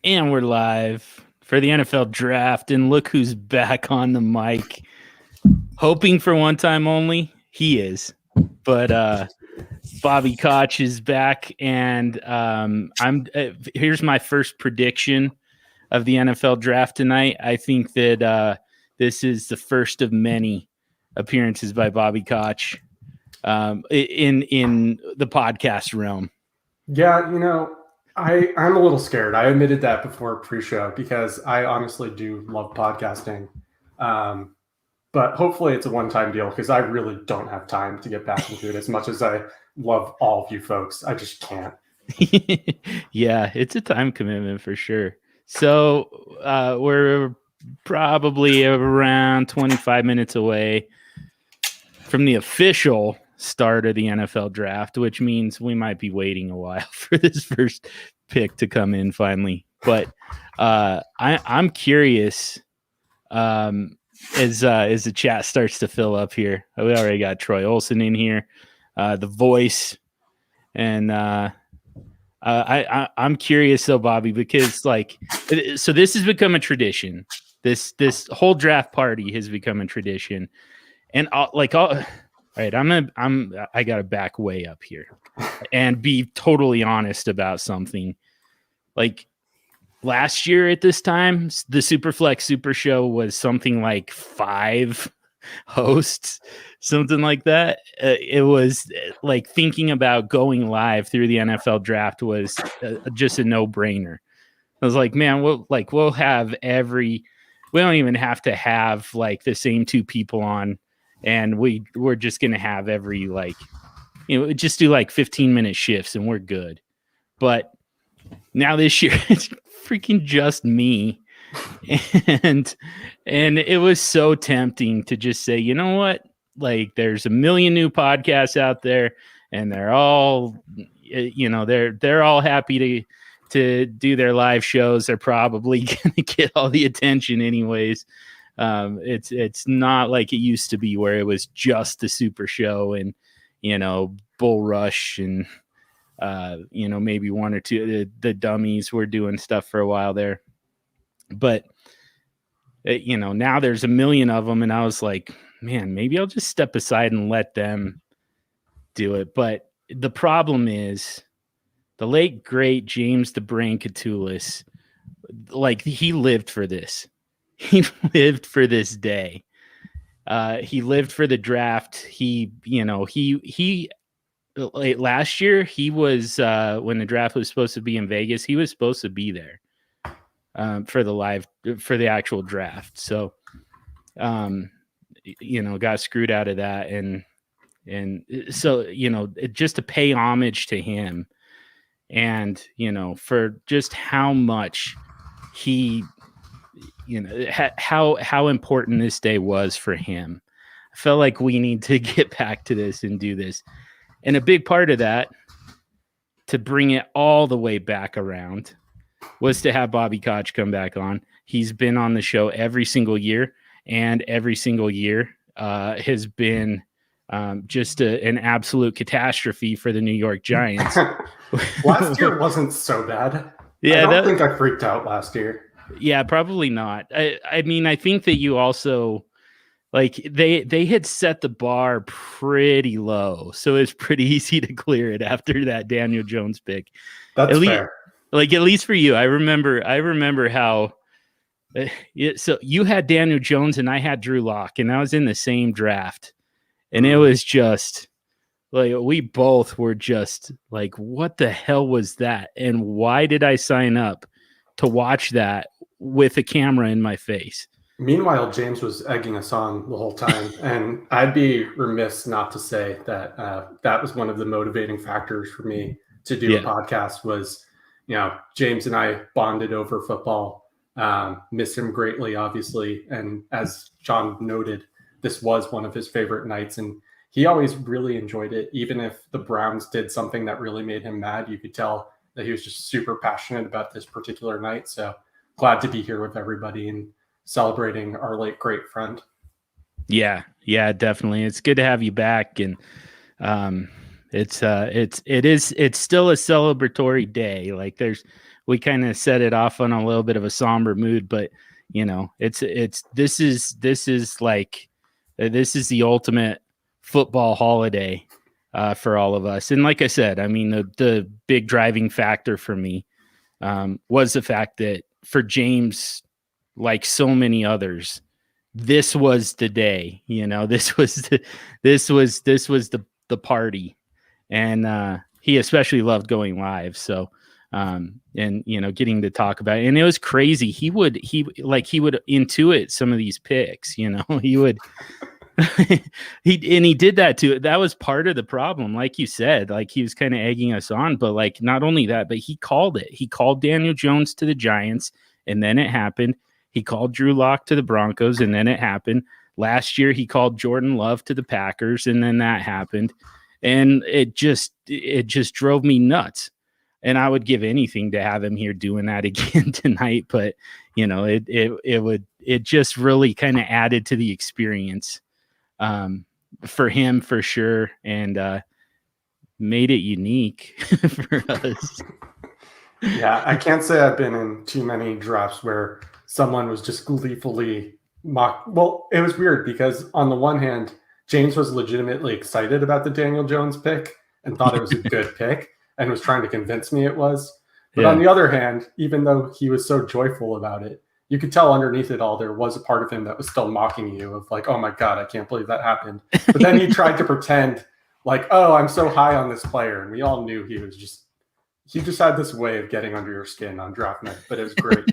And we're live for the NFL draft. And look who's back on the mic. Hoping for one time only. He is. But Bobby Koch is back. And here's my first prediction of the NFL draft tonight. I think that this is the first of many appearances by Bobby Koch in the podcast realm. Yeah, I'm a little scared. I admitted that before pre-show because I honestly do love podcasting. But hopefully it's a one-time deal because I really don't have time to get back into it as much as I love all of you folks. I just can't. Yeah, it's a time commitment for sure. So we're probably around 25 minutes away from the official start of the NFL draft, which means we might be waiting a while for this first pick to come in finally. But I'm curious as the chat starts to fill up here. We already got Troy Olsen in here, the voice, and I'm curious though, Bobby, because so this has become a tradition. This whole draft party has become a tradition, and all right, I gotta back way up here and be totally honest about something. Like last year at this time, the Superflex Supershow was something like 5 hosts, something like that. It was like thinking about going live through the NFL draft was just a no-brainer. I was like, man, we'll have we don't even have to have like the same 2 people on. And we're just going to have every just do like 15-minute shifts and we're good. But now this year, it's freaking just me. And it was so tempting to just say, you know what? Like there's a million new podcasts out there and they're all, they're all happy to do their live shows. They're probably going to get all the attention anyways. It's not like it used to be where it was just the Super Show and Bull Rush and maybe 1 or 2 the dummies were doing stuff for a while there, but now there's a million of them, and I was like, man, maybe I'll just step aside and let them do it. But the problem is the late great James the Brain Catullus, he lived for this. He lived for this day. He lived for the draft. He last year he was when the draft was supposed to be in Vegas, he was supposed to be there for the actual draft. So, got screwed out of that. And so, just to pay homage to him and, for just how much he, how important this day was for him. I felt like we need to get back to this and do this. And a big part of that, to bring it all the way back around, was to have Bobby Koch come back on. He's been on the show every single year, and every single year has been just an absolute catastrophe for the New York Giants. Last year wasn't so bad. Yeah, I don't think I freaked out last year. Yeah, probably not. I mean, I think that you also they had set the bar pretty low, so it's pretty easy to clear it after that Daniel Jones pick. That's fair. At least for you, I remember how. So you had Daniel Jones and I had Drew Lock, and I was in the same draft, and it was just we both were just like, what the hell was that, and why did I sign up to watch that with a camera in my face? Meanwhile, James was egging us on the whole time, and I'd be remiss not to say that that was one of the motivating factors for me to do a podcast. Was James and I bonded over football. Miss him greatly, obviously, and as John noted, this was one of his favorite nights, and he always really enjoyed it. Even if the Browns did something that really made him mad, you could tell that he was just super passionate about this particular night. So glad to be here with everybody and celebrating our late great friend. Yeah, definitely. It's good to have you back. And it's still a celebratory day. Like we kind of set it off on a little bit of a somber mood, but this is like this is the ultimate football holiday for all of us. And like I said, I mean, the big driving factor for me was the fact that for James, like so many others, this was the day. This was the party, and he especially loved going live. So and getting to talk about it, and it was crazy. He would intuit some of these picks. He would. he did that too. That was part of the problem, like you said. Like, he was kind of egging us on, but like, not only that, but he called it. He called Daniel Jones to the Giants, and then it happened. He called Drew Lock to the Broncos, and then it happened. Last year, he called Jordan Love to the Packers, and then that happened. And it just drove me nuts. And I would give anything to have him here doing that again tonight. But it just really kind of added to the experience for him, for sure, and made it unique for us. Yeah, I can't say I've been in too many drafts where someone was just gleefully mocked. Well, it was weird because on the one hand, James was legitimately excited about the Daniel Jones pick and thought it was a good pick and was trying to convince me it was. But on the other hand, even though he was so joyful about it, you could tell underneath it all, there was a part of him that was still mocking you of like, oh my God, I can't believe that happened. But then he tried to pretend like, oh, I'm so high on this player. And we all knew he just had this way of getting under your skin on draft night, but it was great.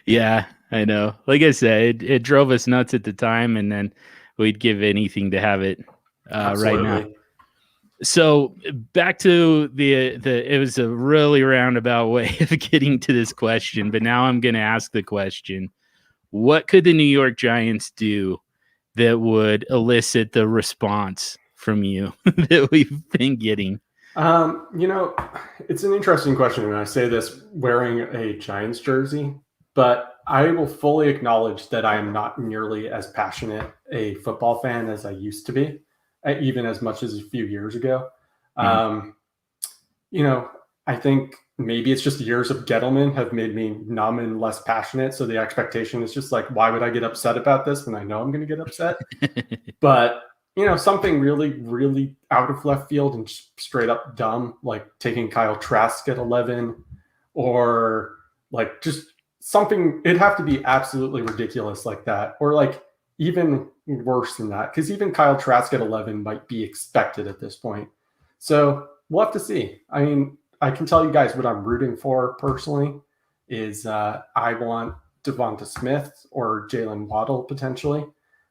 Yeah, I know. Like I said, it drove us nuts at the time, and then we'd give anything to have it right now. So back to it was a really roundabout way of getting to this question, but now I'm going to ask the question: what could the New York Giants do that would elicit the response from you that we've been getting? It's an interesting question, and I say this wearing a Giants jersey, but I will fully acknowledge that I am not nearly as passionate a football fan as I used to be, even as much as a few years ago. Mm-hmm. I think maybe it's just years of Gettleman have made me numb and less passionate. So the expectation is just like, why would I get upset about this when I know I'm going to get upset? But something really, really out of left field and straight up dumb, like taking Kyle Trask at 11, or like just something, it'd have to be absolutely ridiculous like that. Or like even worse than that, because even Kyle Trask at 11 might be expected at this point. So we'll have to see. I mean, I can tell you guys what I'm rooting for personally is I want Devonta Smith or Jalen Waddle potentially.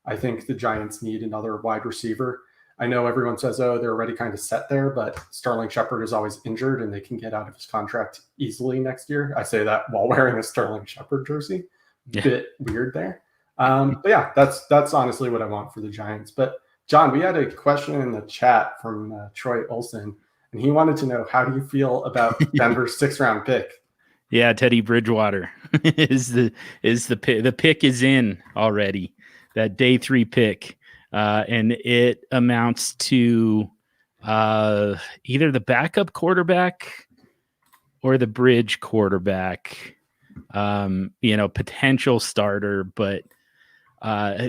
I think the Giants need another wide receiver. I know everyone says, oh, they're already kind of set there, but Sterling Shepard is always injured and they can get out of his contract easily next year. I say that while wearing a Sterling Shepard jersey. Yeah. Bit weird there. But yeah, that's honestly what I want for the Giants. But John, we had a question in the chat from Troy Olson, and he wanted to know, how do you feel about Denver's 6th-round pick? Yeah, Teddy Bridgewater is the pick. The pick is in already. That day 3 pick, and it amounts to either the backup quarterback or the bridge quarterback. Potential starter, but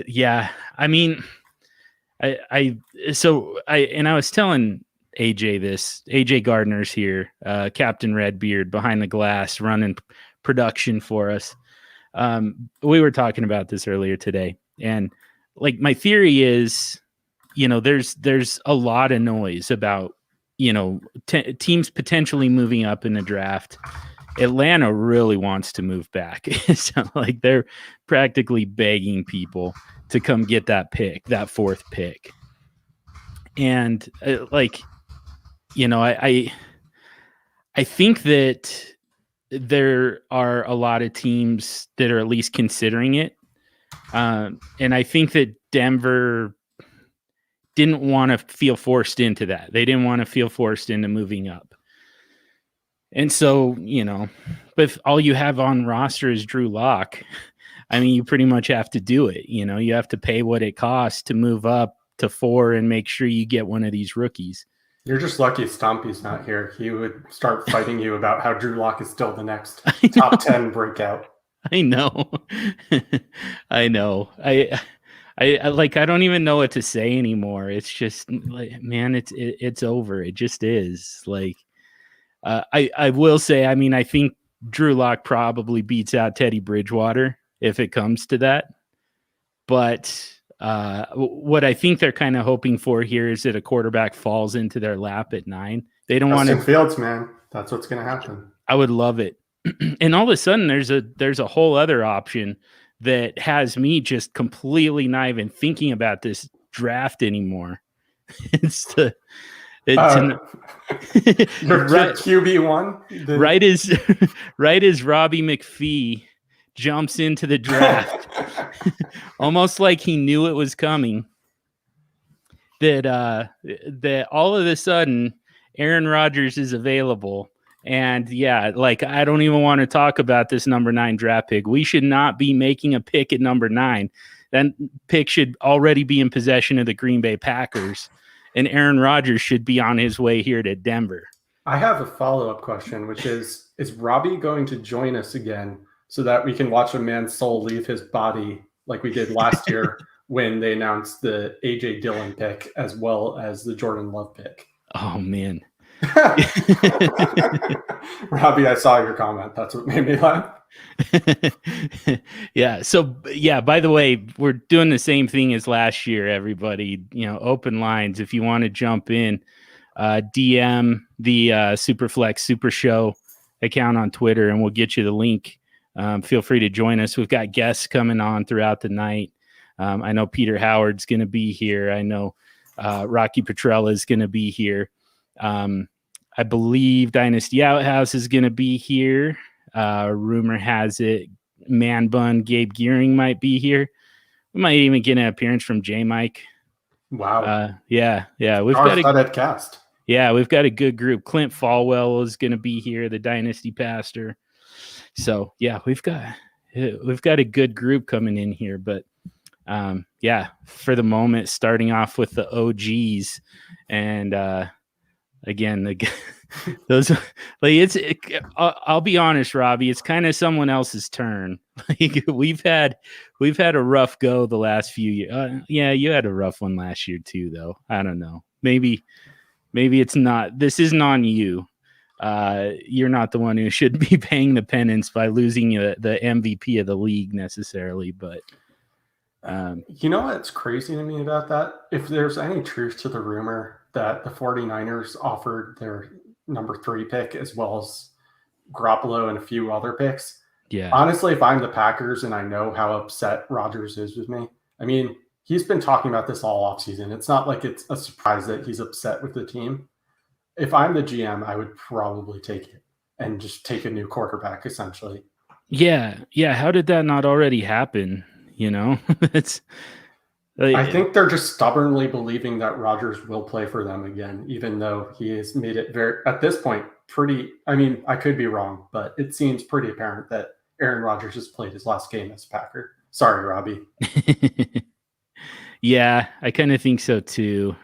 yeah, I mean, I was telling AJ Gardner's here, Captain Redbeard behind the glass running production for us. We were talking about this earlier today, and like my theory is, there's a lot of noise about, teams potentially moving up in the draft. Atlanta really wants to move back. It's like they're practically begging people to come get that pick, that 4th pick. And I think that there are a lot of teams that are at least considering it. And I think that Denver didn't want to feel forced into that. They didn't want to feel forced into moving up. And so, but if all you have on roster is Drew Lock, I mean, you pretty much have to do it. You have to pay what it costs to move up to 4 and make sure you get one of these rookies. You're just lucky Stompy's not here. He would start fighting you about how Drew Lock is still the next top 10 breakout. I know. I know. I like, I don't even know what to say anymore. It's just like, man, it's over. It just is. Like, I will say, I mean, I think Drew Lock probably beats out Teddy Bridgewater if it comes to that. But what I think they're kind of hoping for here is that a quarterback falls into their lap at 9. They don't want to. Fields, man. That's what's going to happen. I would love it. And all of a sudden, there's a whole other option that has me just completely not even thinking about this draft anymore. It's the your right, QB1, right as Robbie McPhee jumps into the draft, almost like he knew it was coming. That all of a sudden Aaron Rodgers is available. And yeah, like, I don't even want to talk about this number 9 draft pick. We should not be making a pick at number 9. That pick should already be in possession of the Green Bay Packers, and Aaron Rodgers should be on his way here to Denver. I have a follow-up question, which is Robbie going to join us again so that we can watch a man's soul leave his body like we did last year when they announced the A.J. Dillon pick as well as the Jordan Love pick? Oh, man. Robbie, I saw your comment. That's what made me laugh. Yeah. So, yeah, by the way, we're doing the same thing as last year, everybody. Open lines. If you want to jump in, DM the Superflex Supershow account on Twitter, and we'll get you the link. Feel free to join us. We've got guests coming on throughout the night. I know Peter Howard's going to be here. I know Rocky Petrella is going to be here. I believe Dynasty Outhouse is going to be here. Rumor has it Man Bun Gabe Gearing might be here. We might even get an appearance from J Mike. Wow. Yeah. We've got a cast. Yeah, we've got a good group. Clint Falwell is going to be here, the Dynasty pastor. So yeah, we've got a good group coming in here. But yeah, for the moment, starting off with the OGs, and again, those like I'll be honest, Robbie, it's kind of someone else's turn. Like we've had a rough go the last few years. Yeah, you had a rough one last year too, though. I don't know. Maybe it's not. This isn't on you. You're not the one who should be paying the penance by losing the MVP of the league necessarily. But you know what's crazy to me about that? If there's any truth to the rumor that the 49ers offered their number 3 pick as well as Garoppolo and a few other picks. Yeah. Honestly, if I'm the Packers and I know how upset Rodgers is with me, I mean, he's been talking about this all offseason. It's not like it's a surprise that he's upset with the team. If I'm the GM, I would probably take it and just take a new quarterback, essentially. Yeah. How did that not already happen? It's. I think they're just stubbornly believing that Rodgers will play for them again, even though he has made it at this point, I mean, I could be wrong, but it seems pretty apparent that Aaron Rodgers has played his last game as a Packer. Sorry, Robbie. Yeah, I kind of think so too.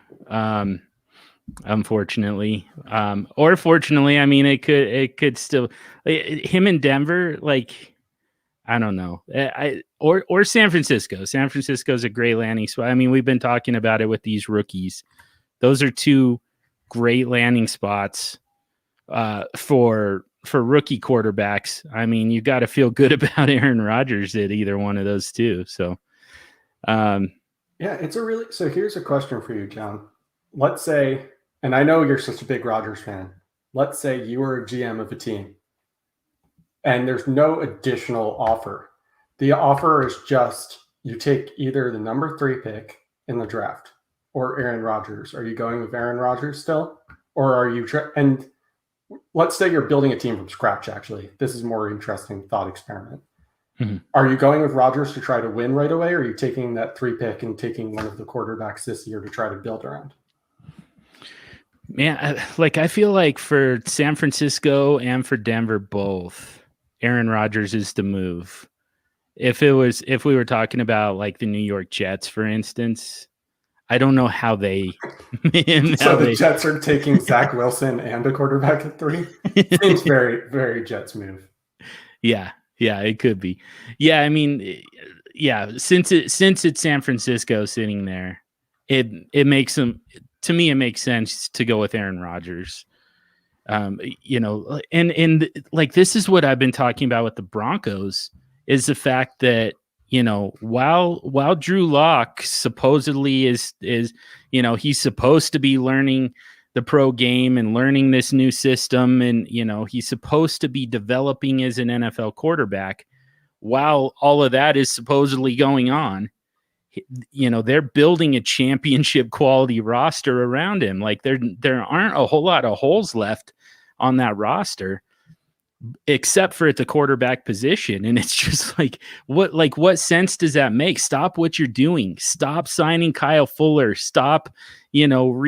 Unfortunately, or fortunately, I mean, it could still him in Denver, like. I don't know. Or San Francisco. San Francisco's a great landing spot. I mean, we've been talking about it with these rookies. Those are 2 great landing spots for rookie quarterbacks. I mean, you got to feel good about Aaron Rodgers at either one of those 2. So, yeah, so here's a question for you, John. Let's say, and I know you're such a big Rodgers fan. Let's say you were a GM of a team. And there's no additional offer. The offer is just you take either the number 3 pick in the draft or Aaron Rodgers. Are you going with Aaron Rodgers still? Or are you and let's say you're building a team from scratch, actually. This is a more interesting thought experiment. Mm-hmm. Are you going with Rodgers to try to win right away, or are you taking that 3 pick and taking one of the quarterbacks this year to try to build around? Man, I feel like for San Francisco and for Denver both, Aaron Rodgers is the move. If we were talking about like the New York Jets, for instance, I don't know how they. So the Jets are taking Zach Wilson and a quarterback at 3. Seems very, very Jets move. Yeah, it could be. Yeah, I mean, yeah. Since it's San Francisco sitting there, it makes them. To me, it makes sense to go with Aaron Rodgers. You know, and like this is what I've been talking about with the Broncos is the fact that, you know, while Drew Lock supposedly is, you know, he's supposed to be learning the pro game and learning this new system, and, you know, he's supposed to be developing as an NFL quarterback. While all of that is supposedly going on, you know, they're building a championship quality roster around him. Like there aren't a whole lot of holes left on that roster, except for at the quarterback position. And it's just like, what sense does that make? Stop what you're doing. Stop signing Kyle Fuller. Stop, you know,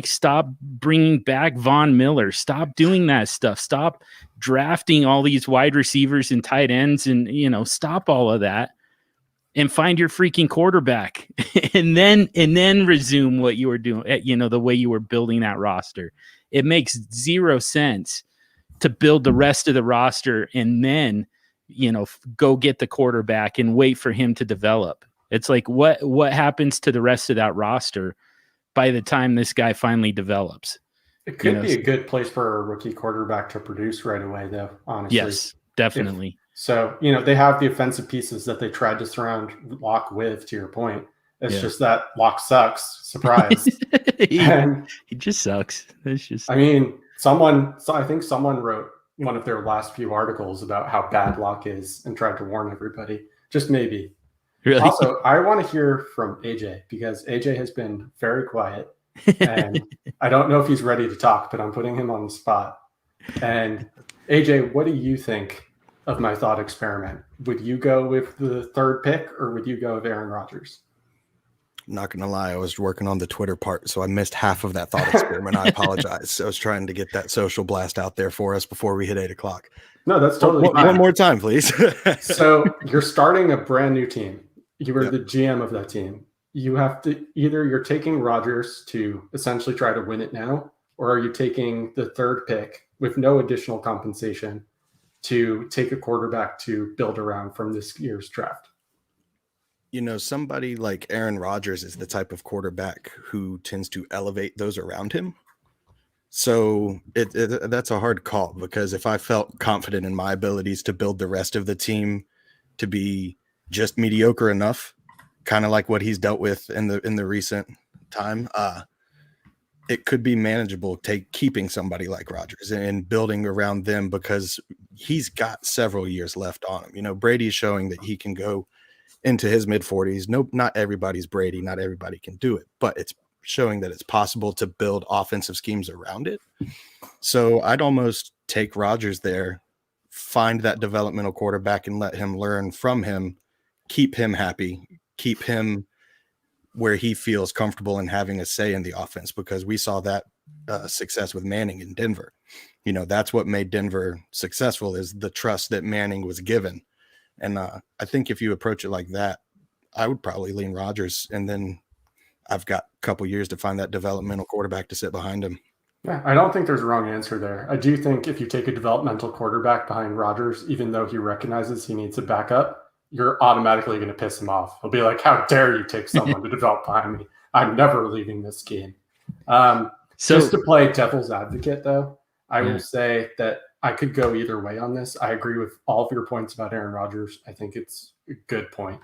stop bringing back Von Miller. Stop doing that stuff. Stop drafting all these wide receivers and tight ends, and, you know, stop all of that and find your freaking quarterback and then resume what you were doing, you know, the way you were building that roster. It makes zero sense to build the rest of the roster and then, you know, go get the quarterback and wait for him to develop. It's like, what happens to the rest of that roster by the time this guy finally develops? It could be a good place for a rookie quarterback to produce right away, though, honestly. Yes, definitely. So, you know, they have the offensive pieces that they tried to surround Locke with, to your point. It's just that Locke sucks. Surprise. He just sucks. It's just, I mean, I think someone wrote one of their last few articles about how bad Locke is and tried to warn everybody. Just maybe. Really? Also, I want to hear from AJ, because AJ has been very quiet. And I don't know if he's ready to talk, but I'm putting him on the spot. And AJ, what do you think of my thought experiment? Would you go with the 3rd pick, or would you go with Aaron Rodgers? Not gonna lie, I was working on the Twitter part, so I missed half of that thought experiment. I apologize. I was trying to get that social blast out there for us before we hit 8 o'clock. No, that's totally fine. One more time, please. So you're starting a brand new team. You were the GM of that team. You have to you're taking Rodgers to essentially try to win it now, or are you taking the 3rd pick with no additional compensation to take a quarterback to build around from this year's draft? You know, somebody like Aaron Rodgers is the type of quarterback who tends to elevate those around him. So that's a hard call, because if I felt confident in my abilities to build the rest of the team to be just mediocre enough, kind of like what he's dealt with in the recent time, it could be manageable keeping somebody like Rodgers and building around them, because he's got several years left on him. You know, Brady's showing that he can go into his mid-40s. No, not everybody's Brady. Not everybody can do it, but it's showing that it's possible to build offensive schemes around it. So I'd almost take Rodgers there, find that developmental quarterback and let him learn from him, keep him happy, keep him where he feels comfortable in having a say in the offense, because we saw that success with Manning in Denver. You know, that's what made Denver successful, is the trust that Manning was given. And I think if you approach it like that, I would probably lean Rodgers, and then I've got a couple years to find that developmental quarterback to sit behind him. Yeah, I don't think there's a wrong answer there. I do think if you take a developmental quarterback behind Rodgers, even though he recognizes he needs a backup, you're automatically going to piss him off. He'll be like, how dare you take someone to develop behind me? I'm never leaving this game. Just to play devil's advocate, though, I will say that I could go either way on this. I agree with all of your points about Aaron Rodgers. I think it's a good point.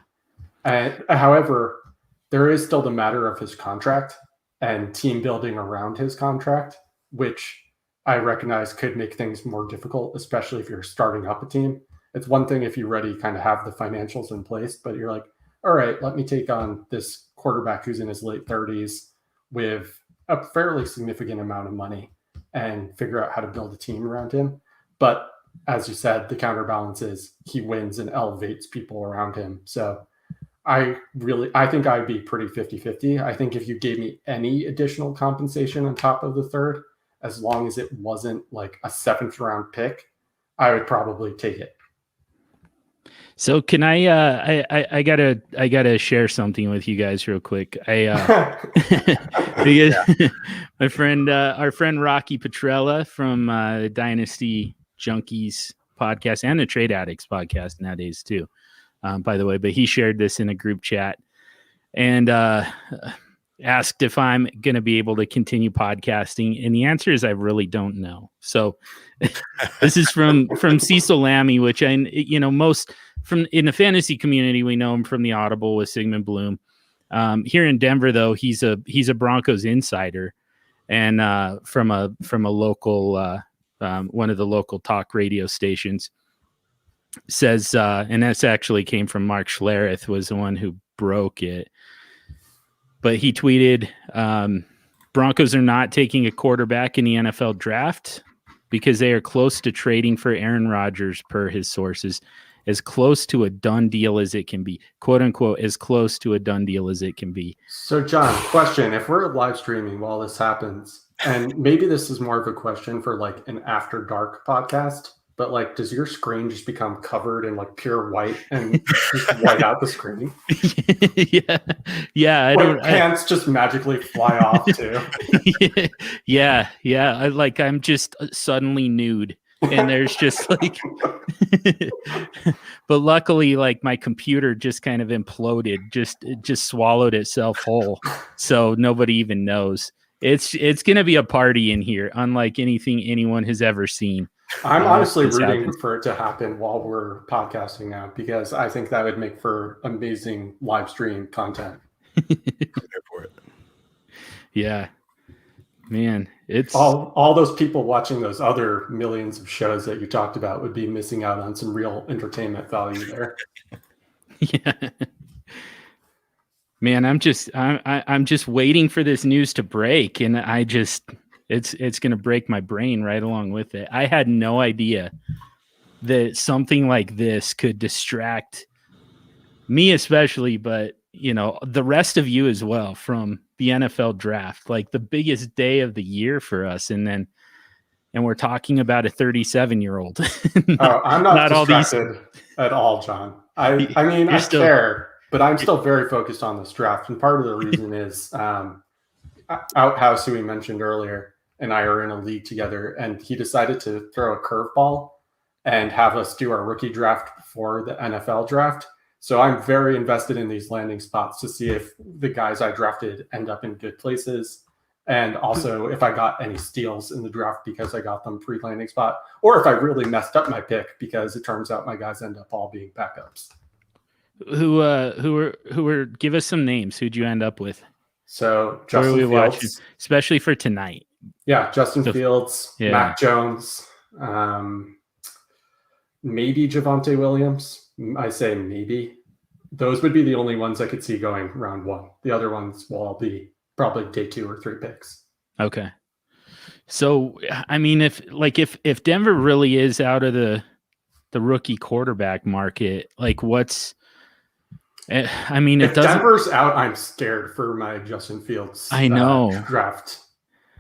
However, there is still the matter of his contract and team building around his contract, which I recognize could make things more difficult, especially if you're starting up a team. It's one thing if you already kind of have the financials in place, but you're like, all right, let me take on this quarterback who's in his late 30s with a fairly significant amount of money and figure out how to build a team around him. But as you said, the counterbalance is he wins and elevates people around him. So I think I'd be pretty 50-50. I think if you gave me any additional compensation on top of the 3rd, as long as it wasn't like a 7th round pick, I would probably take it. So can I gotta share something with you guys real quick. Because our friend Rocky Petrella from Dynasty Junkies podcast and the Trade Addicts podcast nowadays too, by the way, but he shared this in a group chat and asked if I'm going to be able to continue podcasting. And the answer is I really don't know. So this is from Cecil Lammy, which most from in the fantasy community, we know him from the Audible with Sigmund Bloom. Here in Denver, though, he's a Broncos insider and from a local one of the local talk radio stations says, and this actually came from Mark Schlereth, was the one who broke it. But he tweeted, Broncos are not taking a quarterback in the NFL draft because they are close to trading for Aaron Rodgers, per his sources, as close to a done deal as it can be, quote unquote, as close to a done deal as it can be. So, John, question: if we're live streaming while this happens, and maybe this is more of a question for like an after dark podcast, but like, does your screen just become covered in like pure white and just white out the screen? Yeah. Pants just magically fly off too. Yeah. I'm just suddenly nude, and there's just like, but luckily, like my computer just kind of imploded, it just swallowed itself whole, so nobody even knows. It's gonna be a party in here, unlike anything anyone has ever seen. I'm honestly rooting for it to happen while we're podcasting now, because I think that would make for amazing live stream content. For it. Yeah, man, it's all those people watching those other millions of shows that you talked about would be missing out on some real entertainment value there. Yeah, man, I'm just waiting for this news to break, and it's going to break my brain right along with it. I had no idea that something like this could distract me, especially, but the rest of you as well, from the NFL draft, like the biggest day of the year for us. And we're talking about a 37-year-old. I'm not distracted at all, John. I mean, I care, but I'm still very focused on this draft. And part of the reason is Outhouse, who we mentioned earlier, and I are in a league together, and he decided to throw a curveball and have us do our rookie draft before the NFL draft. So I'm very invested in these landing spots to see if the guys I drafted end up in good places, and also if I got any steals in the draft because I got them pre-landing spot, or if I really messed up my pick because it turns out my guys end up all being backups. Who were give us some names. Who'd you end up with? So Justin Fields, watching, especially for tonight. Yeah, Justin Fields, yeah. Mac Jones, maybe Javonte Williams. I say maybe. Those would be the only ones I could see going round one. The other ones will all be probably day 2 or 3 picks. Okay. So, I mean, if Denver really is out of the rookie quarterback market, like if Denver's out, I'm scared for my Justin Fields draft.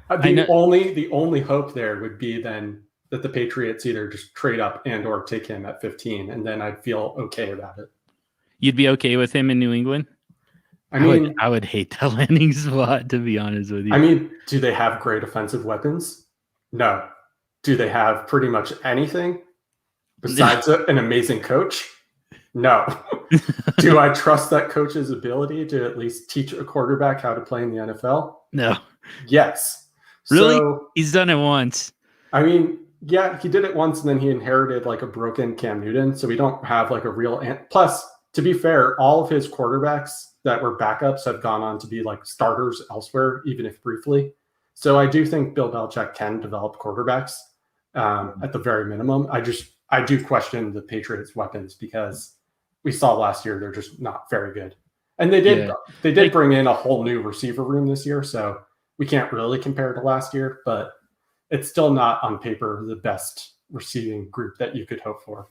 The only hope there would be then that the Patriots either just trade up and or take him at 15, and then I'd feel okay about it. You'd be okay with him in New England? I would hate that landing spot, to be honest with you. I mean, do they have great offensive weapons? No. Do they have pretty much anything besides an amazing coach? No. Do I trust that coach's ability to at least teach a quarterback how to play in the NFL? No. Yes. Really? So, he's done it once. I mean, yeah, he did it once, and then he inherited like a broken Cam Newton. So we don't have like a real plus, to be fair, all of his quarterbacks that were backups have gone on to be like starters elsewhere, even if briefly. So I do think Bill Belichick can develop quarterbacks at the very minimum. I do question the Patriots' weapons, because we saw last year they're just not very good. And they did bring in a whole new receiver room this year, so we can't really compare to last year, but it's still not on paper the best receiving group that you could hope for.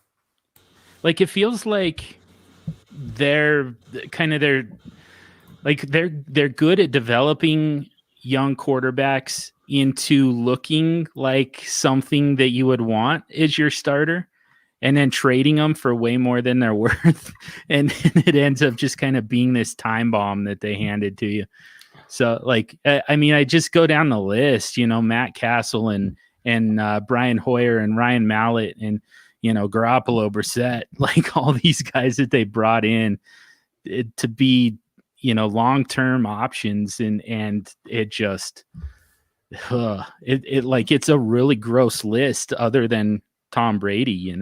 Like, it feels like they're good at developing young quarterbacks into looking like something that you would want as your starter. and then trading them for way more than they're worth. And it ends up just kind of being this time bomb that they handed to you. So like, I mean, I just go down the list, Matt Castle and Brian Hoyer and Ryan Mallett and, Garoppolo, Brissett, like all these guys that they brought in to be, long-term options. And it just, it's a really gross list other than Tom Brady,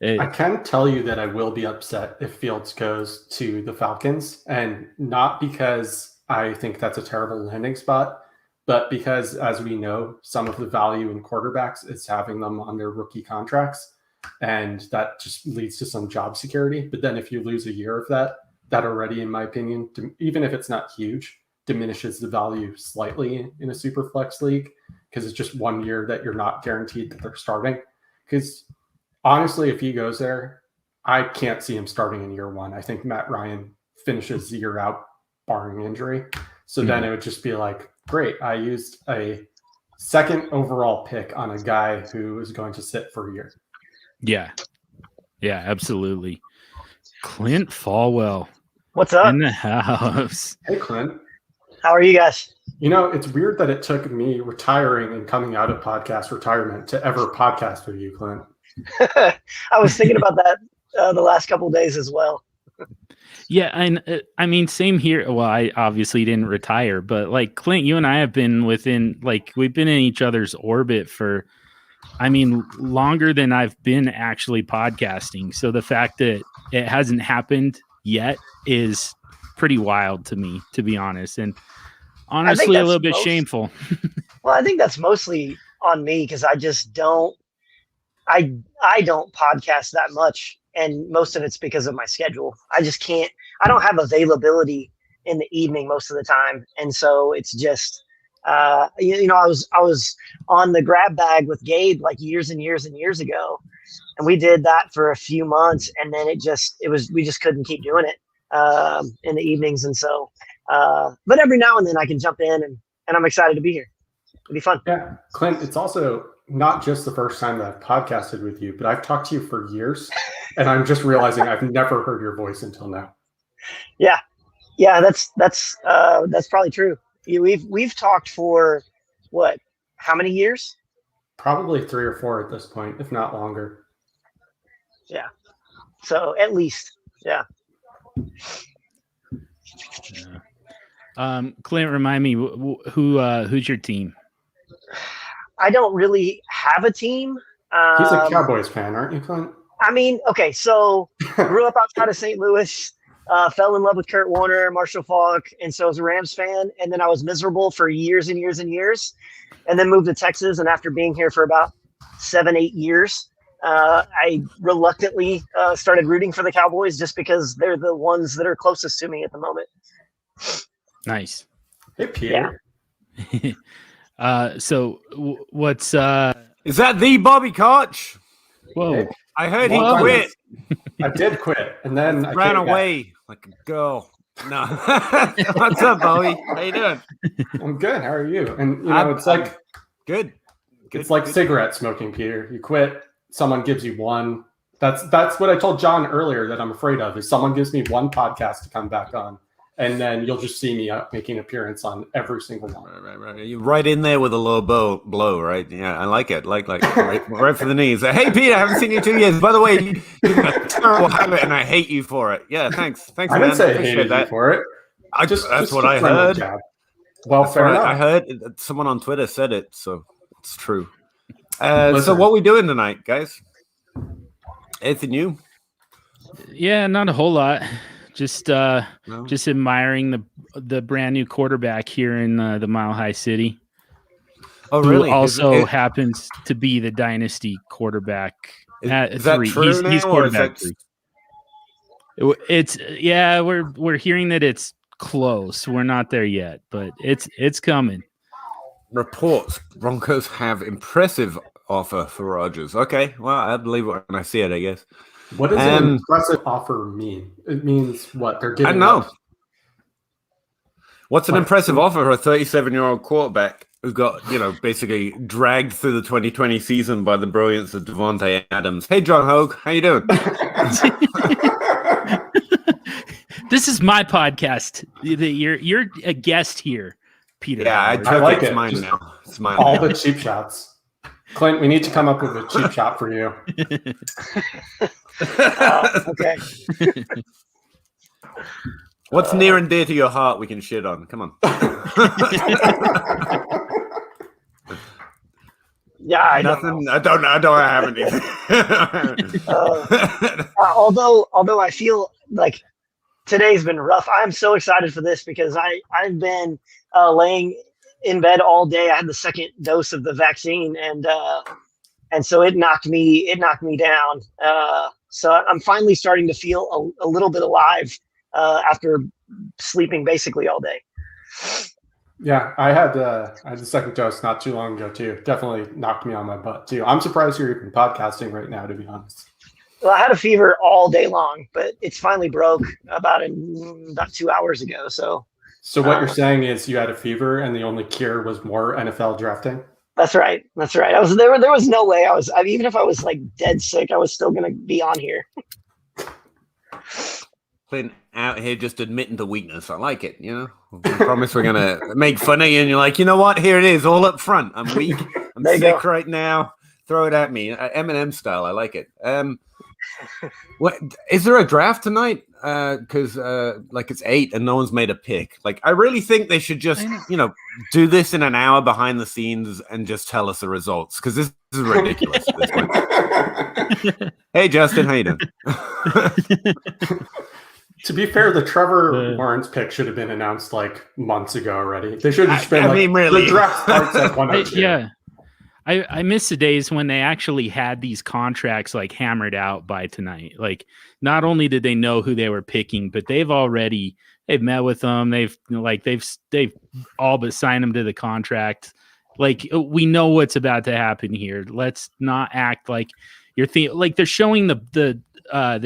I can tell you that I will be upset if Fields goes to the Falcons, and not because I think that's a terrible landing spot, but because, as we know, some of the value in quarterbacks is having them on their rookie contracts, and that just leads to some job security. But then if you lose a year of that already, in my opinion, even if it's not huge, diminishes the value slightly in a Superflex league, because it's just 1 year that you're not guaranteed that they're starting. Because honestly, if he goes there, I can't see him starting in year one. I think Matt Ryan finishes the year out barring injury. So then it would just be like, great, I used a second overall pick on a guy who is going to sit for a year. Yeah. Yeah, absolutely. Clint Falwell. What's up? In the house. Hey, Clint. How are you guys? It's weird that it took me retiring and coming out of podcast retirement to ever podcast with you, Clint. I was thinking about that the last couple of days as well. Yeah, and I mean, same here. Well, I obviously didn't retire, but like Clint, you and I have been we've been in each other's orbit for, longer than I've been actually podcasting. So the fact that it hasn't happened yet is pretty wild to me, to be honest, and honestly a little bit shameful. Well, I think that's mostly on me because I just don't. I don't podcast that much, and most of it's because of my schedule. I just can't. I don't have availability in the evening most of the time, and so it's just. I was on the grab bag with Gabe like years and years and years ago, and we did that for a few months, and then we just couldn't keep doing it in the evenings, and so. But every now and then I can jump in, and I'm excited to be here. It'll be fun. Yeah, Clint. It's also not just the first time that I've podcasted with you, but I've talked to you for years, and I'm just realizing I've never heard your voice until now. Yeah, that's probably true. We've talked for what? How many years? Probably 3 or 4 at this point, if not longer. Yeah. So at least, yeah. Clint, remind me who's your team? I don't really have a team. He's a Cowboys fan, aren't you, Clint? Okay, so grew up outside of St. Louis, fell in love with Kurt Warner, Marshall Faulk, and so I was a Rams fan. And then I was miserable for years and years and years, and then moved to Texas. And after being here for about 7-8 years, I reluctantly started rooting for the Cowboys just because they're the ones that are closest to me at the moment. Nice. Hey, Peter. Yeah. So what's is that the Bobby Koch? Whoa. Hey. I heard he quit. I did quit, and then I ran away like a girl. No. What's up, Bobby? How you doing? I'm good. How are you? And it's like good. It's like cigarette smoking, Peter. You quit, someone gives you one. That's what I told John earlier that I'm afraid of, is someone gives me one podcast to come back on, and then you'll just see me making appearance on every single one. Right. You're right in there with a low blow, right? Yeah, I like it. Like right for the knees. Hey, Peter, I haven't seen you in 2 years. By the way, you've got a terrible habit, and I hate you for it. Yeah, thanks, I man. didn't say I hated you for it. That's what I heard. Well, fair enough. I heard someone on Twitter said it, so it's true. So what are we doing tonight, guys? Anything new? Yeah, not a whole lot. Just admiring the brand new quarterback here in the Mile High City. Oh, really? Who also happens to be the dynasty quarterback at 3. He's quarterback 3. It's we're hearing that it's close. We're not there yet, but it's coming. Reports Broncos have impressive offer for Rodgers. Okay, well, I believe it when I see it, I guess. What does an impressive offer mean? It means what? They're giving I don't know. What's an impressive offer for a 37-year-old quarterback who got, basically dragged through the 2020 season by the brilliance of Devontae Adams. Hey, John Hogue, how you doing? This is my podcast. You're a guest here, Peter. Yeah, I like it. Mine Just now. It's mine all now. the cheap shots. Clint, we need to come up with a cheap shot for you. Okay. What's near and dear to your heart we can shit on? Come on. Yeah, I Nothing. I don't have anything. although I feel like today's been rough. I'm so excited for this because I've been laying in bed all day. I had the second dose of the vaccine, and so it knocked me down. So I'm finally starting to feel a little bit alive after sleeping basically all day. Yeah, I had the second dose not too long ago too. Definitely knocked me on my butt too. I'm surprised you're even podcasting right now, to be honest. Well, I had a fever all day long, but it's finally broke about 2 hours ago. So what you're saying is you had a fever and the only cure was more NFL drafting? That's right. There was no way even if I was like dead sick, I was still going to be on here. Clint out here just admitting to weakness. I like it, We promise we're going to make fun of you, and you're like, you know what? Here it is, all up front. I'm weak. I'm sick right now. Throw it at me. Eminem style. I like it. What is there a draft tonight? Because it's 8 and no one's made a pick. Like, I really think they should just do this in an hour behind the scenes and just tell us the results, because this is ridiculous at this point. Hey Justin, how you doing? To be fair, the Trevor Lawrence pick should have been announced like months ago already. They should have just been really. The draft starts at 102. Yeah. I miss the days when they actually had these contracts like hammered out by tonight. Like, not only did they know who they were picking, but they've met with them. They've all but signed them to the contract. Like, we know what's about to happen here. Let's not act like like they're showing the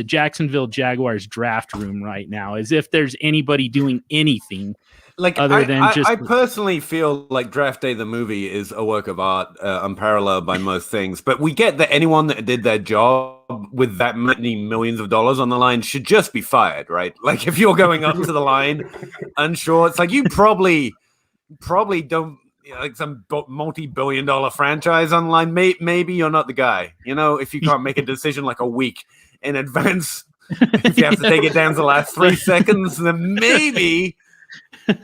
Jacksonville Jaguars draft room right now as if there's anybody doing anything. Like, I personally feel like Draft Day the movie is a work of art, unparalleled by most things. But we get that anyone that did their job with that many millions of dollars on the line should just be fired, right? Like, if you're going up to the line unsure, it's like you probably don't, like some multi-billion-dollar franchise on the line. Maybe you're not the guy. If you can't make a decision like a week in advance, if you have to take it down to the last 3 seconds, then maybe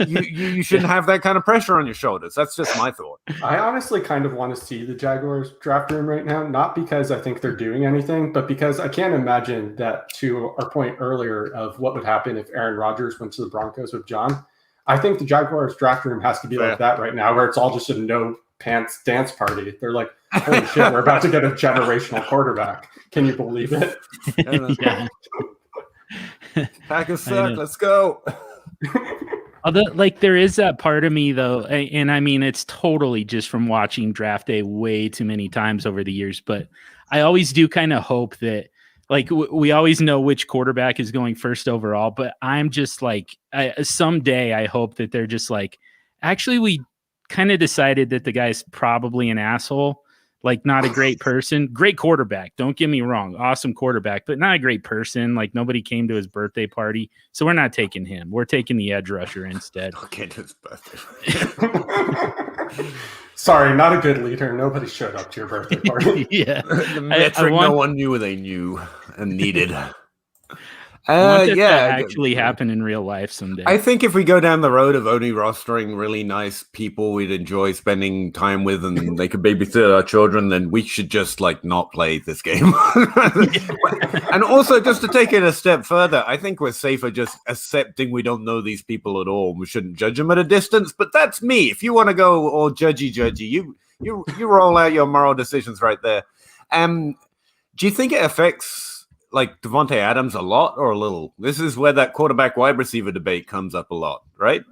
you shouldn't have that kind of pressure on your shoulders. That's just my thought. I honestly kind of want to see the Jaguars draft room right now, not because I think they're doing anything, but because I can't imagine that, to our point earlier of what would happen if Aaron Rodgers went to the Broncos with John. I think the Jaguars draft room has to be like that right now, where it's all just a no pants dance party. They're like, holy shit, we're about to get a generational quarterback. Can you believe it? Yeah. Packers suck. Let's go. Although, like, there is that part of me, though, and I mean, it's totally just from watching Draft Day way too many times over the years, but I always do kind of hope that, like, we always know which quarterback is going first overall, but I'm just like, someday I hope that they're just like, actually, we kind of decided that the guy's probably an asshole, like, not a great person. Great quarterback, don't get me wrong, awesome quarterback, but not a great person. Like, nobody came to his birthday party, so we're not taking him. We're taking the edge rusher instead. Okay, to his birthday. Sorry, not a good leader. Nobody showed up to your birthday party. Yeah, the metric no one knew they knew and needed. That actually happen in real life someday. I think if we go down the road of only rostering really nice people we'd enjoy spending time with, and they could babysit our children, then we should just like not play this game. And also, just to take it a step further, I think we're safer just accepting we don't know these people at all. We shouldn't judge them at a distance. But that's me. If you want to go all judgy, you roll out your moral decisions right there. Do you think it affects like Devontae Adams a lot or a little? This is where that quarterback wide receiver debate comes up a lot, right?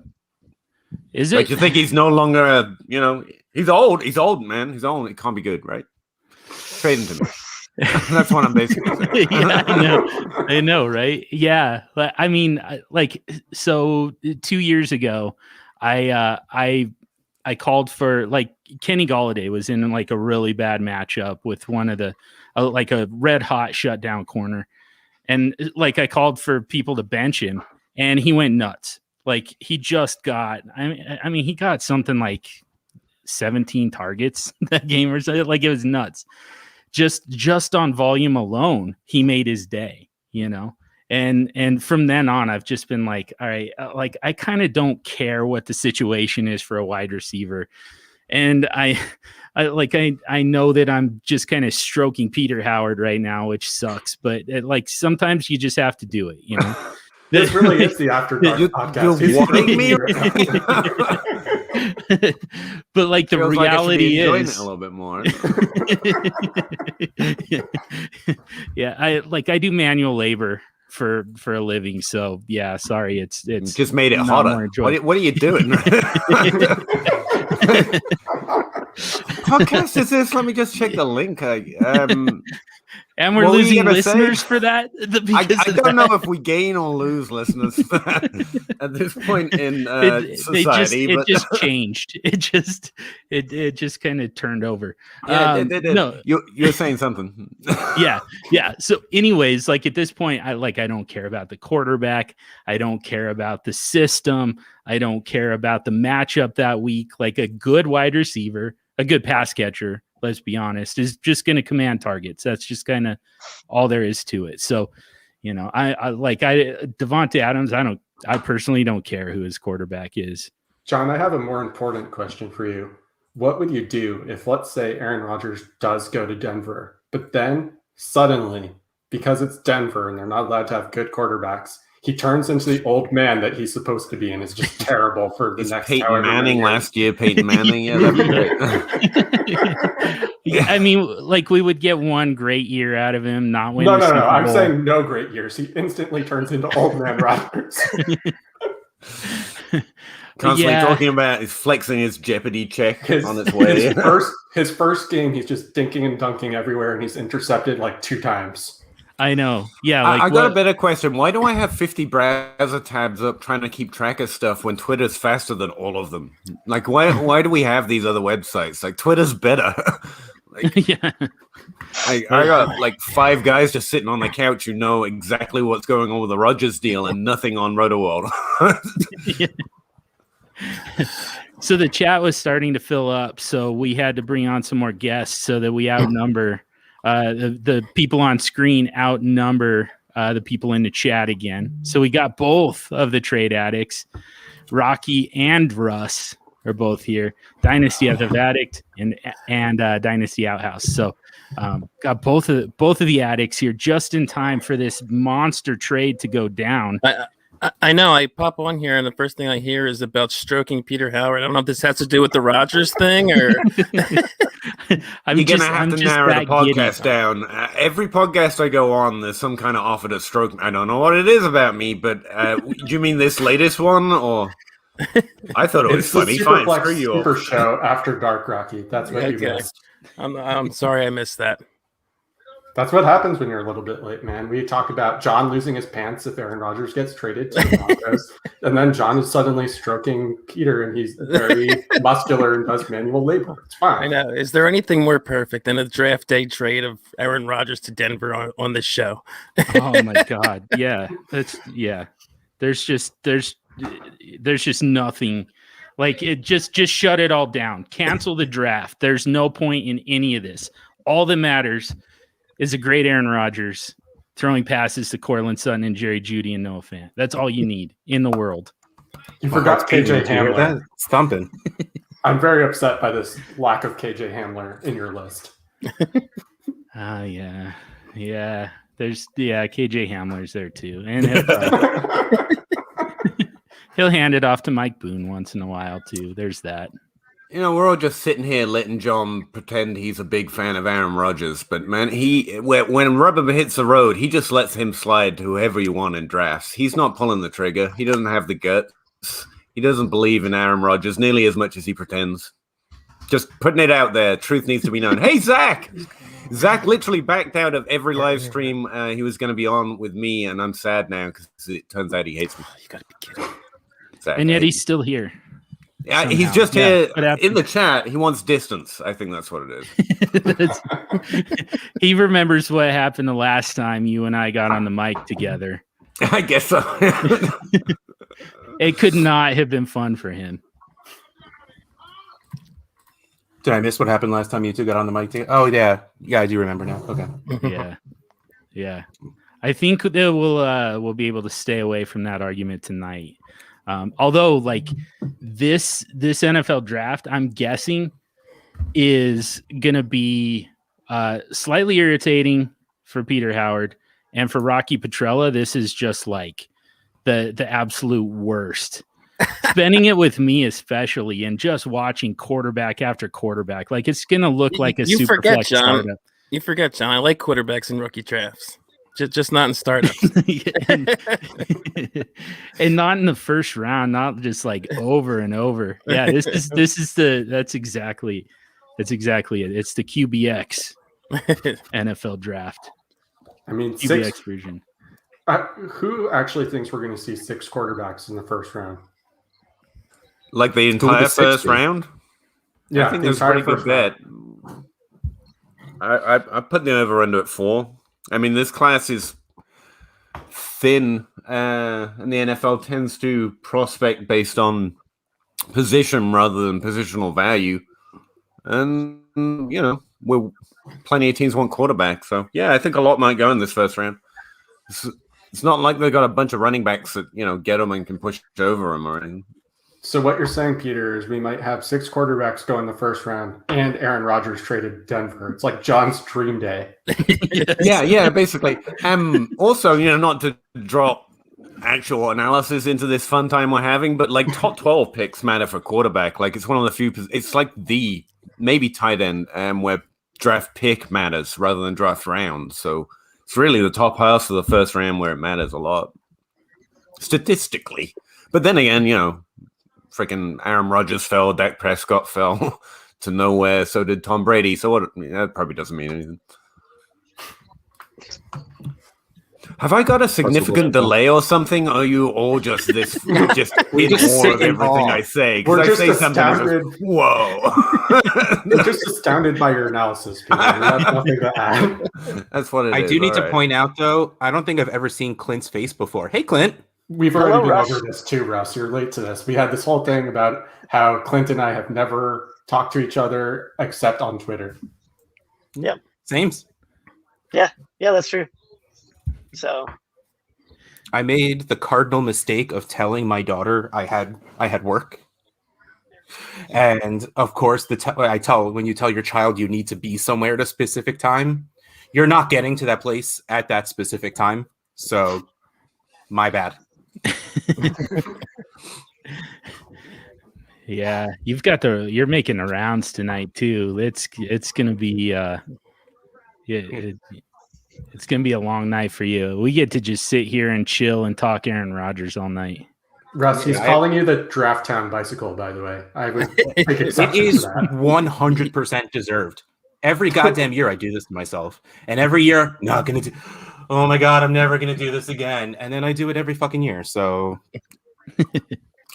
Is it? Like, you think he's no longer, he's old. He's old, man. He's old. It can't be good, right? Trade him to me. That's what I'm basically saying. Yeah, I know, right? Yeah. I mean, like, so 2 years ago, I I called for, like, Kenny Golladay was in like a really bad matchup with one of the like a red hot shutdown corner, and like I called for people to bench him, and he went nuts. Like he just got, I mean, he got something like 17 targets that game or something. Like it was nuts. Just on volume alone, he made his day, you know? And from then on, I've just been like, all right, like I kind of don't care what the situation is for a wide receiver. And I know that I'm just kind of stroking Peter Howard right now, which sucks, but like sometimes you just have to do it, you know? This really is the After Dark podcast. But like the reality is it a little bit more. Yeah, I do manual labor for a living, so yeah, sorry, it's just made it hotter. What are you doing? Podcast is this? Let me just check the link. And we're losing listeners for that. I don't know if we gain or lose listeners at this point in society. It just changed. It just kind of turned over. No, you're saying something. Yeah. So, anyways, like at this point, I don't care about the quarterback. I don't care about the system. I don't care about the matchup that week. Like a good wide receiver, a good pass catcher, let's be honest, is just going to command targets. That's just kind of all there is to it. So, you know, I Devontae Adams, I personally don't care who his quarterback is. John, I have a more important question for you. What would you do if, let's say, Aaron Rodgers does go to Denver, but then suddenly, because it's Denver and they're not allowed to have good quarterbacks, he turns into the old man that he's supposed to be and is just terrible for the next Peyton Manning last year. Peyton Manning, yeah, that'd be great. Yeah, I mean, like we would get one great year out of him, not win. No. I'm saying no great years. He instantly turns into old man Rodgers. Constantly talking about is flexing his Jeopardy check on its way. His first game, he's just dinking and dunking everywhere, and he's intercepted like 2 times. I know. Yeah, I got a better question. Why do I have 50 browser tabs up trying to keep track of stuff when Twitter's faster than all of them? Like, why do we have these other websites? Like, Twitter's better. Yeah. I got like 5 guys just sitting on the couch who know exactly what's going on with the Rodgers deal and nothing on RotoWorld. Yeah. So the chat was starting to fill up, so we had to bring on some more guests so that we outnumber the people on screen outnumber the people in the chat again. So we got both of the trade addicts, Rocky and Russ are both here. Dynasty of the Addict and Dynasty Outhouse. So got both of the addicts here just in time for this monster trade to go down. I know. I pop on here, and the first thing I hear is about stroking Peter Howard. I don't know if this has to do with the Rodgers thing, or you're gonna have to narrow the podcast down. Every podcast I go on, there's some kind of offer to stroke. I don't know what it is about me, but do you mean this latest one, or? I thought it was funny. Fine, screw you. Supershow After Dark, Rocky. That's what you missed. I'm sorry I missed that. That's what happens when you're a little bit late, man. We talk about John losing his pants if Aaron Rodgers gets traded to the Broncos, and then John is suddenly stroking Peter, and he's very muscular and does manual labor. It's fine. I know. Is there anything more perfect than a draft day trade of Aaron Rodgers to Denver on this show? Oh my God! Yeah, There's just nothing. Like it just shut it all down. Cancel the draft. There's no point in any of this. All that matters is a great Aaron Rodgers throwing passes to Courtland Sutton and Jerry Jeudy and Noah Fant. That's all you need in the world. You forgot KJ Hamler. Stumping. I'm very upset by this lack of KJ Hamler in your list. Yeah. There's KJ Hamler's there too, and he'll hand it off to Mike Boone once in a while too. There's that. You know, we're all just sitting here letting John pretend he's a big fan of Aaron Rodgers, but man, when rubber hits the road, he just lets him slide to whoever you want in drafts. He's not pulling the trigger. He doesn't have the guts. He doesn't believe in Aaron Rodgers nearly as much as he pretends. Just putting it out there. Truth needs to be known. Hey, Zach! Zach literally backed out of every live stream he was going to be on with me, and I'm sad now because it turns out he hates me. You got to be kidding. Zach, and yet he's still here. Yeah, he's just here in the chat. He wants distance. I think that's what it is. He remembers what happened the last time you and I got on the mic together. I guess so. It could not have been fun for him. Did I miss what happened last time you two got on the mic together? Oh, yeah. Yeah, I do remember now. Okay. Yeah. I think that we'll be able to stay away from that argument tonight. Although, like this NFL draft, I'm guessing is going to be slightly irritating for Peter Howard, and for Rocky Petrella, this is just like the absolute worst. Spending it with me, especially, and just watching quarterback after quarterback, like it's going to look like a Superflex startup. You forget, John. I like quarterbacks in rookie drafts. Just not in startups. and not in the first round, not just like over and over. Yeah, that's exactly it. It's the QBX NFL draft. I mean, QBX version. Who actually thinks we're going to see 6 quarterbacks in the first round? Like the entire first round? Yeah, I think that's a pretty good bet. I put the over-under at 4. I mean, this class is thin, and the NFL tends to prospect based on position rather than positional value. And, plenty of teams want quarterbacks. So, yeah, I think a lot might go in this first round. It's not like they've got a bunch of running backs that, get them and can push over them or anything. So what you're saying, Peter, is we might have 6 quarterbacks go in the first round and Aaron Rodgers traded Denver. It's like John's dream day. Yeah, basically. Also, not to drop actual analysis into this fun time we're having, but like top 12 picks matter for quarterback. Like it's one of the few, it's like the maybe tight end where draft pick matters rather than draft round. So it's really the top half of the first round where it matters a lot statistically. But then again, freaking Aaron Rodgers fell, Dak Prescott fell to nowhere. So did Tom Brady. So that probably doesn't mean anything. Have I got a significant delay or something? Or are you all just in awe of everything I say? We're just say something astounded. Whoa. We're just astounded by your analysis, Peter. We have nothing to add. That's what it is. I do need to point out, though, I don't think I've ever seen Clint's face before. Hey, Clint. We've already been over this too, Russ. You're late to this. We had this whole thing about how Clint and I have never talked to each other except on Twitter. Yep. Sames. Yeah, that's true. So I made the cardinal mistake of telling my daughter I had work. And of course, when you tell your child you need to be somewhere at a specific time, you're not getting to that place at that specific time. So my bad. Yeah, you're making the rounds tonight too. It's gonna be it's gonna be a long night for you. We get to just sit here and chill and talk Aaron Rodgers all night. Russ, he's calling you the Draft Town Bicycle, by the way. I would take exception It is to that. 100% deserved. Every goddamn year I do this to myself. And every year, not gonna do. Oh my God, I'm never gonna do this again. And then I do it every fucking year. So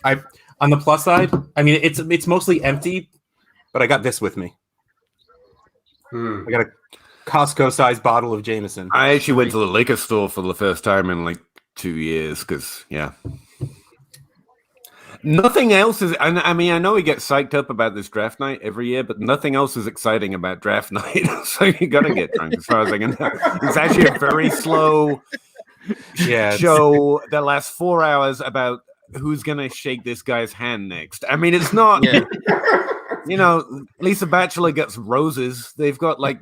on the plus side, I mean it's mostly empty, but I got this with me. I got a Costco-sized bottle of Jameson. I actually went to the liquor store for the first time in like 2 years because, nothing else is. I mean, I know we get psyched up about this draft night every year, but nothing else is exciting about draft night. So you got to get drunk, as far as I can know. It's actually a very slow show that lasts 4 hours about who's going to shake this guy's hand next. I mean, it's not. Yeah. Lisa Bachelor gets roses. They've got like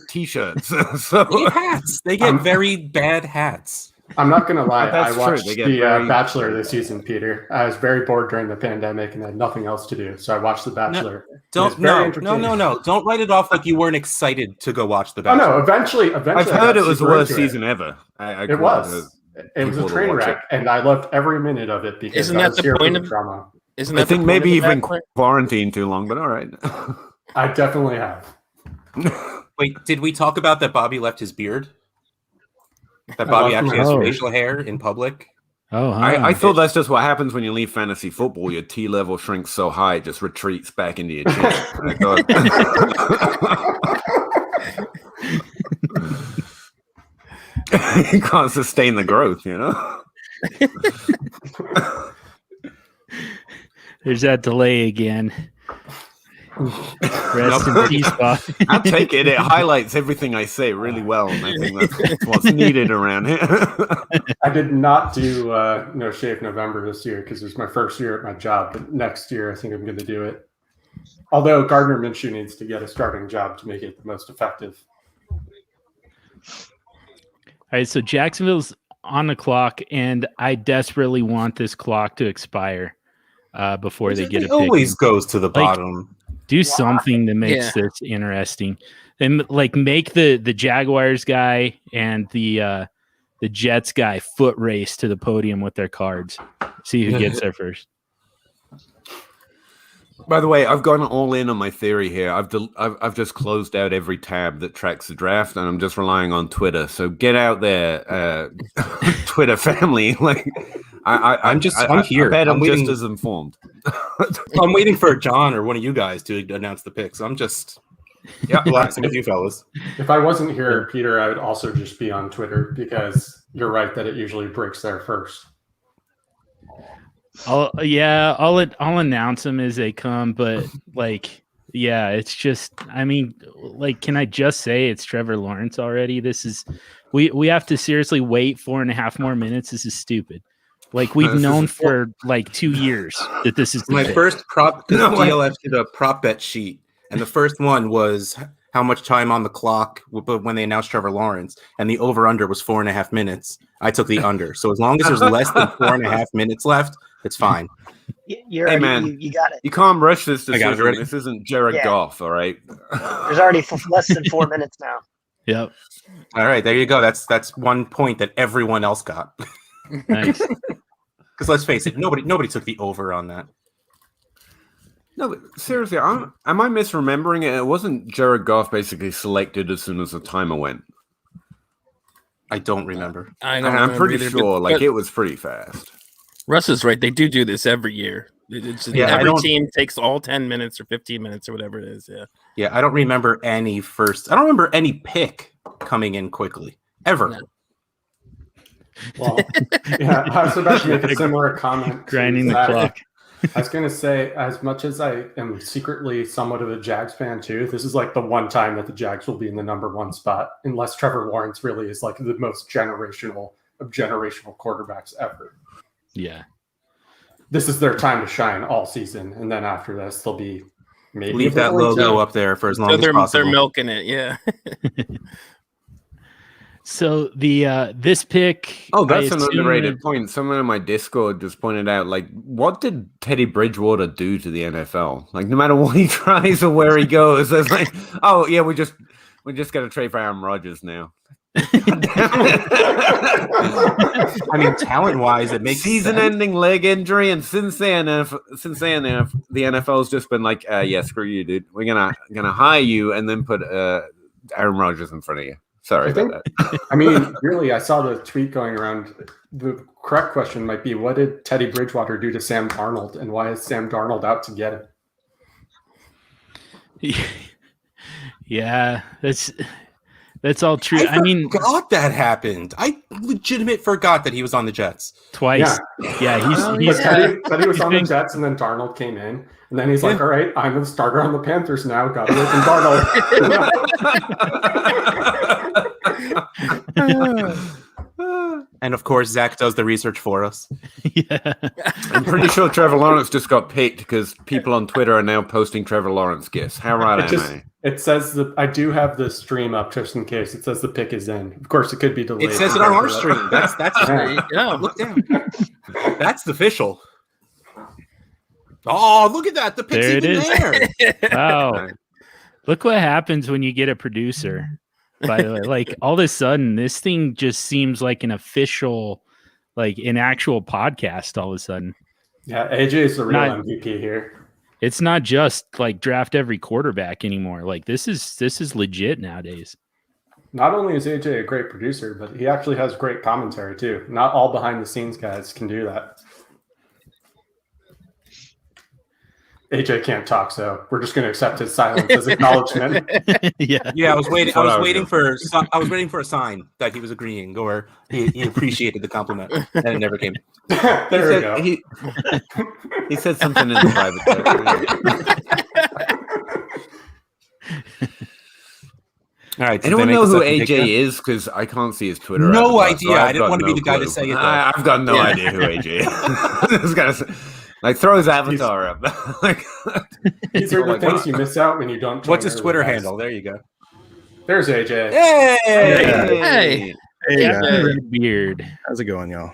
T-shirts. So they get hats. They get very bad hats. I'm not going to lie. I watched the Bachelor this season, Peter. I was very bored during the pandemic and had nothing else to do. So I watched The Bachelor. No. Don't write it off like you weren't excited to go watch The Bachelor. Oh, no. Eventually. I've heard it was the worst season ever. It was. It was a train wreck, and I loved every minute of it because isn't that the point of drama? I think maybe you've been quarantined too long, but all right. I definitely have. Wait, did we talk about that Bobby left his beard? That Bobby actually has facial hair in public? Oh, huh. I thought that's just what happens when you leave fantasy football. Your T level shrinks so high, it just retreats back into your chin. You can't sustain the growth, you know? There's that delay again. Rest in peace, Bob. I'll take it. It highlights everything I say really well, and I think that's what's needed around here. I did not do No Shave November this year because it was my first year at my job. But next year, I think I'm going to do it. Although Gardner Minshew needs to get a starting job to make it the most effective. All right, so Jacksonville's on the clock, and I desperately want this clock to expire before they get a pick. It always goes to the bottom. Do something that makes this interesting, and like make the Jaguars guy and the Jets guy foot race to the podium with their cards. See who gets there first. By the way, I've gone all in on my theory here. I've just closed out every tab that tracks the draft, and I'm just relying on Twitter. So get out there, Twitter family. Like I'm here. I'm just as informed. I'm waiting for John or one of you guys to announce the picks. I'm just relaxing with you fellas. If I wasn't here, Peter, I would also just be on Twitter because you're right that it usually breaks there first. I'll announce them as they come, but it's just, I mean, like, can I just say it's Trevor Lawrence already? We have to seriously wait 4.5 more minutes. This is stupid. Like, we've known for like 2 years that this is my first prop. DLF did a prop bet sheet, and the first one was how much time on the clock when they announced Trevor Lawrence, and the over/under was 4.5 minutes. I took the under, so as long as there's less than 4.5 minutes left, it's fine. Hey man, you got it. You can't rush this decision. This isn't Jared Goff, all right? There's already less than 4 minutes now. Yep. All right, there you go. That's 1 point that everyone else got. Nice. Because let's face it, nobody took the over on that. No, but seriously, am I misremembering it? It wasn't Jared Goff basically selected as soon as the timer went. I don't remember. I'm pretty sure, but it was pretty fast. Russ is right. They do this every year. Every team takes all 10 minutes or 15 minutes or whatever it is. Yeah. Yeah, I don't remember any pick coming in quickly ever. No. Well, I was about to make a similar comment. Grinding the clock. I was going to say, as much as I am secretly somewhat of a Jags fan too, this is like the one time that the Jags will be in the number 1 spot, unless Trevor Lawrence really is like the most generational quarterbacks ever. Yeah. This is their time to shine all season, and then after this, they'll be maybe leave that logo up there for as long as possible. They're milking it, yeah. So this pick. Oh, that's an underrated point. Someone in my Discord just pointed out, like, what did Teddy Bridgewater do to the NFL? Like, no matter what he tries or where he goes, it's like, oh yeah, we just got to trade for Aaron Rodgers now. I mean, talent-wise, it makes season-ending leg injury, and since then, the NFL's just been like, yeah, screw you, dude. We're gonna hire you and then put Aaron Rodgers in front of you. Sorry about that. I mean, really, I saw the tweet going around. The correct question might be, what did Teddy Bridgewater do to Sam Darnold, and why is Sam Darnold out to get him? Yeah, that's all true. I mean, forgot that happened. I legitimately forgot that he was on the Jets twice. Yeah, he's Teddy was on the Jets, and then Darnold came in, and then he's like, "All right, I'm the starter on the Panthers now. Got away from Darnold." And of course, Zach does the research for us. Yeah, I'm pretty sure Trevor Lawrence just got picked because people on Twitter are now posting Trevor Lawrence gifts. How right am I? It says I do have the stream up just in case. It says the pick is in. Of course, it could be delayed. It says it on our stream. That's yeah. Look down. That's official. Oh, look at that! The pick's even there. Wow! Look what happens when you get a producer. By the way, like all of a sudden, this thing just seems like an official, like an actual podcast. All of a sudden, yeah, AJ is the real MVP here. It's not just like draft every quarterback anymore. Like this is legit nowadays. not only is AJ a great producer, but he actually has great commentary too. Not all behind the scenes guys can do that. AJ can't talk, so we're just going to accept his silence as acknowledgement. Yeah. I was waiting. I was waiting for a sign that he was agreeing, or he appreciated the compliment, and it never came. There we go. He said something in the private. All right. Anyone know who AJ is? Because I can't see his Twitter. No idea. I didn't want to be the guy to say it. I've got no idea who AJ is. Like, throw his avatar up. These are the things you miss out when you don't. What's his Twitter handle? There you go. There's AJ. Hey. Hey, beard. how's it going, y'all?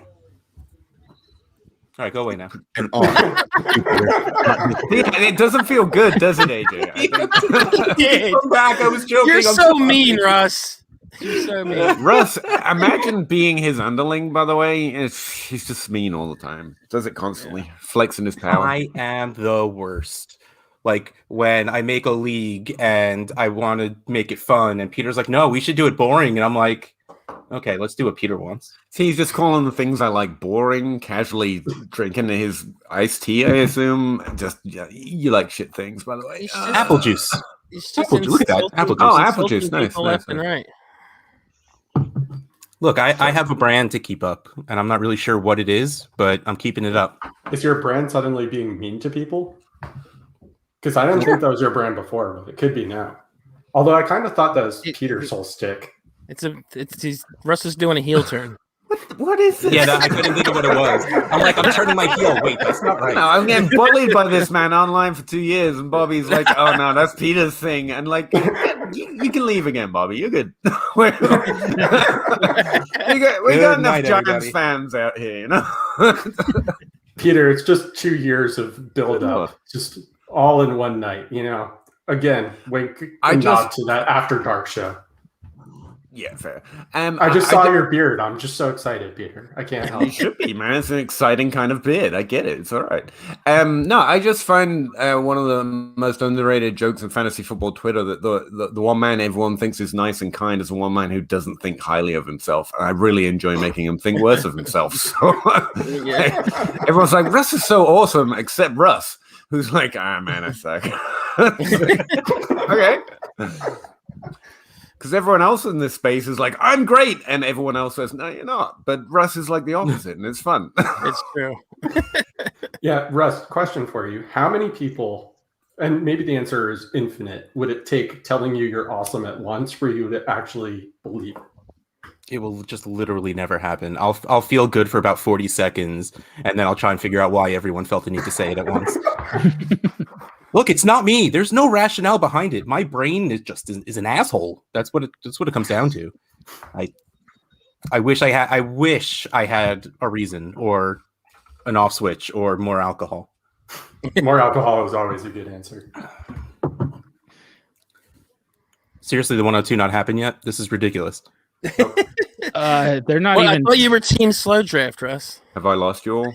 All right, go away now. And on. It doesn't feel good, does it, AJ? Come back. I was joking. You're so mean, Russ. You're so mean. Russ, imagine being his underling, by the way. He's just mean all the time. Does it constantly. Flexing his power. I am the worst. Like, when I make a league and I want to make it fun, and Peter's like, no, we should do it boring. And I'm like, okay, let's do what Peter wants. See, he's just calling the things I like boring, casually drinking his iced tea, I assume. Just, you like shit things, by the way. Apple juice. Apple juice. Look at that. Apple juice. Oh, apple juice. Nice. Left and right. Look, I have a brand to keep up, and I'm not really sure what it is, but I'm keeping it up. Is your brand suddenly being mean to people? Because I didn't think that was your brand before, but it could be now. Although I kind of thought that was Peter's whole stick. Russ is doing a heel turn. What is this? Yeah, I couldn't think of what it was. I'm like, I'm turning my heel. Wait, that's not right. No, I'm getting bullied by this man online for 2 years, and Bobby's like, "Oh no, that's Peter's thing," and like, you can leave again, Bobby. You're good. we got enough Giants fans out here, you know. Peter, it's just 2 years of build up, just all in one night. You know, again, wink and nod to that After Dark show. Yeah, fair. I just saw your beard. I'm just so excited, Peter. I can't help. You should be, man. It's an exciting kind of beard. I get it. It's all right. No, I just find one of the most underrated jokes in fantasy football Twitter that the one man everyone thinks is nice and kind is the one man who doesn't think highly of himself. And I really enjoy making him think worse of himself. So everyone's like, Russ is so awesome, except Russ, who's like, man, I suck. Okay. Because everyone else in this space is like, I'm great. And everyone else says, no, you're not. But Russ is like the opposite, and it's fun. It's true. Yeah, Russ, question for you. How many people, and maybe the answer is infinite, would it take telling you you're awesome at once for you to actually believe it? It will just literally never happen. I'll feel good for about 40 seconds, and then I'll try and figure out why everyone felt the need to say it at once. Look, it's not me. There's no rationale behind it. My brain is an asshole. That's what it comes down to. I wish I had a reason or an off switch or more alcohol. More alcohol is always a good answer. Seriously, the 102 not happened yet? This is ridiculous. They're not even. I thought you were team slow draft, Russ. Have I lost you all?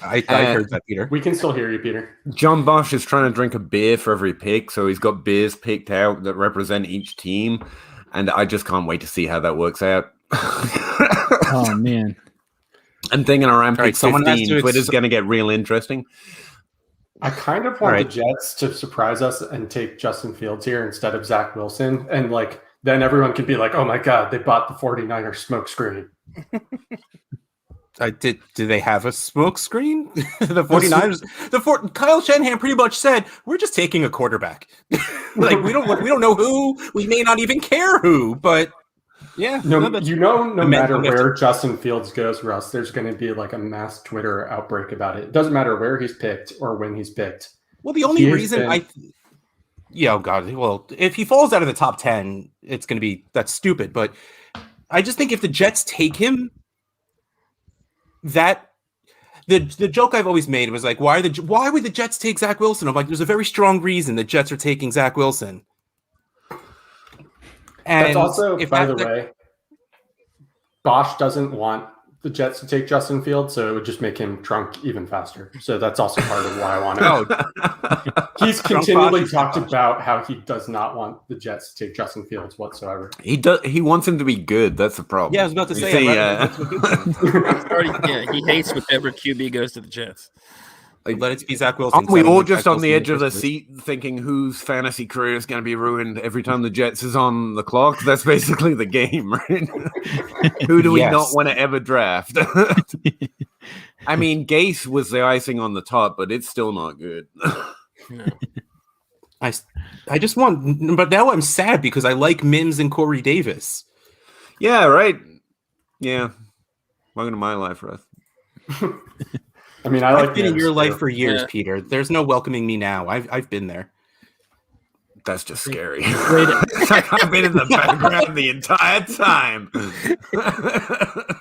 I heard that, Peter. We can still hear you, Peter. John Bosch is trying to drink a beer for every pick, so he's got beers picked out that represent each team, and I just can't wait to see how that works out. Oh, man. I'm thinking around pick 15, to Twitter's going to get real interesting. I kind of want the Jets to surprise us and take Justin Fields here instead of Zach Wilson, and then everyone could be like, oh my God, they bought the 49ers smoke screen. Do they have a smoke screen? The 49ers, Kyle Shanahan pretty much said, we're just taking a quarterback. we don't know who, we may not even care who, but yeah. No matter where Justin Fields goes, Russ, there's going to be like a mass Twitter outbreak about it. It doesn't matter where he's picked or when he's picked. Well, the only reason oh God, well, if he falls out of the top 10, it's going to be, that's stupid. But I just think if the Jets take him, that the joke I've always made was like, why would the Jets take Zach Wilson? I'm like, there's a very strong reason the Jets are taking Zach Wilson. And that's also, by the way, Bosch doesn't want the Jets to take Justin Fields, so it would just make him drunk even faster. So that's also part of why I want it. He's continually talked about how he does not want the Jets to take Justin Fields whatsoever. He does. He wants him to be good. That's the problem. Yeah, I was about to say. He hates whichever QB goes to the Jets. Let it be Zach Wilson. Aren't we all just on the edge of the seat thinking whose fantasy career is going to be ruined every time the Jets is on the clock? That's basically the game, right? Who do we not want to ever draft? I mean, Gase was the icing on the top, but it's still not good. No. I just want, but now I'm sad because I like Mims and Corey Davis. Yeah, right. Yeah. Welcome to my life, Russ. I mean, I've been in your life for years, Peter. There's no welcoming me now. I've been there. That's just scary. I've been in the background the entire time.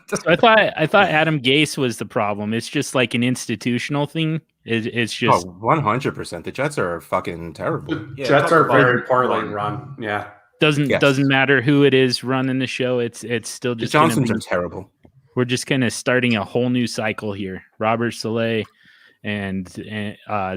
So I thought Adam Gase was the problem. It's just like an institutional thing. It's just 100%. The Jets are fucking terrible. The Jets are very poorly run. Yeah, doesn't matter who it is running the show. It's still just the Johnsons are terrible. We're just kind of starting a whole new cycle here. Robert Saleh and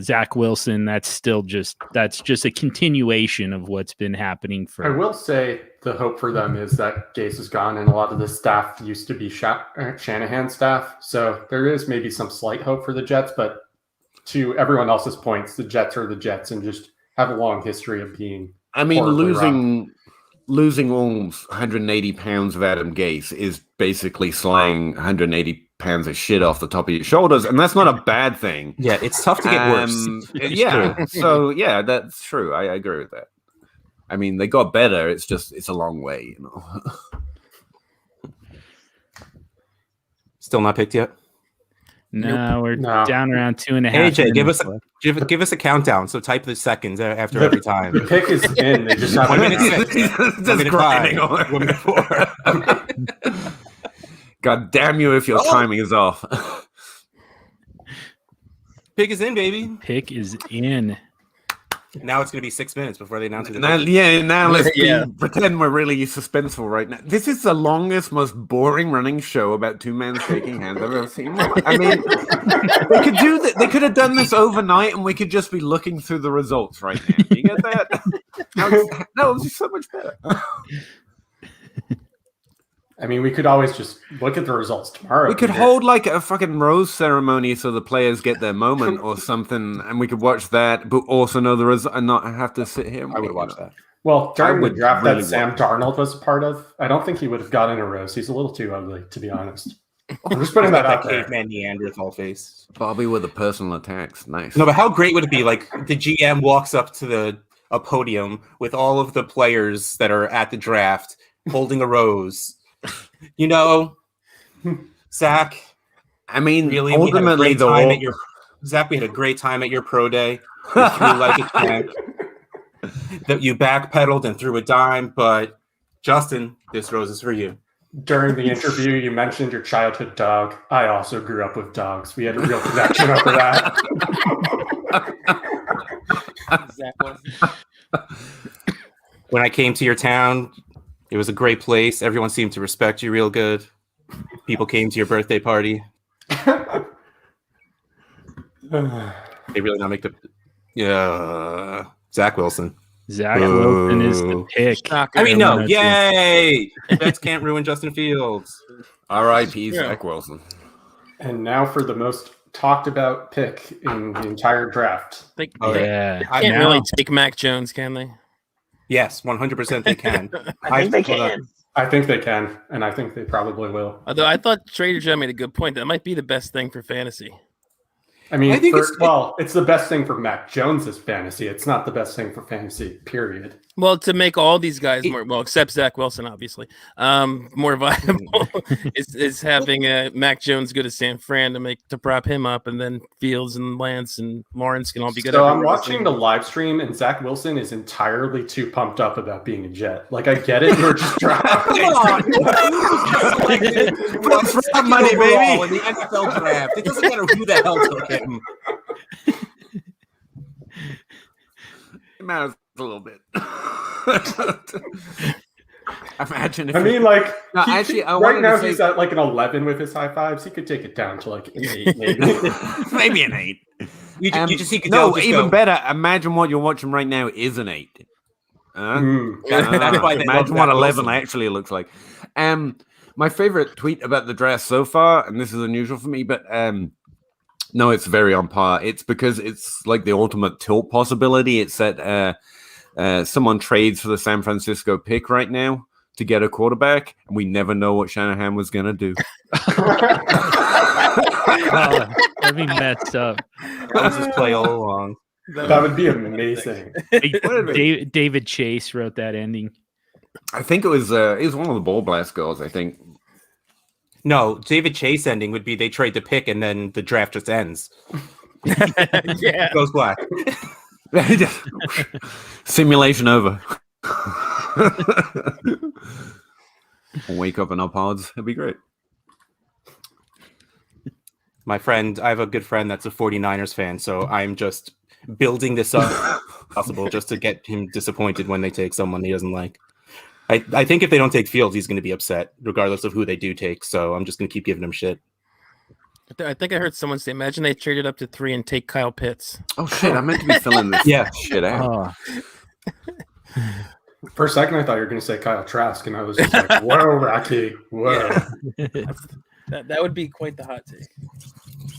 Zach Wilson. That's just a continuation of what's been happening for. I will say the hope for them is that Gase is gone, and a lot of the staff used to be Shanahan staff. So there is maybe some slight hope for the Jets, but to everyone else's points, the Jets are the Jets and just have a long history of being. I mean, losing almost 180 pounds of Adam Gase is basically slaying 180 pounds of shit off the top of your shoulders, and that's not a bad thing. Yeah, it's tough to get worse. Yeah, so yeah, that's true. I agree with that. I mean, they got better. It's a long way, you know. Still not picked yet? No, we're down around 2.5. AJ, give us a countdown. So type the seconds after every time. The pick is in. They just have 1 minute 6. 1 minute 5. 1 minute 4. God damn you if your timing is off. Pick is in, baby. Pick is in. Now it's going to be 6 minutes before they announce it. Now let's pretend we're really suspenseful right now. This is the longest, most boring running show about two men shaking hands I've ever seen. I mean, they could do that. They could have done this overnight, and we could just be looking through the results right now. You get that? That would be so much better. I mean, we could always just look at the results tomorrow. We could hold like a fucking rose ceremony so the players get their moment or something, and we could watch that, but also know the result and not have to sit here. I would watch that. Well, during the draft that Sam Darnold was a part of, I don't think he would have gotten a rose. He's a little too ugly, to be honest. I'm just putting that out there. Caveman Neanderthal face. Bobby with the personal attacks. Nice. No, but how great would it be? Like the GM walks up to a podium with all of the players that are at the draft holding a rose. You know, Zach. I mean, really, ultimately, Zach, we had a great time at your pro day. You threw like a champ. That you backpedaled and threw a dime, but Justin, this rose is for you. During the interview, you mentioned your childhood dog. I also grew up with dogs. We had a real connection over that. When I came to your town, it was a great place. Everyone seemed to respect you real good. People came to your birthday party. They really not make the Zach Wilson. Zach Wilson is the pick. I mean, no, yay! Jets can't ruin Justin Fields. R.I.P. Zach Wilson. And now for the most talked about pick in the entire draft. They can't really take Mac Jones, can they? Yes, 100% they can. I think they can. I think they can, and I think they probably will. Although I thought Trader Joe made a good point. That might be the best thing for fantasy. I mean, it's the best thing for Mac Jones's fantasy. It's not the best thing for fantasy, period. Well, to make all these guys except Zach Wilson, obviously, more viable is having Mac Jones go to San Fran to prop him up, and then Fields and Lance and Lawrence can all be good. So I'm watching the live stream, and Zach Wilson is entirely too pumped up about being a Jet. Like, I get it. You're just drafting. Come on. Money, baby. In the NFL draft. It doesn't matter who the hell took him. It matters a little bit. Imagine if I mean, like, No, actually, I right wanted now to say- he's at like an 11 with his high fives. He could take it down to like an 8, maybe. maybe an 8. You just see No, Goodell just even go, better. Imagine what you're watching right now is an 8. That's why they love imagine what Zach 11 Wilson. actually looks like. My favorite tweet about the draft so far, and this is unusual for me, but no, it's very on par. It's because it's like the ultimate tilt possibility. It's that someone trades for the San Francisco pick right now to get a quarterback, and we never know what Shanahan was going to do. Oh, that'd be messed up. That was his play all along. That would be amazing. David Chase wrote that ending. I think it was one of the Ball Blast girls, I think. No, David Chase ending would be they trade the pick and then the draft just ends. Yeah. Goes black. Simulation over. Wake up in our pods. It'd be great. My friend, I have a good friend that's a 49ers fan, so I'm just building this up possible just to get him disappointed when they take someone he doesn't like. I think if they don't take Fields, he's going to be upset, regardless of who they do take. So I'm just going to keep giving him shit. I think I heard someone say, imagine they traded up to 3 and take Kyle Pitts. Oh shit! I meant to be filling this shit out. For a second, I thought you were going to say Kyle Trask, and I was just like, "Whoa, Rocky, whoa!" That would be quite the hot take.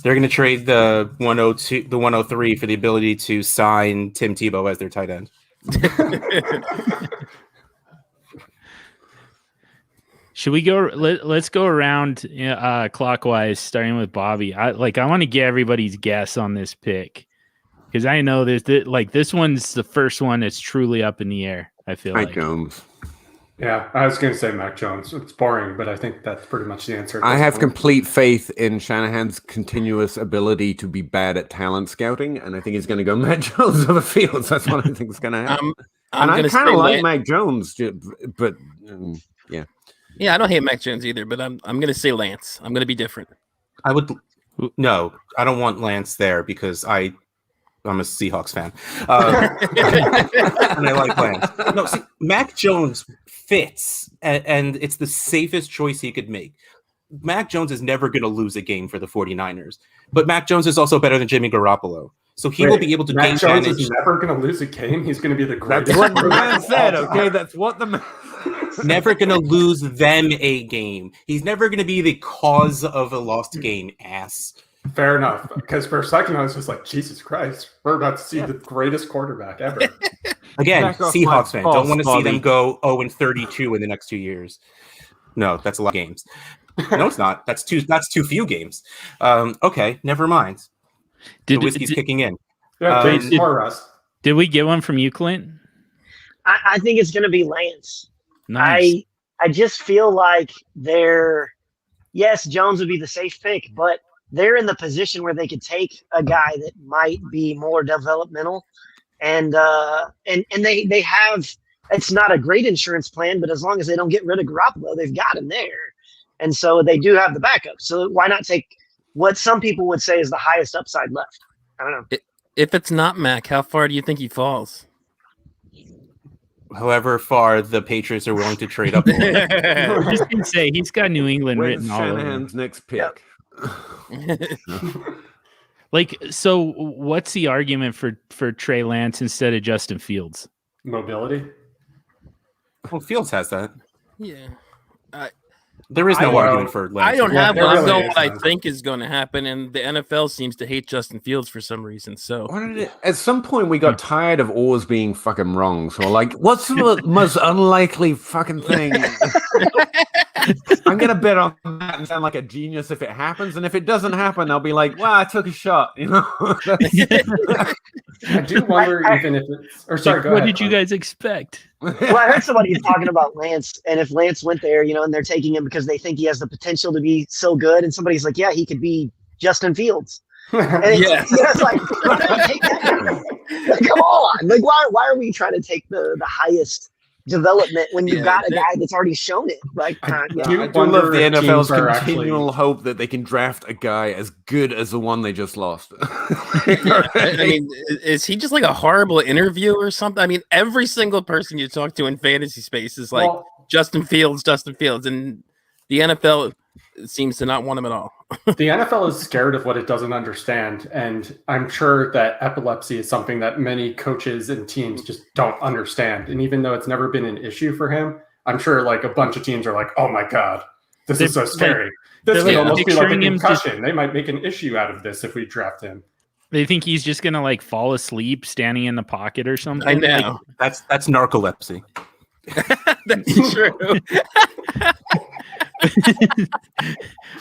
They're going to trade the 102, the 103 for the ability to sign Tim Tebow as their tight end. Should we go? Let's go around clockwise, starting with Bobby. I want to get everybody's guess on this pick because I know this one's the first one that's truly up in the air. I feel Mike like Jones. Yeah, I was going to say Mac Jones. It's boring, but I think that's pretty much the answer. I have complete faith in Shanahan's continuous ability to be bad at talent scouting, and I think he's going to go Mac Jones over Fields. That's what I think is going to happen. And I kind of like Mac Jones, but yeah. Yeah, I don't hate Mac Jones either, but I'm going to say Lance. I'm going to be different. I don't want Lance there because I'm a Seahawks fan. And I like Lance. No, see, Mac Jones fits, and it's the safest choice he could make. Mac Jones is never going to lose a game for the 49ers, but Mac Jones is also better than Jimmy Garoppolo. So he will be able to Mac Jones advantage. is never going to lose a game. He's going to be the greatest. That's what the man said, okay? That's what the man Never going to lose them a game. He's never going to be the cause of a lost game, ass. Fair enough. Because for a second, I was just like, Jesus Christ, we're about to see the greatest quarterback ever. Again, Seahawks fan. Don't want to see Bobby. them go 0-32 in the next 2 years. No, that's a lot of games. No, it's not. That's too few games. Okay, never mind. The whiskey's kicking in. Yeah, more Russ. Did we get one from you, Clint? I think it's going to be Lance. Nice. I just feel like yes, Jones would be the safe pick, but they're in the position where they could take a guy that might be more developmental, and they have. It's not a great insurance plan, but as long as they don't get rid of Garoppolo, they've got him there, and so they do have the backup. So why not take what some people would say is the highest upside left? I don't know. If it's not Mac, how far do you think he falls? However far the Patriots are willing to trade up. I was just gonna say he's got New England written all over. Shanahan's next pick. So what's the argument for Trey Lance instead of Justin Fields? Mobility. Well, Fields has that. Yeah. There is no argument for Lance. I don't have there one. I'm really going is, what I man. think is going to happen, and the NFL seems to hate Justin Fields for some reason. So At some point, we got tired of always being fucking wrong. So, like, what's the most unlikely fucking thing? I'm gonna bet on that and sound like a genius if it happens, and if it doesn't happen, I'll be like, "Well, I took a shot," you know. I do wonder even if it's. Or sorry, go What ahead, did you Clint. guys expect? Well, I heard somebody talking about Lance, and if Lance went there, and they're taking him because they think he has the potential to be so good, and somebody's like, yeah, he could be Justin Fields. And it's like, come on. Like, why are we trying to take the highest development when you've got a guy that's already shown it? Like, I do love the NFL's continual hope that they can draft a guy as good as the one they just lost. I mean, is he just like a horrible interview or something? I mean, every single person you talk to in fantasy space is like, Justin Fields, and the NFL seems to not want him at all. The NFL is scared of what it doesn't understand, and I'm sure that epilepsy is something that many coaches and teams just don't understand. And even though it's never been an issue for him, I'm sure like a bunch of teams are like, "Oh my god, this is so scary. This would almost be like a concussion. They might make an issue out of this if we draft him." They think he's just gonna like fall asleep standing in the pocket or something. I know. That's narcolepsy. That's true.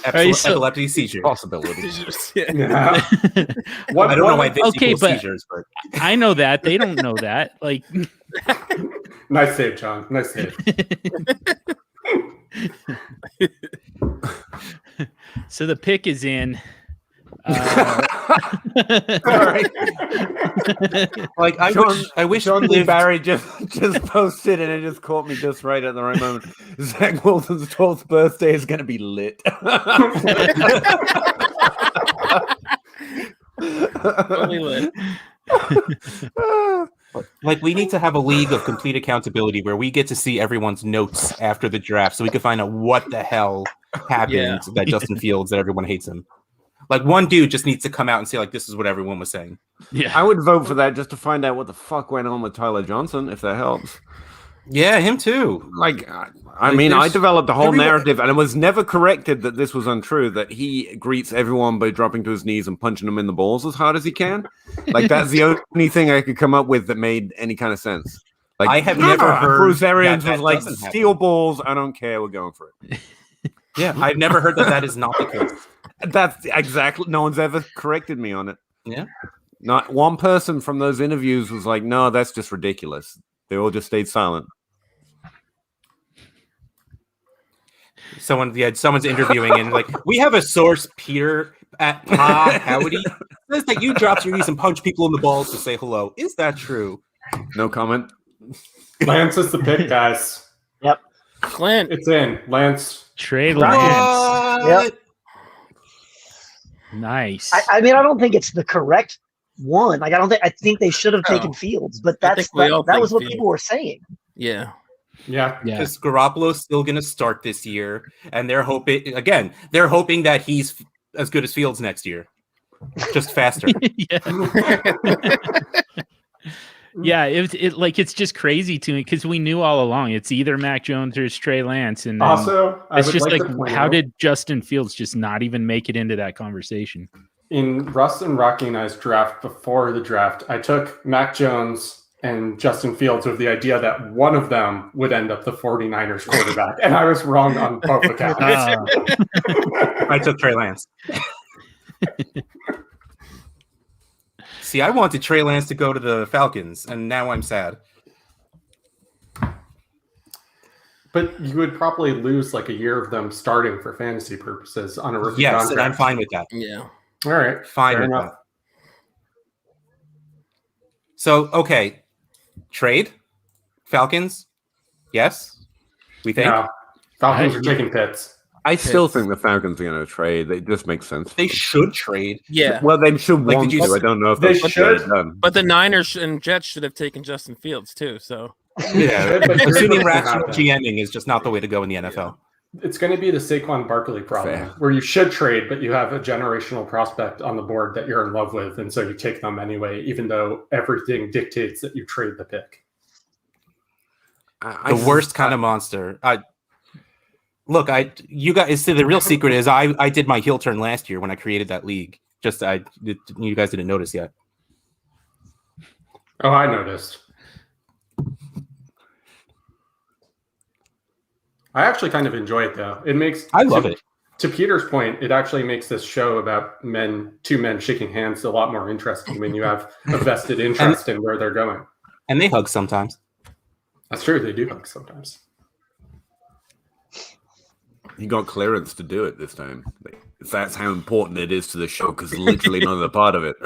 Epilepsy seizure Possibility. Yeah. I don't know why this equals seizures, but I know that they don't know that. Like, nice save, John. Nice save. So the pick is in. Like I wish John Lee Barry just posted, and it just caught me just right at the right moment. Zach Wilson's 12th birthday is going to be lit. Totally lit. Like, we need to have a league of complete accountability where we get to see everyone's notes after the draft, so we can find out what the hell happened that Justin Fields, that everyone hates him. Like, one dude just needs to come out and say, like, this is what everyone was saying. Yeah, I would vote for that just to find out what the fuck went on with Tyler Johnson, if that helps. Yeah, him too. Like, I mean, I developed a whole narrative, and it was never corrected that this was untrue, that he greets everyone by dropping to his knees and punching them in the balls as hard as he can. Like, that's the only thing I could come up with that made any kind of sense. Like, I have never heard Bruce Arians that was like, doesn't steel happen. balls, I don't care, we're going for it. Yeah, I've never heard that is not the case. That's exactly, no one's ever corrected me on it. Yeah. Not one person from those interviews was like, no, that's just ridiculous. They all just stayed silent. Someone's interviewing and like, we have a source, Peter at Pa Howdy, says that you drop your knees and punch people in the balls to say hello. Is that true? No comment. Lance is the pick, guys. Yep. Clint. It's in. Lance. Trey What? Lance. Yep. Nice. I mean, I don't think it's the correct one. Like, I think they should have taken Fields, but that was what Fields. people were saying. Yeah. Yeah. Because Garoppolo's still going to start this year, and they're hoping that he's as good as Fields next year, just faster. Yeah, it's just crazy to me because we knew all along it's either Mac Jones or it's Trey Lance, and Also, it's just like how did Justin Fields just not even make it into that conversation? In Russ and Rocky and I's draft before the draft, I took Mac Jones and Justin Fields with the idea that one of them would end up the 49ers quarterback, and I was wrong on both accounts. I took Trey Lance. See, I wanted Trey Lance to go to the Falcons, and now I'm sad. But you would probably lose like a year of them starting for fantasy purposes on a rookie Yes, contract. and I'm fine with that. Yeah. All right, Fine fair with enough. that. So, okay, trade Falcons. Yes, we think No, Falcons are taking Pitts. I still think the Falcons are going to trade. It just makes sense. they should trade. Yeah. Well, they should Like, want did you to. I don't know if they they should should? get it done. But the Niners and Jets should have taken Justin Fields too. So Yeah, But here's assuming what's gonna rational happen. GMing is just not the way to go in the NFL. It's going to be the Saquon Barkley problem, Fair. where you should trade, but you have a generational prospect on the board that you're in love with, and so you take them anyway, even though everything dictates that you trade the pick. The worst kind of monster. Look, you guys. See, the real secret is I did my heel turn last year when I created that league. You guys didn't notice yet. Oh, I noticed. I actually kind of enjoy it though. It makes I love it. To Peter's point, it actually makes this show about two men shaking hands a lot more interesting when you have a vested interest in where they're going. And they hug sometimes. That's true. They do hug sometimes. He got clearance to do it this time. That's how important it is to the show because literally none of the part of it.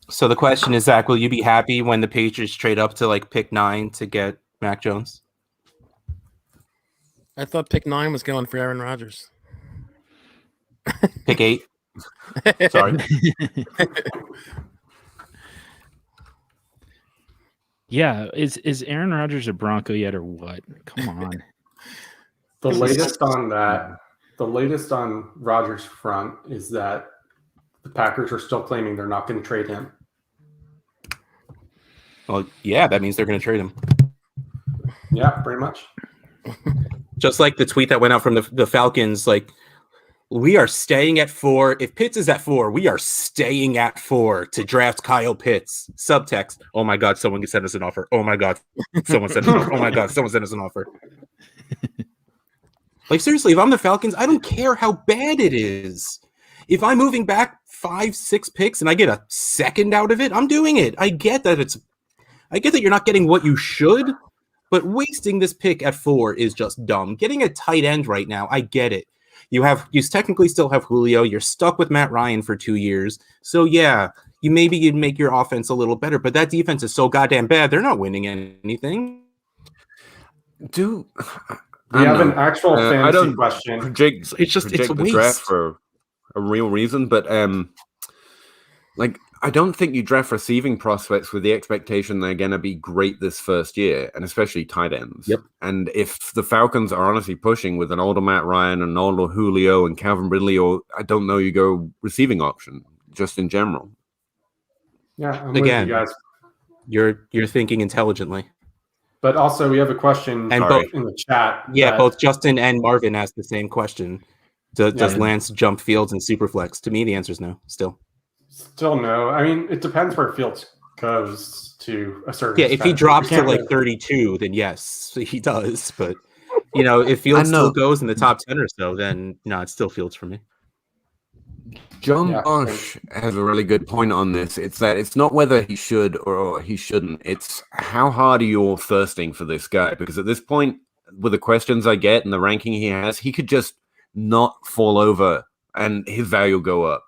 So the question is, Zach, will you be happy when the Patriots trade up to like pick 9 to get Mac Jones? I thought pick 9 was going for Aaron Rodgers. Pick 8? Sorry. Yeah, is Aaron Rodgers a Bronco yet or what? Come on. The latest on Rodgers' front is that the Packers are still claiming they're not going to trade him. Well, yeah, that means they're going to trade him. Yeah, pretty much. Just like the tweet that went out from the Falcons, like, we are staying at 4. If Pitts is at 4, we are staying at 4 to draft Kyle Pitts. Subtext, oh my God, someone sent us an offer. Oh my God, someone sent us an offer. Oh my God, someone sent us an offer. Like, seriously, if I'm the Falcons, I don't care how bad it is. If I'm moving back 5-6 picks and I get a second out of it, I'm doing it. I get that you're not getting what you should, but wasting this pick at 4 is just dumb. Getting a tight end right now, I get it. You technically still have Julio. You're stuck with Matt Ryan for 2 years. So yeah, you'd make your offense a little better, but that defense is so goddamn bad. They're not winning anything. We have an actual fantasy question. It's a waste. Draft for a real reason, but I don't think you draft receiving prospects with the expectation they're going to be great this first year, and especially tight ends. Yep. And if the Falcons are honestly pushing with an older Matt Ryan, an older Julio, and Calvin Ridley, or I don't know, you go receiving option just in general. Yeah, I'm again, with you guys. You're thinking intelligently. But also, we have a question in the chat. Yeah, both Justin and Marvin asked the same question. Does Lance jump Fields in Superflex? To me, the answer is no. Still no. I mean, it depends where Fields goes to a certain extent. If he drops to like 32, then yes, he does. But, if Fields still goes in the top 10 or so, then no, it's still Fields for me. John Bosch has a really good point on this. It's that it's not whether he should or he shouldn't. It's how hard are you all thirsting for this guy? Because at this point, with the questions I get and the ranking he has, he could just not fall over and his value will go up.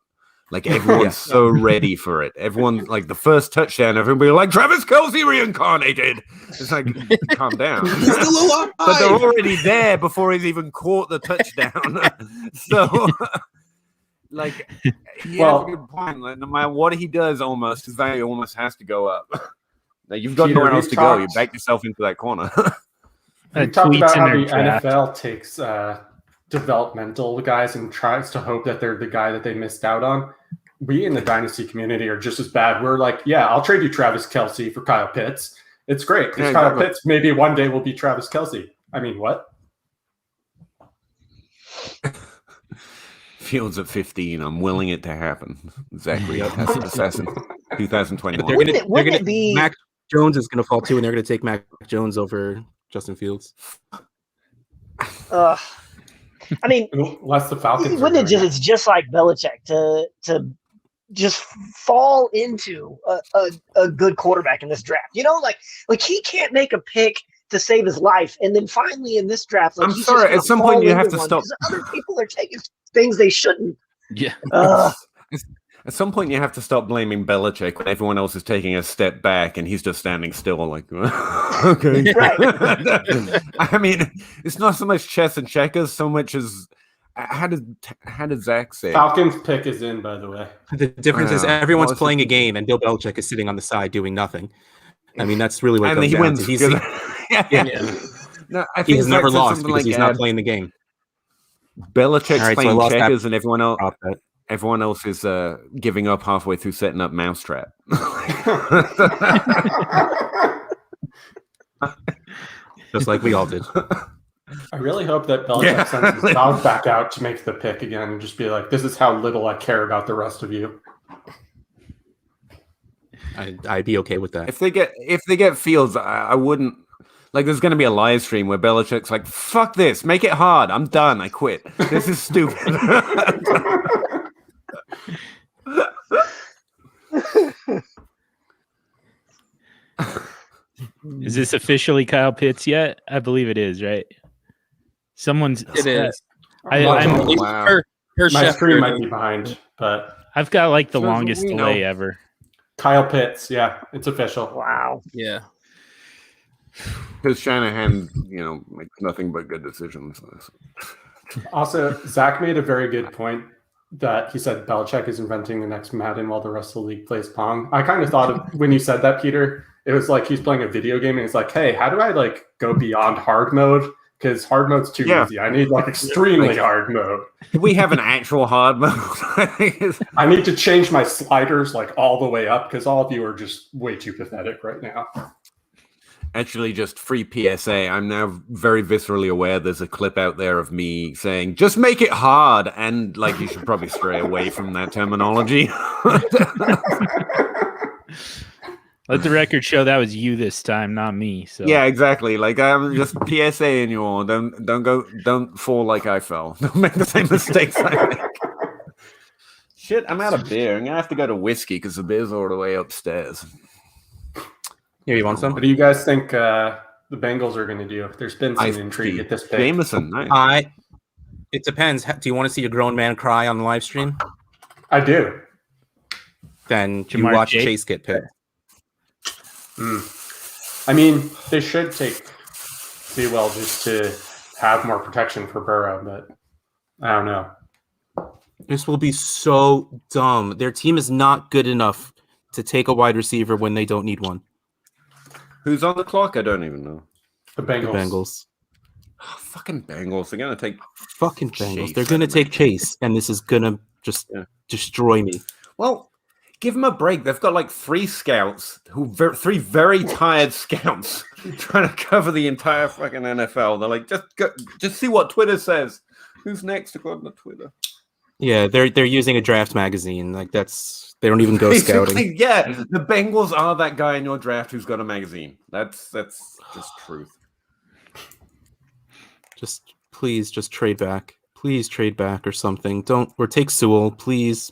Like, everyone's so ready for it. Everyone, like, the first touchdown, everybody like, Travis Kelce reincarnated. It's like, calm down. He's still alive. But they're already there before he's even caught the touchdown. So, like, he has a good point. Like, no matter what he does, his value almost has to go up. Like, you've got nowhere else to go. You back yourself into that corner. We talked about how the NFL takes developmental guys and tries to hope that they're the guy that they missed out on. We in the dynasty community are just as bad. We're like, yeah, I'll trade you Travis Kelce for Kyle Pitts. It's great because Kyle Pitts maybe one day will be Travis Kelce. I mean, what? Fields at 15. I'm willing it to happen. Zachary Assassin 2021. They're gonna be Mac Jones is going to fall too, and they're going to take Mac Jones over Justin Fields. I mean, unless the Falcons, it's just like Belichick to just fall into a good quarterback in this draft. Like he can't make a pick to save his life, and then finally in this draft, like, I'm sorry. At some point, you have to stop. Other people are taking things they shouldn't. Yeah. At some point, you have to stop blaming Belichick when everyone else is taking a step back and he's just standing still, like, okay. Right. I mean, it's not so much chess and checkers, so much as how did Zach say? Falcons pick is in, by the way. The difference is everyone's playing a game and Bill Belichick is sitting on the side doing nothing. I mean, that's really what he wins. No, I think he has never lost because he's not playing the game. Belichick's playing checkers and everyone else is giving up halfway through setting up Mousetrap. Just like we all did. I really hope that Belichick sends his dog back out to make the pick again and just be like, this is how little I care about the rest of you. I'd be okay with that. If they get Fields, I wouldn't. Like, there's going to be a live stream where Belichick's like, fuck this, make it hard. I'm done. I quit. This is stupid. Is this officially Kyle Pitts yet? I believe it is, right? It is. Wow. My screen might be behind, but I've got like the longest delay ever. Kyle Pitts, yeah, it's official. Wow. Yeah. Because Shanahan, makes nothing but good decisions. Also, Zach made a very good point that he said Belichick is inventing the next Madden while the rest of the league plays Pong. I kind of thought of when you said that, Peter, it was like he's playing a video game and he's like, hey, how do I like go beyond hard mode? Because hard mode's too easy. I need like extremely hard mode. We have an actual hard mode. I need to change my sliders like all the way up because all of you are just way too pathetic right now. Actually, just free PSA. I'm now very viscerally aware there's a clip out there of me saying, just make it hard. And like, you should probably stray away from that terminology. Let the record show that was you this time, not me. So yeah, exactly. Like I'm just PSAing you all. Don't fall like I fell. Don't make the same mistakes I make. Shit, I'm out of beer. I'm gonna have to go to whiskey because the beer's all the way upstairs. Here, you want some? What do you guys think the Bengals are going to do? There's been some intrigue at this pick. Jameson, nice. It depends. Do you want to see a grown man cry on the live stream? I do. Then you watch Chase get picked. I mean, they should take Sewell just to have more protection for Burrow, but I don't know. This will be so dumb. Their team is not good enough to take a wide receiver when they don't need one. Who's on the clock? I don't even know. The Bengals. The Bengals. Oh, fucking Bengals. They're going to take... Fucking Bengals. They're going to take Chase, and this is going to just destroy me. Well, give them a break. They've got like three scouts, three very tired scouts trying to cover the entire fucking NFL. They're like, just see what Twitter says. Who's next to go on the Twitter? Yeah, they're using a draft magazine. Like that's they don't even go scouting. Yeah, the Bengals are that guy in your draft who's got a magazine. That's just truth. Please trade back. Please trade back or something. Take Sewell, please.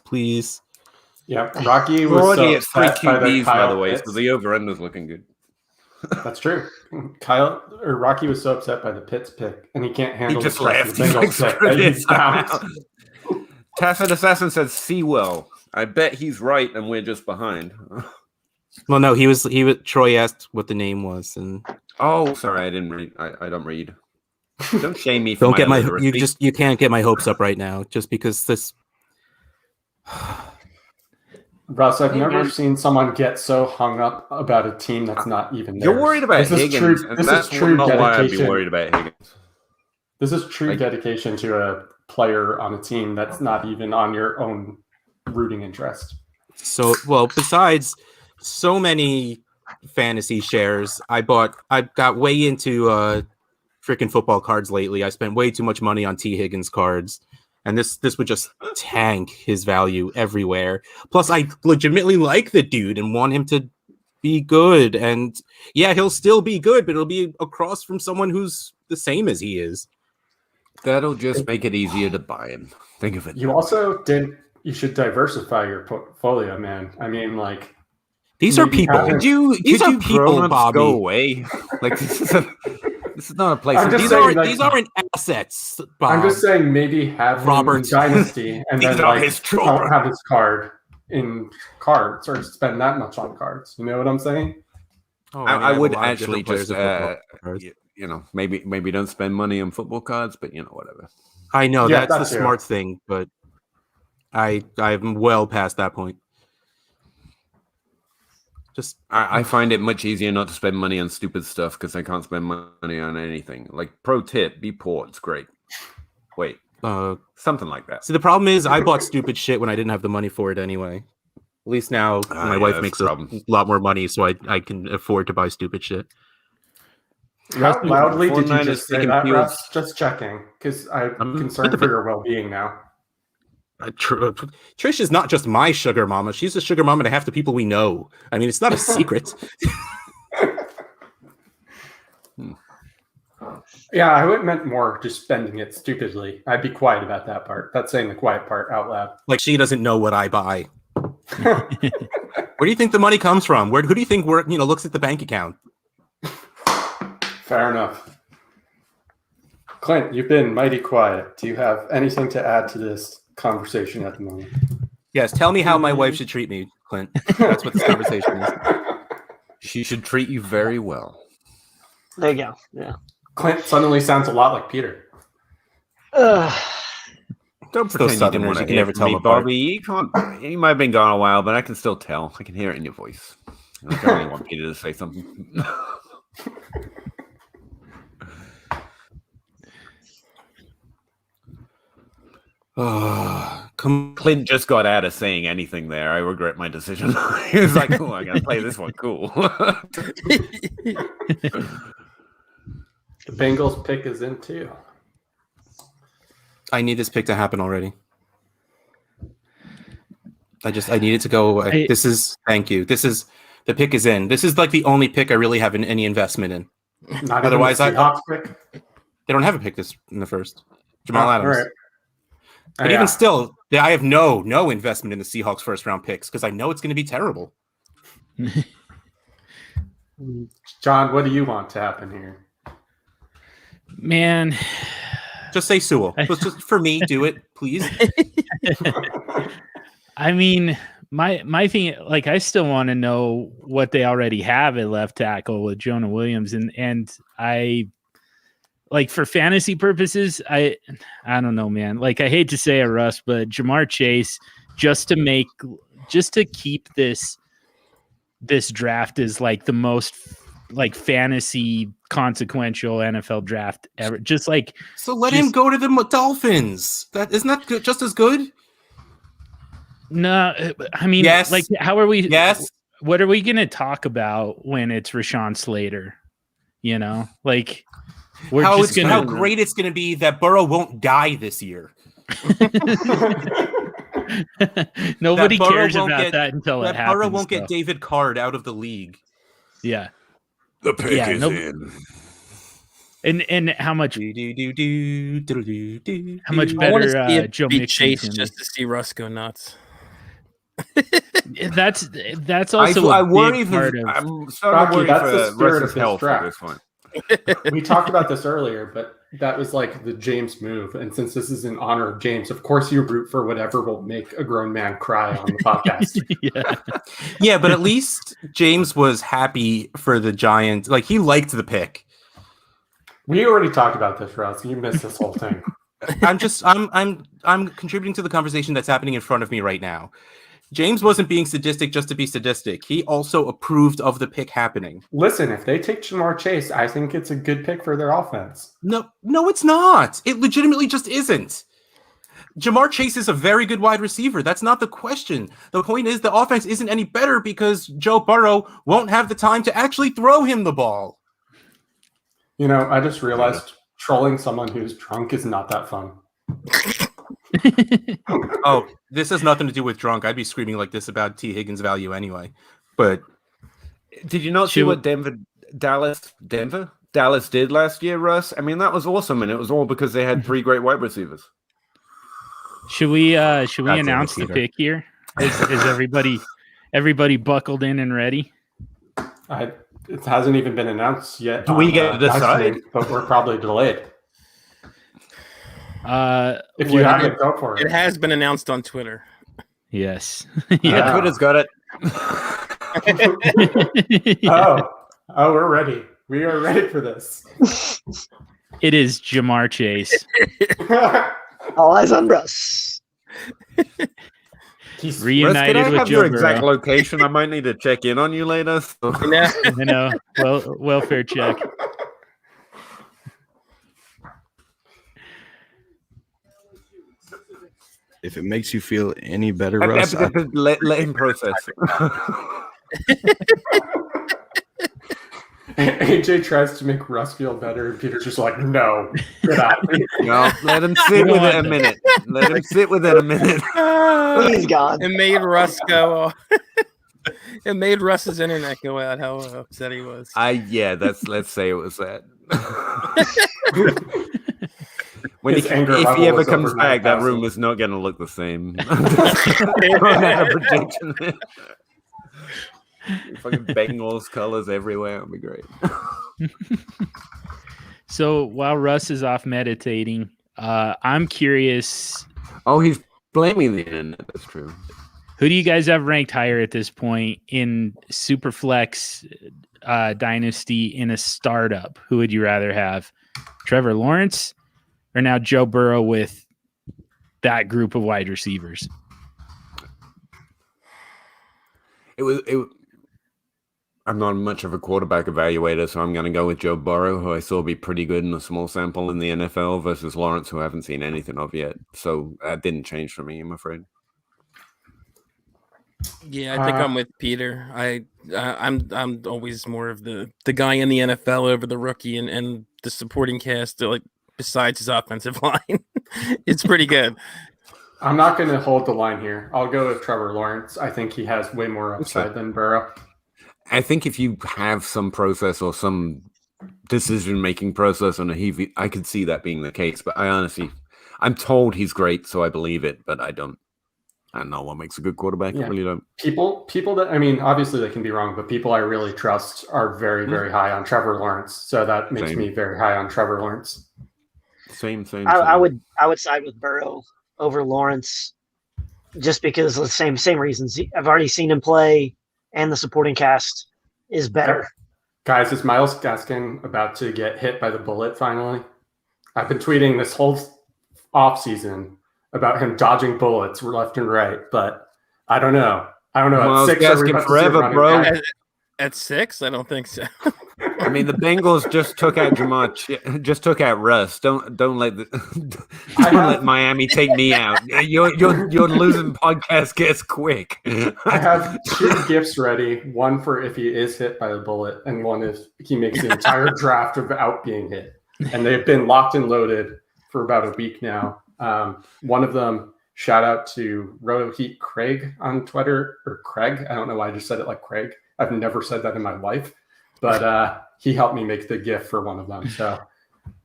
Yeah, Rocky was already at three QBs, by the way, so the over-end was looking good. That's true. Rocky was so upset by the Pitts pick, and he can't handle the stress of the Bengals pick. Tacit Assassin says Sewell. I bet he's right, and we're just behind. Well, no, he was. Troy asked what the name was, and sorry, I didn't read. I don't read. Don't shame me. Don't get you can't get my hopes up right now, just because this. Russ, I've never seen someone get so hung up about a team that's not even there. You're worried about Higgins. This is true not dedication. why I'd be worried about Higgins. This is true dedication to a player on a team that's not even on your own rooting interest. So, well, besides so many fantasy shares, I got way into freaking football cards lately. I spent way too much money on T. Higgins cards. And this would just tank his value everywhere. Plus, I legitimately like the dude and want him to be good. And yeah, he'll still be good, but it'll be across from someone who's the same as he is. That'll just make it easier to buy him. Think of it. You should diversify your portfolio, man. I mean, like, these are people. Could you people, Bobby. Go away. Like this is not a place. These aren't assets, Bob. I'm just saying maybe have Robert Dynasty and then don't have his card in cards or spend that much on cards. You know what I'm saying? I would actually just maybe don't spend money on football cards, but whatever. I know that's the smart thing, but I'm well past that point. I find it much easier not to spend money on stupid stuff because I can't spend money on anything. Like, pro tip, be poor. It's great. Wait, something like that. See, the problem is I bought stupid shit when I didn't have the money for it anyway. At least now my wife makes a lot more money, so I can afford to buy stupid shit. How loudly did you just say that, Russ? Just checking, because I'm concerned for your well-being now. Trish is not just my sugar mama. She's a sugar mama to half the people we know. I mean, it's not a secret. Yeah, I would meant more just spending it stupidly. I'd be quiet about that part. That's saying the quiet part out loud. Like she doesn't know what I buy. Where do you think the money comes from? Who do you think looks at the bank account? Fair enough. Clint, you've been mighty quiet. Do you have anything to add to this conversation at the moment? Yes, tell me how my wife should treat me, Clint. That's what this conversation is. She should treat you very well. There you go. Yeah. Clint suddenly sounds a lot like Peter. Don't pretend you didn't want to hear from me, Bobby. You might have been gone a while, but I can still tell. I can hear it in your voice. I definitely want Peter to say something. Clint just got out of saying anything there. I regret my decision. He was like, "Oh, I'm gonna play this one cool." The Bengals pick is in too. I need this pick to happen already. I need it to go away. Thank you. The pick is in. This is like the only pick I really have any investment in. Not Otherwise, even the Seahawks pick. They don't have a pick this in the first. Jamal Adams. Right. But even still, I have no investment in the Seahawks first round picks because I know it's going to be terrible. John, what do you want to happen here? Man, just say Sewell. Just for me, do it, please. I mean, my thing, like, I still want to know what they already have at left tackle with Jonah Williams, and I, like, for fantasy purposes, I don't know, man. Like, I hate to say it, Russ, but Jamar Chase, just to keep this draft is like the most like fantasy consequential NFL draft ever. Just like, so let him go to the Dolphins. That isn't that good, just as good. No, I mean, yes. Like, how are we? Yes. What are we going to talk about when it's Rashawn Slater? You know, like, we're how great it's going to be that Burrow won't die this year. Nobody cares about that until it happens. Burrow won't get David Card out of the league. Yeah, the pick is in. And how much? How much I want to better see Joe be Mixon Chase just to see Russ go nuts. That's also I a worry big part of. I'm starting to worry that's the for spirit Russ's of this health draft. at this point. We talked about this earlier, but that was like the James move. And since this is in honor of James, of course you root for whatever will make a grown man cry on the podcast. Yeah, but at least James was happy for the Giants. Like, he liked the pick. We already talked about this, Russ. You missed this whole thing. I'm contributing to the conversation that's happening in front of me right now. James wasn't being sadistic just to be sadistic. He also approved of the pick happening. Listen, if they take Jamar Chase, I think it's a good pick for their offense. No, it's not. It legitimately just isn't. Jamar Chase is a very good wide receiver. That's not the question. The point is the offense isn't any better because Joe Burrow won't have the time to actually throw him the ball. You know, I just realized trolling someone who's drunk is not that fun. Oh, this has nothing to do with drunk. I'd be screaming like this about T. Higgins' value anyway. But did you not see what Dallas did last year, Russ? I mean, that was awesome, and it was all because they had 3 great wide receivers. Should we announce the pick here? Is everybody buckled in and ready? It hasn't even been announced yet. Do we get to decide? But we're probably delayed. If you have it, go for it. It has been announced on Twitter. Yes. Yeah, Twitter's got it. Oh, we're ready. We are ready for this. It is Jamar Chase. All eyes on Russ. He's reunited Russ, can I with have Joe your exact Burrow. location? I might need to check in on you later. I know. Welfare check. If it makes you feel any better, Russ, let him process it. AJ tries to make Russ feel better, and Peter's just like, no, get out. No, let him sit with it a minute. Let him sit with it a minute. He's gone. It made Russ go. It made Russ's internet go out. How upset he was. Let's say it was that. When if he ever comes back, that room is not going to look the same. Fucking Bengals colors everywhere. It'll be great. So while Russ is off meditating, I'm curious. Oh, he's blaming the internet. That's true. Who do you guys have ranked higher at this point in Superflex Dynasty in a startup? Who would you rather have? Trevor Lawrence or now Joe Burrow with that group of wide receivers? I'm not much of a quarterback evaluator, so I'm going to go with Joe Burrow, who I saw be pretty good in a small sample in the NFL, versus Lawrence, who I haven't seen anything of yet. So that didn't change for me, I'm afraid. Yeah, I think I'm with Peter. I'm always more of the guy in the NFL over the rookie and the supporting cast. Like besides his offensive line, it's pretty good. I'm not going to hold the line here. I'll go with Trevor Lawrence. I think he has way more upside than Burrow. I think if you have some process or some decision-making process on a heavy, I could see that being the case. But I'm told he's great, so I believe it. But I don't know what makes a good quarterback. Yeah. I really don't. People that, I mean, obviously they can be wrong, but people I really trust are very, very high on Trevor Lawrence. So that makes me very high on Trevor Lawrence. Same. I would side with Burrow over Lawrence, just because of the same reasons. I've already seen him play, and the supporting cast is better. Guys, is Myles Gaskin about to get hit by the bullet finally? I've been tweeting this whole offseason about him dodging bullets left and right, but I don't know. Myles Gaskin forever, bro. At 6, I don't think so. I mean, the Bengals just took out Russ. Don't let Miami take me out. You're losing podcast guests quick. I have 2 gifts ready. One for if he is hit by a bullet, and one if he makes the entire draft without being hit. And they've been locked and loaded for about a week now. One of them, shout out to Rotoheat Craig on Twitter, or Craig. I don't know why I just said it like Craig. I've never said that in my life, but he helped me make the gift for one of them. So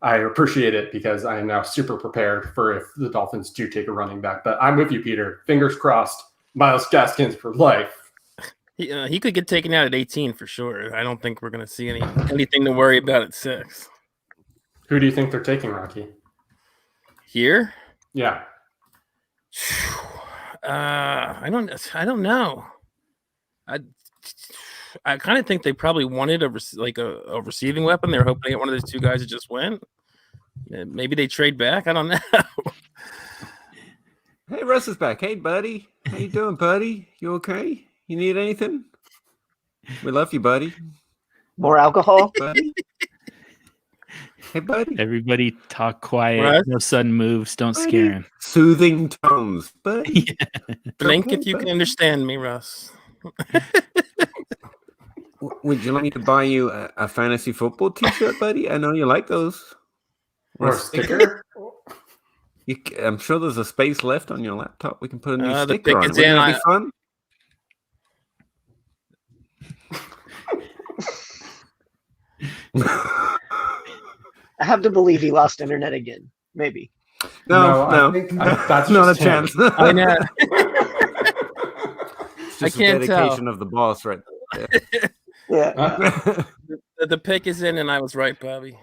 I appreciate it because I am now super prepared for if the Dolphins do take a running back. But I'm with you, Peter. Fingers crossed. Myles Gaskin for life. He could get taken out at 18 for sure. I don't think we're going to see anything to worry about at 6. Who do you think they're taking, Rocky? Here? Yeah. I don't know. I kind of think they probably wanted a receiving weapon. They're hoping to get one of those 2 guys that just went. Maybe they trade back. I don't know. Hey, Russ is back. Hey, buddy. How you doing, buddy? You okay? You need anything? We love you, buddy. More alcohol? Buddy. Hey, buddy. Everybody talk quiet. Russ? No sudden moves. Don't scare him. Soothing tones, buddy. Yeah. Blink Okay, if you buddy. can understand me, Russ. Would you like me to buy you a fantasy football t-shirt, buddy? I know you like those. Or a sticker? I'm sure there's a space left on your laptop. We can put a new The sticker on it. pick is Wouldn't in. that be fun? I have to believe he lost internet again. Maybe. No. I think that's not a just him. chance. I know. Just I can't a tell. dedication of the boss, right? Yeah. The pick is in, and I was right, Bobby.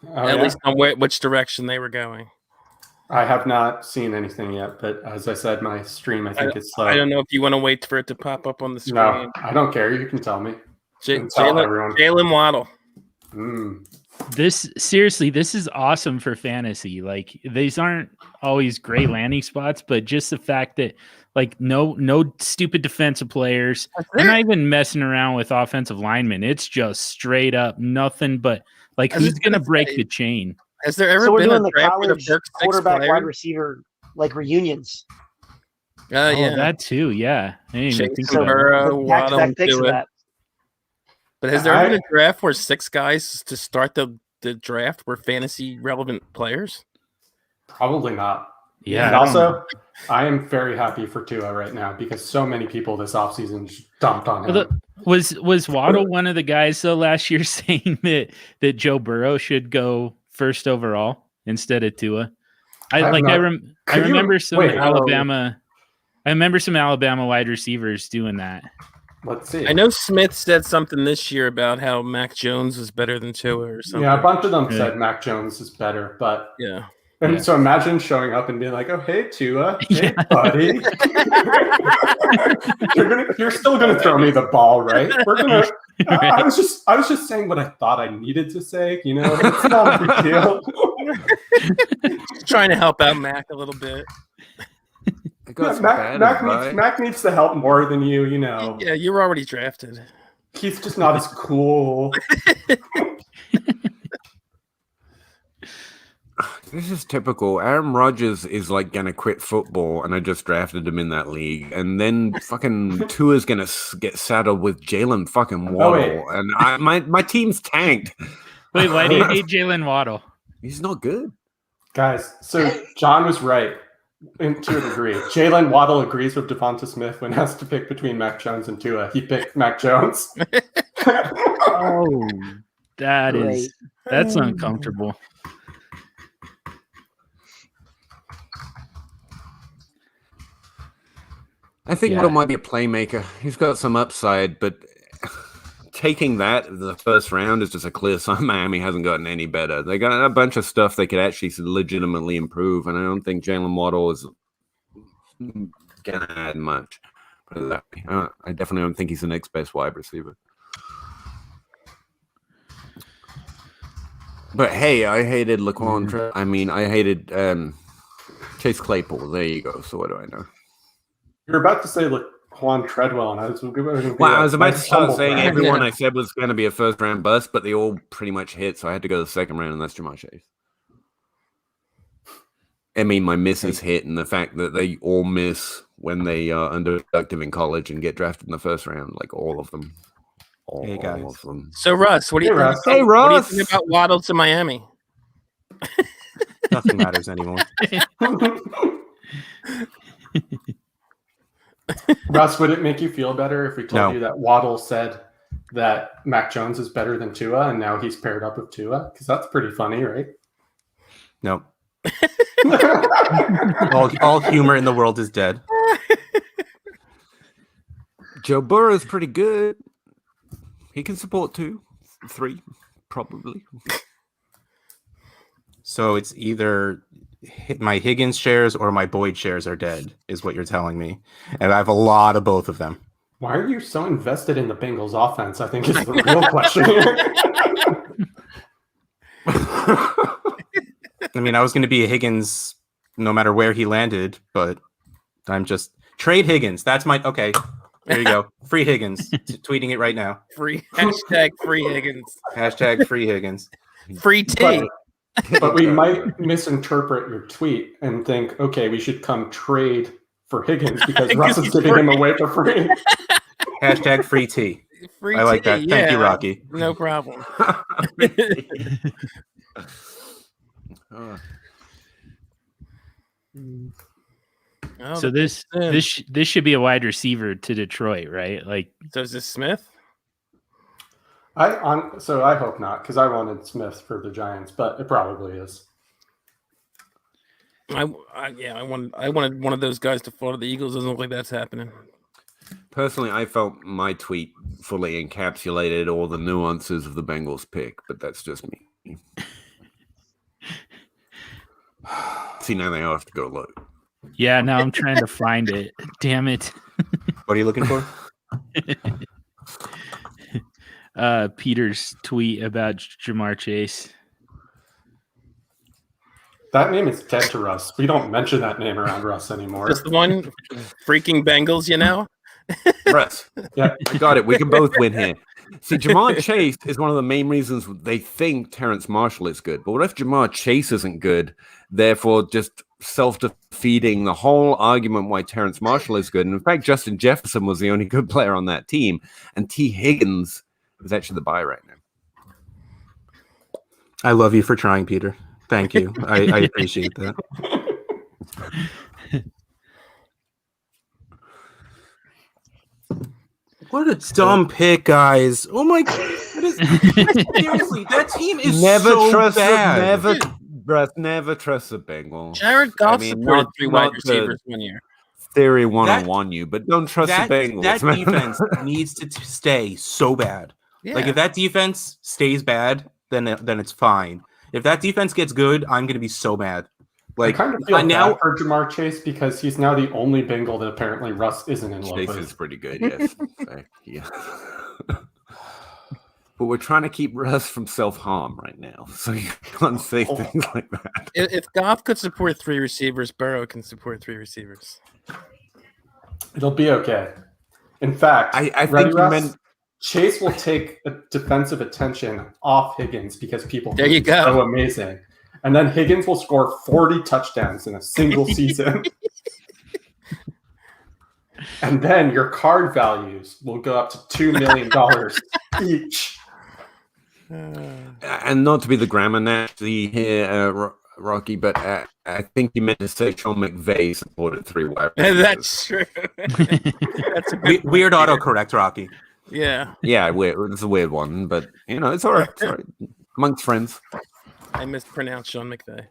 Oh, At yeah? least on which direction they were going. I have not seen anything yet, but as I said, my stream I think is slow. I don't know if you want to wait for it to pop up on the screen. No, I don't care. You can tell me. And tell everyone. Jalen Waddle. This is awesome for fantasy. Like, these aren't always great landing spots, but just the fact that like no stupid defensive players. I'm not even messing around with offensive linemen. It's just straight up nothing but like who's gonna break the chain. Has there ever We're been doing a the draft with a college first 6 quarterback player? wide receiver like reunions. Oh, Yeah. that too. Yeah. I didn't even think Jason about it. Burrow, Waddle, Back-to-back picks do of it. that. But has there ever been a draft where 6 guys to start the draft were fantasy relevant players? Probably not. Yeah. And also, I am very happy for Tua right now because so many people this offseason just dumped on him. Was Waddle one of the guys though last year saying that Joe Burrow should go first overall instead of Tua? I remember some Alabama wide receivers doing that. Let's see. I know Smith said something this year about how Mac Jones was better than Tua or something. Yeah, a bunch of them said Mac Jones is better, but yeah. And so imagine showing up and being like, "Oh, hey Tua, hey buddy, you're still gonna throw me the ball, right? We're gonna." I was just saying what I thought I needed to say. You know, it's not a big deal. Just trying to help out Mac a little bit. Mac needs the help more than you. You know. Yeah, you were already drafted. He's just not as cool. This is typical. Aaron Rodgers is like gonna quit football, and I just drafted him in that league. And then fucking Tua's gonna get saddled with Jalen fucking Waddle, and my team's tanked. Wait, why do you hate Jalen Waddle? He's not good, guys. So John was right to a degree. Jalen Waddle agrees with Devonta Smith when he has to pick between Mac Jones and Tua. He picked Mac Jones. Oh, that's uncomfortable. I think Waddle might be a playmaker. He's got some upside, but taking that the first round is just a clear sign Miami hasn't gotten any better. They got a bunch of stuff they could actually legitimately improve, and I don't think Jalen Waddle is gonna add much. I definitely don't think he's the next best wide receiver. But hey, I hated Laquan. I hated Chase Claypool. There you go. So what do I know? You're about to say Laquan Treadwell, and I was about to start saying everyone I said was going to be a first round bust, but they all pretty much hit. So I had to go to the second round, and that's Jamar Chase. I mean, my misses hit, and the fact that they all miss when they are underproductive in college and get drafted in the first round, like all of them. All of them. So Russ, what do you think? Hey, Russ. What do you think about Waddle to Miami? Nothing matters anymore. Russ, would it make you feel better if we told you that Waddle said that Mac Jones is better than Tua, and now he's paired up with Tua? Because that's pretty funny, right? No. all humor in the world is dead. Joe Burrow is pretty good. He can support 2, 3, probably. So it's either my Higgins shares or my Boyd shares are dead, is what you're telling me. And I have a lot of both of them. Why are you so invested in the Bengals offense? I think is the real question here. I mean, I was going to be a Higgins no matter where he landed, but I'm just trade Higgins. That's my okay. There you go. Free Higgins. Tweeting it right now. Free Higgins. Hashtag free Higgins. Free T. But we might misinterpret your tweet and think, okay, we should come trade for Higgins because Russ is giving him away for free. Hashtag free T. I like that. Thank you, Rocky. No problem. So this should be a wide receiver to Detroit, right? Like, so is this Smith? I hope not, because I wanted Smith for the Giants, but it probably is. I wanted one of those guys to fall to the Eagles. Doesn't look like that's happening. Personally, I felt my tweet fully encapsulated all the nuances of the Bengals pick, but that's just me. See, now they all have to go look. Yeah, now I'm trying to find it. Damn it. What are you looking for? Peter's tweet about Jamar Chase. That name is dead to Russ. We don't mention that name around Russ anymore. Just the one freaking Bengals, you know? Russ. Yeah, I got it. We can both win here. See, Jamar Chase is one of the main reasons they think Terrence Marshall is good. But what if Jamar Chase isn't good, therefore just self-defeating the whole argument why Terrence Marshall is good? And in fact, Justin Jefferson was the only good player on that team. And T. Higgins is actually the buy right now. I love you for trying, Peter. Thank you. I appreciate that. What a dumb pick, guys. Oh my God. Seriously, that team is so bad. Never trust the Bengals. Jared Goff supported 3 wide receivers 1 year. Theory 101 you, but don't trust the Bengals. That defense needs to stay so bad. Yeah. Like if that defense stays bad, then it's fine. If that defense gets good, I'm going to be so mad. Like I kind of feel now for Jamar Chase because he's now the only Bengal that apparently Russ isn't in love with. Chase is pretty good, yes. Yeah. But we're trying to keep Russ from self-harm right now, so you can't say things like that. If Goff could support 3 receivers, Burrow can support 3 receivers. It'll be okay. In fact, I think you meant Chase will take a defensive attention off Higgins because people There think you he's go. so amazing. And then Higgins will score 40 touchdowns in a single season. And then your card values will go up to $2 million each. And not to be the grammar Nazi here, Rocky, but I think you meant to say Sean McVay supported 3 wide receivers. That's true. That's a good Weird autocorrect, Rocky. Yeah. Yeah, weird. It's a weird one, but it's all right. It's all right. Amongst friends. I mispronounced Sean McVay.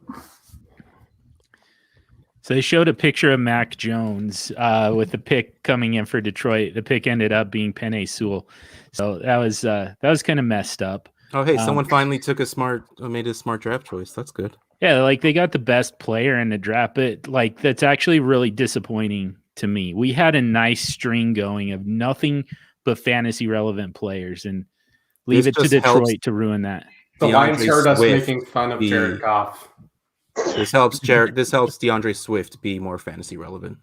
So they showed a picture of Mac Jones with the pick coming in for Detroit. The pick ended up being Penei Sewell. So that was kind of messed up. Oh, hey, someone finally made a smart draft choice. That's good. Yeah, like they got the best player in the draft, but like that's actually really disappointing to me. We had a nice string going of nothing but fantasy relevant players, and leave it to Detroit to ruin that. The Lions heard us making fun of Jared Goff. This helps DeAndre Swift be more fantasy relevant.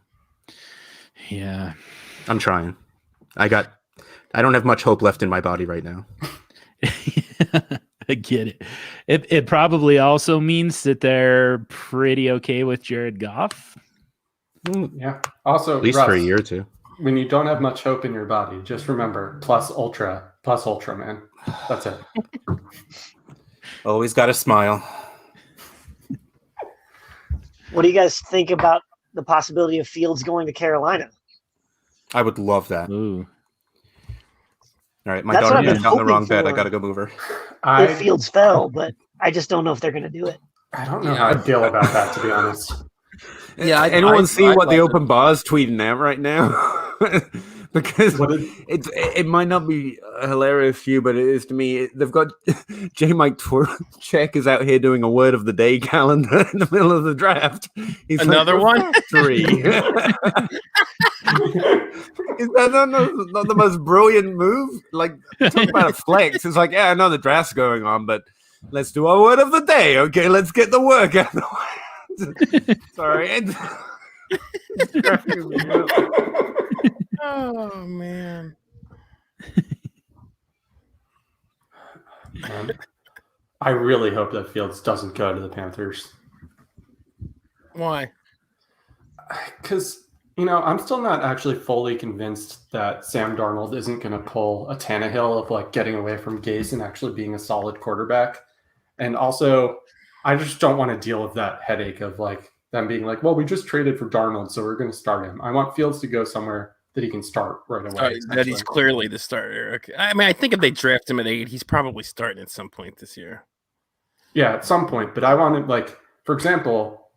Yeah, I'm trying. I don't have much hope left in my body right now. I get it. It probably also means that they're pretty okay with Jared Goff. Yeah. Also, at least Russ, for a year or two. When you don't have much hope in your body, just remember plus ultra, man. That's it. Always got to smile. What do you guys think about the possibility of Fields going to Carolina? I would love that. Ooh. All right, my daughter got on the wrong bed. I got to go move her. If Fields fell, but I just don't know if they're going to do it. I don't know how I feel about that, to be honest. Yeah, anyone see what the open bar's tweeting out right now? Because it might not be hilarious to you, but it is to me. They've got J. Mike Check is out here doing a word of the day calendar in the middle of the draft. He's another one? 3. Is that not the most brilliant move? Like, talk about a flex. It's like, yeah, I know the draft's going on, but let's do our word of the day. Okay, let's get the work out of the way. Sorry. Oh, man. I really hope that Fields doesn't go to the Panthers. Why? Because, I'm still not actually fully convinced that Sam Darnold isn't going to pull a Tannehill of like getting away from Gase and actually being a solid quarterback. And also, I just don't want to deal with that headache of like them being like, well, we just traded for Darnold, so we're going to start him. I want Fields to go somewhere that he can start right away. That he's clearly the starter. Okay. I mean, I think if they draft him at 8, he's probably starting at some point this year. Yeah, at some point. But I want him, like, for example,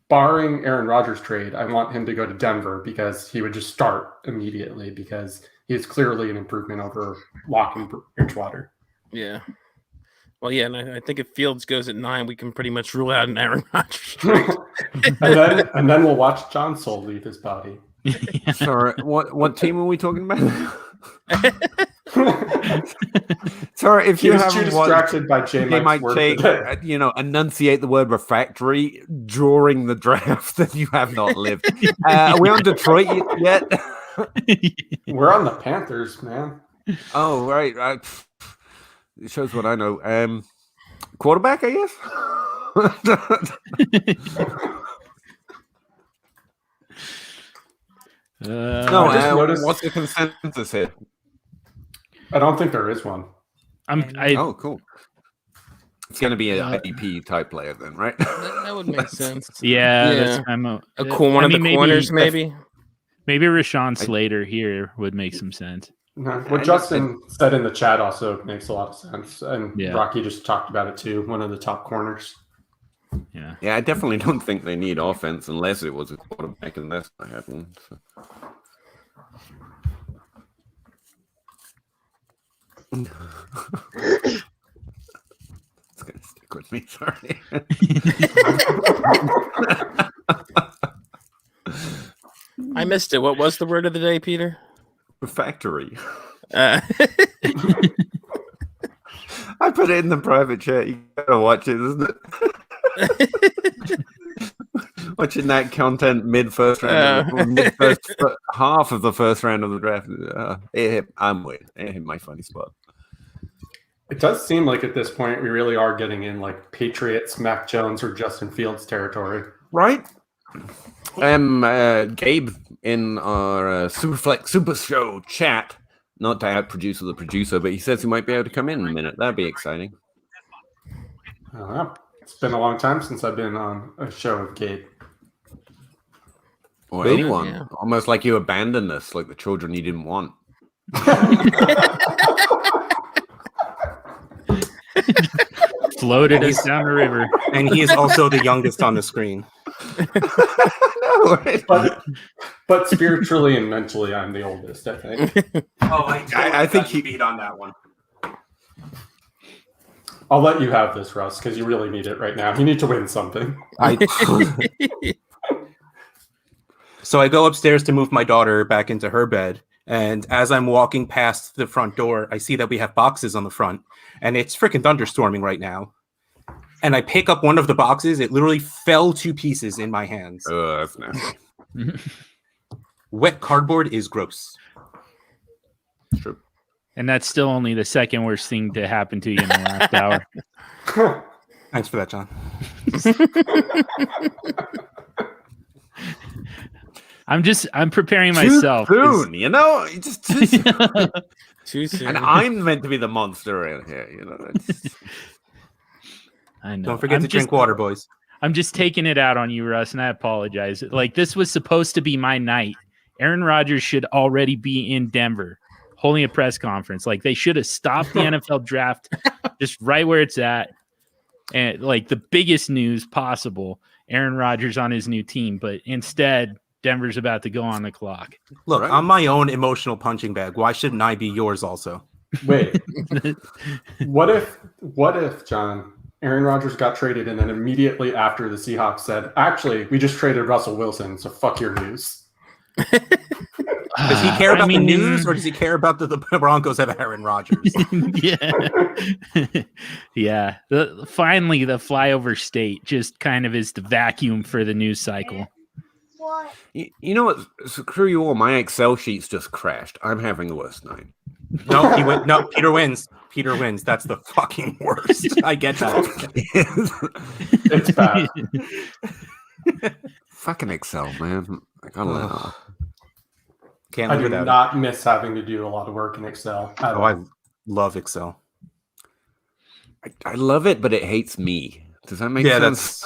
barring Aaron Rodgers trade, I want him to go to Denver because he would just start immediately because he is clearly an improvement over Locke and Bridgewater. Yeah. Well, yeah, and I think if Fields goes at 9, we can pretty much rule out an Aaron Rodgers. and then we'll watch John Soul leave his body. Sorry, what team are we talking about? Sorry, if you haven't distracted by J. might take, enunciate the word refractory during the draft, then you have not lived. Are we on Detroit yet? We're on the Panthers, man. Oh, right. It shows what I know. Quarterback, I guess. What's the consensus here? I don't think there is one. Oh, cool. It's going to be an IDP type player then, right? That would make sense. Yeah. One of the corners, maybe. Maybe Rashawn Slater here would make some sense. No, what Justin said in the chat also makes a lot of sense. And Rocky just talked about it too. One of the top corners. Yeah, I definitely don't think they need offense unless it was a quarterback, unless I had one. So. It's going to stick with me, sorry. I missed it. What was the word of the day, Peter? Refractory. I put it in the private chat. You gotta watch it, isn't it? Watching that content mid first round, half of the first round of the draft. I'm weird. It hit my funny spot. It does seem like at this point we really are getting in like Patriots, Mac Jones, or Justin Fields territory, right? Gabe in our Superflex Supershow chat, not to outproduce the producer, but he says he might be able to come in a minute. That'd be exciting. I don't know. It's been a long time since I've been on a show with Gabe. Or anyone. Yeah. Almost like you abandoned us, like the children you didn't want. Floated us down the river. And he is also the youngest on the screen. But spiritually and mentally, I'm the oldest, I think. I think he beat on that one. I'll let you have this, Russ, because you really need it right now. You need to win something. So I go upstairs to move my daughter back into her bed. And as I'm walking past the front door, I see that we have boxes on the front. And it's freaking thunderstorming right now. And I pick up one of the boxes. It literally fell to pieces in my hands. That's nasty. Wet cardboard is gross. True. And that's still only the second worst thing to happen to you in the last hour. Thanks for that, John. I'm preparing myself. Too soon, you know? Just too soon. Too soon. And I'm meant to be the monster around here, you know? I know. Don't forget to drink water, boys. I'm just taking it out on you, Russ, and I apologize. Like, this was supposed to be my night. Aaron Rodgers should already be in Denver holding a press conference. Like, they should have stopped the NFL draft just right where it's at. And, like, the biggest news possible, Aaron Rodgers on his new team. But instead, Denver's about to go on the clock. Look, I'm my own emotional punching bag. Why shouldn't I be yours also? Wait. What if, John, Aaron Rodgers got traded and then immediately after the Seahawks said, actually, we just traded Russell Wilson, so fuck your news. Does he care about the news or does he care about the Broncos have Aaron Rodgers? Yeah. Finally, the flyover state just kind of is the vacuum for the news cycle. You know what? Screw you all. My Excel sheet's just crashed. I'm having the worst night. No, Peter wins. Peter wins. That's the fucking worst. I get that. It's bad. Fucking Excel, man. I gotta Can't I live do without not miss having to do a lot of work in Excel. I love Excel. I love it, but it hates me. Does that make sense?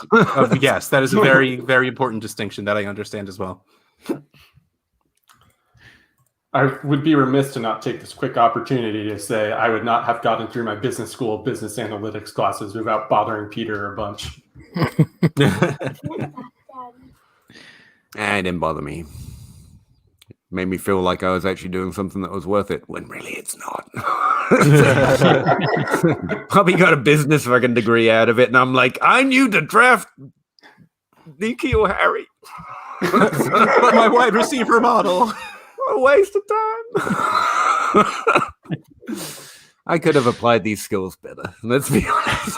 Yes, that is a very, very important distinction that I understand as well. I would be remiss to not take this quick opportunity to say I would not have gotten through my business school business analytics classes without bothering Peter a bunch. It didn't bother me. Made me feel like I was actually doing something that was worth it, when really it's not. Probably got a business fucking degree out of it, and I'm like, I knew to draft N'Keal Harry. My wide receiver model. A waste of time. I could have applied these skills better. Let's be honest.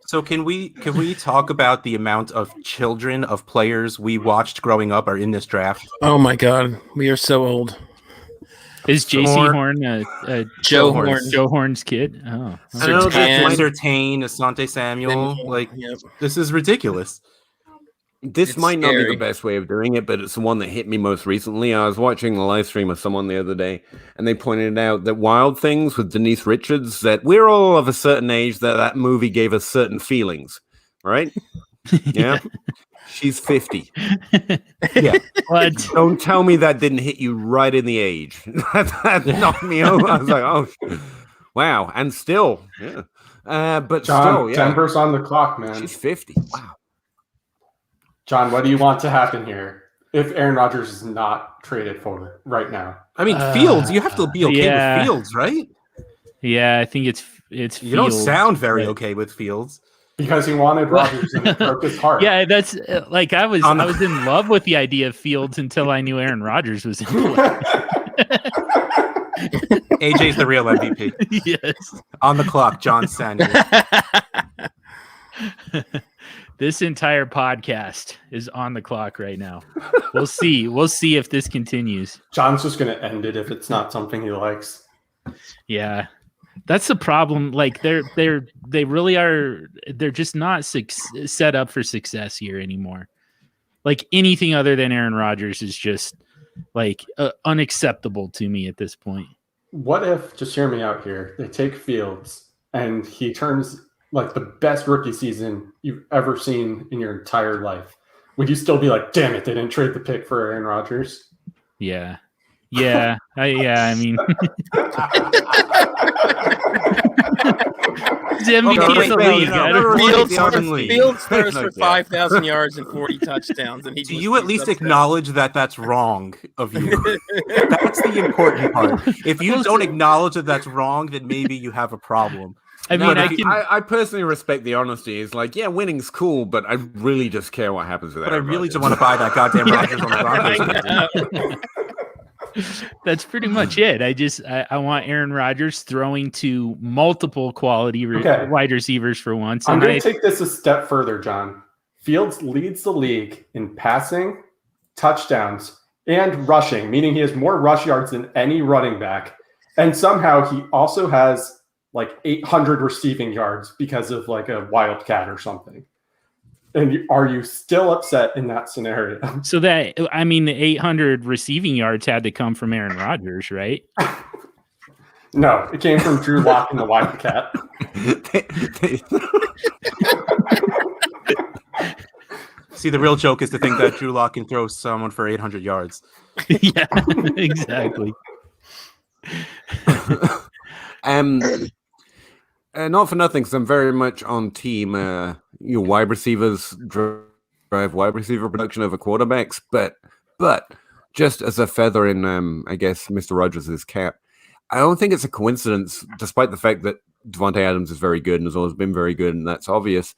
So can we talk about the amount of children of players we watched growing up are in this draft? Oh my God, we are so old. Is JC Horn Joe Horn? Joe Horn's kid? Oh, I know that's Sertain, Asante Samuel. This is ridiculous. This might not be the best way of doing it, but it's the one that hit me most recently. I was watching the live stream of someone the other day, and they pointed out that Wild Things with Denise Richards, that we're all of a certain age that movie gave us certain feelings, right? Yeah. She's 50. Yeah. What? Don't tell me that didn't hit you right in the age. that knocked me over. I was like, oh, wow. And still, yeah. But John, still, yeah. Denver's on the clock, man. She's 50. Wow. John, what do you want to happen here if Aaron Rodgers is not traded for right now? I mean, Fields, you have to be okay with Fields, right? Yeah, I think it's Fields. You don't sound very okay with Fields. Because he wanted Rodgers and it broke his heart. Yeah, that's like I was in love with the idea of Fields until I knew Aaron Rodgers was in play. AJ's the real MVP. Yes. On the clock, John Samuel. This entire podcast is on the clock right now. We'll see. We'll see if this continues. John's just going to end it if it's not something he likes. Yeah. That's the problem. Like they really are. They're just not set up for success here anymore. Like anything other than Aaron Rodgers is just like unacceptable to me at this point. What if, just hear me out here, they take Fields and he turns like the best rookie season you've ever seen in your entire life? Would you still be like, damn it, they didn't trade the pick for Aaron Rodgers? Yeah. Yeah. I mean, MVP of the league. Fields throws for 5,000 yards and 40 touchdowns. And do you at least acknowledge that that's wrong of you? That's the important part. If you don't acknowledge that that's wrong, then maybe you have a problem. I mean, I personally respect the honesty. It's like, yeah, winning's cool, but I really just care what happens with that. But I really just want to buy that goddamn Rodgers on the Broncos. That's pretty much it. I want Aaron Rodgers throwing to multiple quality wide receivers for once. I'm going to take this a step further, John. Fields leads the league in passing, touchdowns, and rushing, meaning he has more rush yards than any running back. And somehow he also has like 800 receiving yards because of like a wildcat or something. And are you still upset in that scenario? So the 800 receiving yards had to come from Aaron Rodgers, right? No, it came from Drew Lock and the Wildcat. See, the real joke is to think that Drew Lock can throw someone for 800 yards. Yeah, exactly. Not for nothing, because I'm very much on team. Wide receivers drive wide receiver production over quarterbacks, but just as a feather in, I guess, Mr. Rodgers' cap, I don't think it's a coincidence, despite the fact that Devontae Adams is very good and has always been very good, and that's obvious.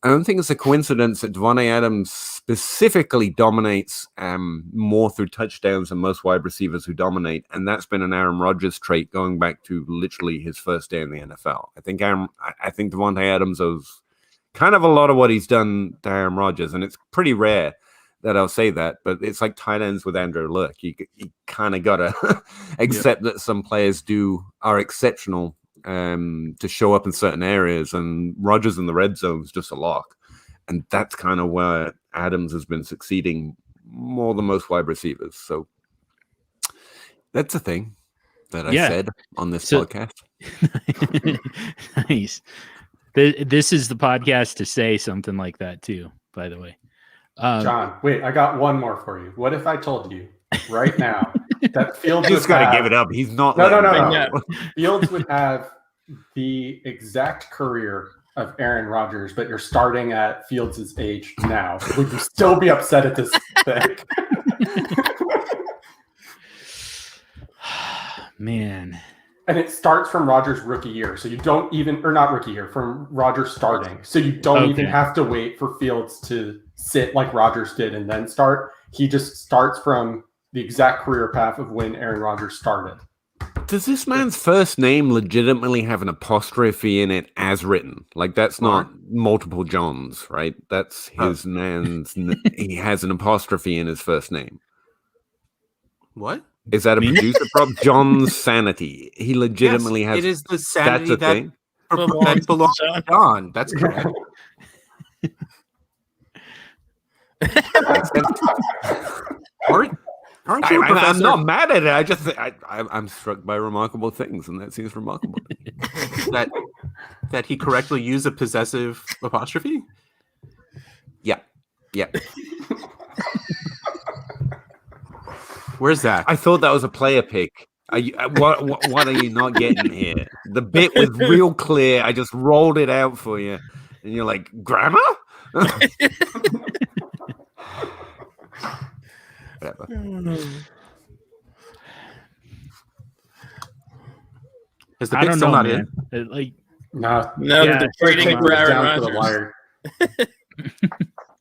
I don't think it's a coincidence that Devontae Adams specifically dominates more through touchdowns than most wide receivers who dominate, and that's been an Aaron Rodgers trait going back to literally his first day in the NFL. I think Devontae Adams owes kind of a lot of what he's done to Aaron Rodgers, and it's pretty rare that I'll say that, but it's like tight ends with Andrew Luck. You kind of got to accept that some players are exceptional to show up in certain areas, and Rodgers in the red zone is just a lock. And that's kind of where Adams has been succeeding more than most wide receivers. So that's a thing that I said on this podcast. Nice. This is the podcast to say something like that too, by the way. John, wait, I got one more for you. What if I told you right now that Fields just got to give it up. He's not. No. Fields would have the exact career of Aaron Rodgers, but you're starting at Fields' age now. Would you still be upset at this thing? Man. And it starts from Rodgers' rookie year. So you don't even, or not rookie year, from Rodgers starting. So you don't even have to wait for Fields to sit like Rodgers did and then start. He just starts from the exact career path of when Aaron Rodgers started. Does this man's first name legitimately have an apostrophe in it as written? Like, that's not multiple Johns, right? That's his man's. He has an apostrophe in his first name. What? Is that a producer problem? John's Sanity. He legitimately has. It is the sanity thing? that belongs to John. That's correct. Aren't you a professor? I'm not mad at it. I'm struck by remarkable things, and that seems remarkable. that he correctly used a possessive apostrophe? Yeah. Where's that? I thought that was a player pick. What are you not getting here? The bit was real clear. I just rolled it out for you, and you're like, grammar? Whatever. Is the pick still not in? No, they're trading for Aaron Rodgers.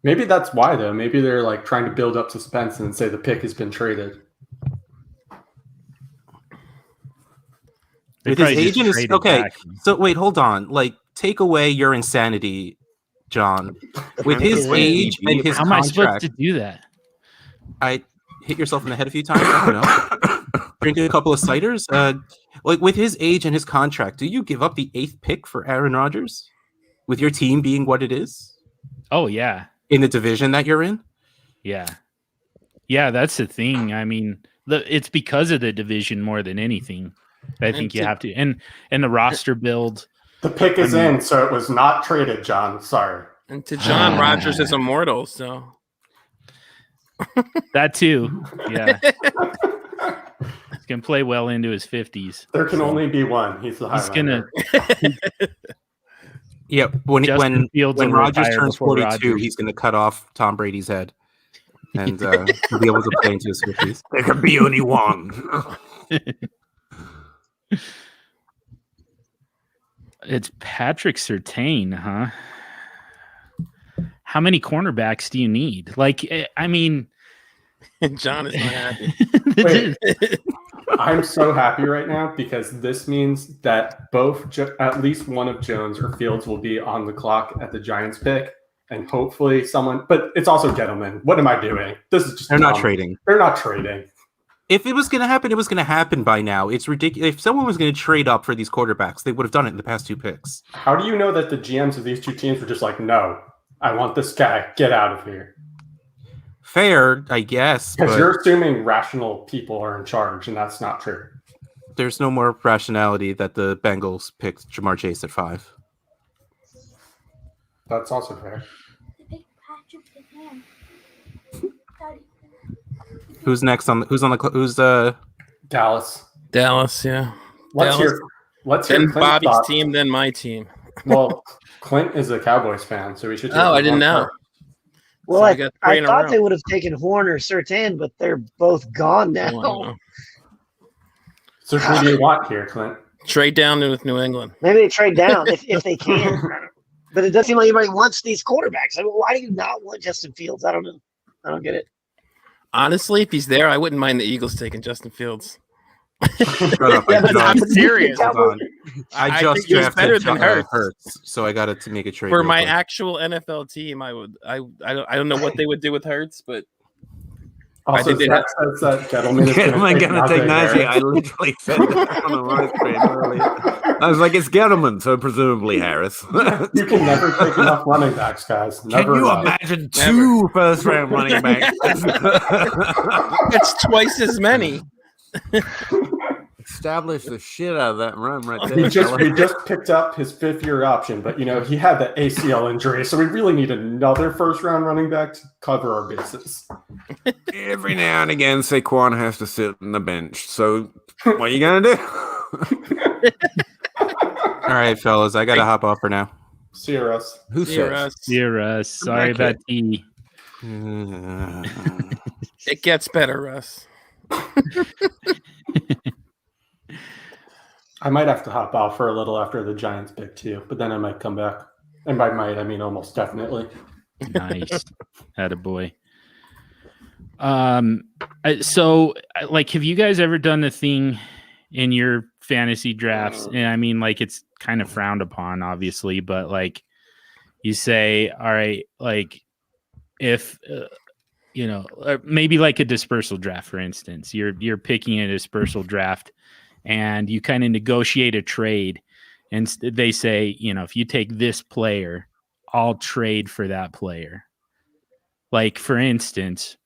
Maybe that's why, though. Maybe they're like trying to build up suspense and say the pick has been traded. With his agent is okay. So wait, hold on. Like, take away your insanity John. With his age and his How am I supposed contract, to do that? I hit yourself in the head a few times. I don't know. Drinking a couple of ciders. Like with his age and his contract, do you give up the 8th pick for Aaron Rodgers? With your team being what it is? Oh yeah. In the division that you're in? Yeah. Yeah, that's the thing. I mean, it's because of the division more than anything. I think you have to. And the roster build. The pick is in, so it was not traded, John. Sorry. And to John, Rodgers is immortal, so that too. Yeah. He's gonna play well into his 50s. There can only be one. He's the Highlander. Yeah, when Rodgers turns 42, Rodgers. he's going to cut off Tom Brady's head, and he'll be able to play into his 50s. There can be only one. It's Patrick Surtain, huh? How many cornerbacks do you need? Like, I mean, John is not happy. Wait, I'm so happy right now because this means that at least one of Jones or Fields will be on the clock at the Giants pick, and hopefully someone. But it's also Gettleman. What am I doing? This is just They're not trading. They're not trading. If it was going to happen, it was going to happen by now. It's ridiculous. If someone was going to trade up for these quarterbacks, they would have done it in the past 2 picks. How do you know that the GMs of these two teams were just like, no, I want this guy. Get out of here. Fair, I guess. Because you're assuming rational people are in charge, and that's not true. There's no more rationality that the Bengals picked Jamar Chase at 5. That's also fair. Who's next who's Dallas? Dallas, yeah. Let's hear then Clint's Bobby's thoughts. team, then my team. Well, Clint is a Cowboys fan, so we should. Oh, I didn't know. Well, So I we got 3 in a thought row. they would have taken Horn or Surtain, but they're both gone Oh, I don't now. know. So who do you want here, Clint? Trade down with New England. Maybe they trade down if they can. But it doesn't seem like anybody wants these quarterbacks. I mean, why do you not want Justin Fields? I don't know. I don't get it. Honestly, if he's there, I wouldn't mind the Eagles taking Justin Fields. Shut up, Yeah, but I'm the serious. Cowboys- I just think he was drafted better than Hurts. so I got to make a trade For real my quick. actual NFL team, I don't know what they would do with Hurts, but Also, think they Zach says that Gettleman is Gettleman take gonna take Najee. Najee I Harris. literally said that on the live stream earlier. I was like, it's Gettleman, so presumably Harris. You can never take enough running backs, guys. Can Never you enough. imagine 2 first-round running backs? it's twice as many. Establish the shit out of that run right there. We just picked up his 5th-year option, but he had the ACL injury, so we really need another first-round running back to cover our bases. Every now and again, Saquon has to sit on the bench. So, what are you gonna do? All right, fellas, I got to hop off for now. See you, Russ. Who says? Dear Russ, sorry about T. It gets better, Russ. I might have to hop off for a little after the Giants pick too, but then I might come back. And by might, I mean almost definitely. Nice. Attaboy. So, like, have you guys ever done the thing in your fantasy drafts? And I mean, like, it's kind of frowned upon, obviously, but like, you say, all right, like, if maybe like a dispersal draft, for instance, you're picking a dispersal draft, and you kind of negotiate a trade, and they say, if you take this player, I'll trade for that player. Like, for instance,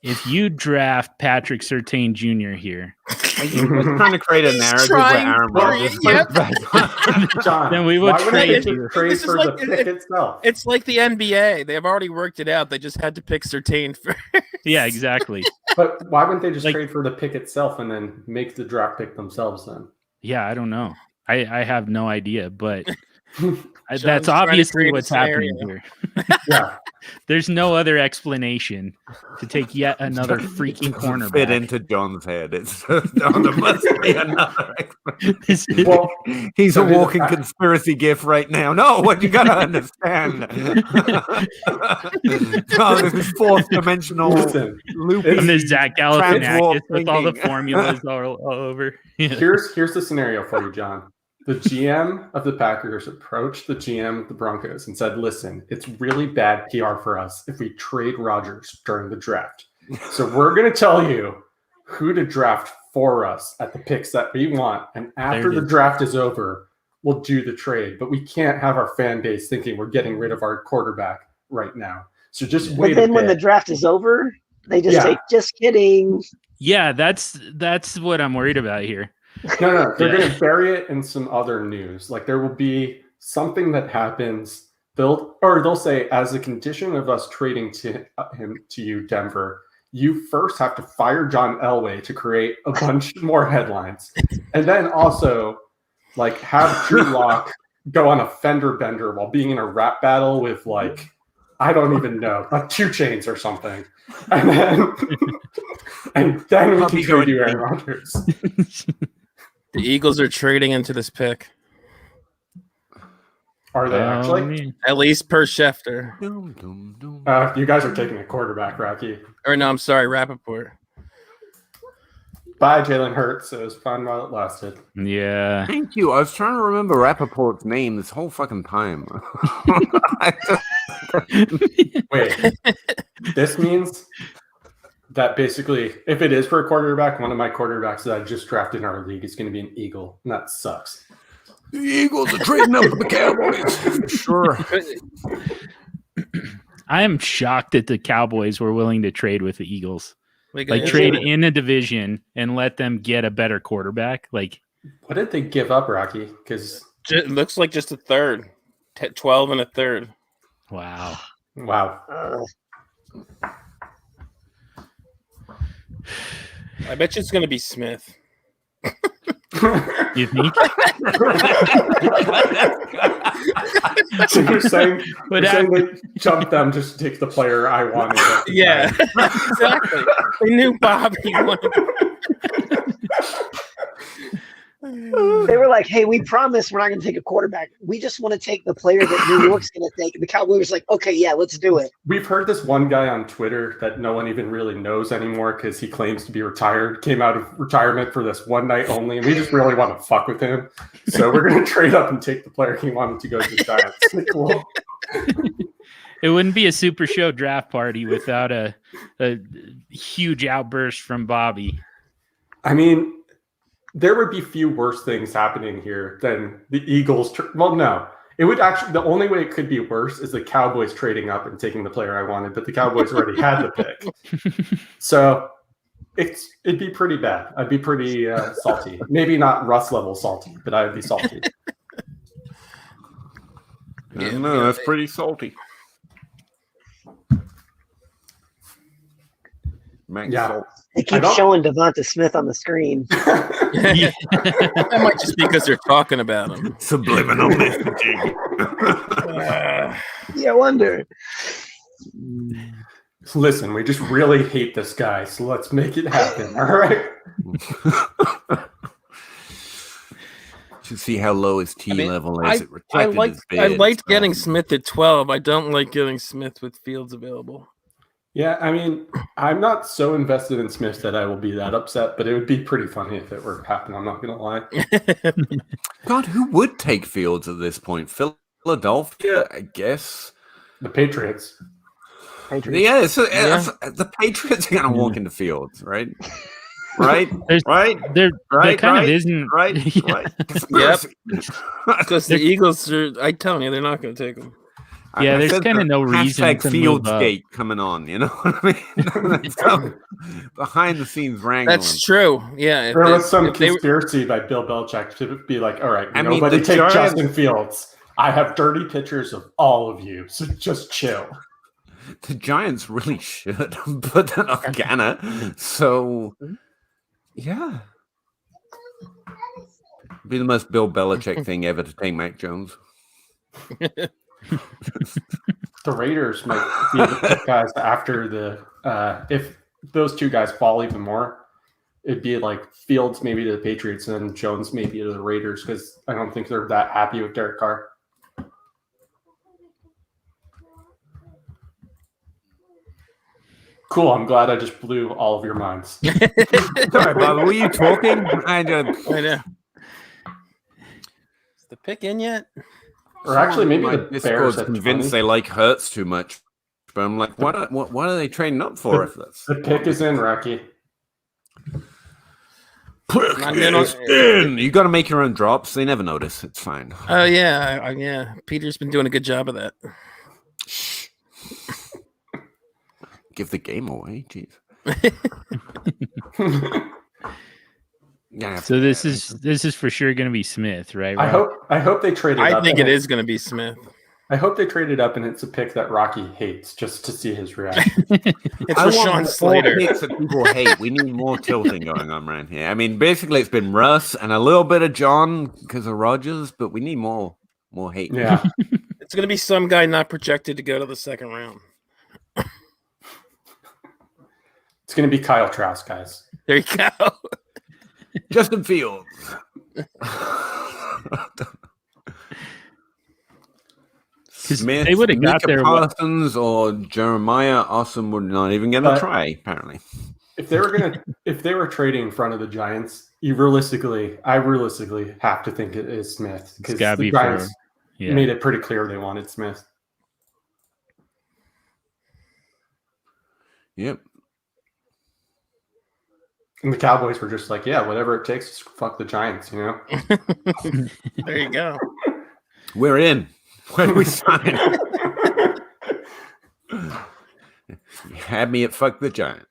if you draft Patrick Surtain Jr. here, Trying to create a narrative where Aaron Rodgers John, then we would why trade they you. trade This is for like- the pick itself. It's like the NBA. They've already worked it out. They just had to pick Surtain for. Yeah, exactly. But why wouldn't they just Like- trade for the pick itself and then make the draft pick themselves then? Yeah, I don't know. I have no idea, but John's that's trying to obviously create a what's happening scenario. here. Yeah. There's no other explanation to take yet another freaking cornerback. fit into John's head. It's there must be another. This is- Well, He's so a did walking I- conspiracy gif right now. No, what you gotta understand. No, this is fourth dimensional listen, loopy. and there's Zach Galifianakis Transwarp with all the thinking. formulas all over. Yeah. here's the scenario for you, John. The GM of the Packers approached the GM of the Broncos and said, listen, it's really bad PR for us if we trade Rodgers during the draft. So we're going to tell you who to draft for us at the picks that we want. And after the draft is over, we'll do the trade. But we can't have our fan base thinking we're getting rid of our quarterback right now. So just wait. But then when the draft is over, they just say, just kidding. Yeah, that's what I'm worried about here. No, they're going to bury it in some other news. Like there will be something that happens. They'll say, as a condition of us trading to you, Denver, you first have to fire John Elway to create a bunch more headlines, and then also like have Drew Lock go on a fender bender while being in a rap battle with like I don't even know, like 2 Chainz or something, and then we can trade you Aaron Rodgers. The Eagles are trading into this pick. Are they actually? At least per Schefter. You guys are taking a quarterback, Rocky. Or no, I'm sorry, Rappaport. Bye, Jalen Hurts. It was fun while it lasted. Yeah. Thank you. I was trying to remember Rappaport's name this whole fucking time. Wait. This means that basically, if it is for a quarterback, one of my quarterbacks that I just drafted in our league is going to be an Eagle, and that sucks. The Eagles are trading up with the Cowboys. Sure. I am shocked that the Cowboys were willing to trade with the Eagles. Like trade in a division and let them get a better quarterback. Like, what did they give up, Rocky? Because it looks like just a third, 12 and a third. Wow. I bet you it's going to be Smith. You think? So you're saying they jumped them just to take the player I wanted? Yeah, exactly. They knew Bobby wanted. They were like, hey, we promise we're not going to take a quarterback. We just want to take the player that New York's going to take. The Cowboys was like, okay, yeah, let's do it. We've heard this one guy on Twitter that no one even really knows anymore because he claims to be retired, came out of retirement for this one night only, and we just really want to fuck with him. So we're going to trade up and take the player he wanted to go to the Giants. Cool. It wouldn't be a super show draft party without a huge outburst from Bobby. I mean, there would be few worse things happening here than the Eagles. Well, no, it would actually. The only way it could be worse is the Cowboys trading up and taking the player I wanted, but the Cowboys already had the pick. So it'd be pretty bad. I'd be pretty salty. Maybe not Russ level salty, but I'd be salty. No, that's pretty salty. Yeah. They keep showing Devonta Smith on the screen. That might just be because they're talking about him. Subliminal messaging. Yeah, I wonder. Listen, we just really hate this guy, so let's make it happen. All right. To see how low his T level is. I liked getting Smith at 12. I don't like getting Smith with Fields available. Yeah, I mean, I'm not so invested in Smith that I will be that upset, but it would be pretty funny if it were to happen. I'm not going to lie. God, who would take Fields at this point? Philadelphia, I guess. The Patriots. Yeah, the Patriots are going to walk into Fields, right? Right? There kind of isn't. Right? Yep. Because the Eagles are, I'm telling you, they're not going to take them. Yeah, there's kind of no reason to move up. Fieldsgate coming on, you know what I mean? Behind the scenes wrangling. That's true. Yeah. There was some conspiracy by Bill Belichick to be like, all right, nobody take Justin Fields. I have dirty pictures of all of you, so just chill. The Giants really should put that on Ghana. So, yeah. Be the most Bill Belichick thing ever to take Mac Jones. The Raiders might be the pick guys after the if those two guys fall even more, it'd be like Fields maybe to the Patriots and Jones maybe to the Raiders because I don't think they're that happy with Derek Carr. Cool. I'm glad I just blew all of your minds. Sorry, Bob. Were you talking? I know. pick in yet? Or actually, maybe my the Bears Discord's at convinced 20. they like Hurts too much. But I'm like, what are they trading up for? If that's The pick is in, Rocky. You got to make your own drops. They never notice. It's fine. Oh yeah. Peter's been doing a good job of that. Give the game away, jeez. So this is for sure going to be Smith, right? I hope they traded up. I think it is going to be Smith. I hope they traded up and it's a pick that Rocky hates just to see his reaction. It's Rashawn Slater. Picks that people hate. We need more tilting going on around here. I mean, basically, it's been Russ and a little bit of John because of Rodgers, but we need more hate. Yeah. It's going to be some guy not projected to go to the second round. It's going to be Kyle Trask, guys. There you go. Justin Fields. Smith, they would have got there. Parsons or Jeremiah Awesome would not even get a try. Apparently, if they were trading in front of the Giants, I realistically have to think it is Smith because the Giants made it pretty clear they wanted Smith. Yep. And the Cowboys were just like, yeah, whatever it takes, just fuck the Giants, you know? There you go. We're in. Where do we sign? You had me at fuck the Giants.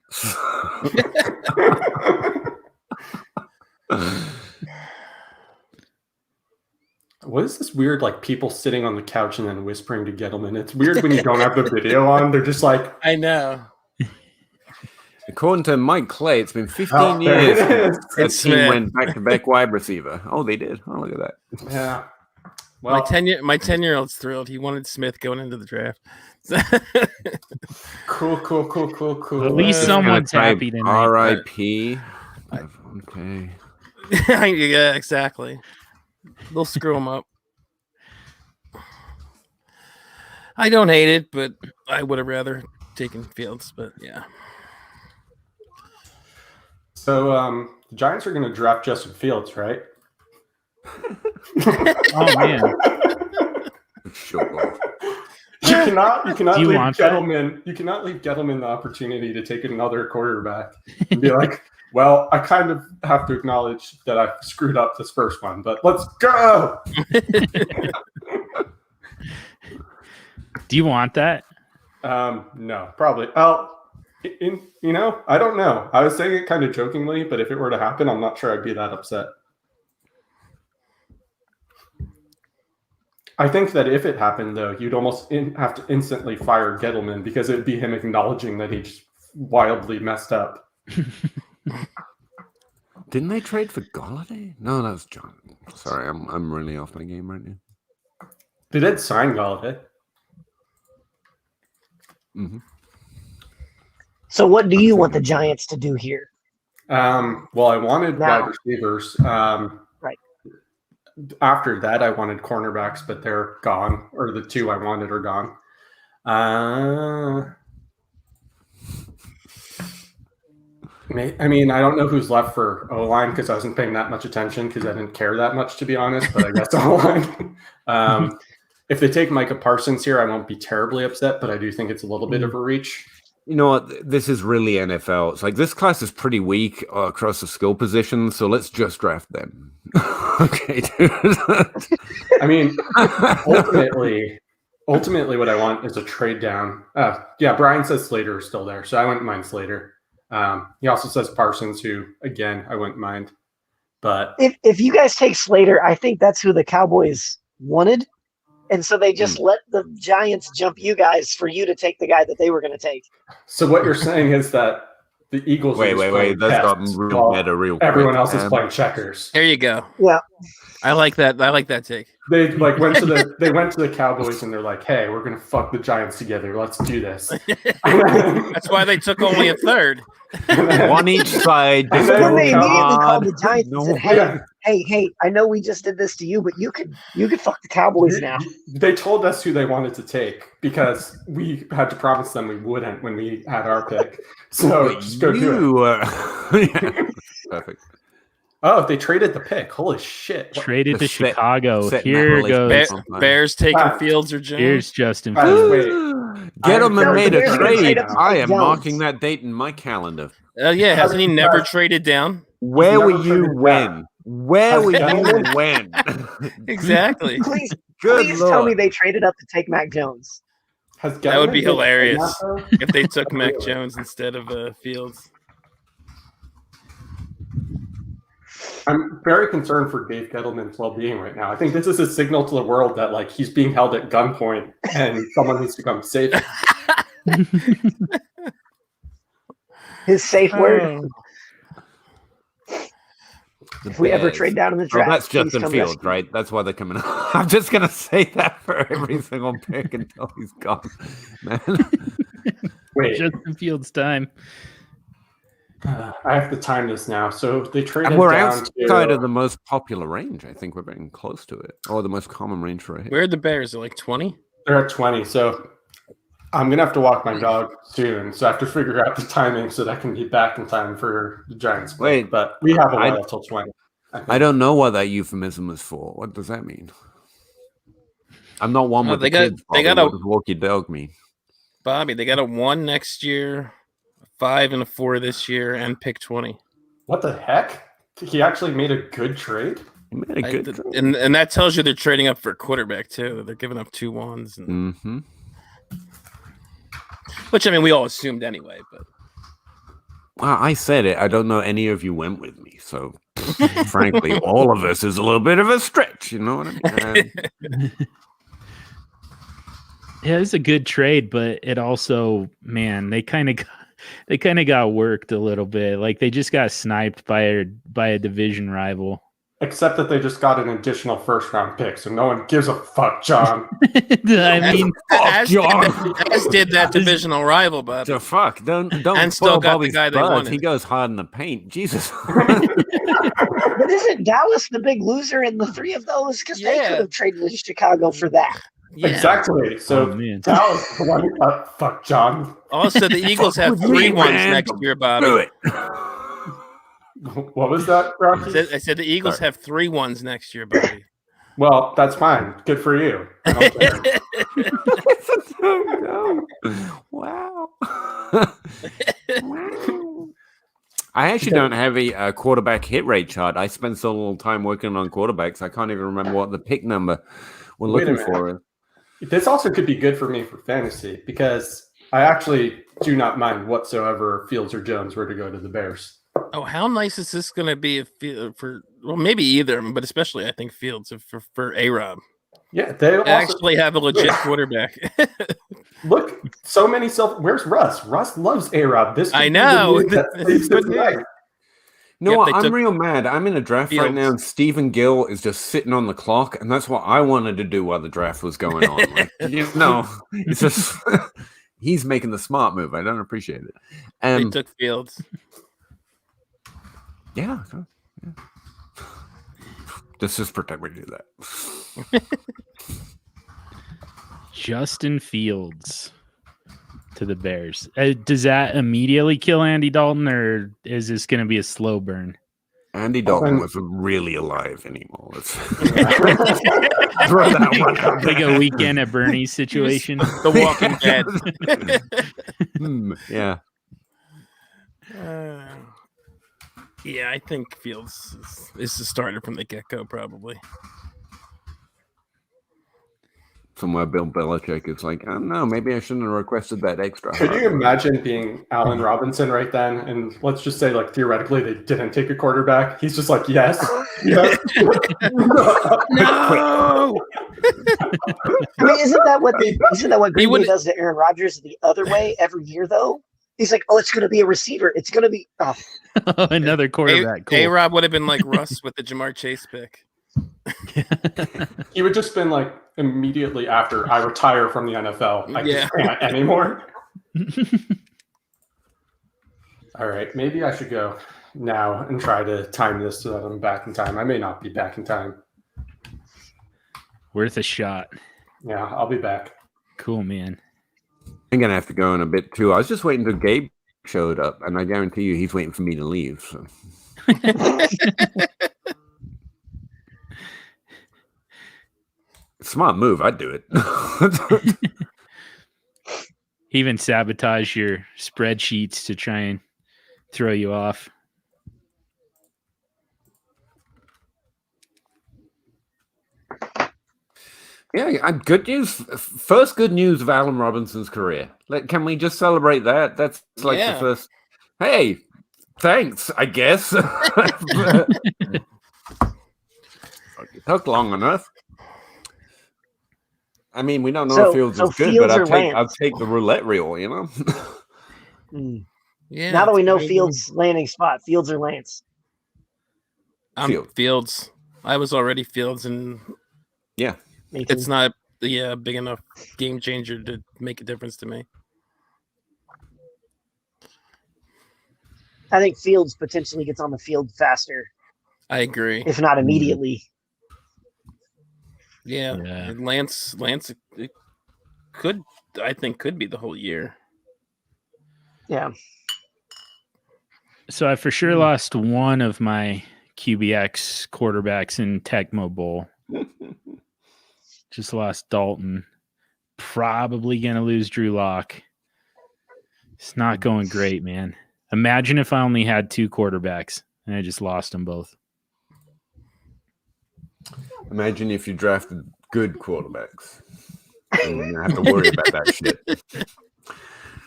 What is this weird, like, people sitting on the couch and then whispering to Gettleman? It's weird when you don't have the video on. They're just like... I know. According to Mike Clay, it's been 15 years since he went back-to-back wide receiver. Oh, they did. Oh, look at that. Yeah. Well, my 10-year-old's thrilled. He wanted Smith going into the draft. Cool. At least someone's happy tonight. R.I.P. Okay. Yeah, exactly. They'll screw him up. I don't hate it, but I would have rather taken Fields. But yeah. So the Giants are going to draft Justin Fields, right? Oh man! Sure. You cannot leave Gettleman. You cannot leave Gettleman the opportunity to take another quarterback and be like, "Well, I kind of have to acknowledge that I screwed up this first one, but let's go." Do you want that? No, probably. I don't know. I was saying it kind of jokingly, but if it were to happen, I'm not sure I'd be that upset. I think that if it happened, though, you'd almost have to instantly fire Gettleman because it would be him acknowledging that he just wildly messed up. Didn't they trade for Golladay? No, that was John. Sorry, I'm really off my game right now. They did sign Golladay. Mm-hmm. So what do you want the Giants to do here? Well, I wanted wide receivers. Right. After that, I wanted cornerbacks, but they're gone, or the two I wanted are gone. I mean, I don't know who's left for O-line because I wasn't paying that much attention because I didn't care that much, to be honest, but I guess O-line. If they take Micah Parsons here, I won't be terribly upset, but I do think it's a little bit of a reach. You know what? This is really NFL. It's like this class is pretty weak across the skill positions, so let's just draft them. Okay, dude. I mean, ultimately, what I want is a trade down. Yeah, Brian says Slater is still there, so I wouldn't mind Slater. He also says Parsons, who, again, I wouldn't mind. But if you guys take Slater, I think that's who the Cowboys wanted. And so they just let the Giants jump you guys for you to take the guy that they were going to take. So what you're saying is that the Eagles wait. That's got real meta, real quick. Everyone else is playing checkers. There you go. Yeah, I like that. I like that take. They went to the Cowboys and they're like, "Hey, we're going to fuck the Giants together. Let's do this." That's why they took only a third. One each side. And then they immediately called the Giants and said, Hey, I know we just did this to you, but you could fuck the Cowboys now. They told us who they wanted to take because we had to promise them we wouldn't when we had our pick. So just go do it. Yeah. Perfect. Oh, they traded the pick. Holy shit. Traded to Set- Chicago. setting that Here goes. relationship. Bears taking Ah. Fields or Jones. Here's Justin Guys, Fields. wait. Gentlemen I'm made very a concerned trade. right now. I am Jones. marking that date in my calendar. Yeah, hasn't he never Has- traded down? Where never were you traded when? Where Has were you Gettleman- when? Exactly. Please, Good please Lord. tell me they traded up to take Mac Jones. Has That would be Gettleman been hilarious saying that, if they took Mac Really? Jones instead of Fields. though? I'm very concerned for Dave Gettleman's well-being right now. I think this is a signal to the world that like he's being held at gunpoint and someone needs to come save him. His safe word. Oh. If we ever Bears. trade down in the Oh, draft, that's please Justin come Fields, rescue. right? That's why they're coming out. I'm just gonna say that for every single pick until he's gone, man. Wait, Justin Fields time. I have to time this now. So they traded And we're down outside to of the most popular range. I think we're getting close to it, or the most common range for a hit. Where are the Bears? They're like 20? they're at 20. So I'm gonna have to walk my dog soon. So I have to figure out the timing so that I can be back in time for the Giants. Play. Wait, But we have a I- while till 20. I don't know what that euphemism is for. What does that mean? I'm not one Oh, with they the got- kids. they Bobby. got a- What does walkie dog mean? Bobby, they got a 1 next year, a 5 and a 4 this year, and pick 20. What the heck? He actually made a good trade. He made a good. And that tells you they're trading up for quarterback too. They're giving up 2 1s, and, Mm-hmm. which I mean we all assumed anyway. But Well, I said it. I don't know any of you went with me, so frankly, all of us is a little bit of a stretch. You know what I mean? Yeah, it's a good trade, but it also, man, they kind of got worked a little bit. Like they just got sniped by a division rival. Except that they just got an additional first-round pick, so no one gives a fuck, John. I mean, as John. did that divisional rival, but So fuck, don't And spoil still got the Bobby's guy they buzz. wanted. He goes hard in the paint. Jesus. But isn't Dallas the big loser in the 3 of those? Because they Yeah. could have traded to Chicago for that. yeah. Exactly. So Oh, man. Dallas is the one. Fuck, John. Also, the Eagles have with me, 3 1s man. next year, Do Bobby. it. What was that, Rocky? I said the Eagles have 3 1s next year, Bobby. Well, that's fine. Good for you. I don't care. Wow. Wow. I actually don't have a quarterback hit rate chart. I spent so little time working on quarterbacks, I can't even remember what the pick number we're Wait a looking for. This also could be good for me for fantasy because I actually do not mind whatsoever if Fields or Jones were to go to the Bears. Oh, how nice is this going to be well, maybe either, of them, but especially I think Fields for A-Rob. Yeah, they also, Actually have a legit quarterback. look. So many Where's Russ? Russ loves A-Rob. This I could be know. the news that saves Good his life. news. No, Yep, they I'm took real mad. I'm in a draft right Fields. now, and Stephen Gill is just sitting on the clock, and that's what I wanted to do while the draft was going on. Like, no, it's just he's making the smart move. I don't appreciate it. They took Fields. Yeah. Just pretend we do that. Justin Fields to the Bears. Does that immediately kill Andy Dalton, or is this going to be a slow burn? Andy Dalton wasn't really alive anymore. Let's throw that one out Like there. a weekend at Bernie's situation. The Walking Dead. Yeah. Yeah, I think Fields is the starter from the get-go, probably. Somewhere Bill Belichick is like, I don't know, maybe I shouldn't have requested that extra. Could you imagine being Allen Robinson right then? And let's just say, like, theoretically, they didn't take a quarterback. He's just like, yes. yes. No! I mean, isn't that what Green Bay wouldn't- does to Aaron Rodgers the other way every year, though? He's like, oh, it's going to be a receiver. It's going to be Another quarterback. Cool. A-Rob would have been like Russ with the Jamar Chase pick. He would just been like, immediately after I retire from the NFL, I Yeah. just can't anymore. All right, maybe I should go now and try to time this so that I'm back in time. I may not be back in time. Worth a shot. Yeah, I'll be back. Cool, man. I'm going to have to go in a bit too. I was just waiting until Gabe showed up, and I guarantee you he's waiting for me to leave. So. Smart move. I'd do it. Even sabotage your spreadsheets to try and throw you off. Yeah, good news. First good news of Allen Robinson's career. Can we just celebrate that? That's like the first. Hey, thanks, I guess. It took long enough. I mean, we don't know if Fields is good, but I'll take the roulette reel, you know? Yeah. Now that we know Fields' landing spot, Fields or Lance? Fields. I was already Fields, and yeah. It's not a big enough game changer to make a difference to me. I think Fields potentially gets on the field faster. I agree. If not immediately. Yeah. Lance could be the whole year. Yeah. So I for sure lost one of my QBX quarterbacks in Tecmo Bowl. Just lost Dalton. Probably going to lose Drew Lock. It's not going great, man. Imagine if I only had two quarterbacks and I just lost them both. Imagine if you drafted good quarterbacks. You don't have to worry about that shit.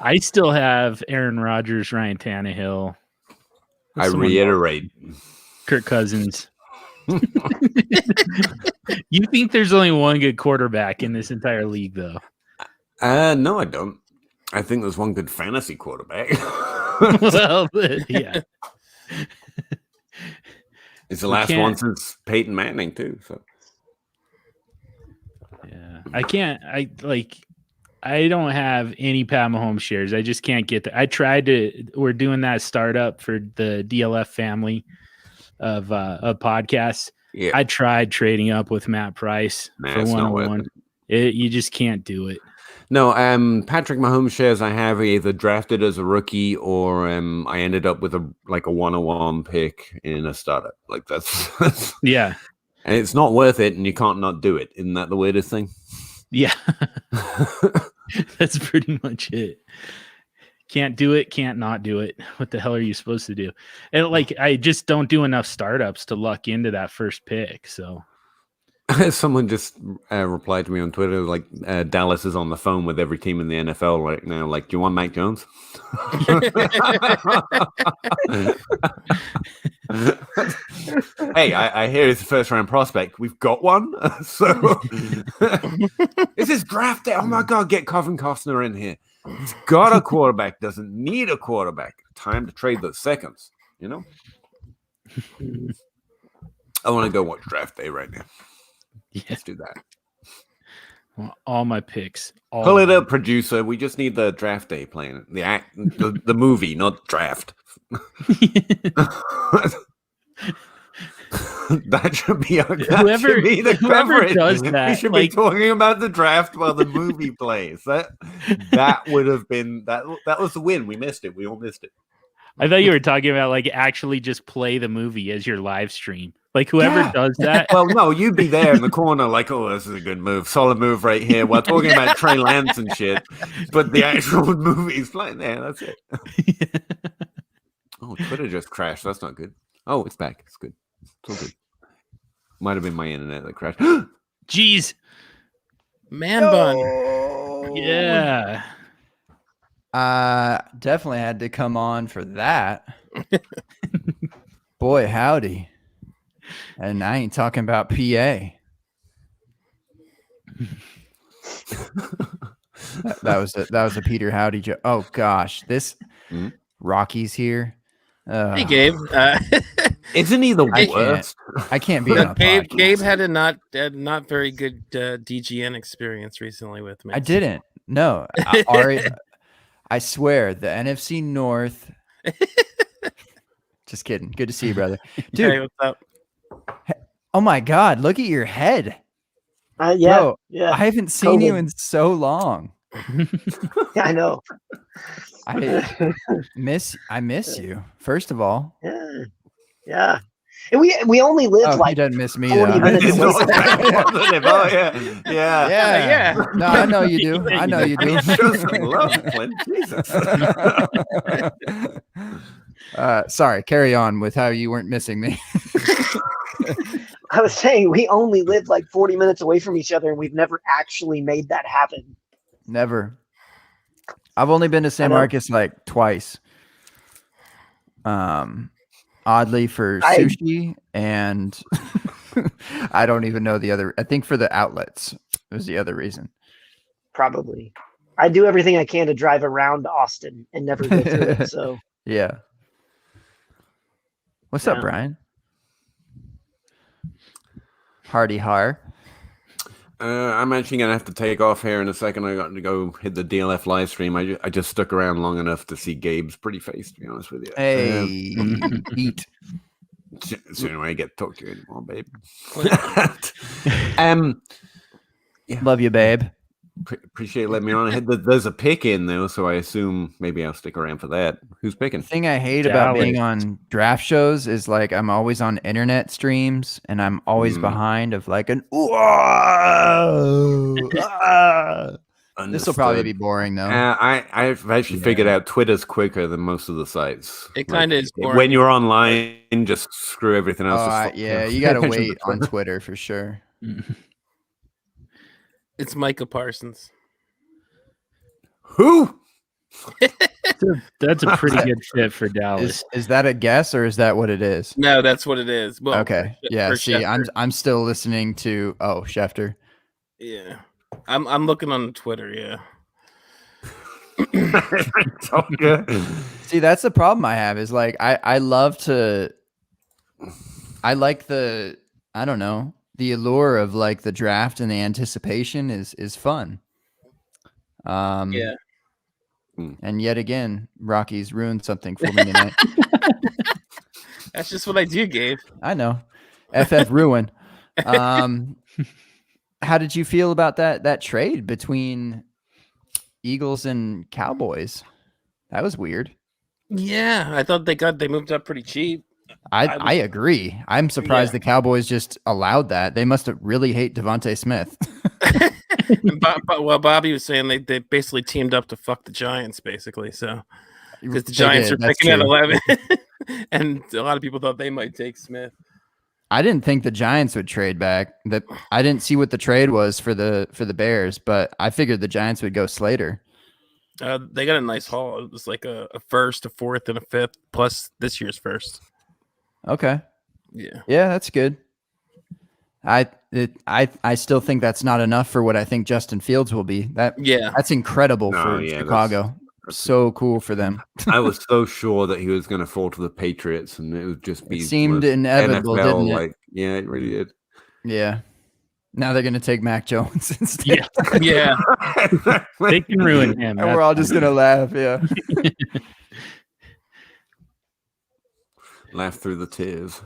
I still have Aaron Rodgers, Ryan Tannehill. I reiterate. Kirk Cousins. You think there's only one good quarterback in this entire league, though? No, I don't. I think there's one good fantasy quarterback. Well, yeah. It's the last one since Peyton Manning, too. So, yeah, I don't have any Pat Mahomes shares. I just can't get there. I tried to. We're doing that startup for the DLF family of podcasts. Yeah. I tried trading up with Matt Price for 101. You just can't do it. No, Patrick Mahomes shares I have either drafted as a rookie or I ended up with a 101 pick in a startup. Like that's yeah. And it's not worth it, and you can't not do it. Isn't that the weirdest thing? Yeah. That's pretty much it. Can't do it, can't not do it. What the hell are you supposed to do? And I just don't do enough startups to luck into that first pick. So someone just replied to me on Twitter, like Dallas is on the phone with every team in the NFL right now. Like, do you want Mac Jones? Hey, I hear it's a first round prospect. We've got one. So this is draft day. Oh my God, get Coven Costner in here. He's got a quarterback, doesn't need a quarterback. Time to trade those seconds, you know? I want to go watch draft day right now. Yeah. Let's do that. Well, all my picks. Pull it up, producer. We just need the draft day plan. The movie, not draft. That should be whoever does that. We should be talking about the draft while the movie plays. That would have been that was the win. We missed it. We all missed it. I thought you were talking about actually just play the movie as your live stream. Whoever does that. Well, no, you'd be there in the corner oh, this is a good move. Solid move right here. We're talking about Trey Lance and shit. But the actual movie is playing there. That's it. Oh, Twitter just crashed. That's not good. Oh, it's back. It's good. It's all good. Might have been my internet that crashed. Jeez. Man bun. Yeah. Definitely had to come on for that. Boy, howdy. And I ain't talking about PA. that was a Peter Howdy joke. Oh gosh, this Rocky's here. Hey Gabe, isn't he the worst? I can't be on a podcast. Gabe had a not very good DGN experience recently with me. I didn't. No, I swear the NFC North. Just kidding. Good to see you, brother. Dude, hey, what's up? Oh my God! Look at your head. Yeah, Bro, yeah. I haven't seen you in so long. Yeah, I know. I miss you. First of all, Yeah. And we only live He like doesn't miss me 40 though. minutes It's away. all positive. Oh, yeah. Yeah. No, I know you do. I know you do. Show some love, Clint. Jesus. Sorry, carry on with how you weren't missing me. I was saying we only live like 40 minutes away from each other, and we've never actually made that happen. Never. I've only been to San Marcos like twice. Oddly for sushi, and I don't even know the other. I think for the outlets was the other reason. Probably. I do everything I can to drive around Austin and never go through it. So yeah. What's up, Brian? Hardy har. I'm actually going to have to take off here in a second. I got to go hit the DLF live stream. I just stuck around long enough to see Gabe's pretty face, to be honest with you. Hey, eat. So anyway, I get to talk to you anymore, babe. Yeah. Love you, babe. Appreciate letting me on. There's a pick in, though, so I assume maybe I'll stick around for that. Who's picking? The thing I hate about being on draft shows is like I'm always on internet streams and I'm always behind of like an This will probably be boring though. I've actually figured out Twitter's quicker than most of the sites. It kind of is boring. When you're online, just screw everything else. Yeah, you got to wait on Twitter for sure. It's Micah Parsons. Who? That's a pretty good fit for Dallas. Is that a guess or is that what it is? No, that's what it is. Well, okay. Yeah. See, Schefter. I'm still listening to Schefter. Yeah. I'm looking on Twitter, yeah. See, that's the problem I have is like I like the I don't know, the allure of like the draft and the anticipation is fun. Yeah. And yet again, Rocky's ruined something for me tonight. That's just what I do, Gabe. I know. FF ruin. How did you feel about that trade between Eagles and Cowboys? That was weird. Yeah, I thought they moved up pretty cheap. I agree. I'm surprised the Cowboys just allowed that. They must have really hate Devontae Smith. Well, Bobby was saying they basically teamed up to fuck the Giants, basically. So because the Giants are picking at 11, and a lot of people thought they might take Smith. I didn't think the Giants would trade back. I didn't see what the trade was for the Bears, but I figured the Giants would go Slater. They got a nice haul. It was like a first, a fourth, and a fifth, plus this year's first. Okay. Yeah, that's good. I still think that's not enough for what I think Justin Fields will be. That's incredible for Chicago. So cool for them. I was so sure that he was going to fall to the Patriots, and it would just be. It seemed inevitable, NFL, didn't it? Yeah, it really did. Yeah. Now they're going to take Mac Jones instead. Yeah. They can ruin him. And we're all just going to laugh. Yeah. Laugh through the tears.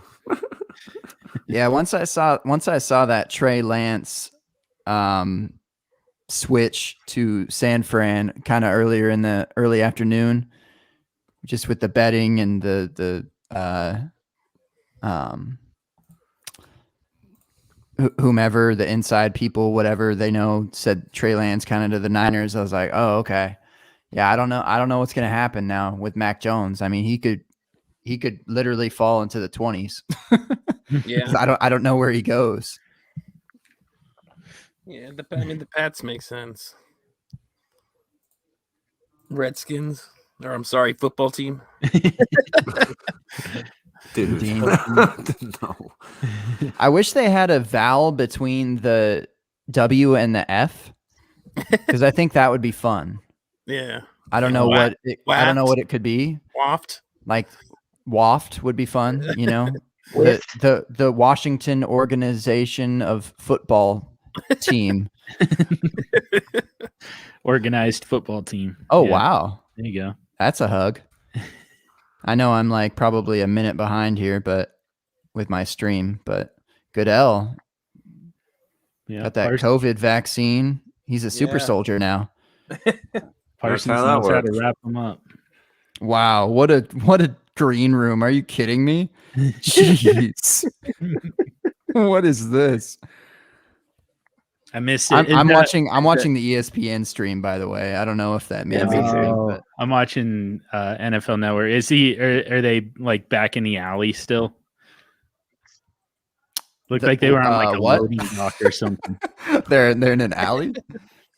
Yeah. Once I saw that Trey Lance switch to San Fran kind of earlier in the early afternoon, just with the betting and the whomever, the inside people, whatever they know, said Trey Lance kind of to the Niners. I was like, oh, okay. Yeah, I don't know what's going to happen now with Mac Jones. I mean, he could literally fall into the 20s. Yeah. I don't know where he goes. Yeah, the Pats make sense. Redskins, or I'm sorry, football team. Dude, no. I wish they had a vowel between the W and the F, because I think that would be fun. Yeah, I don't know what it could be. Waft, like waft would be fun. You know, the Washington Organization of Football Team. Organized football team. Oh, yeah. Wow. There you go. That's a hug. I know I'm like probably a minute behind here, but with my stream, but Goodell got that COVID vaccine. He's a super soldier now. Parsons knows how to wrap them up. Wow. What a green room. Are you kidding me? Jeez. What is this? I missed it. I'm watching the ESPN stream, by the way. I don't know if that means anything. But I'm watching NFL Network. Are they like back in the alley still? Looked like they were on like a loading dock or something. They're in an alley?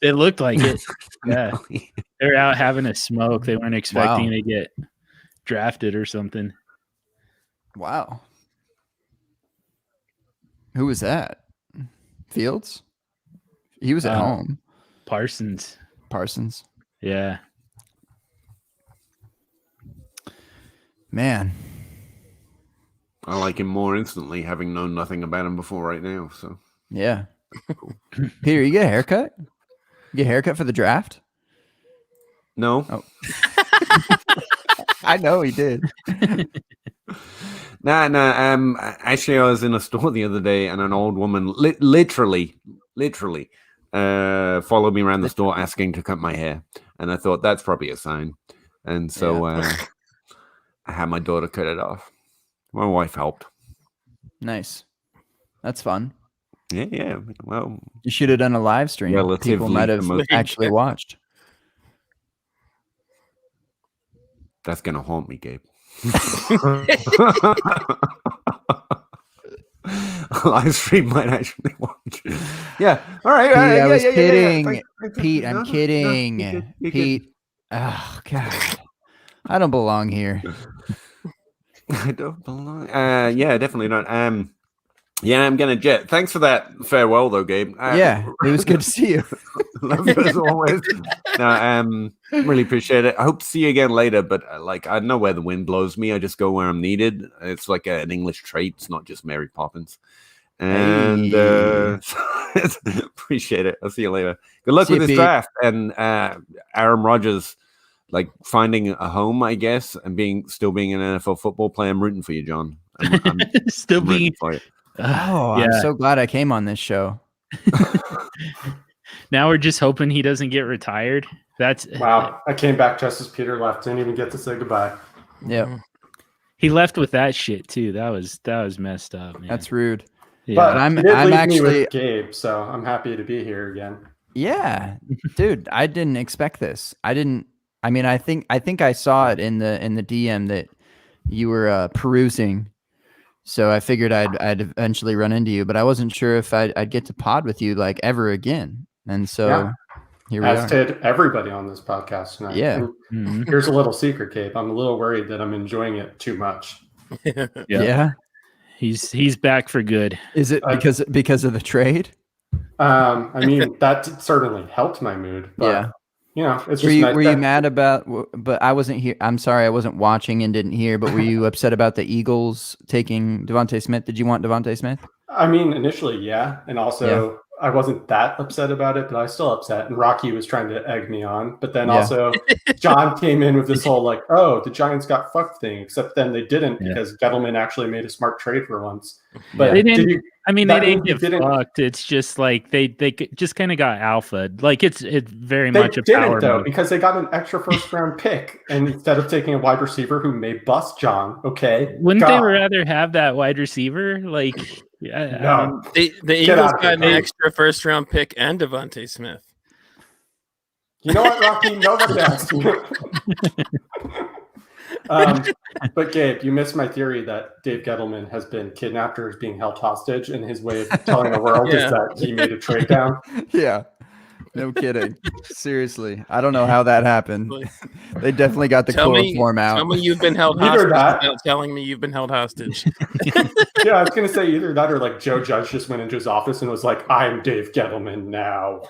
It looked like it. Yeah. They're out having a smoke. They weren't expecting to get drafted or something. Wow. Who was that? Fields? He was at home. Parsons. Yeah. Man. I like him more instantly, having known nothing about him before right now. So yeah. Peter, you get a haircut? You get a haircut for the draft? No. Oh. I know he did. Nah. Actually, I was in a store the other day, and an old woman literally followed me around the store asking to cut my hair, and I thought that's probably a sign, and so I had my daughter cut it off. My wife helped. Nice. That's fun. Yeah. Well, you should have done a live stream. People might have actually watched. That's gonna haunt me, Gabe. Live stream might actually watch. Yeah. All right. Pete, I was kidding. Pete, I'm kidding. Pete. Oh God. I don't belong here. I don't belong. Yeah, definitely not. Yeah, I'm gonna jet. Thanks for that farewell, though, Gabe. Yeah, it was good to see you. Love you as always. No, really appreciate it. I hope to see you again later. But I know where the wind blows me. I just go where I'm needed. It's like an English trait. It's not just Mary Poppins. And appreciate it. I'll see you later. Good luck with this draft and Aaron Rodgers. Like finding a home, I guess, and still being an NFL football player. I'm rooting for you, John. I'm still being for you. I'm so glad I came on this show. Now we're just hoping he doesn't get retired. That's wow. I came back just as Peter left. Didn't even get to say goodbye. Yeah, he left with that shit too. That was messed up, man. That's rude. Yeah. But I'm actually me with Gabe, so I'm happy to be here again. Yeah, dude, I didn't expect this. I think I saw it in the DM that you were perusing, so I figured I'd eventually run into you, but I wasn't sure if I'd get to pod with you like ever again. And so here we are. As did everybody on this podcast tonight. Yeah. Here's a little secret, Gabe. I'm a little worried that I'm enjoying it too much. Yeah. He's back for good. Is it because of the trade? I mean, that certainly helped my mood. But yeah. You know, it's just were you mad about? But I wasn't here. I'm sorry, I wasn't watching and didn't hear. But were you upset about the Eagles taking Devontae Smith? Did you want Devontae Smith? I mean, initially, yeah, and also I wasn't that upset about it, but I was still upset. And Rocky was trying to egg me on, but then also John came in with this whole like, "Oh, the Giants got fucked" thing. Except then they didn't because Gettleman actually made a smart trade for once. But they didn't. They didn't get fucked. It's just like they just kind of got alphaed. Like it's very much a power though move. Because they got an extra first round pick, and instead of taking a wide receiver who may bust John, wouldn't they rather have that wide receiver? Like, no, the Eagles got an extra first round pick and Devontae Smith. You know what, Rocky? Nobody asked you. But Gabe, you missed my theory that Dave Gettleman has been kidnapped or is being held hostage, and his way of telling the world is that he made a trade down. Yeah, no kidding. Seriously, I don't know how that happened. They definitely got the chloroform out. Tell me you've been held hostage without telling me you've been held hostage. Yeah, I was going to say either that or like Joe Judge just went into his office and was like, "I'm Dave Gettleman now."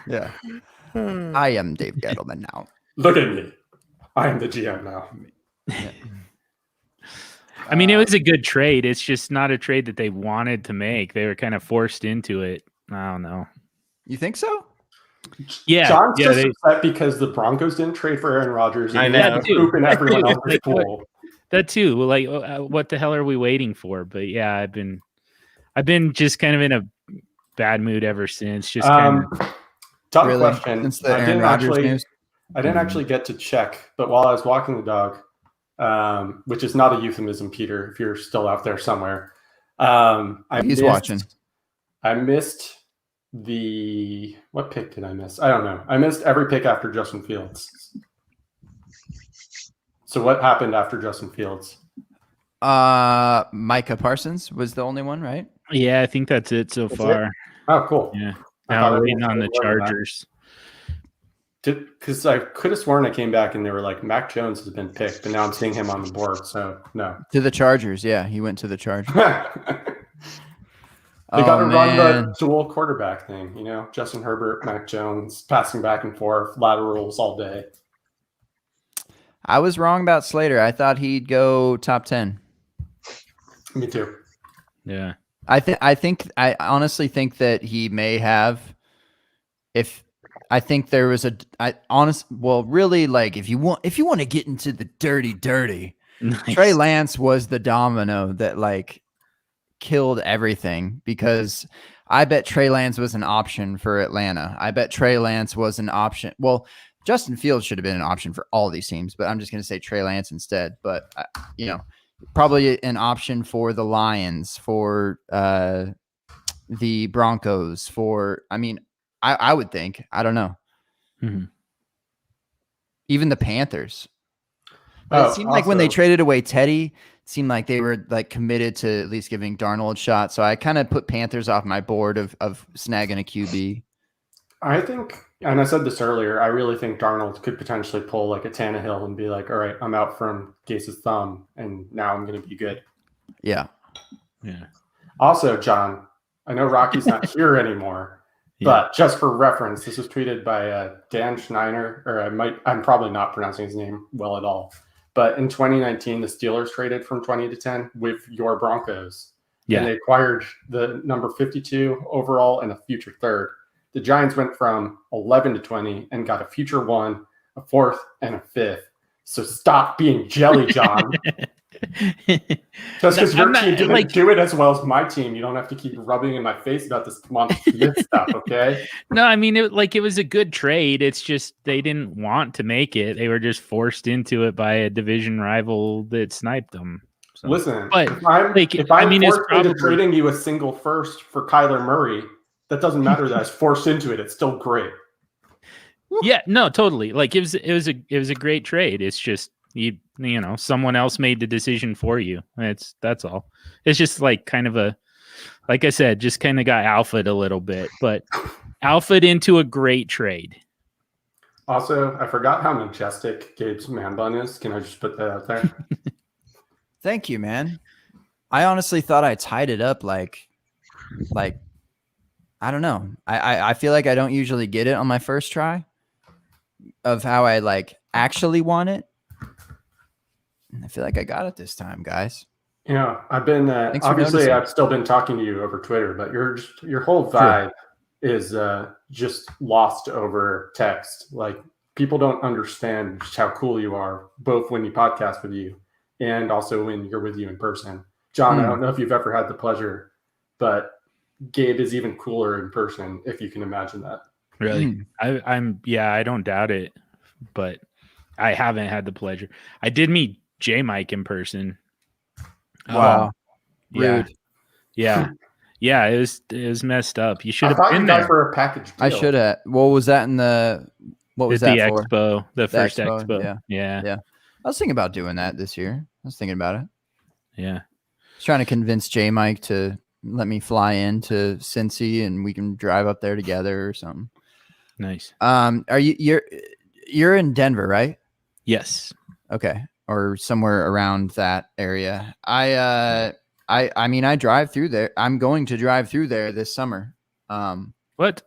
Yeah, I am Dave Gettleman now. Look at me. I am the GM now. Yeah. I mean, it was a good trade. It's just not a trade that they wanted to make. They were kind of forced into it. I don't know. You think so? Yeah. John's just upset because the Broncos didn't trade for Aaron Rodgers. I know. Everyone else's pool. That too. Like, what the hell are we waiting for? But yeah, I've been just kind of in a bad mood ever since. Just kind of. Tough question. Since the Aaron Rodgers news. I didn't actually get to check, but while I was walking the dog, which is not a euphemism, Peter, if you're still out there somewhere, He's watching. I missed what pick did I miss? I don't know. I missed every pick after Justin Fields. So what happened after Justin Fields? Micah Parsons was the only one, right? Yeah, I think that's it so far. Oh, cool. Yeah. Now we're waiting on the Chargers. Because I could have sworn I came back and they were like, Mac Jones has been picked, but now I'm seeing him on the board. So no. To the Chargers. Yeah, he went to the Chargers. They got to run the dual quarterback thing, you know, Justin Herbert, Mac Jones, passing back and forth, laterals all day. I was wrong about Slater. I thought he'd go top 10. Me too. Yeah. I honestly think that he may have. I think there was really, like, if you want to get into the dirty, nice. Trey Lance was the domino that like killed everything, because I bet Trey Lance was an option for Atlanta. I bet Trey Lance was an option. Well, Justin Fields should have been an option for all these teams, but I'm just going to say Trey Lance instead. But probably an option for the Lions, for the Broncos, I would think. I don't know. Mm-hmm. Even the Panthers. But it seemed like when they traded away Teddy, it seemed like they were like committed to at least giving Darnold a shot. So I kind of put Panthers off my board of snagging a QB. I think, and I said this earlier, I really think Darnold could potentially pull like a Tannehill and be like, all right, I'm out from Gase's thumb, and now I'm going to be good. Yeah. Yeah. Also, John, I know Rocky's not here anymore, but just for reference, this was tweeted by Dan Schneider, or I'm probably not pronouncing his name well at all. But in 2019, the Steelers traded from 20 to 10 with your Broncos. Yeah. And they acquired the number 52 overall and a future third. The Giants went from 11 to 20 and got a future 1, a 4th, and a 5th. So stop being jelly, John. Just because your team didn't do it as well as my team, you don't have to keep rubbing in my face about this monster stuff, okay? No, I mean, it was a good trade. It's just they didn't want to make it. They were just forced into it by a division rival that sniped them. So. Listen, but if I'm forced into trading you a single first for Kyler Murray, that doesn't matter that I was forced into it. It's still great. Yeah, no, totally. Like it was a great trade. It's just someone else made the decision for you. That's all. It's just like kind of like I said, just kind of got alpha'd a little bit, but alpha'd into a great trade. Also, I forgot how majestic Gabe's man bun is. Can I just put that out there? Thank you, man. I honestly thought I tied it up like I don't know. I feel like I don't usually get it on my first try of how I like actually want it. I feel like I got it this time, guys. Yeah, I've been obviously I've still been talking to you over Twitter, but your whole vibe is just lost over text. Like people don't understand just how cool you are, both when you podcast with you and also when you're with you in person. John, I don't know if you've ever had the pleasure, but Gabe is even cooler in person, if you can imagine that. Really? I don't doubt it, but I haven't had the pleasure. I did meet J Mike in person. Wow. Rude. Yeah. Yeah, it was messed up. You should have been there for a package deal. I should have. What was that what was that the for? Expo, the first expo. Yeah. I was thinking about doing that this year. I was thinking about it. Yeah. I was trying to convince J Mike to let me fly into Cincy and we can drive up there together or something. Nice. Are you're in Denver, right? Yes. Okay. Or somewhere around that area. I drive through there. I'm going to drive through there this summer. What?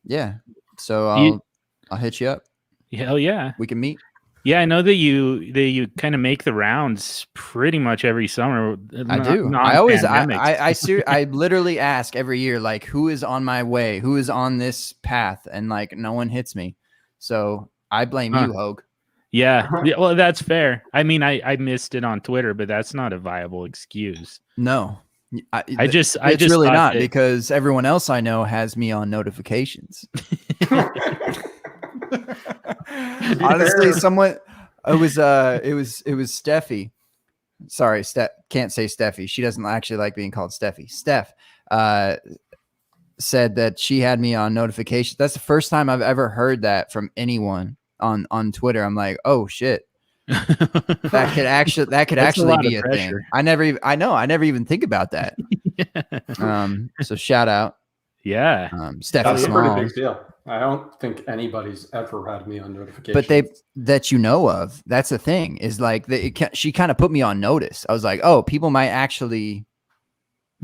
Yeah. So I'll hit you up. Hell yeah. We can meet. Yeah, I know that you kind of make the rounds pretty much every summer. I do. I literally ask every year, like, who is on my way? Who is on this path? And like, no one hits me. So I blame you, Hogue. Yeah. Well, that's fair. I mean, I missed it on Twitter, but that's not a viable excuse. No. It's really not because everyone else I know has me on notifications. Honestly, someone it was Steffi. Sorry, can't say Steffi. She doesn't actually like being called Steffi. Steph said that she had me on notifications. That's the first time I've ever heard that from anyone on Twitter. I'm like, oh shit. that could actually be a thing. I never even think about that. So shout out. Yeah. Steffi That's a Small. pretty big deal. I don't think anybody's ever had me on notifications. But that you know of, that's the thing, is like she kind of put me on notice. I was like, oh, people might actually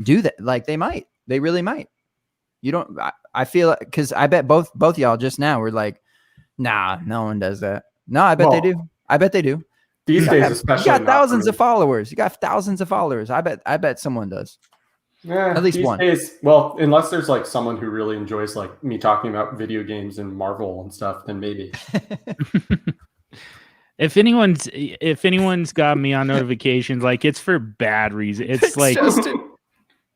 do that. Like they really might. You don't, I feel like, because I bet both y'all just now were like, nah, no one does that. No, I bet they do. I bet they do. These days, especially, you got thousands of followers. I bet someone does. Yeah, at least one. Days, well, unless there's like someone who really enjoys like me talking about video games and Marvel and stuff, then maybe. If anyone's got me on notifications, like it's for bad reason. It's like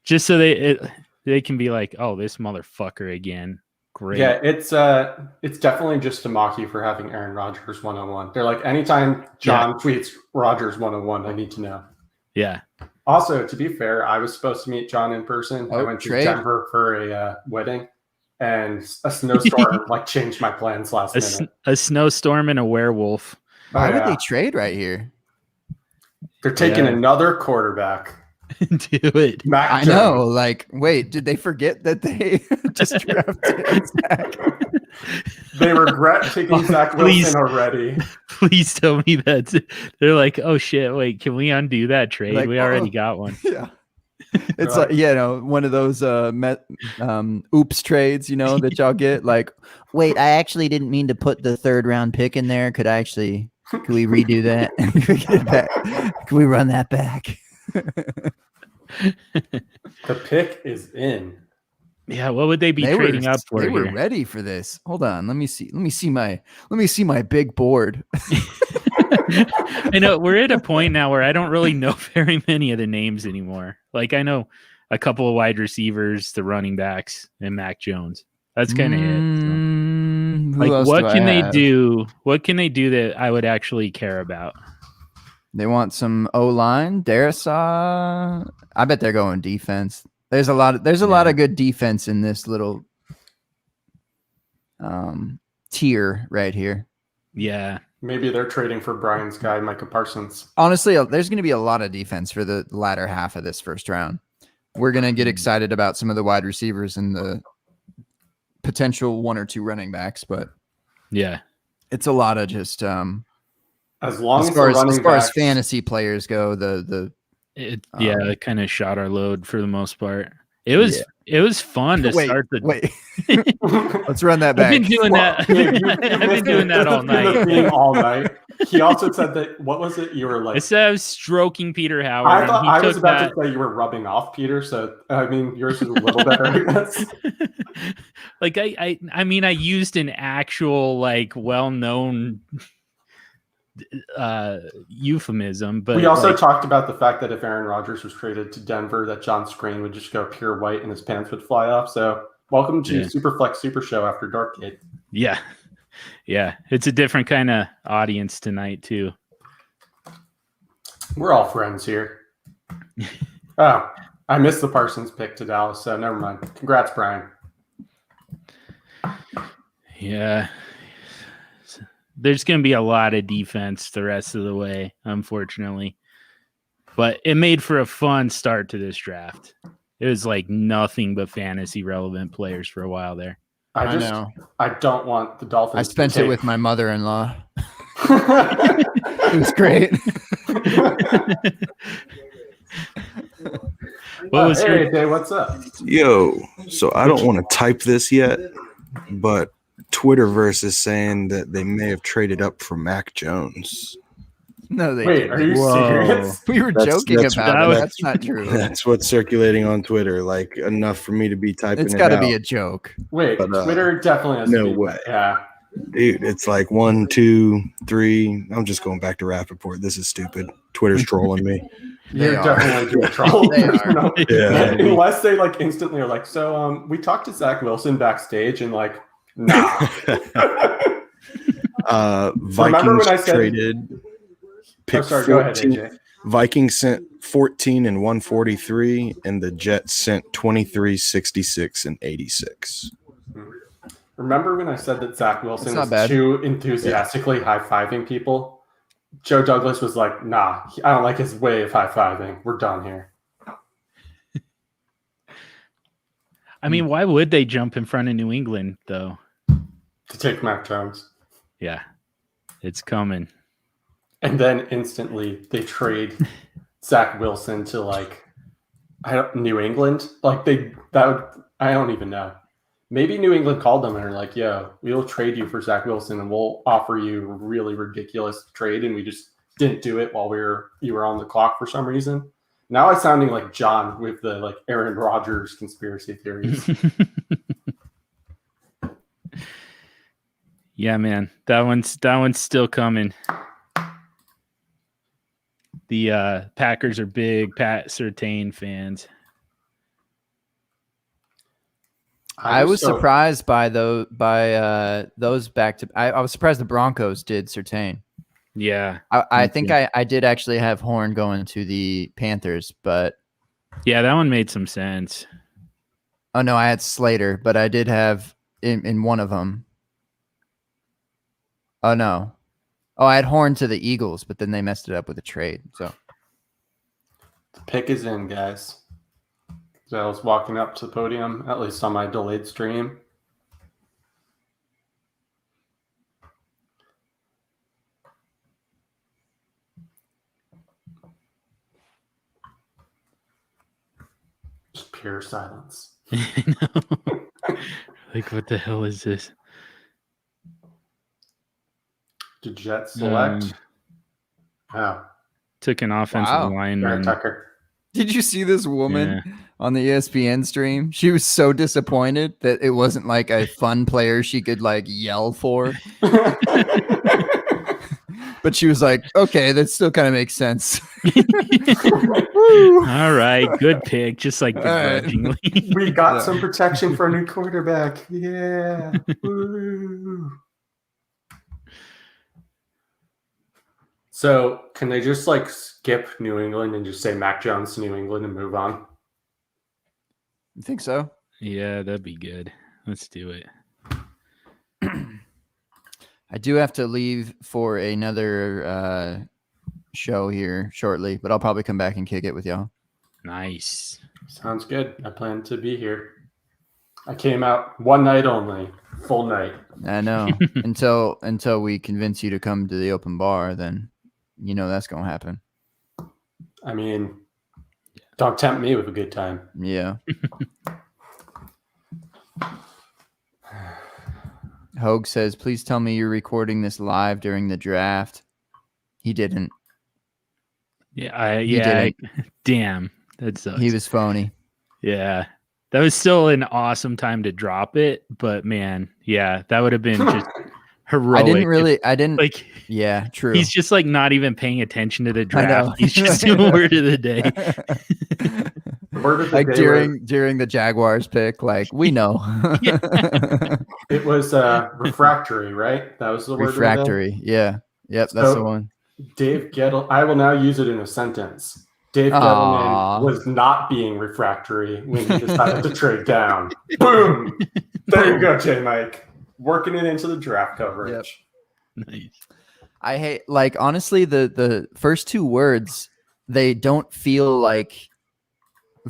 just so they can be like, oh, this motherfucker again. Great. Yeah, it's definitely just to mock you for having Aaron Rodgers 101. They're like, anytime John tweets Rodgers 101, I need to know. Yeah. Also, to be fair, I was supposed to meet John in person. I went to Denver for a wedding, and a snowstorm like changed my plans last minute. A snowstorm and a werewolf. Why would they trade right here? They're taking another quarterback. Do it. Mac Jones. Know. Like, wait, did they forget that they just drafted Zach? They regret taking Zach Wilson already. Please tell me that they're like, oh shit, wait, can we undo that trade? Like, we already got one. Yeah. It's like, one of those oops trades, that y'all get. Like, wait, I actually didn't mean to put the 3rd round pick in there. Could we redo that? Could we get it back? Can we run that back? The pick is in. Yeah, what would they be trading up for? They were ready for this. Hold on, let me see my big board. I know we're at a point now where I don't really know very many of the names anymore. Like I know a couple of wide receivers, the running backs, and Mac Jones. That's kind of it. So. Like, what can they do? What can they do that I would actually care about? They want some O-line, Darrisaw. I bet they're going defense. There's a lot of good defense in this little tier right here. Yeah. Maybe they're trading for Brian's guy, Micah Parsons. Honestly, there's going to be a lot of defense for the latter half of this first round. We're going to get excited about some of the wide receivers and the potential 1 or 2 running backs, but yeah, it's a lot of just as far as fantasy players go, it kind of shot our load for the most part. It was fun to start the. Wait, let's run that back. I've been doing that. I've been doing that all night. All night. He also said that. What was it? You were like. I said I was stroking Peter Howard. I thought I was about to say you were rubbing off Peter. So I mean, yours is a little better. Like I mean, I used an actual like well-known euphemism, but we also talked about the fact that if Aaron Rodgers was traded to Denver, that John Screen would just go pure white and his pants would fly off. So welcome to Superflex Super Show after dark, Kate. Yeah it's a different kind of audience tonight too. We're all friends here. Oh, I missed the Parsons pick to Dallas, so never mind. Congrats, Brian. Yeah, there's going to be a lot of defense the rest of the way, unfortunately. But it made for a fun start to this draft. It was like nothing but fantasy relevant players for a while there. I know. I don't want the Dolphins. I spent it with my mother-in-law. It was great. Hey, what's up? Yo, so I don't want to type this yet, but Twitterverse is saying that they may have traded up for Mac Jones. No, they Wait, didn't. are you serious? We were joking about it. That's not true. That's what's circulating on Twitter. Like enough for me to be typing. It's got to be a joke. Wait, but, Twitter definitely has no way. Yeah, dude, it's like 1, 2, 3. I'm just going back to Rappaport. This is stupid. Twitter's trolling me. They're definitely doing troll. They are. Yeah. Unless they like instantly are like, so we talked to Zach Wilson backstage and like, nah. Vikings traded. Oh, sorry. Go ahead, AJ. Vikings sent 14 and 143, and the Jets sent 23, 66, and 86. Remember when I said that Zach Wilson was too enthusiastically high-fiving people? Joe Douglas was like, nah, I don't like his way of high-fiving. We're done here. I mean, why would they jump in front of New England, though? To take Mac Jones. Yeah, it's coming. And then instantly they trade Zach Wilson to New England. I don't even know. Maybe New England called them and are like, yo, we'll trade you for Zach Wilson and we'll offer you a really ridiculous trade. And we just didn't do it while you were on the clock for some reason. Now I'm sounding like John with the Aaron Rodgers conspiracy theories. Yeah, man. That one's still coming. The Packers are big Pat Surtain fans. I was surprised by those back to. I was surprised the Broncos did Surtain. Yeah, I think I did actually have Horn going to the Panthers, but yeah, that one made some sense. Oh no, I had Slater, but I did have in one of them. Oh no. Oh, I had Horn to the Eagles, but then they messed it up with a trade. So the pick is in, guys. So I was walking up to the podium, at least on my delayed stream. Just pure silence. What the hell is this? Did Jets select? Took an offensive lineman. Tucker. Did you see this woman on the ESPN stream? She was so disappointed that it wasn't like a fun player she could yell for. But she was like, okay, that still kind of makes sense. All right, good pick. Just begrudgingly. We got some protection for a new quarterback. Yeah. Woo. So can they just skip New England and just say Mac Jones to New England and move on? You think so? Yeah, that'd be good. Let's do it. I do have to leave for another show here shortly, but I'll probably come back and kick it with y'all. Nice. Sounds good. I plan to be here. I came out one night only, full night. I know. until we convince you to come to the open bar, then that's gonna happen. I mean, don't tempt me with a good time. Yeah. Hogue says, please tell me you're recording this live during the draft. He didn't. Yeah, damn. That sucks. He was phony. Yeah. That was still an awesome time to drop it, but man, yeah, that would have been just heroic. I didn't yeah, true. He's just not even paying attention to the draft. He's just doing word of the day. Word of the day during the Jaguars pick, we know. It was refractory, right? That was the word. Refractory, yeah. Yep, that's the one. Dave Gettleman, I will now use it in a sentence. Dave Gettleman was not being refractory when he decided to trade down. Boom! There you go, J Mike. Working it into the draft coverage. Yep. Nice. I hate honestly the first two words, they don't feel like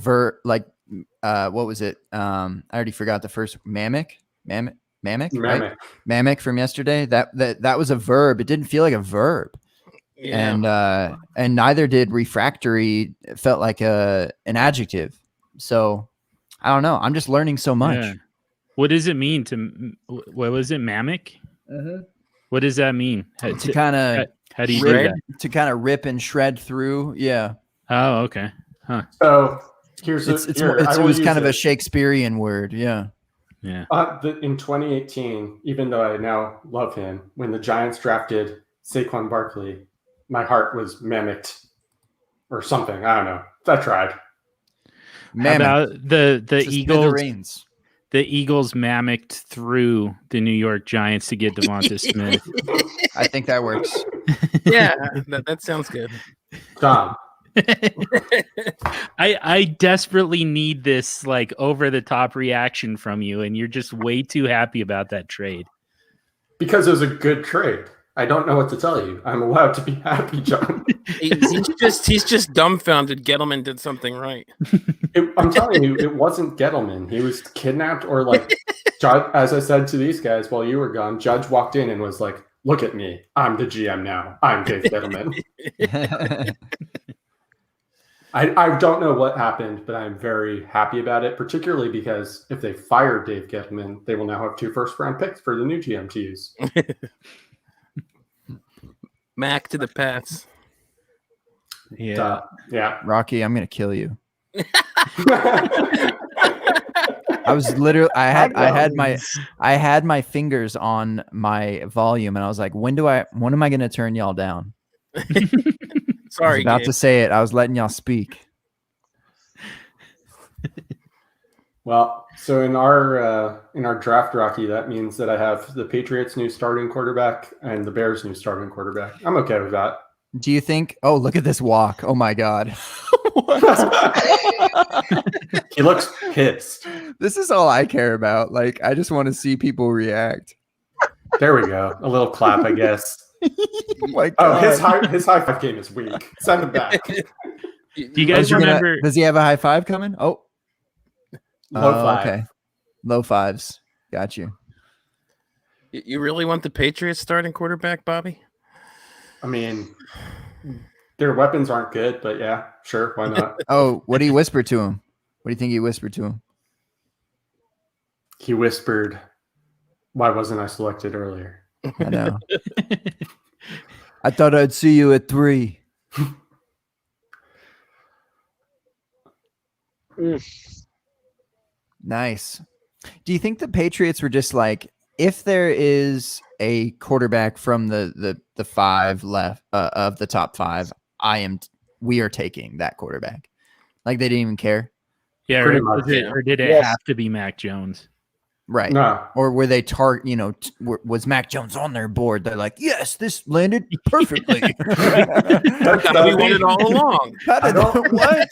what was it? I already forgot the first Mamek, right? Mamek from yesterday. That was a verb. It didn't feel like a verb. Yeah. And neither did refractory. It felt like an adjective. So I don't know. I'm just learning so much. Yeah. What does it mean what was it? Mamek? Uh-huh. What does that mean? To kind of how do you do that? To kind of rip and shred through. Yeah. Oh, okay. Huh. So it was kind of a Shakespearean word. Yeah. Yeah. In 2018, even though I now love him, when the Giants drafted Saquon Barkley, my heart was Mamet or something. I don't know. I tried. How about the Eagles? the Eagles mammocked through the New York Giants to get Devonta Smith. I think that works. Yeah, that sounds good. Tom. I desperately need this like over the top reaction from you, and you're just way too happy about that trade. Because it was a good trade. I don't know what to tell you. I'm allowed to be happy, John. He's just dumbfounded. Gettleman did something right. I'm telling you, it wasn't Gettleman. He was kidnapped, or like, as I said to these guys while you were gone, Judge walked in and was like, "Look at me. I'm the GM now. I'm Dave Gettleman." I don't know what happened, but I'm very happy about it, particularly because if they fire Dave Gettleman, they will now have 2 first-round picks for the new GM to use. Mac to the Pats. Yeah. Yeah. Rocky, I'm gonna kill you. I was literally I had my fingers on my volume and I was like, when am I gonna turn y'all down? Sorry, I was about Gabe. to say it. I was letting y'all speak. Well, so in our draft, Rocky, that means that I have the Patriots' new starting quarterback and the Bears' new starting quarterback. I'm okay with that. Do you think? Oh, look at this walk! Oh my God, He looks pissed. this is all I care about. Like, I just want to see people react. There we go. A little clap, I guess. Oh my God. Oh, his high five game is weak. Send it back. Do you guys remember? Does he have a high five coming? Oh, Low five. Okay, low fives. Got you. You really want the Patriots starting quarterback, Bobby? I mean, their weapons aren't good, but yeah, sure, why not? Oh, what did he whisper to him? What do you think he whispered to him? He whispered, "Why wasn't I selected earlier?" I know. I thought I'd see you at 3. Nice. Do you think the Patriots were just like, if there is a quarterback from the 5 left of the top 5, we are taking that quarterback? Like, they didn't even care, Yeah, Pretty or much, did it Yes. have to be Mac Jones? right? No. Or were they was Mac Jones on their board? They're like, yes, this landed perfectly. We wanted all along. What?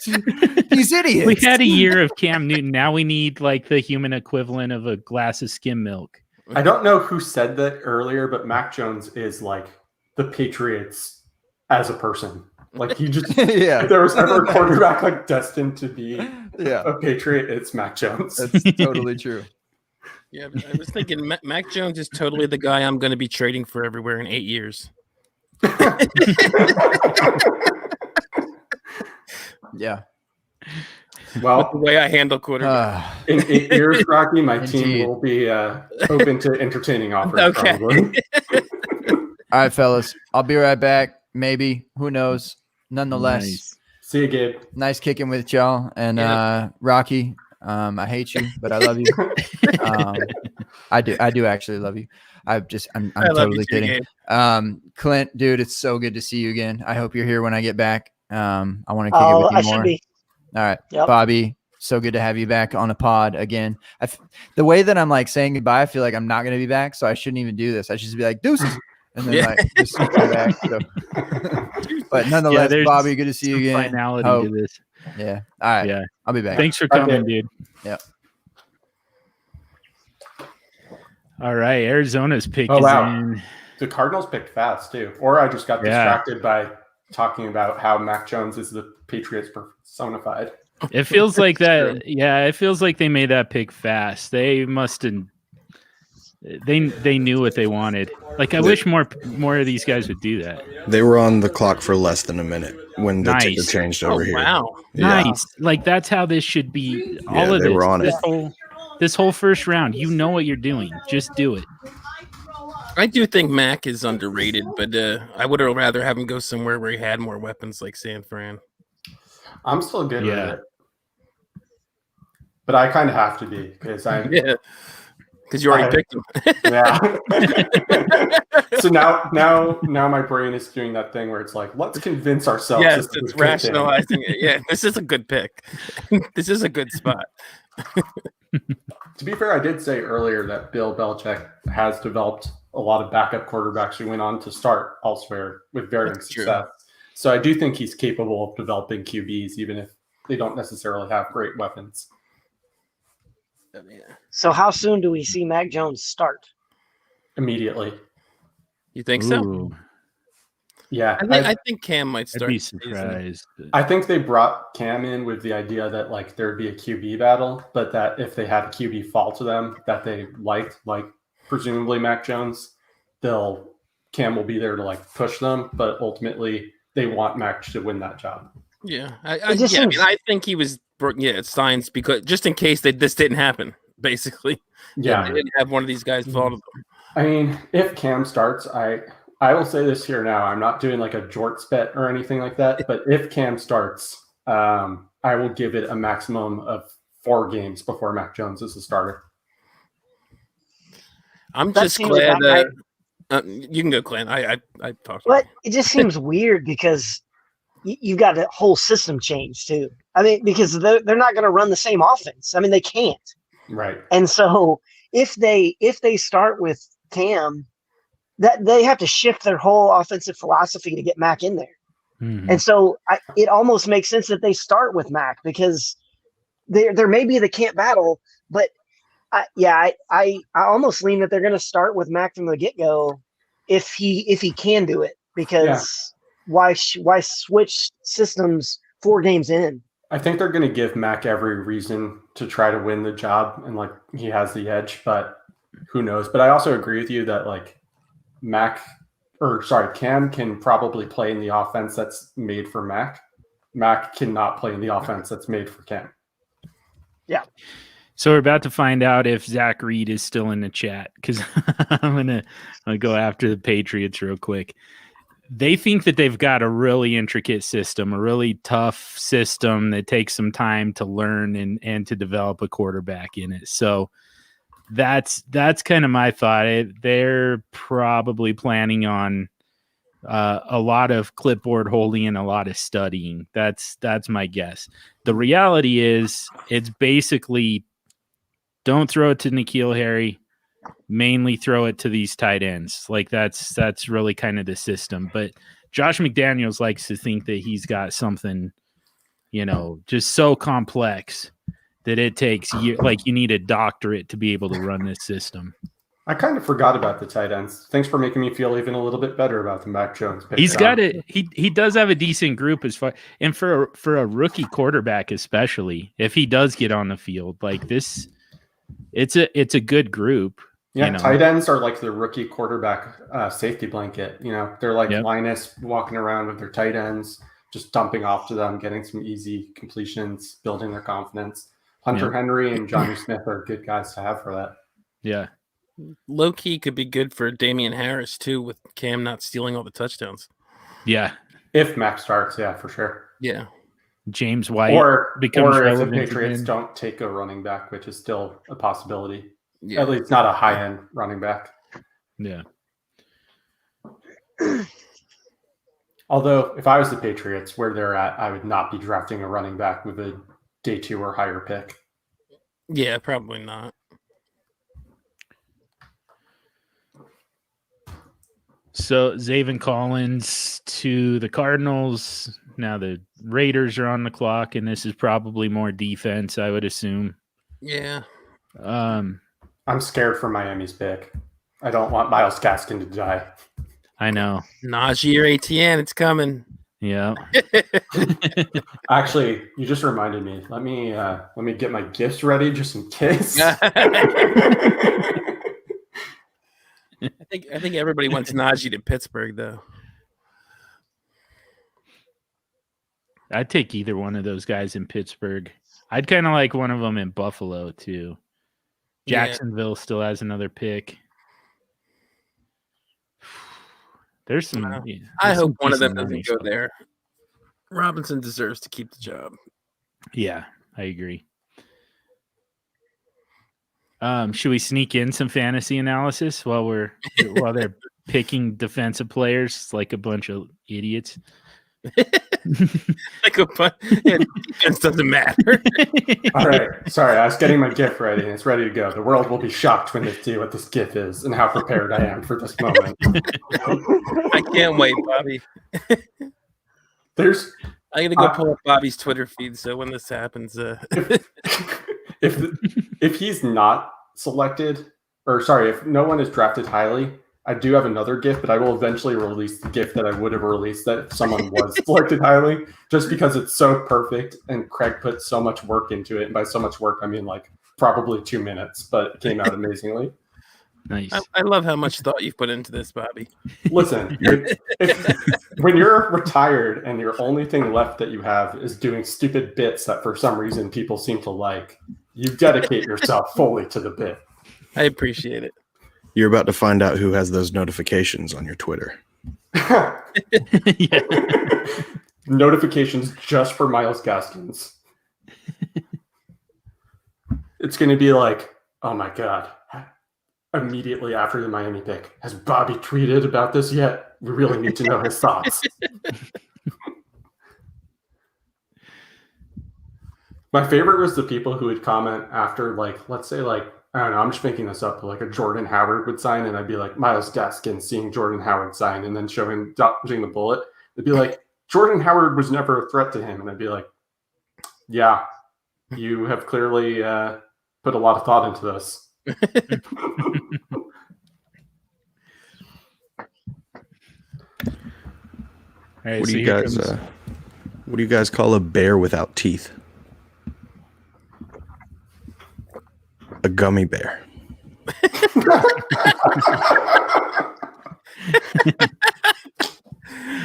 These idiots. We had a year of Cam Newton. Now we need like the human equivalent of a glass of skim milk. I don't know who said that earlier, but Mac Jones is like the Patriots as a person. Like, he just, Yeah. if there was ever a quarterback like destined to be Yeah, a Patriot, it's Mac Jones. that's totally true. Yeah, but I was thinking Mac Jones is totally the guy I'm going to be trading for everywhere in 8 years. Yeah. With the Well, way I handle quarterback. in 8 years, Rocky, my Indeed. team will be open to entertaining offers. Okay. Probably. All right, fellas. I'll be right back. Maybe. Who knows? Nonetheless, Nice. See you, Gabe. nice kicking with y'all. And Yeah. Rocky, I hate you, but I love you. I do actually love you. I'm I love totally you too, kidding. Gabe. Clint, dude, it's so good to see you again. I hope you're here when I get back. I want to kick it with you I more. should be. All right, Yep. Bobby, so good to have you back on a pod again. The way that I'm like saying goodbye, I feel like I'm not going to be back, so I shouldn't even do this. I should just be like, deuces, and then Yeah. like just come back. So. But nonetheless, there's Bobby, good to see you Some again. finality Oh, to this. yeah. All right. Yeah. I'll be back. Thanks for Okay. coming, dude. Yep. All right, Arizona's pick Oh, is wow. in. The Cardinals picked fast, too. Or I just got Yeah. distracted by talking about how Mac Jones is the Patriots personified. It feels like that. True. Yeah, it feels like they made that pick fast. They must have. They knew what they wanted. Like, I wish more of these guys would do that. They were on the clock for less than a minute when the ticket Nice. changed Oh, over here. wow. Yeah. Nice. Like, that's how this should be. All Yeah, of they this. were on this it. this whole first round. You know what you're doing. Just do it. I do think Mac is underrated, but I would have rather have him go somewhere where he had more weapons like San Fran. I'm still good Yeah. with it. But I kind of have to be because I'm Yeah, because you already picked him. yeah. So now my brain is doing that thing where it's like, let's convince ourselves. Yes, this is a it's good thing. rationalizing it. Yeah, this is a good pick. This is a good spot. To be fair, I did say earlier that Bill Belichick has developed a lot of backup quarterbacks who went on to start elsewhere with varying success. So I do think he's capable of developing QBs, even if they don't necessarily have great weapons. So how soon do we see Mac Jones start? Immediately. You think so? Ooh, Yeah. I think Cam might I'd start. be the season. surprised. I think they brought Cam in with the idea that like there'd be a QB battle, but that if they had a QB fall to them that they liked, like presumably Mac Jones, Cam will be there to like push them, but ultimately they want Mac to win that job. Yeah, I think he was. It's signs because just in case this didn't happen, basically. Yeah, they didn't have one of these guys fall to them. I mean, if Cam starts, I will say this here now. I'm not doing like a jorts bet or anything like that, but if Cam starts, I will give it a maximum of 4 games before Mac Jones is the starter. I'm just glad. You can go, Glenn. I talked. But it just seems weird because you've got a whole system change too. I mean, because they're not going to run the same offense. I mean, they can't. Right. And so if they start with Cam, that they have to shift their whole offensive philosophy to get Mac in there. Mm-hmm. And so it almost makes sense that they start with Mac because there may be the can't battle, but I almost lean that they're going to start with Mac from the get-go if he can do it, because why switch systems 4 games in? I think they're going to give Mac every reason to try to win the job, and like he has the edge, but who knows? But I also agree with you that like Cam can probably play in the offense that's made for Mac. Mac cannot play in the offense that's made for Cam. Yeah. So we're about to find out if Zach Reed is still in the chat because I'm gonna go after the Patriots real quick. They think that they've got a really intricate system, a really tough system that takes some time to learn and to develop a quarterback in it. So that's kind of my thought. They're probably planning on a lot of clipboard holding and a lot of studying. That's my guess. The reality is it's basically don't throw it to N'Keal Harry. Mainly throw it to these tight ends. Like that's really kind of the system. But Josh McDaniels likes to think that he's got something, just so complex that it takes like you need a doctorate to be able to run this system. I kind of forgot about the tight ends. Thanks for making me feel even a little bit better about the Mac Jones pick. He's got it. He does have a decent group as far, and for a rookie quarterback, especially if he does get on the field like this, it's a good group. Yeah, tight ends are like the rookie quarterback safety blanket. They're like Linus walking around with their tight ends, just dumping off to them, getting some easy completions, building their confidence. Hunter Henry and Johnny Smith are good guys to have for that. Yeah. Low key could be good for Damian Harris too, with Cam not stealing all the touchdowns. Yeah. If Mac starts, yeah, for sure. Yeah. James White becomes or if the Patriots don't take a running back, which is still a possibility. Yeah. At least not a high-end running back. Yeah. Although, if I was the Patriots, where they're at, I would not be drafting a running back with a day 2 or higher pick. Yeah, probably not. So, Zaven Collins to the Cardinals. Now the Raiders are on the clock, and this is probably more defense, I would assume. Yeah. I'm scared for Miami's pick. I don't want Myles Gaskin to die. I know. Najee or Etienne, it's coming. Yeah. Actually, you just reminded me. Let me get my gifts ready just in case. I think everybody wants Najee to Pittsburgh though. I'd take either one of those guys in Pittsburgh. I'd kind of like one of them in Buffalo too. Jacksonville still has another pick. There's some. I hope one of them doesn't go there. Robinson deserves to keep the job. Yeah, I agree. Should we sneak in some fantasy analysis while they're picking defensive players like a bunch of idiots? Like a defense doesn't matter. All right. Sorry, I was getting my GIF ready, and it's ready to go. The world will be shocked when they see what this GIF is and how prepared I am for this moment. I can't wait, Bobby. I gotta go pull up Bobby's Twitter feed, so when this happens, if he's not selected, or sorry, if no one is drafted highly, I do have another GIF, but I will eventually release the GIF that I would have released that if someone was selected highly, just because it's so perfect and Craig put so much work into it. And by so much work, I mean like probably 2 minutes, but it came out amazingly. Nice. I love how much thought you've put into this, Bobby. Listen, when you're retired and your only thing left that you have is doing stupid bits that for some reason people seem to like, you dedicate yourself fully to the bit. I appreciate it. You're about to find out who has those notifications on your Twitter. Notifications just for Myles Gaskins. It's going to be like, oh my God. Immediately after the Miami pick, has Bobby tweeted about this yet? We really need to know his thoughts. My favorite was the people who would comment after, like, let's say, like, I don't know, I'm just making this up, like a Jordan Howard would sign, and I'd be like, Myles Gaskins seeing Jordan Howard sign, and then showing dodging the bullet. It'd be like, Jordan Howard was never a threat to him. And I'd be like, yeah, you have clearly put a lot of thought into this. Right, what do you guys call a bear without teeth? A gummy bear.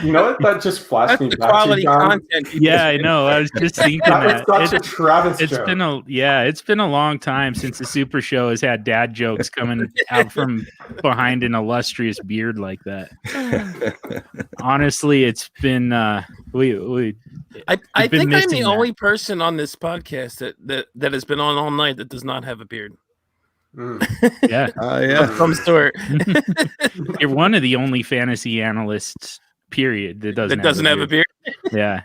You know what? That just flashed me back quality to John. content. Yeah, I know. I was just thinking That that. is such a Travis It's joke. it's been a long time since the Super Show has had dad jokes coming out from behind an illustrious beard like that. Honestly, it's been I think I'm the only person on this podcast that has been on all night that does not have a beard. Yeah. Yeah. Of some sort. You're one of the only fantasy analysts, period, that doesn't have a beard. Yeah.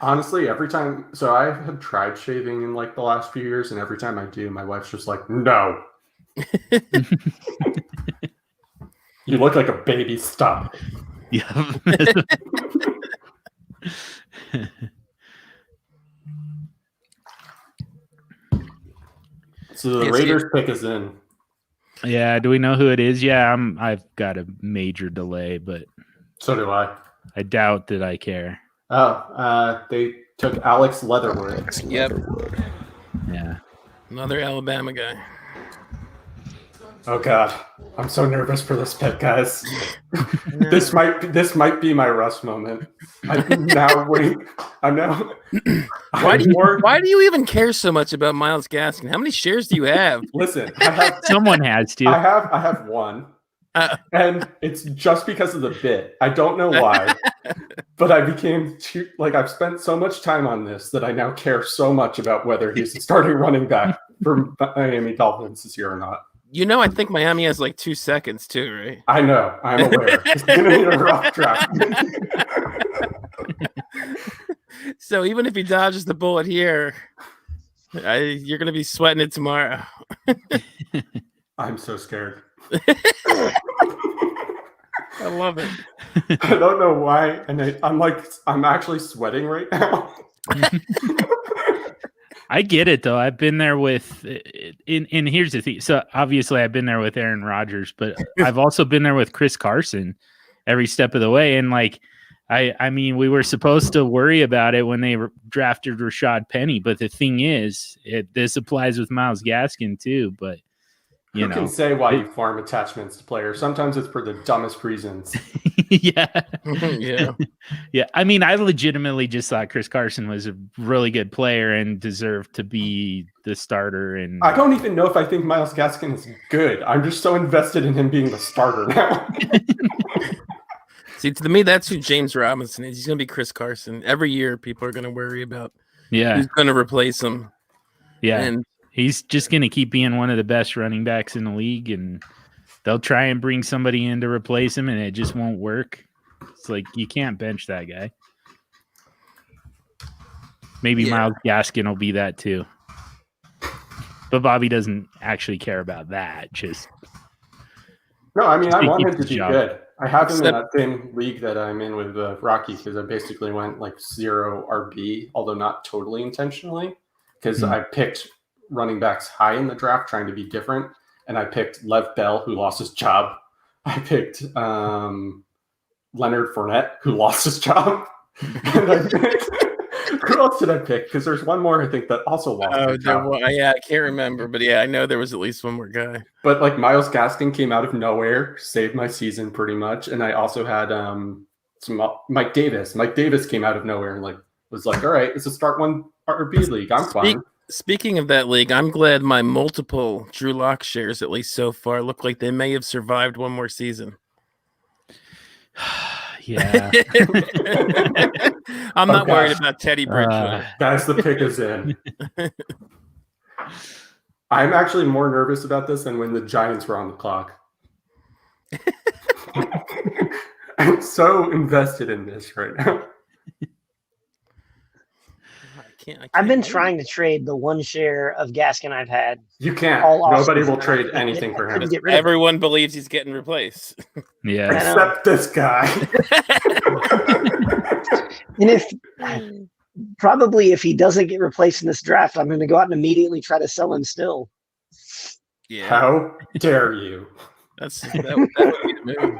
Honestly, every time, so I have tried shaving in like the last few years, and every time I do, my wife's just like, no. You look like a baby, stop. Yeah. So the Raiders pick is in. Yeah, do we know who it is? Yeah, I've got a major delay, but so do I. I doubt that I care. Oh, they took Alex Leatherwood. Yep. Yeah. Another Alabama guy. Oh God, I'm so nervous for this pick, guys. This might be my Russ moment. I'm now. Why do you even care so much about Myles Gaskin? How many shares do you have? Listen, someone has to. I have one, and it's just because of the bit. I don't know why, but I became I've spent so much time on this that I now care so much about whether he's the starting running back for Miami Dolphins this year or not. You know, I think Miami has like 2 seconds too, right? I know. I'm aware. It's going to be a rough draft. So even if he dodges the bullet here, you're going to be sweating it tomorrow. I'm so scared. I love it. I don't know why. And I'm actually sweating right now. I get it though. I've been there with, and here's the thing. So obviously I've been there with Aaron Rodgers, but I've also been there with Chris Carson every step of the way. And I mean, we were supposed to worry about it when they drafted Rashad Penny, but the thing is, this applies with Myles Gaskin too. But you can say why you farm attachments to players. Sometimes it's for the dumbest reasons. Yeah. Yeah. I mean, I legitimately just thought Chris Carson was a really good player and deserved to be the starter. And I don't even know if I think Myles Gaskin is good. I'm just so invested in him being the starter now. See, to me, that's who James Robinson is. He's going to be Chris Carson. Every year, people are going to worry about who's going to replace him. Yeah. And he's just going to keep being one of the best running backs in the league, and they'll try and bring somebody in to replace him, and it just won't work. It's like you can't bench that guy. Maybe Myles Gaskin will be that too. But Bobby doesn't actually care about that. No, I mean, I want him to be job. good. I have him in that same league that I'm in with Rocky because I basically went like 0 RB, although not totally intentionally, because I picked running backs high in the draft trying to be different. And I picked Lev Bell, who lost his job. I picked Leonard Fournette, who lost his job. And I picked... Who else did I pick? Because there's one more I think that also lost. I can't remember, but I know there was at least one more guy. But like Myles Gaskin came out of nowhere, saved my season pretty much, and I also had some Mike Davis. Mike Davis came out of nowhere and was like, all right, it's a start one RB league. I'm fine. Speaking of that league, I'm glad my multiple Drew Lock shares, at least so far, look like they may have survived one more season. Yeah. I'm not worried about Teddy Bridgewater. Guys, the pick is in. I'm actually more nervous about this than when the Giants were on the clock. I'm so invested in this right now. I've been trying to trade the one share of Gaskin I've had. You can't. Nobody will trade anything for him. Everyone believes he's getting replaced. Yeah. Except this guy. And if he doesn't get replaced in this draft, I'm going to go out and immediately try to sell him still. Yeah. How dare you? That would be the move.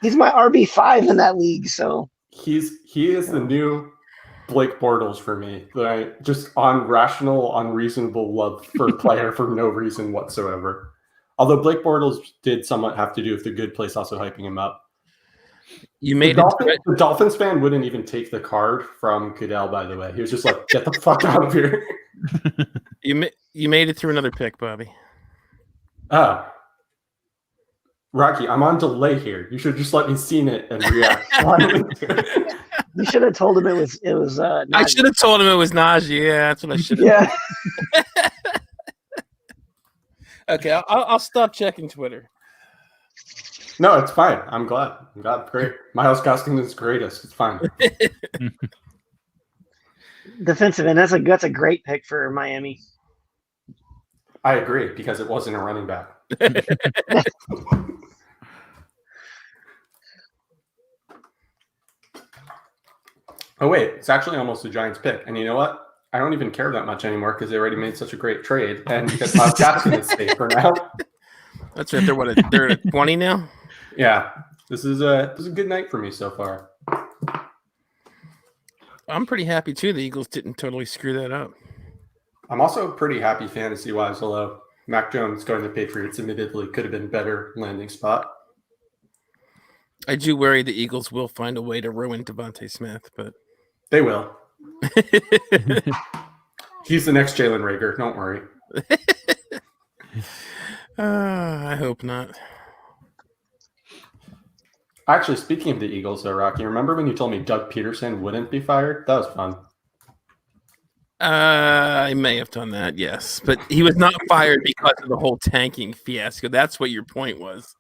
He's my RB5 in that league, so he is the new Blake Bortles for me. Like, just unrational, unreasonable love for a player for no reason whatsoever. Although Blake Bortles did somewhat have to do with the good place also hyping him up. The Dolphins fan wouldn't even take the card from Goodell, by the way. He was just like, get the fuck out of here. You made it through another pick, Bobby. Oh. Rocky, I'm on delay here. You should just let me see it and react. You should have told him it was Najee. I should have told him it was Najee. Yeah, that's what I should have. Yeah. Okay, I'll stop checking Twitter. No, it's fine. I'm glad. Great. Myles Gaskin is greatest. It's fine. Defensive end. That's a great pick for Miami. I agree because it wasn't a running back. Oh, wait. It's actually almost the Giants' pick. And you know what? I don't even care that much anymore because they already made such a great trade. And because Myles Gaskin is safe for now. That's right. They're at 20 now? Yeah. This is a good night for me so far. I'm pretty happy, too. The Eagles didn't totally screw that up. I'm also pretty happy fantasy-wise, although Mac Jones going to Patriots admittedly could have been a better landing spot. I do worry the Eagles will find a way to ruin Devontae Smith, but they will. He's the next Jalen Reagor. Don't worry. I hope not. Actually, speaking of the Eagles, though, Rocky, remember when you told me Doug Peterson wouldn't be fired? That was fun. I may have done that, yes. But he was not fired because of the whole tanking fiasco. That's what your point was.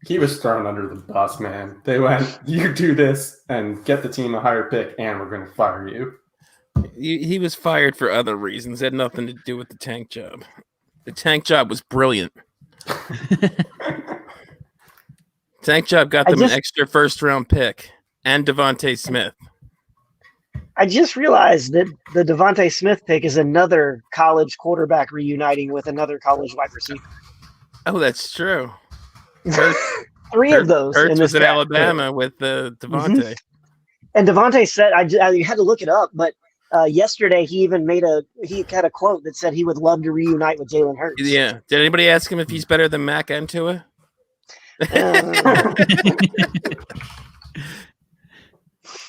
He was thrown under the bus, man. They went, you do this and get the team a higher pick, and we're going to fire you. He was fired for other reasons. It had nothing to do with the tank job. The tank job was brilliant. Tank job got them an extra first-round pick and Devontae Smith. I just realized that the Devontae Smith pick is another college quarterback reuniting with another college wide receiver. Oh, that's true. Three of those. Hurts was at Alabama with Devontae. Mm-hmm. And Devontae said, I had to look it up, but yesterday he even had a quote that said he would love to reunite with Jalen Hurts. Yeah. Did anybody ask him if he's better than Mac and Tua?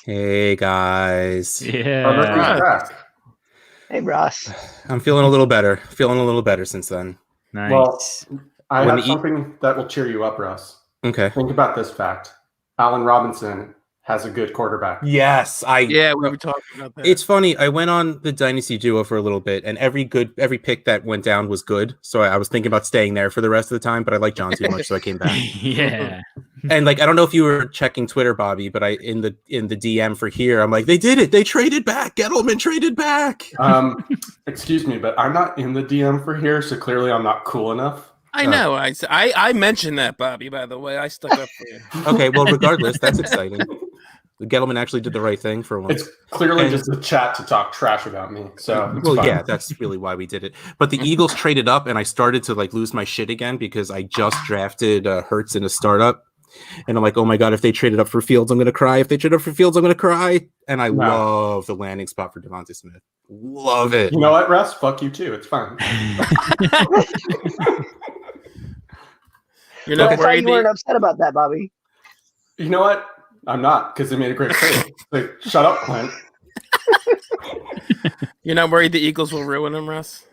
Hey guys. Yeah. Hey Ross. I'm feeling a little better since then. Nice. Well, I have something that will cheer you up, Russ. Okay. Think about this fact. Allen Robinson has a good quarterback. Yes, we were talking about that. It's funny. I went on the Dynasty Duo for a little bit, and every pick that went down was good. So I was thinking about staying there for the rest of the time, but I like John too much, so I came back. Yeah. And like, I don't know if you were checking Twitter, Bobby, but in the DM for here, I'm like, they did it. They traded back. Gettleman traded back. Excuse me, but I'm not in the DM for here, so clearly I'm not cool enough. I know. I mentioned that, Bobby. By the way, I stuck up for you. Okay, well, regardless, that's exciting. The Gettleman actually did the right thing for once. It's clearly just the chat to talk trash about me. So well, yeah, that's really why we did it. But the Eagles traded up, and I started to like lose my shit again because I just drafted Hurts in a startup, and I'm like, oh my god, if they traded up for Fields, I'm gonna cry. If they traded up for Fields, I'm gonna cry. And I love the landing spot for Devontae Smith. Love it. You know what, Russ? Fuck you too. It's fine. You're not worried. You weren't upset about that, Bobby. You know what? I'm not, because they made a great trade. Like, shut up, Clint. You're not worried the Eagles will ruin him, Russ?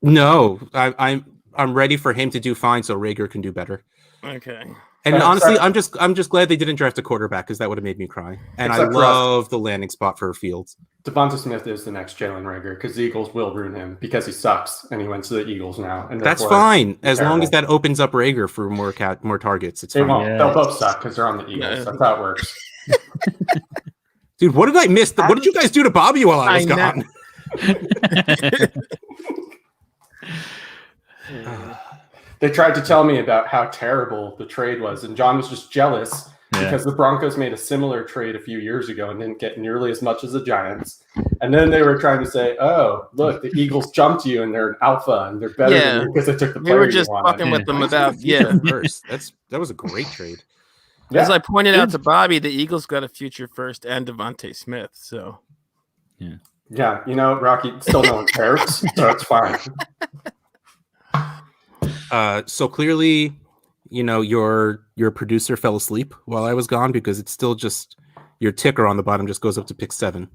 No, I'm ready for him to do fine, so Rager can do better. Okay. And honestly, I'm just glad they didn't draft a quarterback because that would have made me cry. And I love the landing spot for Fields. Devonta Smith is the next Jalen Rager because the Eagles will ruin him because he sucks and he went to the Eagles now. And that's fine as long as that opens up Rager for more targets. It's fine. Won't. Yeah. They'll both suck because they're on the Eagles. Yeah. That's how it works. Dude, what did I miss? What did you guys do to Bobby while I was gone? They tried to tell me about how terrible the trade was, and John was just jealous because the Broncos made a similar trade a few years ago and didn't get nearly as much as the Giants. And then they were trying to say, "Oh, look, the Eagles jumped you, and they're an alpha, and they're better than you because they took the player." We were just fucking with them without, that was a great trade. As I pointed out to Bobby, the Eagles got a future first and Devontae Smith. So, yeah, you know, Rocky, still no one cares, so it's fine. So clearly, you know, your producer fell asleep while I was gone because it's still just your ticker on the bottom just goes up to pick 7.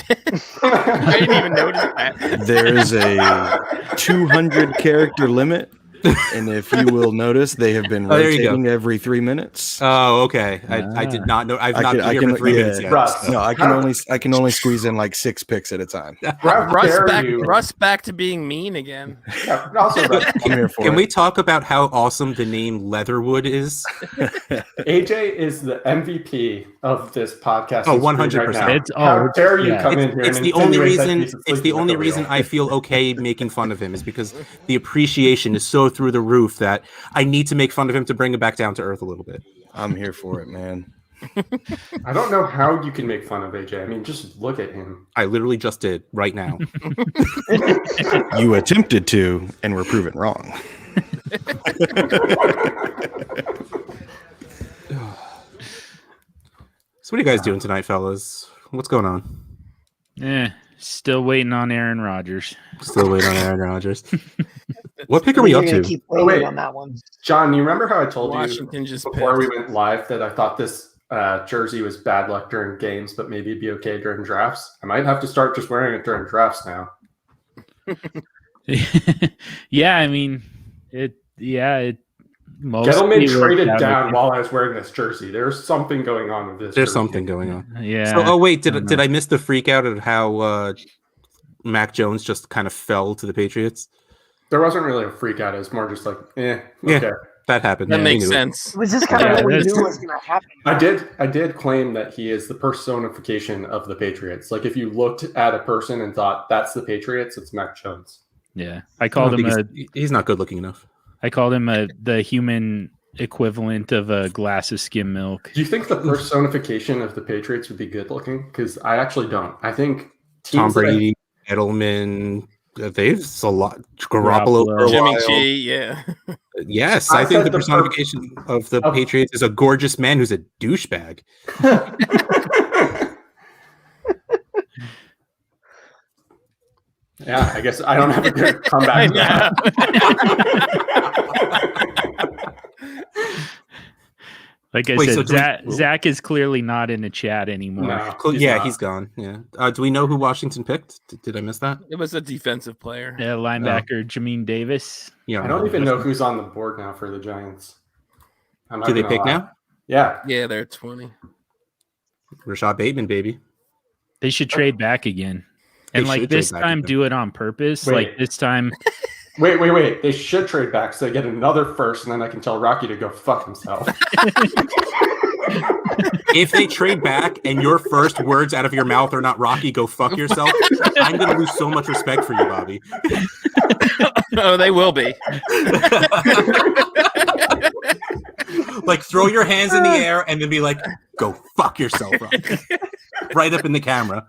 I didn't even notice that. There is a 200 character limit. And if you will notice, they have been rotating every 3 minutes. Oh, okay. I did not know. I've not been here for 3 minutes yet. Russ, no, I can only squeeze in like 6 picks at a time. Russ back to being mean again. Yeah, also, I'm here for Can we talk about how awesome the name Leatherwood is? AJ is the MVP of this podcast. Oh, 100%. How dare you come in here? It's the only reason. It's the only reason I feel okay making fun of him is because the appreciation is so through the roof that I need to make fun of him to bring him back down to earth a little bit. I'm here for it, man. I don't know how you can make fun of AJ. I mean, just look at him. I literally just did right now. You attempted to and were proven wrong. So what are you guys doing tonight, fellas? What's going on? Still waiting on Aaron Rodgers. Still waiting on Aaron Rodgers. What pick are we up to? Keep wait on that one. John, you remember how I told Washington you before we went live that I thought this jersey was bad luck during games, but maybe it'd be okay during drafts? I might have to start just wearing it during drafts now. Yeah, I mean, it Gettleman traded down while I was wearing this jersey. There's something going on with this. There's something going on. Yeah. So, wait, did I miss the freak out of how Mac Jones just kind of fell to the Patriots? There wasn't really a freak out. It was more just like, okay. Yeah, that happened. That makes sense. Was this kind of what we knew was going to happen? I did claim that he is the personification of the Patriots. Like if you looked at a person and thought that's the Patriots, it's Mac Jones. Yeah, I called him he's not good looking enough. I called him the human equivalent of a glass of skim milk. Do you think the personification of the Patriots would be good looking? Because I actually don't. I think Tom Brady, Edelman. They've a lot. Garoppolo for a Jimmy while. G, yeah. Yes, I think the personification of the Patriots is a gorgeous man who's a douchebag. Yeah, I guess I don't have a good comeback. Like I said, Zach is clearly not in the chat anymore. No, he's gone. Yeah. Do we know who Washington picked? Did I miss that? It was a defensive player. Yeah, linebacker Jamin Davis. Yeah, I don't even know who's on the board now for the Giants. Do they pick now? Yeah. Yeah, they're 20. Rashad Bateman, baby. They should trade back again. And like this time, do it on purpose. Wait. Like this time, Wait. They should trade back so they get another first, and then I can tell Rocky to go fuck himself. If they trade back and your first words out of your mouth are not Rocky, go fuck yourself, I'm going to lose so much respect for you, Bobby. Oh, they will be. Like, throw your hands in the air and then be like, go fuck yourself, Rocky. Right up in the camera.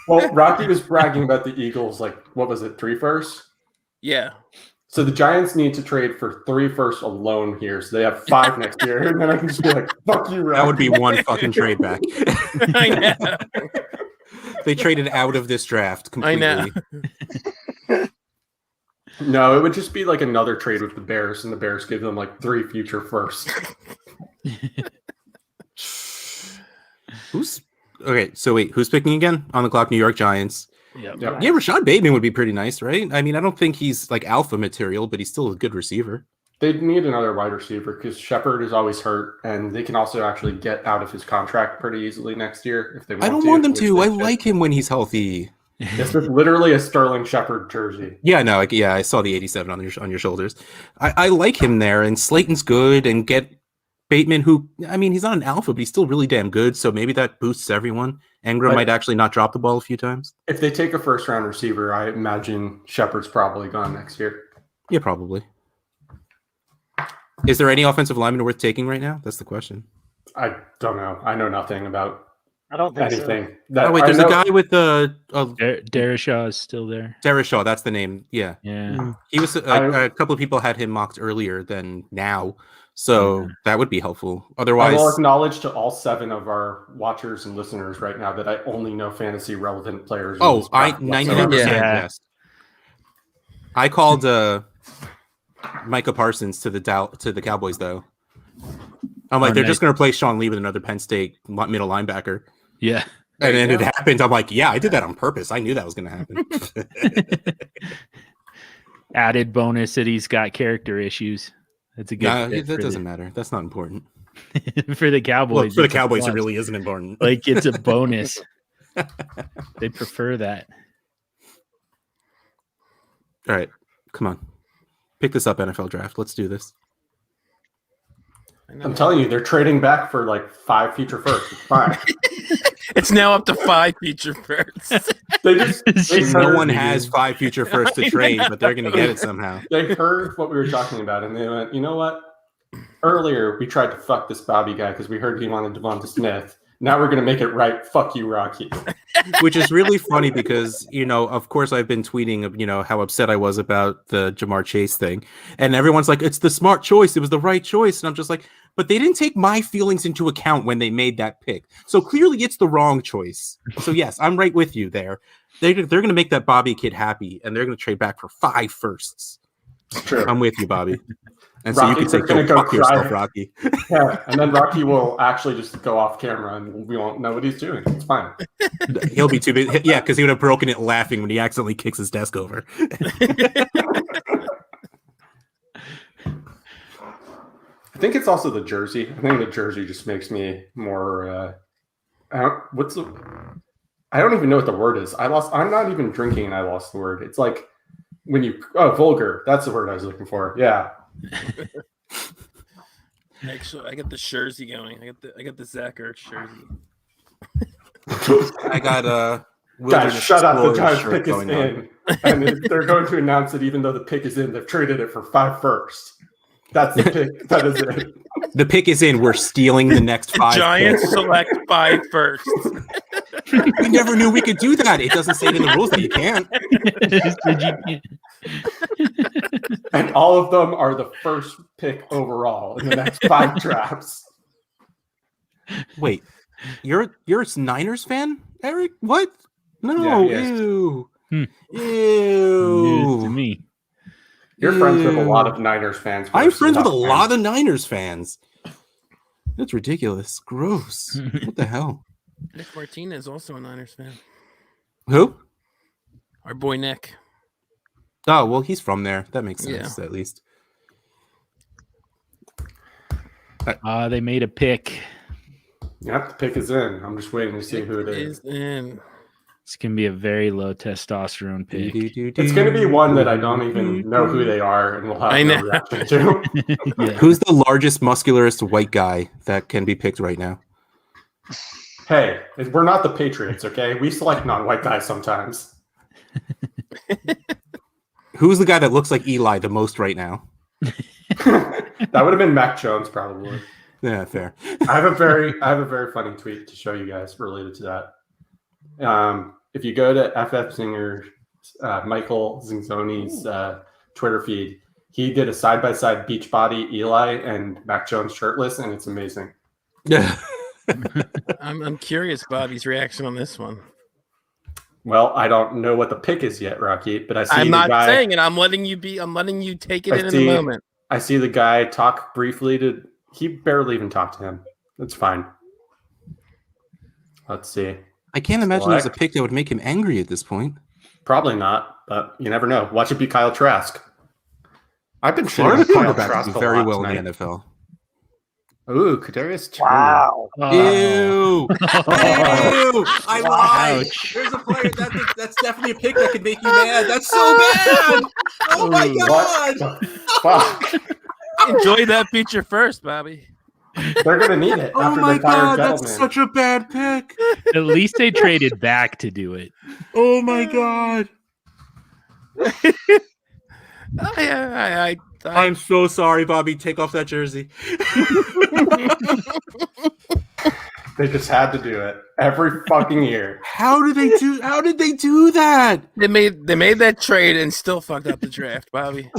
Well, Rocky was bragging about the Eagles, like, what was it, 3 firsts? Yeah. So the Giants need to trade for 3 firsts alone here, so they have 5 next year, and then I can just be like, fuck you, Rocky. That would be one fucking trade back. I know. They traded out of this draft completely. I know. No, it would just be like another trade with the Bears, and the Bears give them like 3 future firsts. Who's picking again? On the clock, New York Giants. Yep. Yeah, Rashad Bateman would be pretty nice, right? I mean, I don't think he's like alpha material, but he's still a good receiver. They need another wide receiver because Shepard is always hurt, and they can also actually get out of his contract pretty easily next year if they want to. I don't want them to. I like him when he's healthy. This is literally a Sterling Shepard jersey. Yeah, no, I saw the 87 on your shoulders. I like him there, and Slayton's good, and get Bateman, who, I mean, he's not an alpha, but he's still really damn good, so maybe that boosts everyone. Engram might actually not drop the ball a few times. If they take a first-round receiver, I imagine Shepard's probably gone next year. Yeah, probably. Is there any offensive lineman worth taking right now? That's the question. I don't know. I know nothing about I don't think anything. so. There's a guy with the Darashaw is still there. Darashaw, that's the name. Yeah. He was a couple of people had him mocked earlier than now, so that would be helpful. Otherwise, I will acknowledge to all 7 of our watchers and listeners right now that I only know fantasy relevant players. Oh, I 99% yes. I called Micah Parsons to the Cowboys though. I'm like, they're just going to play Sean Lee with another Penn State middle linebacker. Yeah. And then it happened. I'm like, yeah, I did that on purpose. I knew that was going to happen. Added bonus that he's got character issues. That's a good. That doesn't matter. That's not important. For the Cowboys. Look, for the Cowboys, it really isn't important. Like, it's a bonus. They prefer that. All right. Come on. Pick this up, NFL draft. Let's do this. I'm telling you, they're trading back for like 5 future firsts. It's fine. It's now up to 5 future firsts. No one has 5 future firsts to trade, but they're going to get it somehow. They heard what we were talking about, and they went, you know what? Earlier, we tried to fuck this Bobby guy because we heard he wanted Devonta Smith. Now we're going to make it right. Fuck you, Rocky. Which is really funny because, of course, I've been tweeting, how upset I was about the Jamar Chase thing. And everyone's like, it's the smart choice. It was the right choice. And I'm just like, but they didn't take my feelings into account when they made that pick. So clearly it's the wrong choice. So yes, I'm right with you there. They're going to make that Bobby kid happy, and they're going to trade back for 5 firsts. True. I'm with you, Bobby. And Rocky, so you can say, go fuck yourself, Rocky. Yeah, and then Rocky will actually just go off camera, and we won't know what he's doing. It's fine. He'll be too big. Yeah, because he would have broken it laughing when he accidentally kicks his desk over. I think it's also the jersey. I think the jersey just makes me more. I don't even know what the word is. I'm not even drinking, and I lost the word. It's like when you vulgar. That's the word I was looking for. Yeah. Actually, I got the jersey going. I got the Zach Ertz jersey. I got Guys, shut up! The Giants pick is in, and they're going to announce that even though the pick is in, they've traded it for 5 firsts. That's the pick. That is it. The pick is in. We're stealing the next 5. Giants select 5 firsts. We never knew we could do that. It doesn't say it in the rules that you can't. And all of them are the first pick overall in the next 5 drafts. Wait, you're a Niners fan, Eric? What? No, yeah, ew. News Ew. to me. You're friends with a lot of Niners fans. I'm friends with a lot of Niners fans. That's ridiculous. Gross. What the hell? Nick Martinez, also a Niners fan. Who? Our boy Nick. Oh, well, he's from there. That makes sense, at least. They made a pick. Yep, the pick is in. I'm just waiting to see who it is. In. It's gonna be a very low testosterone pick. It's going to be one that I don't even know who they are, and we'll have no reaction to. Yeah. Who's the largest, muscularest white guy that can be picked right now? Hey, we're not the Patriots, okay? We select non-white guys sometimes. Who's the guy that looks like Eli the most right now? That would have been Mac Jones, probably. Yeah, fair. I have a very funny tweet to show you guys related to that. If you go to FF Singer, Michael Zinzoni's Twitter feed, he did a side-by-side Beachbody Eli and Mac Jones shirtless, and it's amazing. Yeah. I'm curious Bobby's reaction on this one. Well, I don't know what the pick is yet, Rocky, but I see I'm not guy, saying it. I'm letting you take it in the moment. I see the guy talk briefly to. He barely even talked to him. That's fine. Let's see. I can't imagine there's a pick that would make him angry at this point. Probably not, but you never know. Watch it be Kyle Trask. I've been Florida shitting on Kyle quarterbacks Trask do very well tonight. in the NFL. Ooh, Kadarius Toney. Wow. Ew! Ew! I lied. Ouch. There's a player that's definitely a pick that could make you mad. That's so bad. Oh my What god! the fuck? Enjoy that feature first, Bobby. They're gonna need it Oh after my they fired god! That's Gettleman. such a bad pick. At least they traded back to do it. Oh my god! I'm so sorry, Bobby. Take off that jersey. They just had to do it every fucking year. How did they do that? They made that trade and still fucked up the draft, Bobby.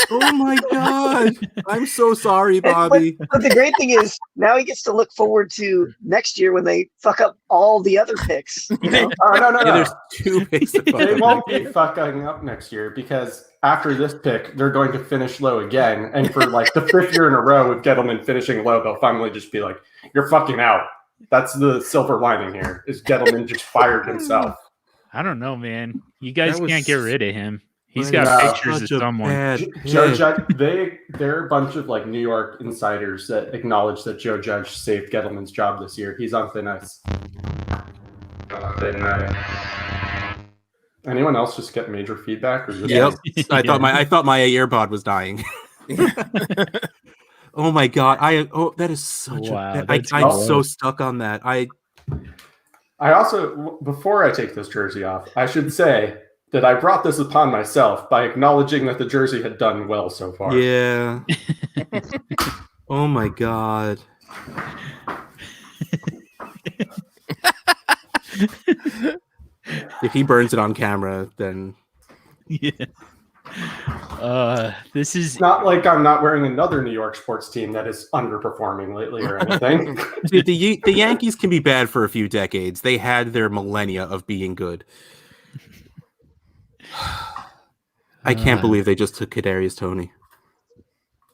Oh my god! I'm so sorry, Bobby. But the great thing is now he gets to look forward to next year when they fuck up all the other picks. You know? Oh, no. Yeah, there's 2 picks to fuck They up. won't be fucking up next year because after this pick, they're going to finish low again. And for like the 5th year in a row with Gettleman finishing low, they'll finally just be like, you're fucking out. That's the silver lining here, is Gettleman just fired himself. I don't know, man. You guys That was- can't get rid of him. He's That got is pictures of such a someone. bad Joe pick. Judge, they're a bunch of like New York insiders that acknowledge that Joe Judge saved Gettleman's job this year. He's on thin ice. Anyone else just get major feedback? Or just Yep. Yeah. I thought my earbud was dying. Oh my god! That is such Wow, a. that's I'm gross. so stuck on that. I also, before I take this jersey off, I should say that I brought this upon myself by acknowledging that the jersey had done well so far. Yeah. Oh my god. If he burns it on camera, then Yeah. This is It's not like I'm not wearing another New York sports team that is underperforming lately or anything. dude, the Yankees can be bad for a few decades. They had their millennia of being good. I can't believe they just took Kadarius Toney.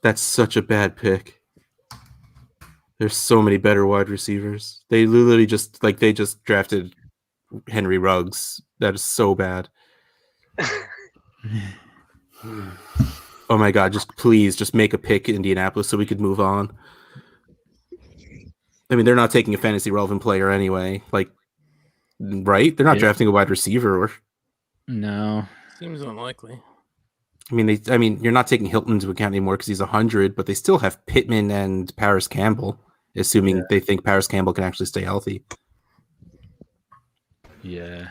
That's such a bad pick. There's so many better wide receivers. They literally just drafted Henry Ruggs. That is so bad. Oh my god, just make a pick Indianapolis so we could move on. I mean, they're not taking a fantasy relevant player anyway. Like, right? They're not drafting a wide receiver or no. Seems unlikely. I mean, you're not taking Hilton into account anymore because he's 100, but they still have Pittman and Paris Campbell, assuming they think Paris Campbell can actually stay healthy. Yeah.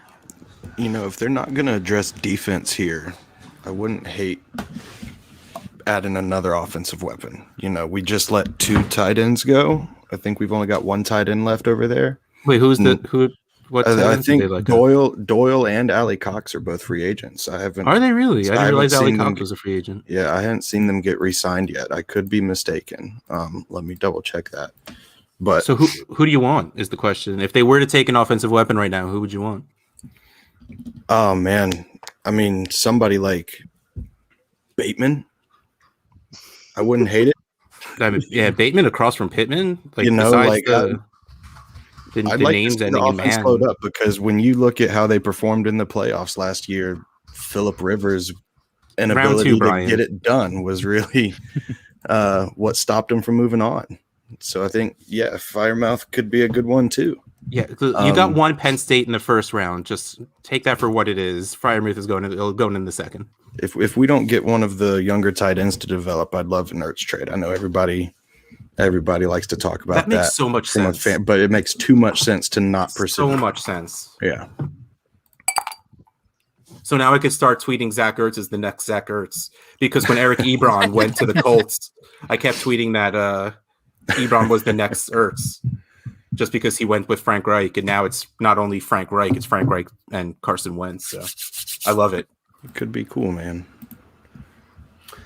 You know, if they're not going to address defense here, I wouldn't hate adding another offensive weapon. You know, we just let 2 tight ends go. I think we've only got 1 tight end left over there. Wait, what? I think Doyle and Ali Cox are both free agents. I haven't. Are they really? I didn't realize Ali seen them Cox was a free agent. Yeah, I hadn't seen them get re-signed yet. I could be mistaken. Let me double check that. But So who do you want is the question. If they were to take an offensive weapon right now, who would you want? oh man, I mean somebody like Bateman. I wouldn't hate it. I mean, yeah, Bateman across from Pittman. Like, You know, besides like, the I'd like to names see the ending in offense man. load up because when you look at how they performed in the playoffs last year, Phillip Rivers' inability 2, to Brian. get it done was really what stopped him from moving on. So I think, yeah, Firemouth could be a good one too. Yeah, you got one Penn State in the first round. Just take that for what it is. Freiermuth is going in the second. If we don't get one of the younger tight ends to develop, I'd love an Ertz trade. I know everybody likes to talk about that. Makes so much sense. But it makes too much sense to not pursue. So much sense. Yeah. So now I could start tweeting Zach Ertz as the next Zach Ertz, because when Eric Ebron went to the Colts, I kept tweeting that Ebron was the next Ertz, just because he went with Frank Reich, and now it's not only Frank Reich, it's Frank Reich and Carson Wentz. So I love it. It could be cool, man.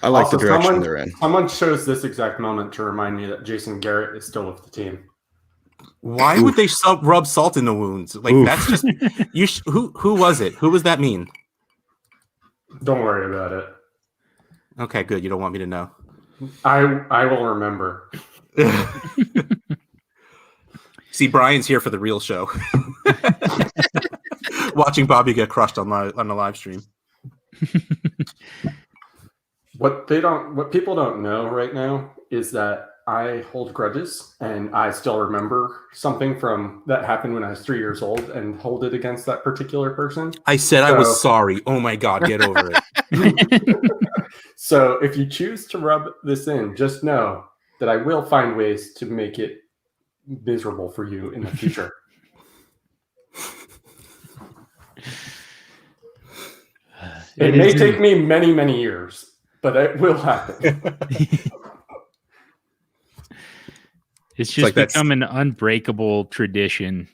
I like the direction they're in. Someone chose this exact moment to remind me that Jason Garrett is still with the team. Why would they rub salt in the wounds? Like that's just who was it? Who was that mean? Don't worry about it. Okay, good. You don't want me to know. I will remember. See, Brian's here for the real show. Watching Bobby get crushed on the live stream. What people don't know right now is that I hold grudges, and I still remember something from that happened when I was 3 years old and hold it against that particular person. I said I was sorry. Oh my God, get over it. So if you choose to rub this in, just know that I will find ways to make it miserable for you in the future. It may take me many, many years, but it will happen. It's just become an unbreakable tradition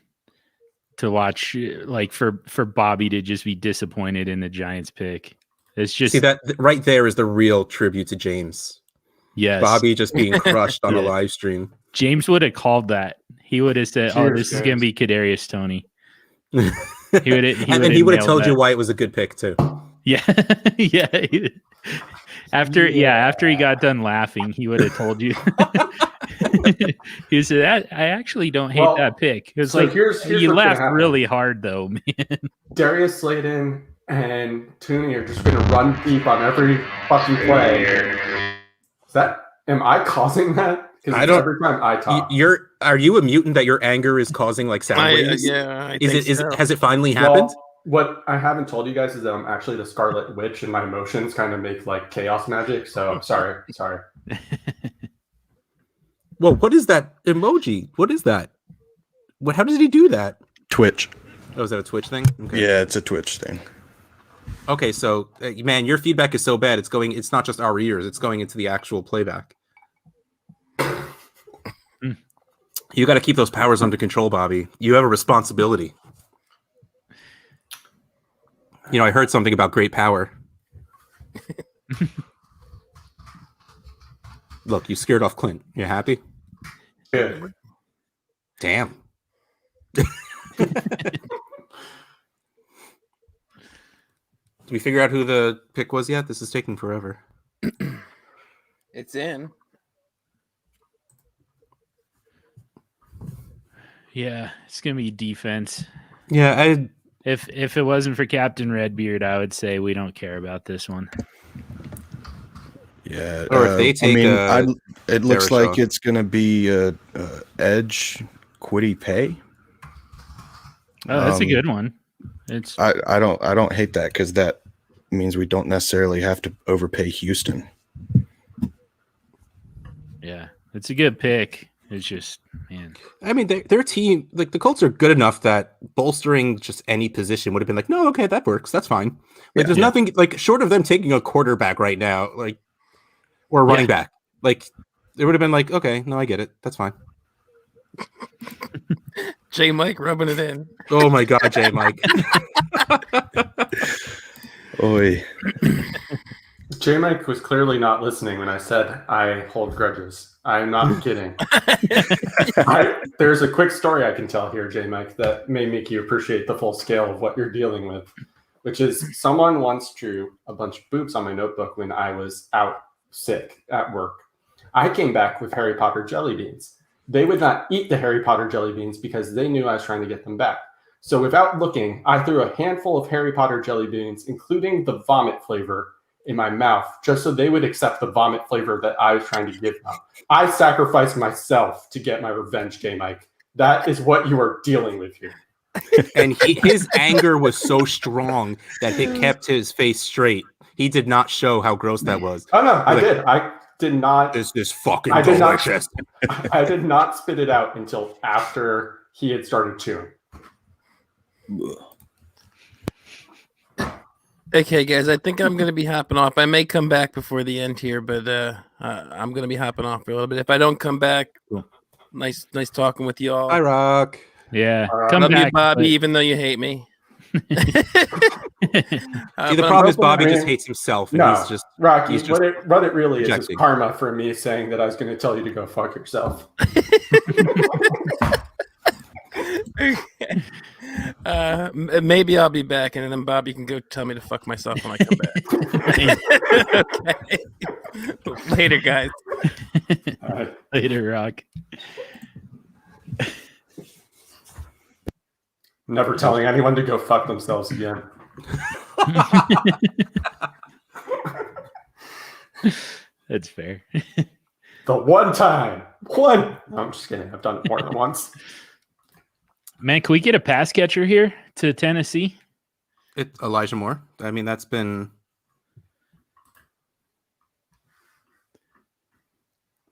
to watch, like for Bobby to just be disappointed in the Giants pick. It's just that right there is the real tribute to James. Yes, Bobby just being crushed on a live stream. James would have called that. He would have said, "Oh, this is going to be Kadarius Toney." He would have told you why it was a good pick too. Yeah, yeah. After he got done laughing, he would have told you. He said, "I actually don't hate that pick." It was so like here's you laughed really hard though, man. Darius Slayton and Tooney are just going to run deep on every fucking play. Am I causing that? Because every time I talk, are you a mutant that your anger is causing like sound waves? Yeah. Has it finally happened? Well, what I haven't told you guys is that I'm actually the Scarlet Witch, and my emotions kind of make like chaos magic. So I'm sorry. Well, what is that emoji? What is that? How does he do that? Twitch. Oh, is that a Twitch thing? Okay. Yeah, it's a Twitch thing. Okay, so man, your feedback is so bad. It's not just our ears. It's going into the actual playback. You got to keep those powers under control, Bobby. You have a responsibility. You know, I heard something about great power. Look, you scared off Clint. You happy? Yeah. Damn. Did we figure out who the pick was yet? This is taking forever. It's in. Yeah, it's gonna be defense. Yeah, if it wasn't for Captain Redbeard, I would say we don't care about this one. Yeah, or if they take, it looks like it's gonna be Edge Quiddy Pay. Oh, that's a good one. I don't hate that because that means we don't necessarily have to overpay Houston. Yeah, it's a good pick. It's just, man. I mean, their team, like the Colts, are good enough that bolstering just any position would have been like, no, okay, that works, that's fine. Like, there's nothing like short of them taking a quarterback right now, like, or a running back. Like, it would have been like, okay, no, I get it, that's fine. J Mike rubbing it in. Oh my God, J Mike. Oi. J Mike was clearly not listening when I said I hold grudges. I'm not kidding. There's a quick story I can tell here, J Mike, that may make you appreciate the full scale of what you're dealing with, which is someone once drew a bunch of boobs on my notebook when I was out sick at work. I came back with Harry Potter jelly beans. They would not eat the Harry Potter jelly beans because they knew I was trying to get them back. So without looking, I threw a handful of Harry Potter jelly beans, including the vomit flavor, in my mouth, just so they would accept the vomit flavor that I was trying to give them. I sacrificed myself to get my revenge, J Mike. That is what you are dealing with here. And his anger was so strong that it kept his face straight. He did not show how gross that was. Oh no, I did. I did not. This is fucking delicious. I did not spit it out until after he had started chewing. Okay, guys, I think I'm going to be hopping off. I may come back before the end here, but I'm going to be hopping off for a little bit. If I don't come back, nice talking with you all. Hi, Rock. Yeah. Come love back, you, Bobby, even though you hate me. See, the problem is Bobby just hates himself. And he's just Rocky. He's just what it really is karma for me saying that I was going to tell you to go fuck yourself. Maybe I'll be back, and then Bobby can go tell me to fuck myself when I come back. Okay. Later, guys. Later, Rock. Never telling anyone to go fuck themselves again. That's fair. The one time. No, I'm just kidding. I've done it more than once. Man, can we get a pass catcher here to Tennessee? Elijah Moore. I mean, that's been...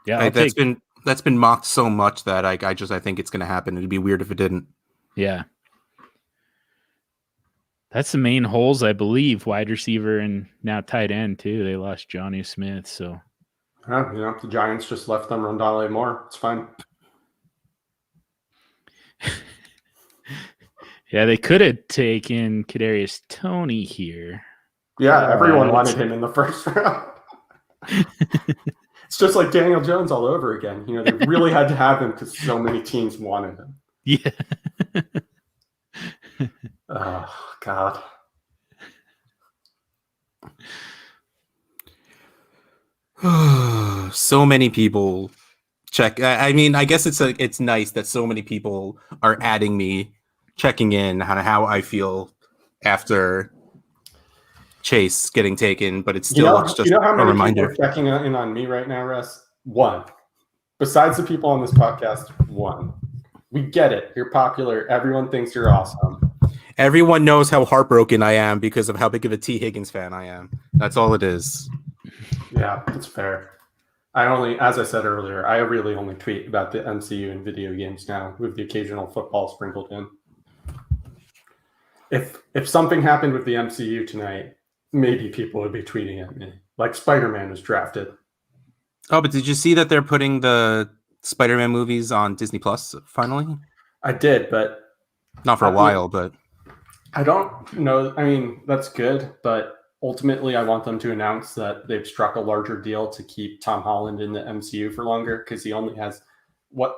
Yeah, that's been mocked so much that I think it's going to happen. It'd be weird if it didn't. Yeah. That's the main holes, I believe. Wide receiver and now tight end, too. They lost Johnny Smith, so... the Giants just left them Rondale Moore. It's fine. Yeah, they could have taken Kadarius Toney here. Yeah, everyone wanted him in the first round. It's just like Daniel Jones all over again. They really had to have him because so many teams wanted him. Yeah. Oh, God. So many people check. I mean, I guess it's nice that so many people are adding me, checking in on how I feel after Chase getting taken, but it's still it's just how many a reminder. People are checking in on me right now, Russ? One. Besides the people on this podcast, one. We get it. You're popular. Everyone thinks you're awesome. Everyone knows how heartbroken I am because of how big of a T. Higgins fan I am. That's all it is. Yeah, that's fair. As I said earlier, I really only tweet about the MCU and video games now, with the occasional football sprinkled in. If something happened with the MCU tonight, maybe people would be tweeting at me. Like Spider-Man was drafted. Oh, but did you see that they're putting the Spider-Man movies on Disney Plus finally? I did, but not for a while, but I don't know. I mean, that's good, but ultimately I want them to announce that they've struck a larger deal to keep Tom Holland in the MCU for longer, because he only has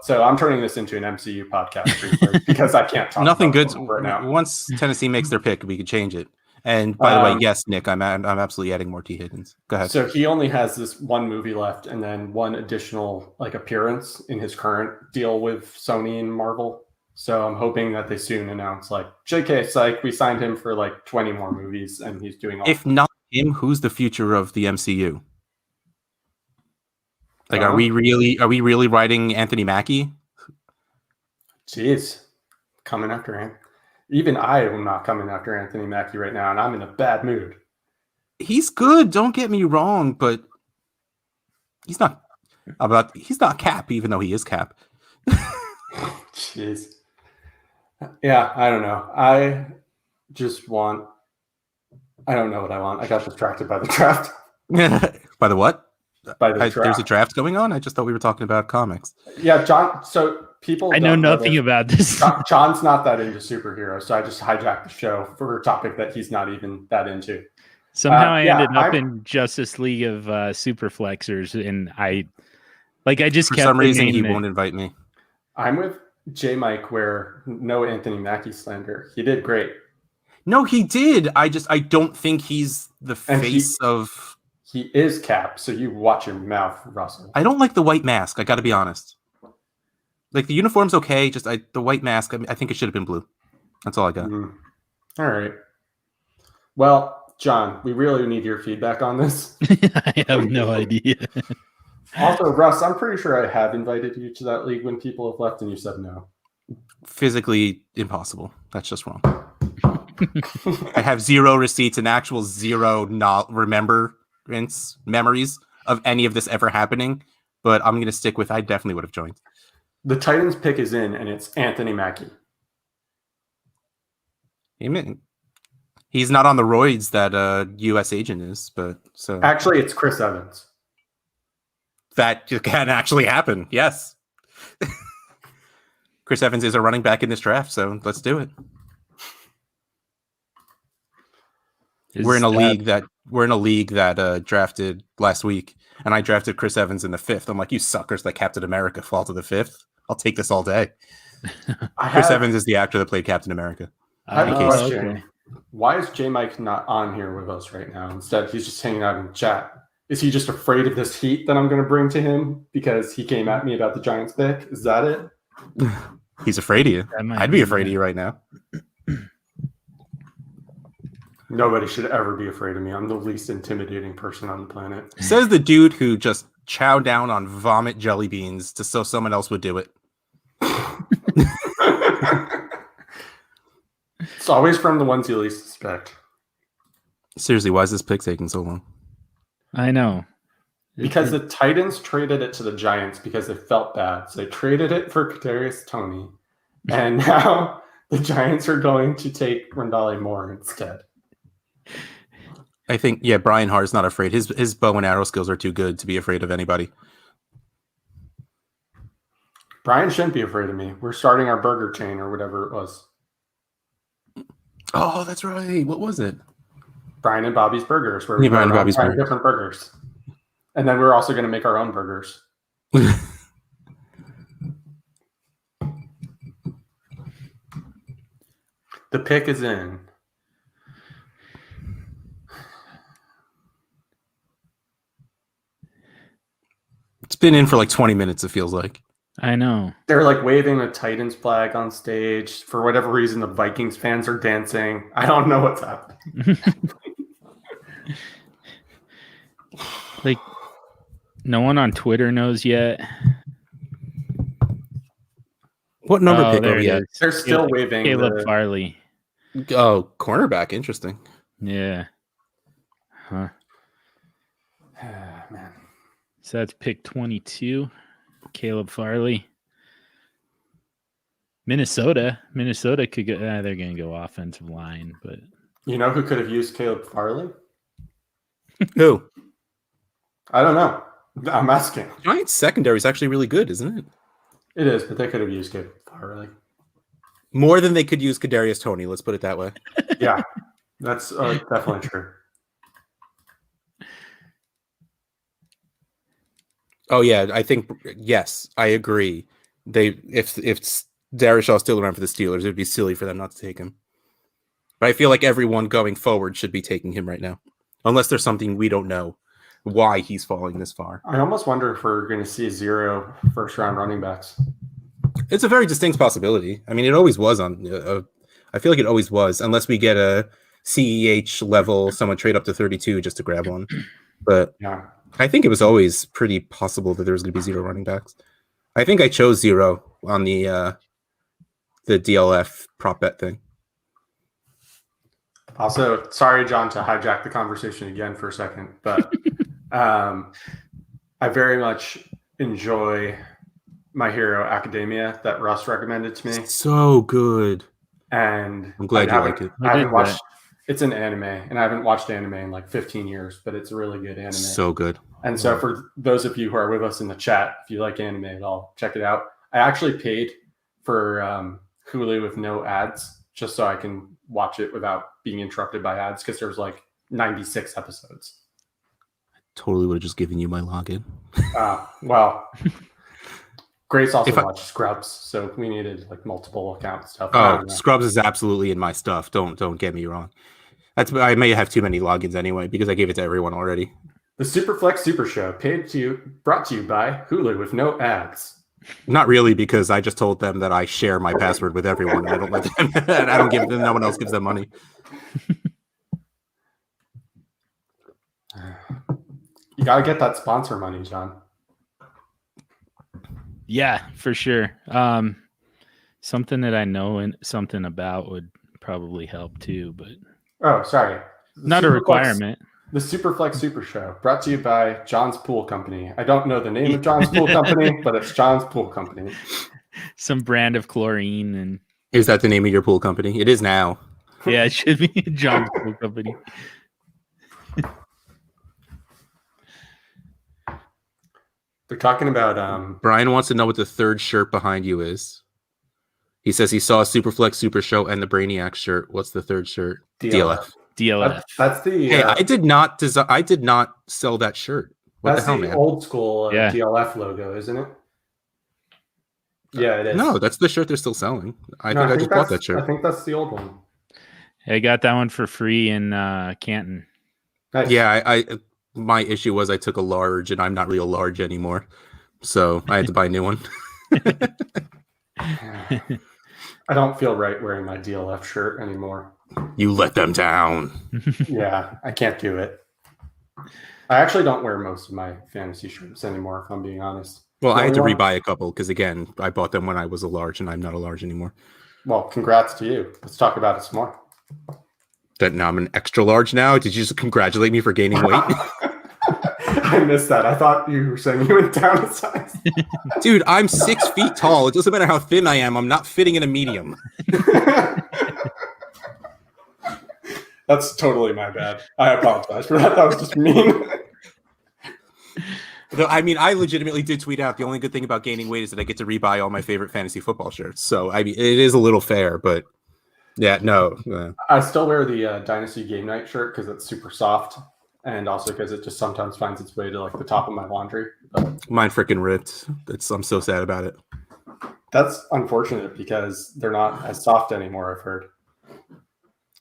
so I'm turning this into an MCU podcast because I can't talk nothing good right now. Once Tennessee makes their pick, we could change it. And by the way, yes, Nick, I'm absolutely adding more T. Higgins. Go ahead. So he only has this one movie left, and then one additional appearance in his current deal with Sony and Marvel. So I'm hoping that they soon announce JK Psych, we signed him for 20 more movies, and he's doing all. If not him, who's the future of the MCU? Are we really writing Anthony Mackie? Jeez, coming after him. Even I am not coming after Anthony Mackie right now, and I'm in a bad mood. He's good, don't get me wrong, but he's not Cap, even though he is Cap. Jeez. Yeah, I don't know. I don't know what I want. I got distracted by the draft. By the what? By the draft. There's a draft going on? I just thought we were talking about comics. Yeah, John. So people I know nothing about this. John's not that into superheroes, so I just hijacked the show for a topic that he's not even that into. Somehow I ended up in Justice League of Superflexers, and I just kept for some reason he won't invite me. I'm with J Mike, where no Anthony Mackie slander. He did great. No, he did. I don't think he's the face of. He is Cap, so you watch your mouth, Russell. I don't like the white mask. I got to be honest. The uniform's okay. Just the white mask. I think it should have been blue. That's all I got. All right. Well, John, we really need your feedback on this. I have no idea. Also, Russ, I'm pretty sure I have invited you to that league when people have left, and you said no. Physically impossible. That's just wrong. I have zero receipts and actual zero memories of any of this ever happening. But I'm going to stick with I definitely would have joined. The Titans pick is in, and it's Anthony Mackie. Amen. He's not on the roids that U.S. agent is, but so actually, it's Chris Evans. That can actually happen. Yes, Chris Evans is a running back in this draft, so let's do it. We're in a league that drafted last week, and I drafted Chris Evans in the 5th. I'm like, you suckers! Like Captain America fall to the 5th. I'll take this all day. Chris Evans is the actor that played Captain America. I have a question. Okay. Why is J Mike not on here with us right now? Instead, he's just hanging out in the chat. Is he just afraid of this heat that I'm going to bring to him because he came at me about the Giants pick? Is that it? He's afraid of you. I'd be afraid of you right now. Nobody should ever be afraid of me. I'm the least intimidating person on the planet. Says the dude who just chowed down on vomit jelly beans so someone else would do it. It's always from the ones you least suspect. Seriously, why is this pick taking so long? I know. Because the Titans traded it to the Giants because they felt bad. So they traded it for Kadarius Toney. And now the Giants are going to take Rondale Moore instead. I think, Brian Hart's not afraid. His bow and arrow skills are too good to be afraid of anybody. Brian shouldn't be afraid of me. We're starting our burger chain or whatever it was. Oh, that's right. What was it? Brian and Bobby's Burgers. Where we Brian and Bobby's Burgers. Different burgers. And then we're also going to make our own burgers. The pick is in. It's been in for like 20 minutes, it feels like. I know. They're like waving a Titans flag on stage. For whatever reason, the Vikings fans are dancing. I don't know what's happening. Like, no one on Twitter knows yet. What number pick are we at? They're still waving. Caleb Farley. Oh, cornerback. Interesting. Yeah. Huh. Man. So that's pick 22. Caleb Farley. Minnesota could go. They're going to go offensive line, but you know who could have used Caleb Farley? Who? I don't know. I'm asking. Giants secondary is actually really good, isn't it? It is, but they could have used Caleb Farley more than they could use Kadarius Toney. Let's put it that way. Yeah, that's definitely true. Oh yeah, I think yes, I agree. If Darius Shaw's still around for the Steelers, it would be silly for them not to take him. But I feel like everyone going forward should be taking him right now, unless there's something we don't know why he's falling this far. I almost wonder if we're going to see 0 first-round running backs. It's a very distinct possibility. I mean, it always was on. I feel like it always was, unless we get a CEH level, someone trade up to 32 just to grab one. But yeah. I think it was always pretty possible that there was going to be 0 running backs. I think I chose 0 on the DLF prop bet thing. Also, sorry, John, to hijack the conversation again for a second, but I very much enjoy My Hero Academia that Russ recommended to me. So good. And I'm glad you like it. I haven't watched. It's an anime, and I haven't watched anime in like 15 years, but it's a really good anime. So good. And so for those of you who are with us in the chat, if you like anime at all, check it out. I actually paid for Hulu with no ads just so I can watch it without being interrupted by ads because there's like 96 episodes. I totally would have just given you my login. Well, Grace also watched Scrubs, so we needed like multiple account stuff. Oh, Scrubs is absolutely in my stuff. Don't get me wrong. I may have too many logins anyway because I gave it to everyone already. The Superflex Super Show brought to you by Hulu with no ads. Not really, because I just told them that I share my password with everyone. And I don't let them. And I don't give them. No one else gives them money. You gotta get that sponsor money, John. Yeah, for sure. something that I know and something about would probably help too, but sorry. Not a requirement. The Superflex Super Show, brought to you by John's Pool Company. I don't know the name of John's Pool Company, but it's John's Pool Company. Some brand of chlorine. And is that the name of your pool company? It is now. Yeah, it should be John's Pool Company. They're talking about Brian wants to know what the third shirt behind you is. He says he saw Superflex Super Show and the Brainiac shirt. What's the third shirt? DLF. That's the. Hey, I did not sell that shirt. What that's the hell, the man? old school DLF logo, isn't it? Yeah, it is. No, that's the shirt they're still selling. I think I just bought that shirt. I think that's the old one. I got that one for free in Canton. Nice. Yeah, I my issue was I took a large, and I'm not really a large anymore, so I had to buy a new one. I don't feel right wearing my DLF shirt anymore. You let them down. Yeah, I can't do it. I actually don't wear most of my fantasy shirts anymore, if I'm being honest. Well, I had to rebuy a couple because, again, I bought them when I was a large, and I'm not a large anymore. Well, congrats to you. Let's talk about it some more. That now I'm an extra large now? Did you just congratulate me for gaining weight? I missed that. I thought you were saying you went down in size. Dude, I'm 6 feet tall. It doesn't matter how thin I am. I'm not fitting in a medium. That's totally my bad. I apologize for that. That was just mean. I mean, I legitimately did tweet out the only good thing about gaining weight is that I get to rebuy all my favorite fantasy football shirts. So, I mean, it is a little fair, but yeah, no. I still wear the Dynasty Game Night shirt because it's super soft. And also because it just sometimes finds its way to like the top of my laundry. But mine freaking ripped. I'm so sad about it. That's unfortunate because they're not as soft anymore, I've heard.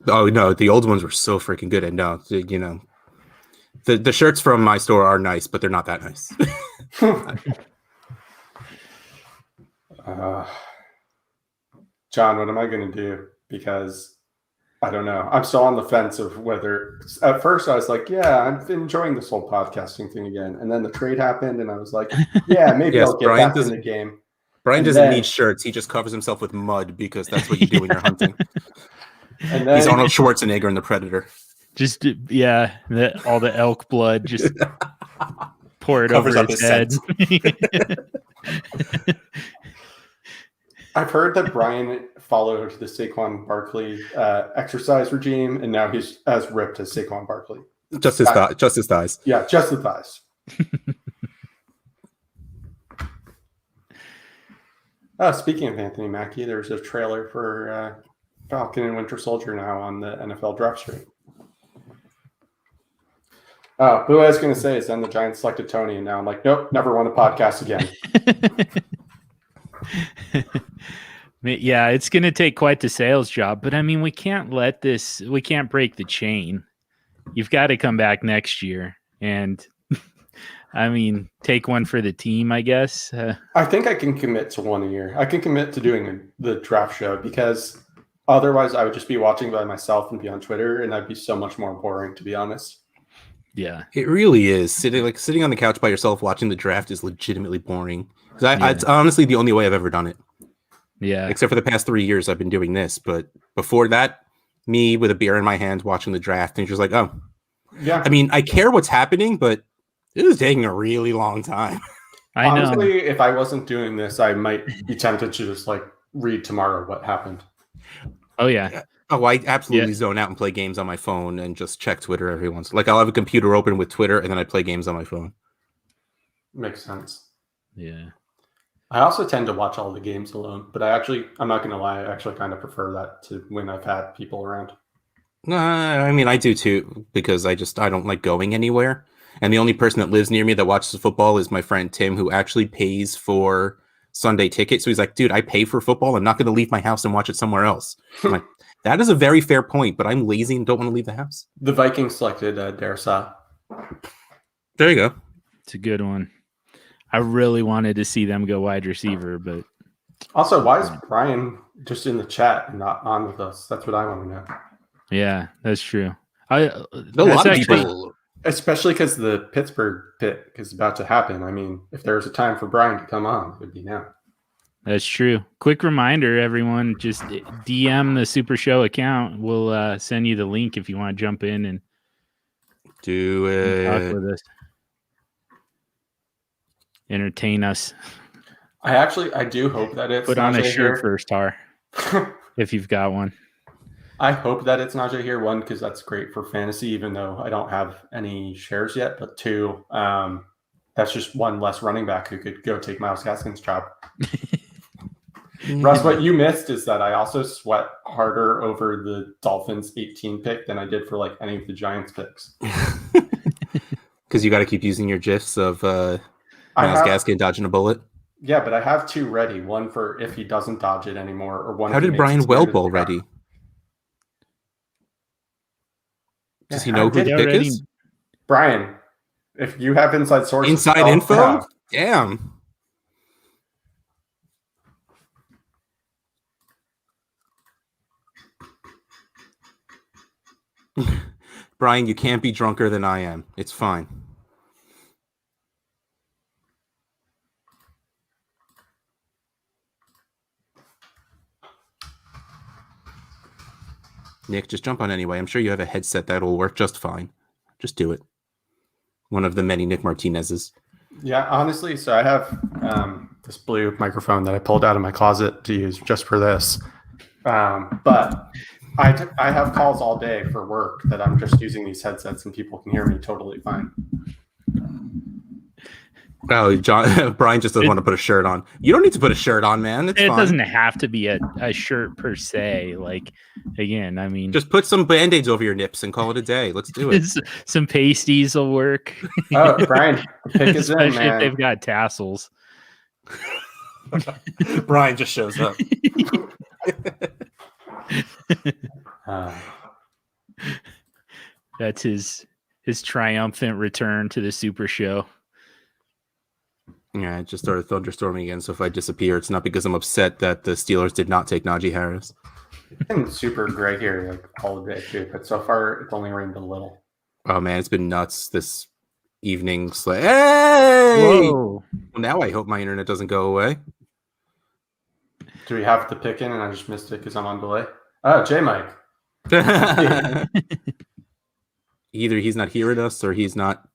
Oh, no, the old ones were so freaking good. And no, you know, the shirts from my store are nice, but they're not that nice. John, what am I going to do? Because I don't know. I'm still on the fence of whether. At first, I was like, "Yeah, I'm enjoying this whole podcasting thing again." And then the trade happened, and I was like, "Yeah, maybe I'll get back in the game." Brian doesn't need shirts; he just covers himself with mud because that's what you do when you're hunting. And then, he's Arnold Schwarzenegger in The Predator. Just all the elk blood just pour it over his head. I've heard that Brian followed the Saquon Barkley exercise regime, and now he's as ripped as Saquon Barkley. Just his thighs. Yeah, just the thighs. Speaking of Anthony Mackie, there's a trailer for Falcon and Winter Soldier now on the NFL draft stream. What I was going to say is then the Giants selected Tony, and now I'm like, nope, never want a podcast again. Yeah, it's going to take quite the sales job, but I mean, we can't break the chain. You've got to come back next year and I mean, take one for the team, I guess. I think I can commit to one a year. I can commit to doing the draft show because otherwise I would just be watching by myself and be on Twitter, and that'd be so much more boring, to be honest. Yeah, it really is. Sitting on the couch by yourself watching the draft is legitimately boring. It's honestly the only way I've ever done it. Yeah. Except for the past 3 years I've been doing this. But before that, me with a beer in my hand watching the draft and just like, oh. Yeah. I mean, I care what's happening, but it is taking a really long time. Honestly, if I wasn't doing this, I might be tempted to just like read tomorrow what happened. Oh, yeah. Oh, I absolutely zone out and play games on my phone and just check Twitter every once. Like I'll have a computer open with Twitter and then I play games on my phone. Makes sense. Yeah. I also tend to watch all the games alone, but I'm not going to lie, I actually kind of prefer that to when I've had people around. No, I mean, I do too, because I don't like going anywhere. And the only person that lives near me that watches football is my friend Tim, who actually pays for Sunday tickets. So he's like, dude, I pay for football. I'm not going to leave my house and watch it somewhere else. I'm like, that is a very fair point, but I'm lazy and don't want to leave the house. The Vikings selected Darsa. There you go. It's a good one. I really wanted to see them go wide receiver, but also, why is Brian just in the chat and not on with us? That's what I want to know. Yeah, that's true. A lot of people, especially because the Pittsburgh pick is about to happen. I mean, if there's a time for Brian to come on, it would be now. That's true. Quick reminder, everyone, just DM the Supershow account. We'll send you the link if you want to jump in and do it. Talk with us. Entertain us. I do hope that it's put on Najee a shirt here. first, Tar, if you've got one. I hope that it's Najee here. One, because that's great for fantasy, even though I don't have any shares yet. But two, that's just one less running back who could go take Myles Gaskin's job. Russ, what you missed is that I also sweat harder over the Dolphins 18 pick than I did for like any of the Giants picks. Because you got to keep using your GIFs of Myles Gaskin dodging a bullet. Yeah, but I have two ready. One for if he doesn't dodge it anymore, or one. How did Brian Welball ready? Does he know who the pick is? Brian, if you have inside sources. Inside info? Damn. Brian, you can't be drunker than I am. It's fine. Nick, just jump on anyway. I'm sure you have a headset that'll work just fine. Just do it. One of the many Nick Martinez's. Yeah, honestly, so I have this blue microphone that I pulled out of my closet to use just for this. But I have calls all day for work that I'm just using these headsets and people can hear me totally fine. Oh, John, Brian just doesn't want to put a shirt on. You don't need to put a shirt on, man. It doesn't have to be a shirt per se. Like, again, I mean, just put some Band-Aids over your nips and call it a day. Let's do it. Some pasties will work. Oh, Brian, the pick is in, especially man. if they've got tassels. Brian just shows up. That's his triumphant return to the Super Show. Yeah, it just started thunderstorming again. So if I disappear, it's not because I'm upset that the Steelers did not take Najee Harris. It's been super gray here like all day too, but so far it's only rained a little. Oh man, it's been nuts this evening. Hey! Whoa. Well, now I hope my internet doesn't go away. Do we have the pick in and I just missed it because I'm on delay? Oh, J-Mike. Either he's not hearing us or he's not.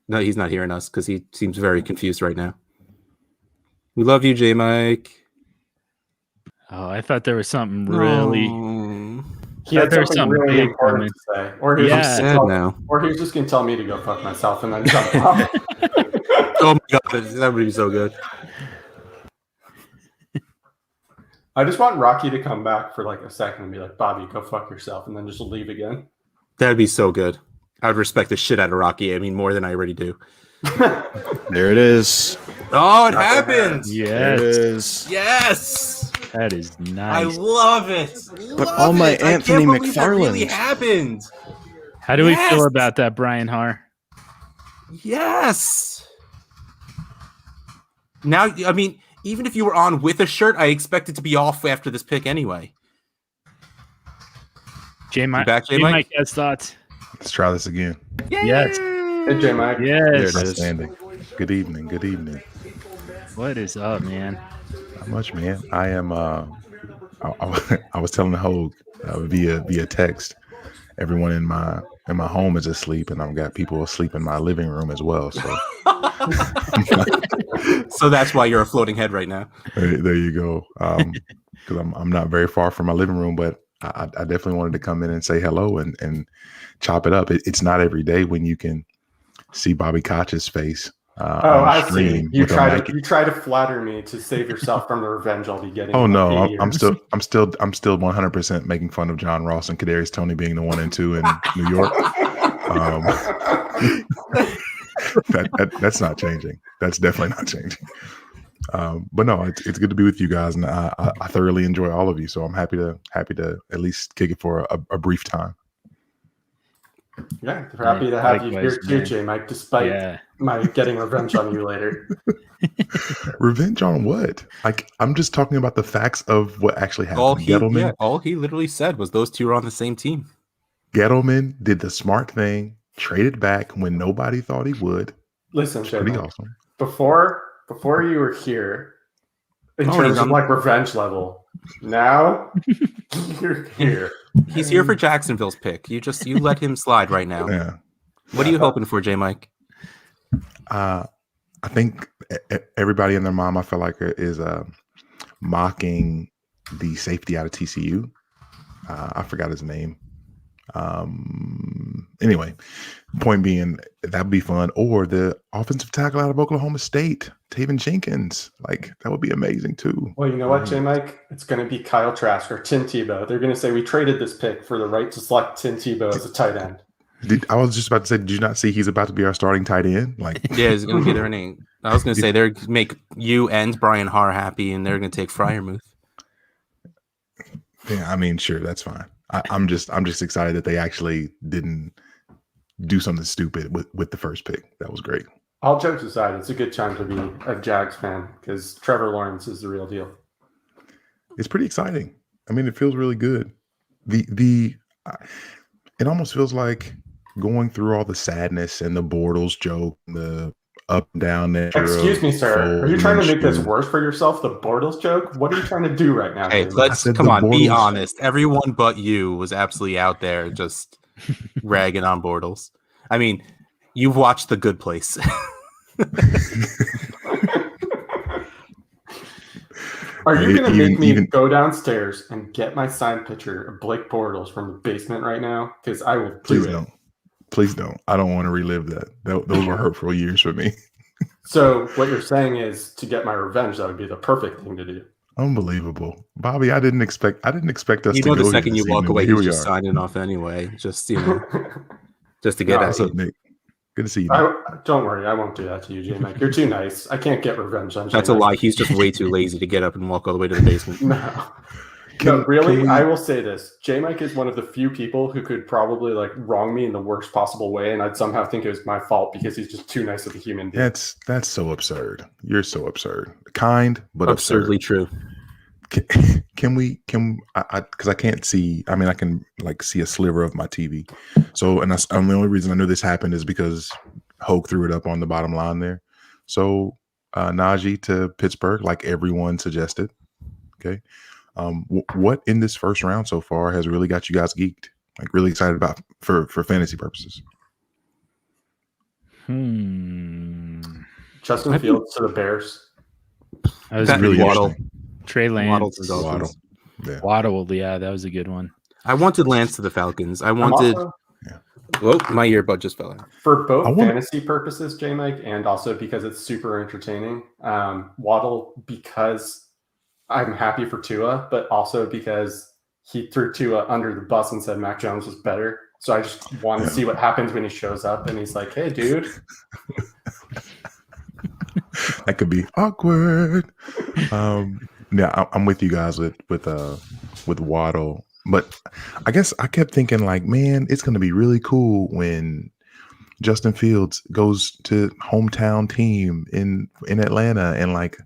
No, he's not hearing us because he seems very confused right now. We love you, J-Mike. Oh, I thought there was something really. He had something really important to say. Or he was just going to tell me to go fuck myself and then jump off. Oh my god, that would be so good. I just want Rocky to come back for like a second and be like, Bobby, go fuck yourself, and then just leave again. That'd be so good. I would respect the shit out of Rocky. I mean, more than I already do. There it is. Oh, it happened. Yes. There it is. Yes. That is nice. I love it. But all my Anthony McFarland. That really happened. How do we feel about that, Brian Haar? Yes. Now, I mean, even if you were on with a shirt, I expect it to be off after this pick anyway. J-Mike has thoughts. Let's try this again. Yay! Yes. Hey, J-Mike. Yes. Outstanding. Good evening. Good evening. What is up, man? Not much, man. I am. I was telling the Hogue via text. Everyone in my home is asleep, and I've got people asleep in my living room as well. So, so that's why you're a floating head right now. There you go. Because I'm not very far from my living room, but I definitely wanted to come in and say hello and chop it up. It's not every day when you can see Bobby Koch's face. I see. You try to flatter me to save yourself from the revenge I'll be getting. Oh no, I'm still 100% making fun of John Ross and Kadarius Toney being the 1 and 2 in New York. That's not changing. That's definitely not changing. But no, it's good to be with you guys, and I thoroughly enjoy all of you. So I'm happy to at least kick it for a brief time. Yeah, happy to have you here too, J-Mike, despite my getting revenge on you later. Revenge on what? Like, I'm just talking about the facts of what actually happened. All he literally said was those two are on the same team. Gettleman did the smart thing, traded back when nobody thought he would. Listen, pretty awesome. Before you were here, in terms of like revenge level. Now you're here. He's here for Jacksonville's pick. You let him slide right now. Yeah. What are you hoping for, J. Mike? I think everybody and their mom, I feel like, is mocking the safety out of TCU. I forgot his name. Anyway, point being, that'd be fun. Or the offensive tackle out of Oklahoma State, Taven Jenkins. Like, that would be amazing too. Well, you know what, J. Mike? It's going to be Kyle Trask or Tim Tebow. They're going to say we traded this pick for the right to select Tim Tebow as a tight end. I was just about to say, did you not see he's about to be our starting tight end? Like, yeah, he's going to be their name. I was going to say they're going to make you and Brian Haar happy, and they're going to take Freiermuth. Yeah, I mean, sure, that's fine. I'm just excited that they actually didn't do something stupid with the first pick. That was great. All jokes aside, it's a good time to be a Jags fan because Trevor Lawrence is the real deal. It's pretty exciting. I mean, it feels really good. It almost feels like going through all the sadness and the Bortles joke, the up and down there. Excuse me, sir. Are you trying to make this worse for yourself? The Bortles joke? What are you trying to do right now? Hey, come on, be honest. Everyone but you was absolutely out there just ragging on Bortles. I mean, you've watched The Good Place. Are you going to make me go downstairs and get my signed picture of Blake Bortles from the basement right now? Because I will do it. Please don't. I don't want to relive that. Those were hurtful years for me. So what you're saying is to get my revenge, that would be the perfect thing to do. Unbelievable, Bobby. I didn't expect us to go. The second you walk away, you're just signing off anyway. Just just to get at you. Nick? Good to see you. Don't worry, I won't do that to you, J. Mike. You're too nice. I can't get revenge on J. That's a lie. He's just way too lazy to get up and walk all the way to the basement. No, really, I will say this. J. Mike is one of the few people who could probably like wrong me in the worst possible way, and I'd somehow think it was my fault because he's just too nice of a human being. That's so absurd. You're so absurd. Kind, but absurdly absurd. True. Can because I can't see. I mean, I can like see a sliver of my TV. So, and the only reason I know this happened is because Hoke threw it up on the bottom line there. So, Najee to Pittsburgh, like everyone suggested. Okay. What in this first round so far has really got you guys geeked? Like really excited about for fantasy purposes? Justin Fields to the Bears. That was really Waddle. Trey Lance. Waddle. Yeah. Waddle. Yeah, that was a good one. I wanted Lance to the Falcons. I wanted. Well, my earbud just fell out. For both fantasy purposes, J. Mike, and also because it's super entertaining. Waddle because I'm happy for Tua, but also because he threw Tua under the bus and said Mac Jones was better. So I just want to see what happens when he shows up and he's like, "Hey, dude." That could be awkward. Yeah, I'm with you guys with Waddle, but I guess I kept thinking like, man, it's going to be really cool when Justin Fields goes to hometown team in Atlanta, and like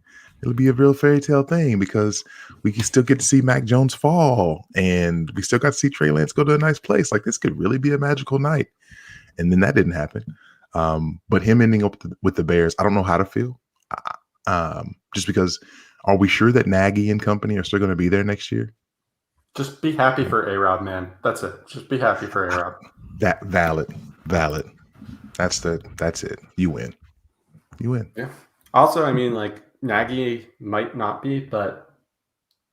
it'll be a real fairy tale thing because we can still get to see Mac Jones fall, and we still got to see Trey Lance go to a nice place. Like this could really be a magical night, and then that didn't happen. But him ending up with the Bears, I don't know how to feel. Just because, are we sure that Nagy and company are still going to be there next year? Just be happy for A-Rod, man. That's it. Just be happy for A-Rod. That valid. That's it. You win. Yeah. Also, I mean, like Nagy might not be, but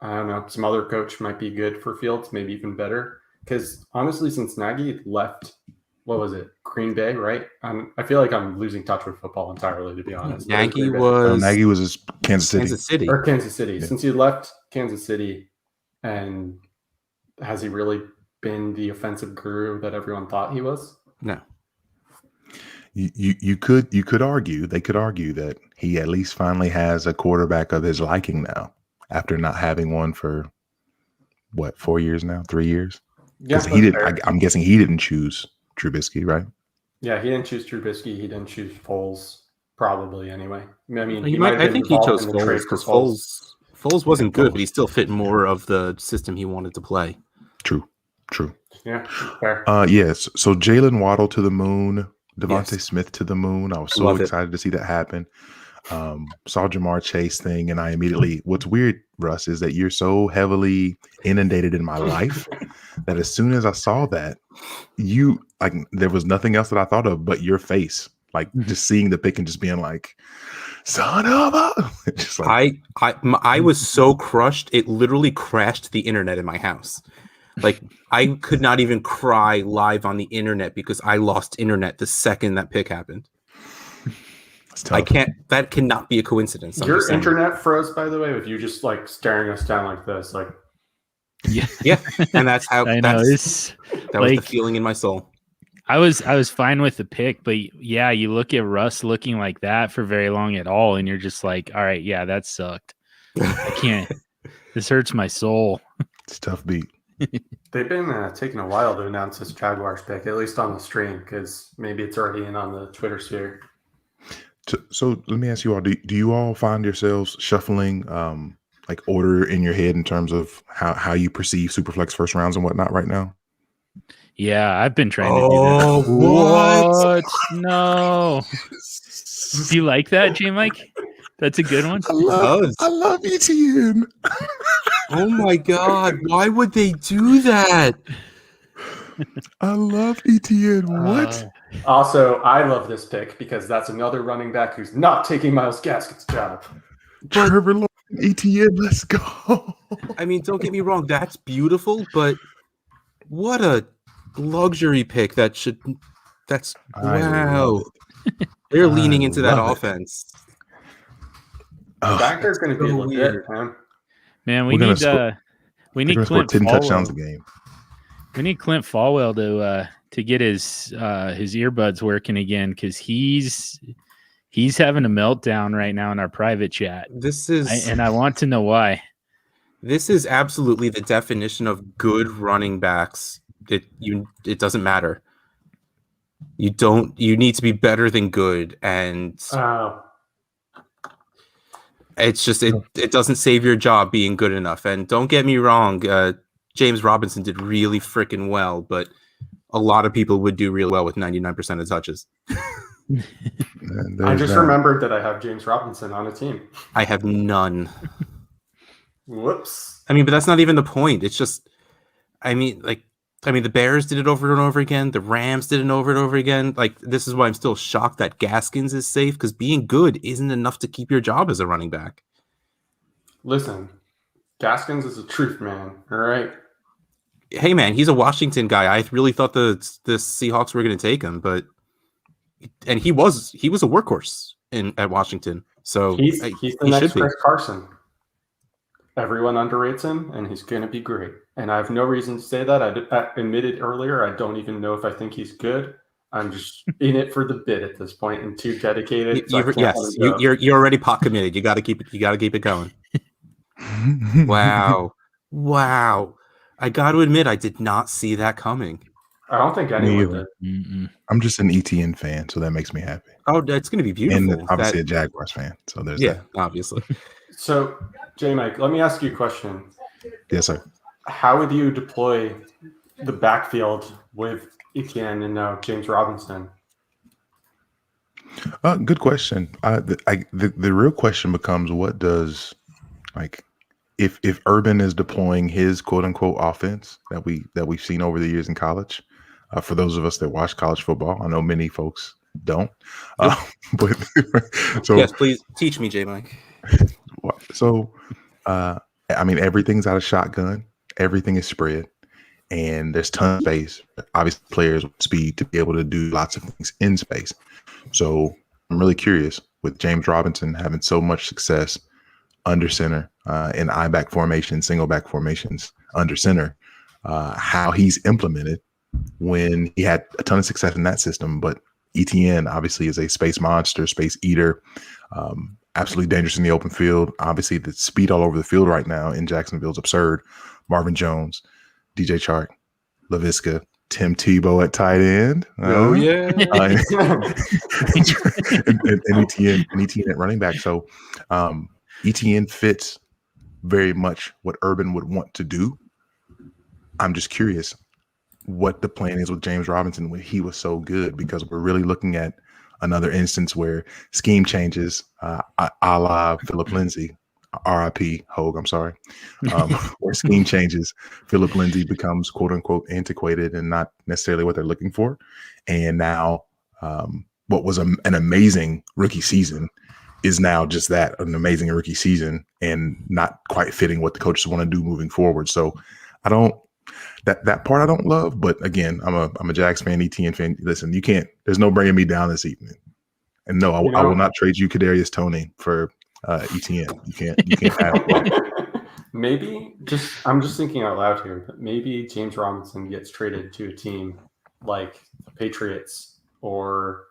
I don't know. Some other coach might be good for Fields, maybe even better. Because honestly, since Nagy left, what was it? Green Bay, right? I feel like I'm losing touch with football entirely, to be honest. Nagy was Kansas City. Or Kansas City. Yeah. Since he left Kansas City, and has he really been the offensive guru that everyone thought he was? No. You could argue, they could argue that he at least finally has a quarterback of his liking now, after not having one for what, 4 years now, 3 years? Yeah, he didn't. I'm guessing he didn't choose Trubisky, right? Yeah, he didn't choose Trubisky. He didn't choose Foles, probably anyway. I mean, I think he chose Foles because Foles wasn't good, but he still fit more of the system he wanted to play. True. Yeah, fair. Yes. So Jalen Waddle to the moon, Devontae Smith to the moon. I was so excited to see that happen. saw Jamar Chase thing, and I immediately. What's weird, Russ, is that you're so heavily inundated in my life that as soon as I saw that, you like there was nothing else that I thought of but your face. Like just seeing the pic and just being like, "Son of a!" Just like, I was so crushed. It literally crashed the internet in my house. Like I could not even cry live on the internet because I lost internet the second that pick happened. I can't. That cannot be a coincidence. Your internet froze, by the way, with you just like staring us down like this, like. Yeah, and that's how. I know that was the feeling in my soul. I was fine with the pick, but yeah, you look at Russ looking like that for very long at all, and you're just like, all right, yeah, that sucked. I can't. This hurts my soul. It's a tough beat. They've been taking a while to announce this Jaguars pick, at least on the stream, because maybe it's already in on the Twitter sphere. So let me ask you all: Do you all find yourselves shuffling like order in your head in terms of how you perceive Superflex first rounds and whatnot right now? Yeah, I've been trying to do that. What? No. Do you like that, J Mike? That's a good one. I love ETN. Oh my God! Why would they do that? I love ETN. What? Also, I love this pick because that's another running back who's not taking Myles Gasket's job. Trevor Lawrence, ETN, let's go. I mean, don't get me wrong, that's beautiful, but what a luxury pick that's wow. They're leaning into that offense. Back there's going to be legit, man. We need Clint 10 touchdowns a game. We need Clint Falwell to get his earbuds working again because he's having a meltdown right now in our private chat. And I want to know why. This is absolutely the definition of good running backs. It doesn't matter. You need to be better than good, and it's just it doesn't save your job being good enough. And don't get me wrong, James Robinson did really freaking well, but a lot of people would do real well with 99% of touches. I just remembered that I have James Robinson on a team. I have none. Whoops. I mean, but that's not even the point. It's just, the Bears did it over and over again. The Rams did it over and over again. Like, this is why I'm still shocked that Gaskins is safe, because being good isn't enough to keep your job as a running back. Listen, Gaskins is a truth man. All right. Hey, man, he's a Washington guy. I really thought the Seahawks were going to take him, and he was a workhorse at Washington. So he's the next Chris Carson. Everyone underrates him, and he's going to be great. And I have no reason to say that. I admitted earlier, I don't even know if I think he's good. I'm just in it for the bit at this point and too dedicated. You're already pot committed. You got to keep it going. Wow. I got to admit, I did not see that coming. I don't think anyone did. I'm just an ETN fan, so that makes me happy. Oh, that's going to be beautiful. And obviously a Jaguars fan, so there's that. Obviously. So, J Mike, let me ask you a question. Yes, sir. How would you deploy the backfield with ETN and now James Robinson? Good question. The real question becomes, what does, like, if Urban is deploying his quote unquote offense that we've seen over the years in college, for those of us that watch college football, I know many folks don't. But so yes, please teach me, J Mike. So, everything's out of shotgun. Everything is spread, and there's tons of space. Obviously, players with speed to be able to do lots of things in space. So, I'm really curious with James Robinson having so much success under center in I-back formation, single back formations under center, how he's implemented when he had a ton of success in that system. But ETN obviously is a space monster, space eater. Absolutely dangerous in the open field. Obviously, the speed all over the field right now in Jacksonville is absurd. Marvin Jones, DJ Chark, Laviska, Tim Tebow at tight end. Oh yeah, and ETN at running back. So ETN fits very much what Urban would want to do. I'm just curious what the plan is with James Robinson when he was so good, because we're really looking at another instance where scheme changes, a la Philip Lindsay, RIP Hogue, I'm sorry, where scheme changes, Philip Lindsay becomes quote unquote antiquated and not necessarily what they're looking for. And now what was an amazing rookie season is now just that, an amazing rookie season, and not quite fitting what the coaches want to do moving forward. So I don't, that part I don't love, but again, I'm a Jags fan, ETN fan. Listen, you can't, there's no bringing me down this evening. And no, I will not trade you Kadarius Toney for ETN. You can't have it. Maybe I'm just thinking out loud here, but maybe James Robinson gets traded to a team like the Patriots or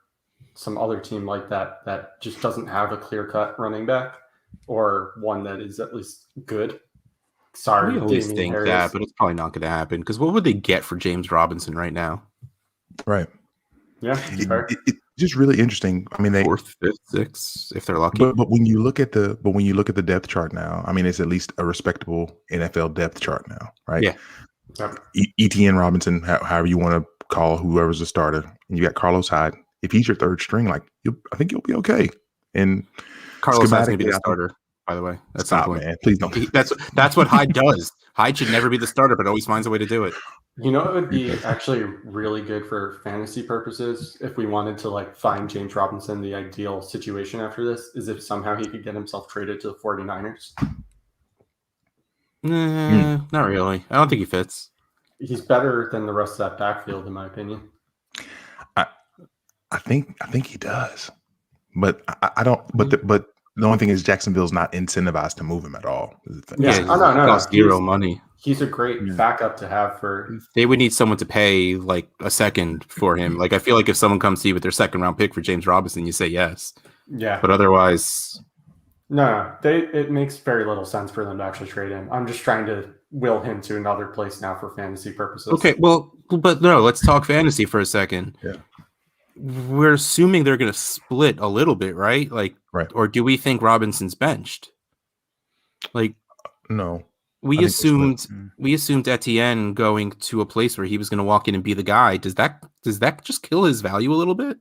some other team like that just doesn't have a clear-cut running back, or one that is at least good. Sorry, we always think that, but it's probably not going to happen, because what would they get for James Robinson right now? Right. Yeah, it's just really interesting. I mean, they 4th, 5th, 6th, if they're lucky. But when you look at the depth chart now, I mean, it's at least a respectable NFL depth chart now, right? Yeah. ETN Robinson, however you want to call whoever's the starter, and you got Carlos Hyde. If he's your third string, like I think you'll be okay. And Carlos Hyde's going to be the starter, by the way. That's stop, man. Please don't. That's what Hyde does. Hyde should never be the starter, but always finds a way to do it. You know, it would be actually really good for fantasy purposes if we wanted to like find James Robinson the ideal situation after this, is if somehow he could get himself traded to the 49ers. Not really. I don't think he fits. He's better than the rest of that backfield, in my opinion. I think he does, but I don't. But the only thing is Jacksonville's not incentivized to move him at all. Yeah, no. Costs zero money. He's a great backup to have for. They would need someone to pay like a second for him. Like I feel like if someone comes to you with their 2nd round pick for James Robinson, you say yes. Yeah, but otherwise, no. It makes very little sense for them to actually trade him. I'm just trying to will him to another place now for fantasy purposes. Okay, well, but no, let's talk fantasy for a second. Yeah. We're assuming they're going to split a little bit, right? Like, right. Or do we think Robinson's benched? Like, no. We assumed Etienne going to a place where he was going to walk in and be the guy. Does that just kill his value a little bit?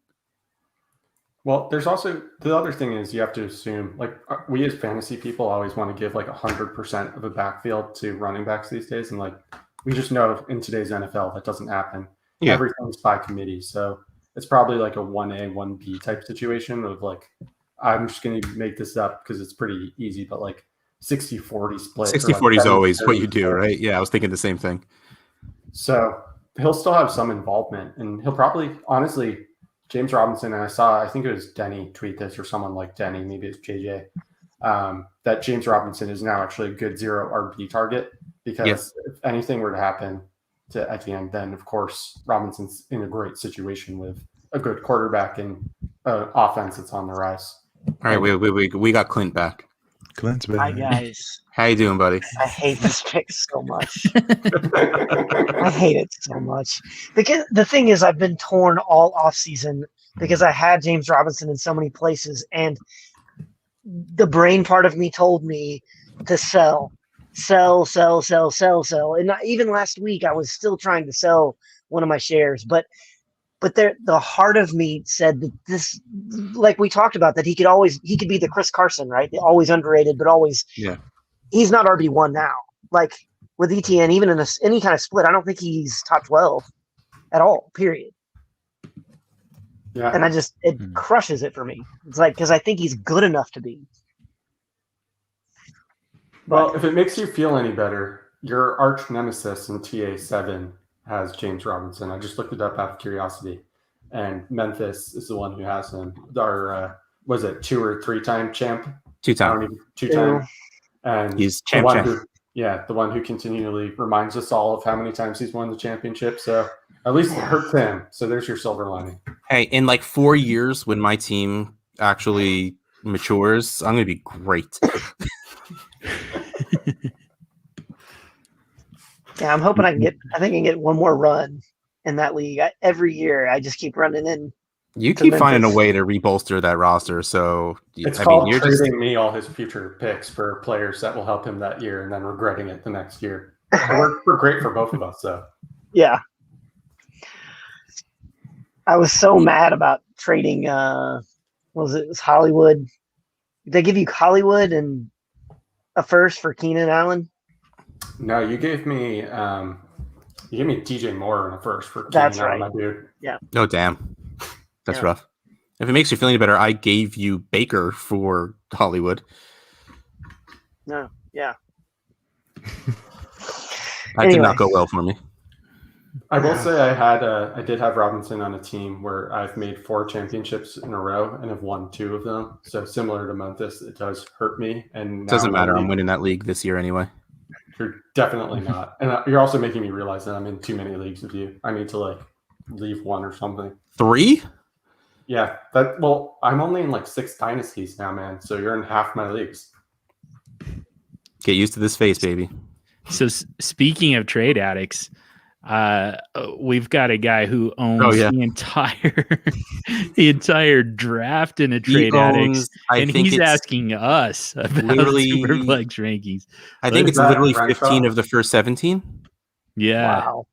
Well, there's also the other thing is you have to assume, like we as fantasy people always want to give like 100% of a backfield to running backs these days, and like we just know in today's NFL that doesn't happen. Yeah. Everything's by committee, so it's probably like a 1A, 1B type situation of like, I'm just going to make this up because it's pretty easy, but like 60-40 split. 60-40 is always what you do, right? Yeah, I was thinking the same thing. So he'll still have some involvement, and he'll probably, honestly, James Robinson, and I think it was Denny tweet this, or someone like Denny, maybe it's JJ, that James Robinson is now actually a good 0 RB target, because if anything were to happen to Etienne, then of course Robinson's in a great situation with a good quarterback and offense that's on the rise. All right, we got Clint back. Clint's back. Hi guys. How you doing, buddy? I hate this pick so much. I hate it so much. Because the thing is, I've been torn all off season because I had James Robinson in so many places, and the brain part of me told me to sell. And even last week, I was still trying to sell one of my shares, but the heart of me said that this, like we talked about, that he could be the Chris Carson, right? The always underrated, but always, he's not RB1 now. Like with ETN, even in any kind of split, I don't think he's top 12 at all, period. Yeah. And it crushes it for me. It's like, because I think he's good enough to be. Well, if it makes you feel any better, your arch nemesis in TA7 has James Robinson. I just looked it up out of curiosity, and Memphis is the one who has him. Our was it 2 or 3-time champ? 2-time. 2-time. And he's champ. The one who continually reminds us all of how many times he's won the championship. So at least it hurts him. So there's your silver lining. Hey, in like 4 years, when my team actually matures, I'm going to be great. Yeah, I'm hoping I can get one more run in that league. Every year, I just keep running in. You keep finding a way to rebolster that roster. So it's called trading me all his future picks for players that will help him that year, and then regretting it the next year. We're great for both of us, though. Yeah. I was so mad about trading. What was it? It was Hollywood. They give you Hollywood and a first for Keenan Allen. No, you gave me DJ Moore and a first for Keenan That's Allen, right. my dude. Yeah. Oh, damn. That's Yeah. rough. If it makes you feel any better, I gave you Baker for Hollywood. No. Yeah. That did not go well for me. I will say I did have Robinson on a team where I've made 4 championships in a row and have won 2 of them. So similar to Memphis, it does hurt me. And It doesn't matter. I'm winning that league this year anyway. You're definitely not. And you're also making me realize that I'm in too many leagues with you. I need to leave one or something. 3? Yeah. I'm only in 6 dynasties now, man. So you're in half my leagues. Get used to this face, baby. So speaking of trade addicts, we've got a guy who owns the entire draft in a trade addicts, and he's asking us about Superflex rankings. I think it's literally 15 of the first 17. Yeah. Wow.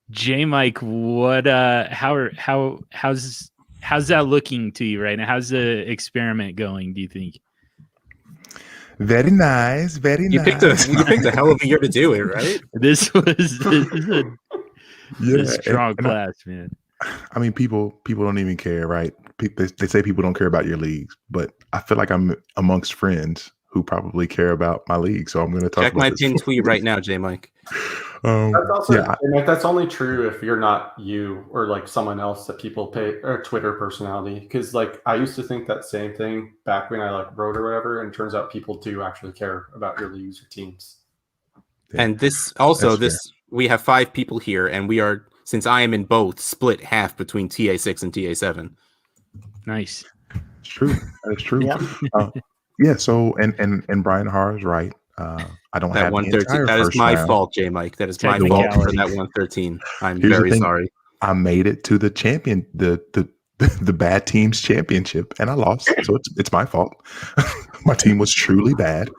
J Mike, what how's that looking to you right now? How's the experiment going, do you think? Very nice, very nice. You picked a hell of a year to do it, right? This is a strong class, man. I mean, people don't even care, right? They say people don't care about your leagues, but I feel like I'm amongst friends who probably care about my league. So I'm going to talk. Check my pinned tweet right now, J Mike. That's only true if you're not you or someone else that people pay, or Twitter personality. Because I used to think that same thing back when I wrote or whatever, and it turns out people do actually care about your leagues or teams. Yeah. And we have 5 people here, and we are, since I am in both, split half between TA6 and TA7. Nice. It's true. That is true. Yeah. So and Brian Har is right. I don't that have 113. That is my fault, J Mike. That is my fault for that 113. I'm very sorry. I made it to the champion, the bad team's championship, and I lost. So it's my fault. My team was truly bad.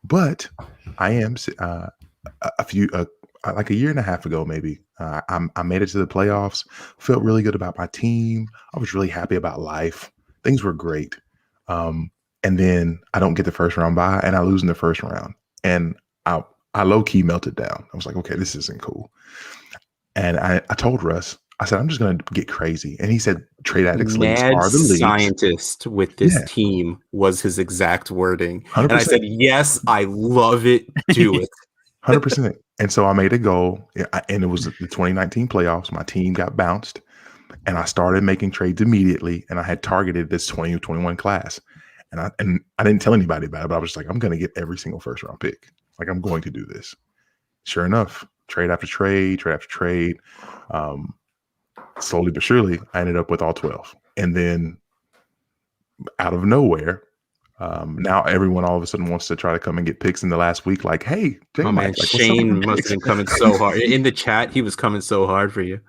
But I am a year and a half ago, maybe. I made it to the playoffs. Felt really good about my team. I was really happy about life. Things were great. And then I don't get the first round bye, and I lose in the first round. And I low key melted down. I was like, okay, this isn't cool. And I told Russ, I said, I'm just going to get crazy. And he said, trade addicts leagues are the leagues. Scientist with this team was his exact wording. 100%. And I said, yes, I love it. Do it. 100%. And so I made a goal, and it was the 2019 playoffs. My team got bounced, and I started making trades immediately. And I had targeted this 2021 class. And I didn't tell anybody about it, but I was just like, I'm going to get every single first round pick. I'm going to do this. Sure enough, trade after trade. Slowly but surely, I ended up with all 12. And then out of nowhere, now everyone all of a sudden wants to try to come and get picks in the last week. Hey, man, Shane must have been coming so hard. In the chat, he was coming so hard for you.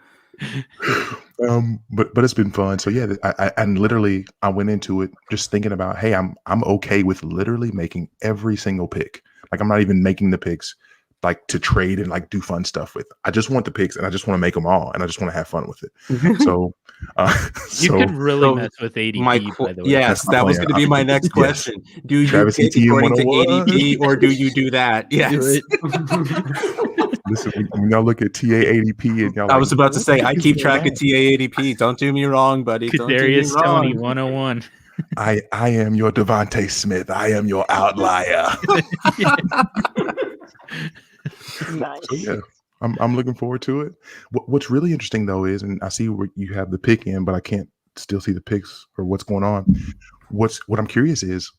But it's been fun. So yeah, I literally went into it just thinking about, hey, I'm okay with literally making every single pick. I'm not even making the picks to trade and do fun stuff with. I just want the picks, and I just want to make them all, and I just want to have fun with it. So you could really mess with ADP, by the way. Yes, that was going to be my next question. Do you pick according to ADP, or do you do that? Yes. Listen, when y'all look at TA ADP, and y'all I was about to say, I keep track of TA ADP. Don't do me wrong, buddy. Kadarius Toney 101. I am your Devontae Smith. I am your outlier. Nice. So yeah, I'm looking forward to it. What's really interesting though is, and I see where you have the pick in, but I can't still see the picks or what's going on. What I'm curious is,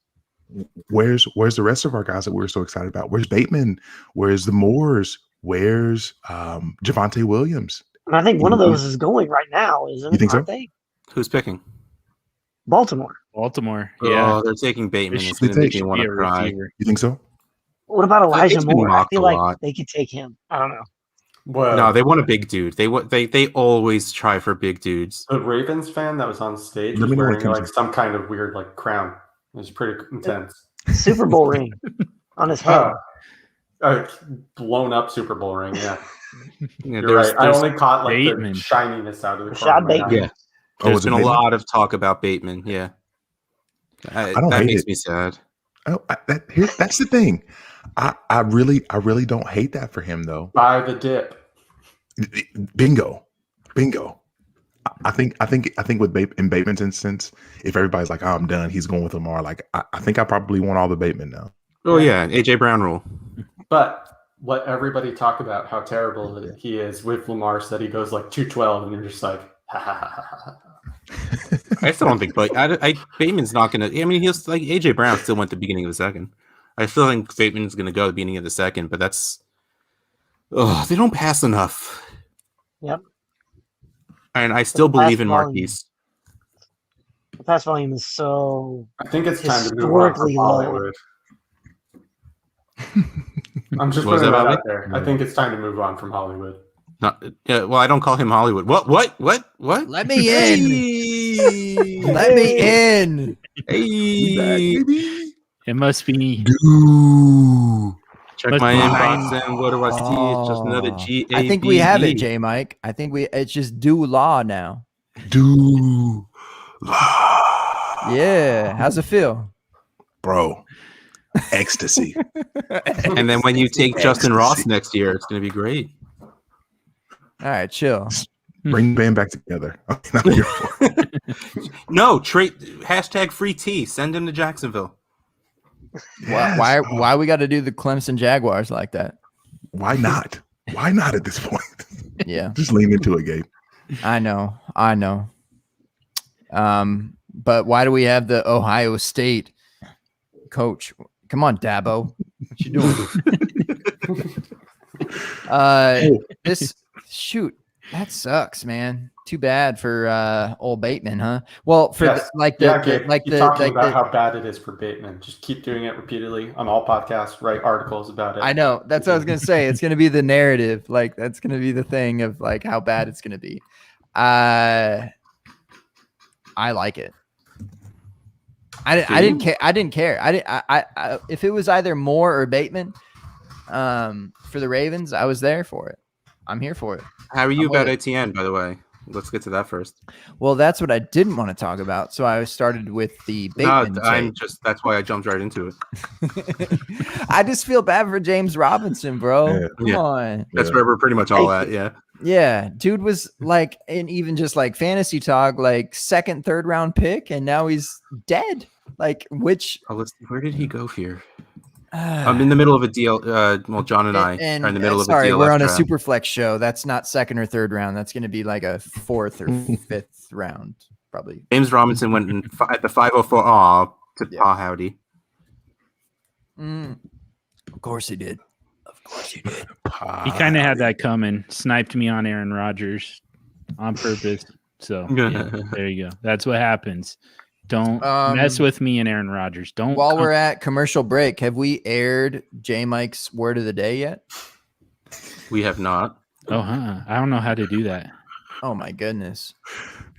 where's the rest of our guys that we were so excited about? Where's Bateman? Where's the Moores? Where's Javonte Williams? And I think one of those is going right now, isn't it? You think so? Who's picking? Baltimore. Yeah. Oh, they're taking Bateman. They It's going to make me want to cry. You think so? What about Elijah Moore? I feel like lot. they could take him. I don't know. Well, No, they want a big dude. They always try for big dudes. the Ravens fan that was on stage Let was me know what wearing comes in. some kind of weird crown. It was pretty intense. Super Bowl ring on his head. A blown up Super Bowl ring. Yeah, Yeah, you're right. I there's only caught the Bateman. shininess out of the Rashad corner. Bateman. Yeah. There's been a lot of talk about Bateman. Yeah, that makes me sad. That's the thing. I really don't hate that for him though. Buy the dip. Bingo. I think with in Bateman's instance, if everybody's like, "Oh, I'm done," he's going with Lamar. Like, I think I probably want all the Bateman now. Oh yeah, AJ Brown rule. But what everybody talk about how terrible he is with Lamar said he goes like 212, and you're just like, ha ha ha ha. I still don't think, but Bateman's not gonna. I mean, he's like AJ Brown still went at the beginning of the second. I still think Bateman's gonna go at the beginning of the second, but that's they don't pass enough. Yep. And I still believe in Marquise. The pass volume is so. I think it's time to move on from Hollywood. I'm just putting that out there. I think it's time to move on from Hollywood. Well, I don't call him Hollywood. What? Let me in. Let me in. Hey. It must be. Check my inbox and what do I see? It's just another G-A-B-E. I think we have it, J Mike. I think it's just do law now. Do law. Yeah. How's it feel? Bro. Ecstasy. And then when you take Justin Ross next year, it's going to be great. All right, chill. Bring the band back together. No, trade hashtag free T. Send him to Jacksonville. Yes. Why we got to do the Clemson Jaguars like that? Why not? Why not at this point? Yeah. Just lean into it, Gabe. I know. But why do we have the Ohio State coach? Come on, Dabo. What you doing? Shoot, that sucks, man. Too bad for old Bateman, huh? Well, for yes. talking about how bad it is for Bateman. Just keep doing it repeatedly on all podcasts. Write articles about it. I know. That's what I was gonna say. It's gonna be the narrative. Like that's gonna be the thing of like how bad it's gonna be. I like it. I didn't care. I didn't care. I if it was either Moore or Bateman, for the Ravens, I was there for it. I'm here for it. How are you about Etienne, by the way? Let's get to that first. Well, that's what I didn't want to talk about. So I started with the Bateman. No, that's why I jumped right into it. I just feel bad for James Robinson, bro. Come on. That's where we're pretty much all at. Yeah. Yeah. Dude was like, and even just like fantasy talk, like second, third round pick, and now he's dead. Like where did he go here? I'm in the middle of a deal. Well, John and I are in the middle of a deal. We're on a Superflex show. That's not second or third round. That's going to be like a fourth or fifth round, probably. James Robinson went at the 504 to Pa Howdy. Of course he did. He kind of had that coming. Sniped me on Aaron Rodgers on purpose. So there you go. That's what happens. Don't mess with me and Aaron Rodgers. While we're at commercial break, have we aired J Mike's word of the day yet? We have not. Oh, I don't know how to do that. Oh my goodness.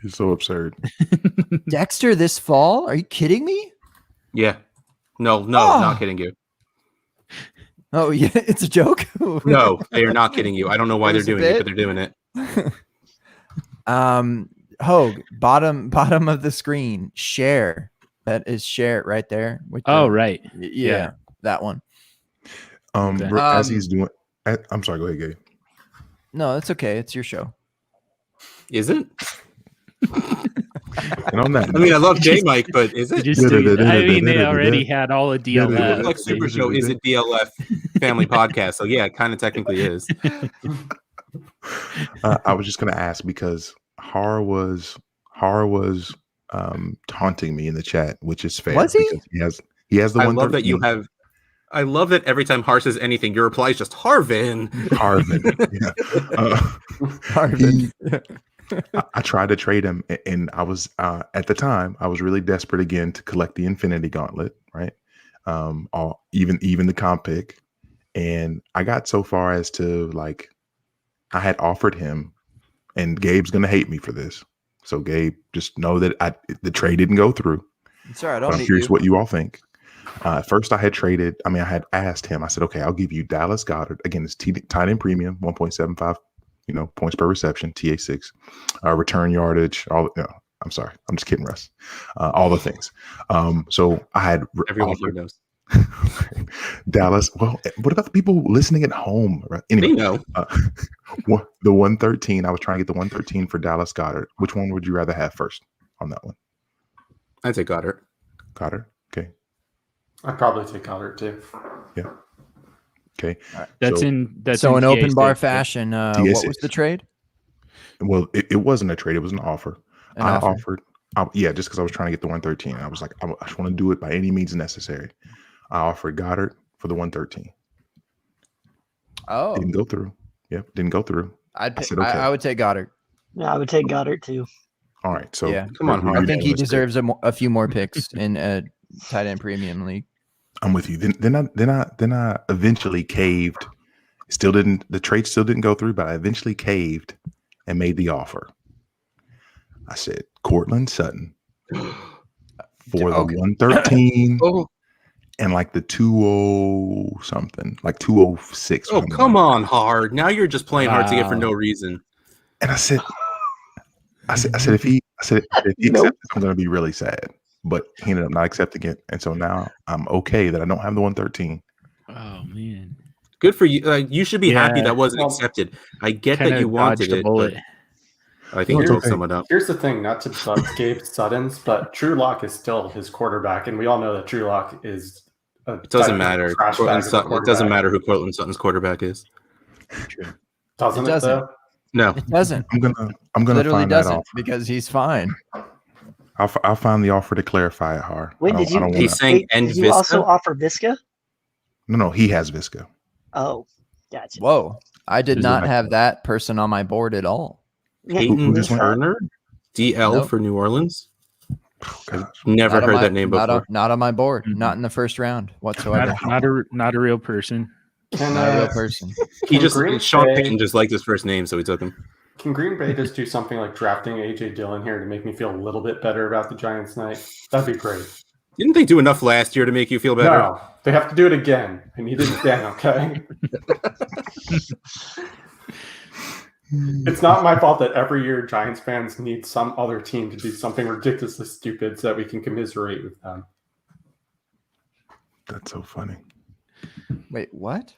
You're so absurd. Dexter this fall? Are you kidding me? Yeah. No, not kidding you. Oh yeah, it's a joke. No, they are not kidding you. I don't know why they're doing it, but they're doing it. Hogue, bottom of the screen, share. That is share it right there. Right. Yeah, that one. As he's doing, I'm sorry. Go ahead, Gabe. No, it's okay. It's your show. Is it? And on that, I mean, I love J Mike, but is it? They already had all of DLF. Like Supershow is a DLF family podcast, so yeah, it kind of technically is. I was just going to ask because Har was taunting me in the chat, which is fair. Was he? He has the I one. love that you have. I love that every time Har says anything, your reply is just Harvin. Harvin. I tried to trade him, and I was at the time I was really desperate again to collect the Infinity Gauntlet, right? Even the comp pick, and I got so far as to like I had offered him, and Gabe's gonna hate me for this. So Gabe, just know that the trade didn't go through. Sorry, I'm curious what you all think. First, I had asked him. I said, "Okay, I'll give you Dallas Goedert again. It's tight end premium, 1.75, points per reception, TA6, return yardage. I'm sorry. I'm just kidding, Russ. All the things. So I had Everyone here knows. Dallas. Well, what about the people listening at home? Right? Anyway, They know. The 113. I was trying to get the 113 for Dallas Goedert. Which one would you rather have first on that one? I'd say Goddard. Goddard. Okay. I'd probably take Goddard too. Yeah. Okay. That's so in an open bar TA6. fashion. What TA6. was the trade? Well, it wasn't a trade. It was an offer. An offer? offered. Just because I was trying to get the 113. I was like, I just want to do it by any means necessary. I offered Goddard for the 113. Oh, Didn't go through. Yep, didn't go through. said, okay. I would take Goddard. Yeah, I would take Goddard too. All right. So yeah, come on, I think he deserves a few more picks in a tight end premium league. I'm with you. Then I eventually caved. The trade still didn't go through, but I eventually caved and made the offer. I said Cortland Sutton for the 113 and like the 20 something, like 206. Oh, come on, hard. Now you're just playing hard to get for no reason. And I said if he accepts, I'm going to be really sad. But he ended up not accepting it, and so now I'm okay that I don't have the 113. Oh man, good for you. You should be happy that wasn't accepted. I get that you wanted it, but I think you took someone up. Here's the thing, not to bug Gabe Sutton's, but Drew Lock is still his quarterback, and we all know that Drew Lock is. It doesn't matter. It doesn't matter who Cortland Sutton's quarterback is. True. Doesn't it though? No, it doesn't. I'm gonna literally find doesn't that offer because he's fine. I'll find the offer to clarify it, Har. Wait, did you? He's saying did you also offer Visca? No, he has Visca. Oh, gotcha. Whoa, I did not have that person on my board at all. Peyton Turner, DL for New Orleans. I've never heard that name before. Not on my board. Not in the first round whatsoever. Not a real person. Not a real person. Sean Payton just liked his first name, so he took him. Can Green Bay just do something like drafting AJ Dillon here to make me feel a little bit better about the Giants night? That'd be great. Didn't they do enough last year to make you feel better? No, they have to do it again. I need it again, okay? It's not my fault that every year Giants fans need some other team to do something ridiculously stupid so that we can commiserate with them. That's so funny. Wait, what?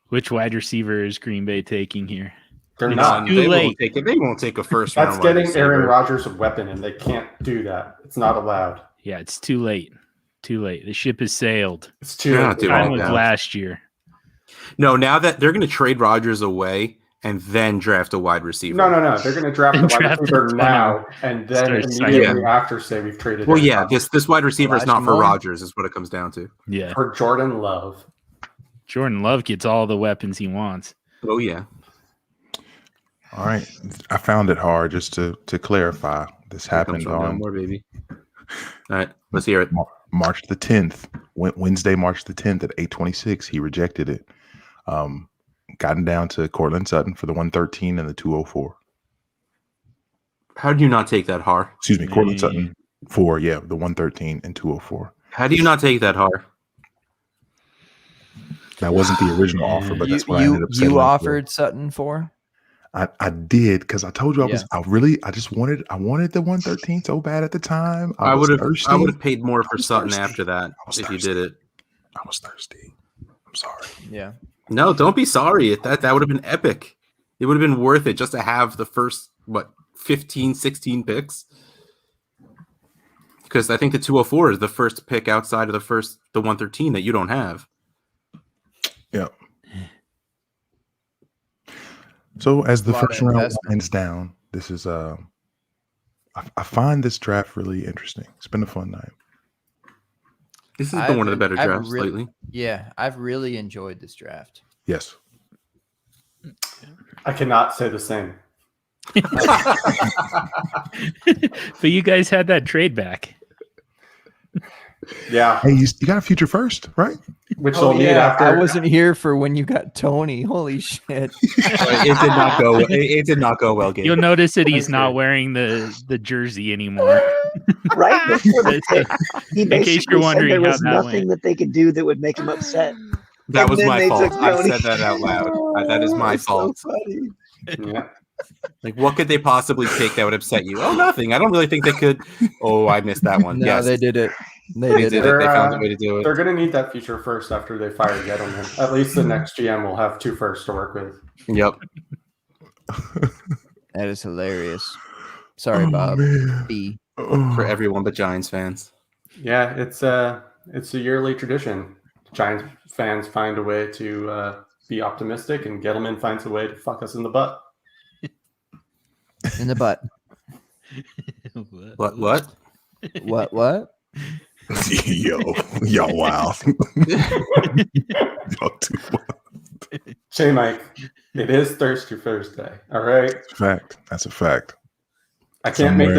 Which wide receiver is Green Bay taking here? They're not. Too late. They won't take a first That's round. getting Aaron Rodgers a weapon, and they can't do that. It's not allowed. Yeah, it's too late. Too late. The ship has sailed. It's too late. Time was last year. No, now that they're going to trade Rodgers away and then draft a wide receiver. No. They're going to draft a wide receiver now, and then immediately after say we've traded. Well, yeah, this wide receiver is not for Rodgers, is what it comes down to. Yeah, for Jordan Love. Jordan Love gets all the weapons he wants. Oh yeah. All right, I found it hard just to clarify. This happened on more baby. All right, let's hear it. March the 10th, Wednesday, March the 10th at 8:26. He rejected it. Gotten down to Cortland Sutton for the 113 and the 204. How do you not take that, Har? Excuse me, Cortland Sutton for the 113 and 204. How do you not take that, Har? That wasn't the original offer, but that's what I ended up saying. You offered Sutton for? I did because I told you I just wanted the 113 so bad at the time. I would have paid more for Sutton after that if you did it. I was thirsty. I'm sorry. Yeah. No, don't be sorry. That would have been epic. It would have been worth it just to have the first 15, 16 picks. Because I think the 204 is the first pick outside of the 113 that you don't have. Yeah. So as the first round winds down, this is I find this draft really interesting. It's been a fun night. This has been one of the better drafts lately. Yeah, I've really enjoyed this draft. Yes. I cannot say the same. But you guys had that trade back. Yeah. Hey, you got a future first, right? Which they'll need after. I wasn't here for when you got Tony. Holy shit! It did not go. It did not go well. Gabe. You'll notice that he's not wearing the jersey anymore. Right before the pick, he in case you're wondering there was how that nothing went. that they could do that would make him upset. That And was then my they fault. took I Tony. said that out loud. That is my fault. So funny. Yeah. Like, what could they possibly pick that would upset you? Oh, nothing. I don't really think they could. Oh, I missed that one. No, yes, they did it. They did it. They're, They found a way to do it. They're going to need that feature first after they fire Gettleman. At least the next GM will have 2 firsts to work with. Yep. That is hilarious. Sorry, Bob. B. For everyone but Giants fans. Yeah, it's a yearly tradition. Giants fans find a way to be optimistic, and Gettleman finds a way to fuck us in the butt. In the butt. What? What? Yo, y'all wow. Y'all too wild. Hey, Mike, it is Thirsty Thursday. All right. Fact. That's a fact. I can't make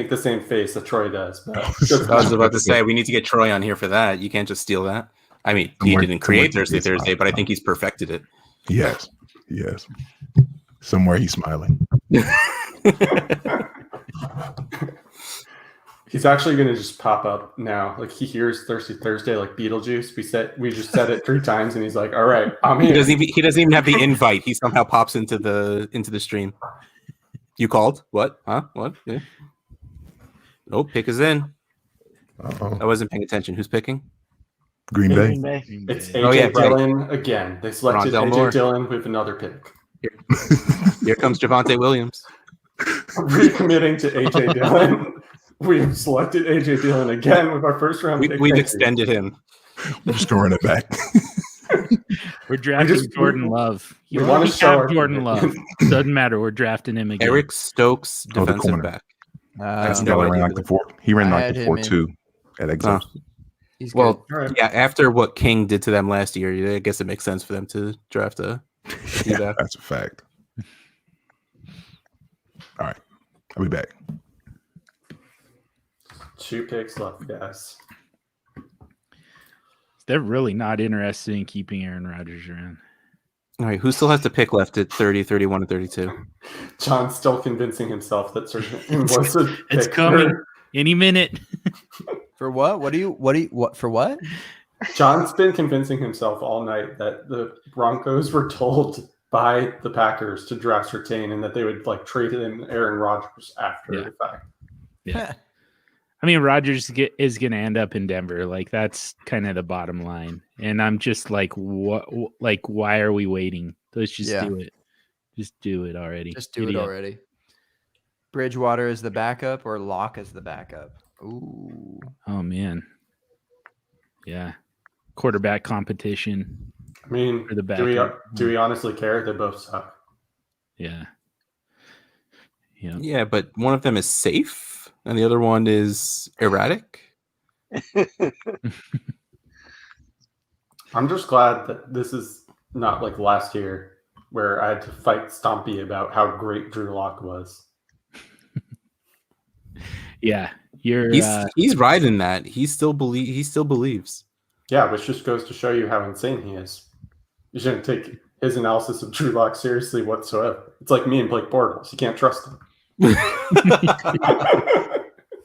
the same face that Troy does. But I was about to say we need to get Troy on here for that. You can't just steal that. I mean, he didn't create Thirsty Thursday, but I think he's perfected it. Yes. Somewhere he's smiling. He's actually going to just pop up now. Like, he hears Thirsty Thursday like Beetlejuice. We just said it 3 times, and he's like, "All right, I'm here." He doesn't even have the invite. He somehow pops into the stream. You called? What? Huh? What? Yeah. Oh, pick is in. Uh-oh. I wasn't paying attention. Who's picking? Green Bay. It's AJ Dillon again. They selected AJ Dillon with another pick. Here comes Javonte Williams. Recommitting to AJ Dillon. We've selected AJ Dillon again with our first round pick. We've extended him. We're storing it back. We're drafting Jordan Love. We want to show Jordan Love. Doesn't matter. We're drafting him again. Eric Stokes, defensive back. He ran like the 4-2 at Exos. He's well, good. Yeah, after what King did to them last year, I guess it makes sense for them to draft a yeah, that's a fact. All right. I'll be back. 2 picks left, guys. They're really not interested in keeping Aaron Rodgers around. All right, who still has to pick left at 30, 31, and 32? John's still convincing himself that certain was a It's pick. coming any minute. For what? What for what? John's been convincing himself all night that the Broncos were told by the Packers to draft Surtain and that they would like trade in Aaron Rodgers after the fact. Yeah. I mean, Rodgers is going to end up in Denver. Like, that's kind of the bottom line. And I'm just like, what? Like, why are we waiting? Let's just do it. Just do it already. Just do it already. Bridgewater is the backup or Locke is the backup? Ooh. Oh, man. Yeah. Quarterback competition. I mean, for the do we honestly care? They both suck. Yeah. Yeah, but one of them is safe. And the other one is erratic. I'm just glad that this is not like last year where I had to fight Stompy about how great Drew Lock was. Yeah, he's riding that. He still believes. Yeah, which just goes to show you how insane he is. You shouldn't take his analysis of Drew Lock seriously whatsoever. It's like me and Blake Bortles. You can't trust him.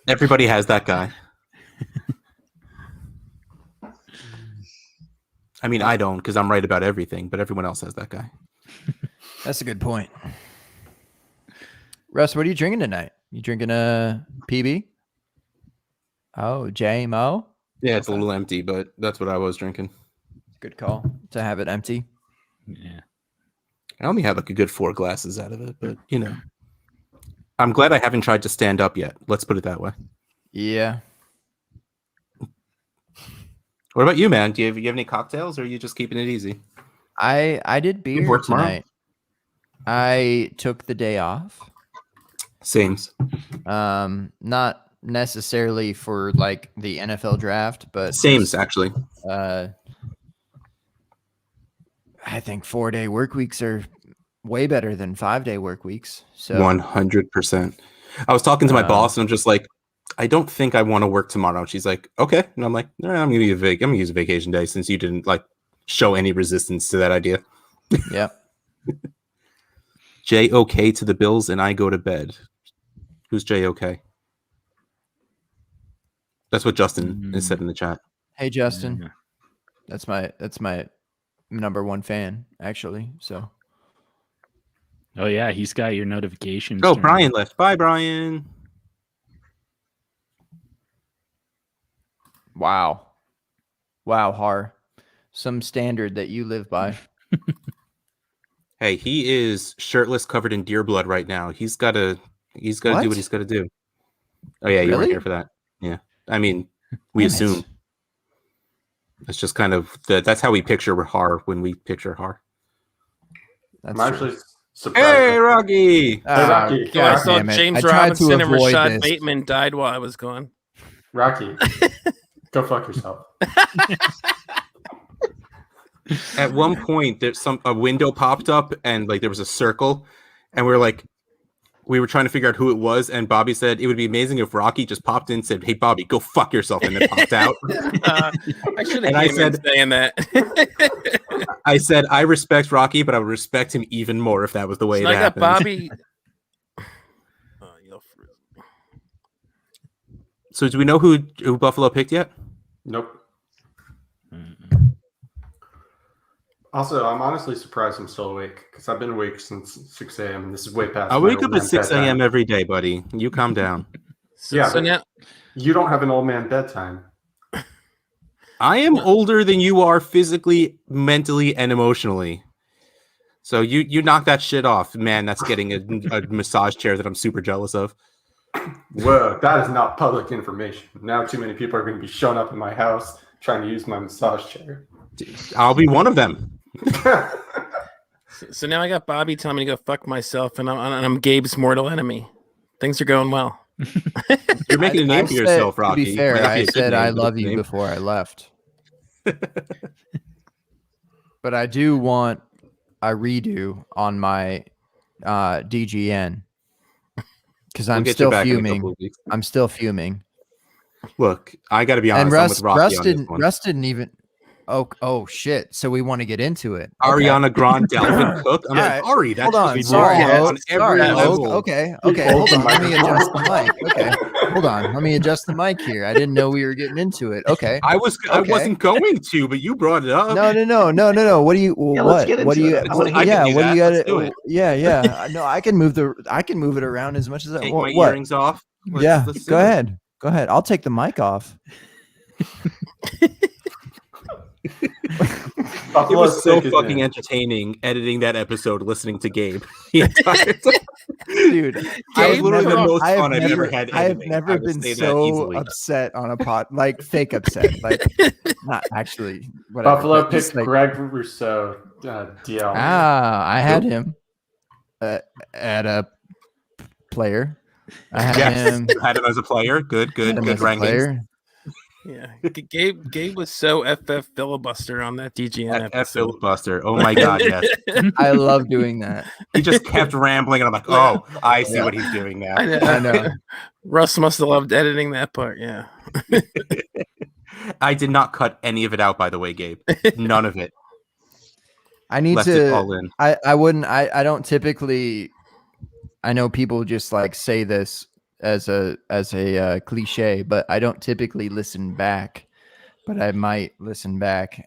Everybody has that guy. I mean, I don't because I'm right about everything, but everyone else has that guy. That's a good point. Russ, what are you drinking tonight? You drinking a PB? Oh, JMO? Yeah, it's a little empty, but that's what I was drinking. Good call to have it empty. Yeah. I only had like a good 4 glasses out of it, but you know. I'm glad I haven't tried to stand up yet. Let's put it that way. Yeah. What about you, man? Do you have any cocktails, or are you just keeping it easy? I did beer work tonight. I took the day off. Sames. Not necessarily for like the NFL draft, but Sames actually. I think 4-day work weeks are way better than 5-day work weeks. So 100%. I was talking to my boss and I'm just like, I don't think I want to work tomorrow. And she's like, okay. And I'm like, I'm gonna use a vacation day since you didn't like show any resistance to that idea. Yep. JOK to the Bills and I go to bed. Who's JOK? That's what Justin has said in the chat. Hey Justin. Yeah. That's my number 1 fan, actually. So Oh yeah, he's got your notifications. Oh, turned Brian on. left. Bye, Brian. Wow, Har, some standard that you live by. Hey, he is shirtless, covered in deer blood right now. He's got to do what he's got to do. Oh yeah, you weren't Really? here for that. Yeah, I mean, we Damn it. assume. It's just kind of that's how we picture Har when we picture Har. That's I'm true. actually surprised. Hey, Rocky! Rocky. God I saw damn it. James I tried to Robinson and avoid Rashad this. Bateman died while I was gone. Rocky, go fuck yourself. At one point, there's a window popped up and like there was a circle, and we were trying to figure out who it was, and Bobby said it would be amazing if Rocky just popped in and said, "Hey, Bobby, go fuck yourself," and then popped out. I should have And I came in saying that. I said, I respect Rocky, but I would respect him even more if that was the way So it I got happened. Bobby. So do we know who Buffalo picked yet? Nope. Also, I'm honestly surprised I'm still awake because I've been awake since 6 a.m. and this is way past. I my wake up old at man 6 bedtime. a.m. every day, buddy. You calm down. Yeah, So but now you don't have an old man bedtime. I am older than you are physically, mentally, and emotionally. So you knock that shit off, man. That's getting a massage chair that I'm super jealous of. Whoa, that is not public information. Now too many people are going to be showing up in my house trying to use my massage chair. I'll be one of them. So now I got Bobby telling me to go fuck myself, and I'm Gabe's mortal enemy. Things are going well. You're making a name for yourself, Rocky. To be fair, Might not be I a good said name, I but love it's a you name. before I left. But I do want a redo on my DGN because We'll I'm get you still back in a fuming. couple of weeks. I'm still fuming. Look, I got to be honest. And I'm with Rocky on this one. Russ didn't even. Oh shit! So we want to get into it. Okay. Ariana Grande, Delvin Cook. I'm All like, right. Ari, that's Hold on. just Sorry, wrong Hope. on every Sorry, level. Hope. Okay. Hold on. Let me adjust the mic. Okay. Hold on. Let me adjust the mic here. I didn't know we were getting into it. Okay. I wasn't going to, but you brought it up. No. What do you? Yeah, what? let's get What do into you? it. What do you Yeah. do What do you that. got? Let's do it. Yeah. No, I can move it around as much as I Take want. my earrings off. Let's do Go it. ahead. I'll take the mic off. It was so fucking entertaining editing that episode, listening to Gabe the entire time. Dude, That was literally the most I have fun I've never- ever had. I have editing. never will been say that so easily. upset on a pod, like fake upset, like not actually. Whatever, Buffalo but just picked like, Greg Rousseau, DL. I had him at a player. I had him. Had him as a player. Good Had him as a rankings. player. Yeah, Gabe was so FF filibuster on that DGN F episode. filibuster. Oh my god, yes. I love doing that. He just kept rambling, and I'm like, oh, I see what he's doing now. I know. Russ must have loved editing that part. Yeah. I did not cut any of it out, by the way, Gabe. None of it. I need Left it all to. in. I wouldn't. I don't typically. I know people just like say this as a cliche, but I don't typically listen back. But I might listen back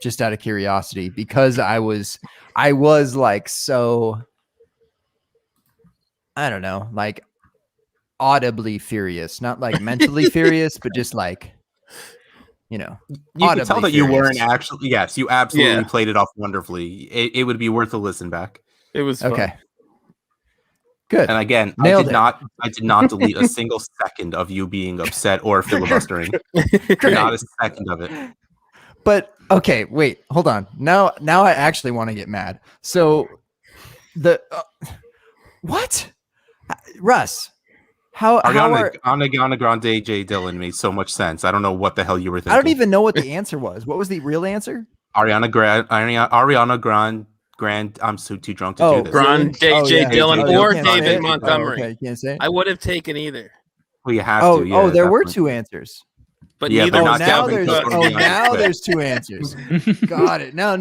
just out of curiosity because I was like so. I don't know, like audibly furious, not like mentally furious, but just like, you know, You can tell that you furious. weren't actually. Yes, you absolutely Yeah. played it off wonderfully. It would be worth a listen back. It was fun. Okay. Good. And again, Nailed it. I did not delete a single second of you being upset or filibustering. Great. Not a second of it. But okay, wait, hold on. Now I actually want to get mad. So the what? Russ, how are Ariana Grande J. Dillon made so much sense. I don't know what the hell you were thinking. I don't even know what the answer was. What was the real answer? Ariana Grande. I'm so too drunk to do this. Grande J. yeah. Dillon Oh, you or can't say David it? Montgomery. Oh, okay, you can't say it? I would have taken either, Well, you have to. Yeah, there were definitely. two answers. but Yeah, neither. but Oh, not now Dalvin there's Cook or Deontay now Swift. there's two answers. Got it. No.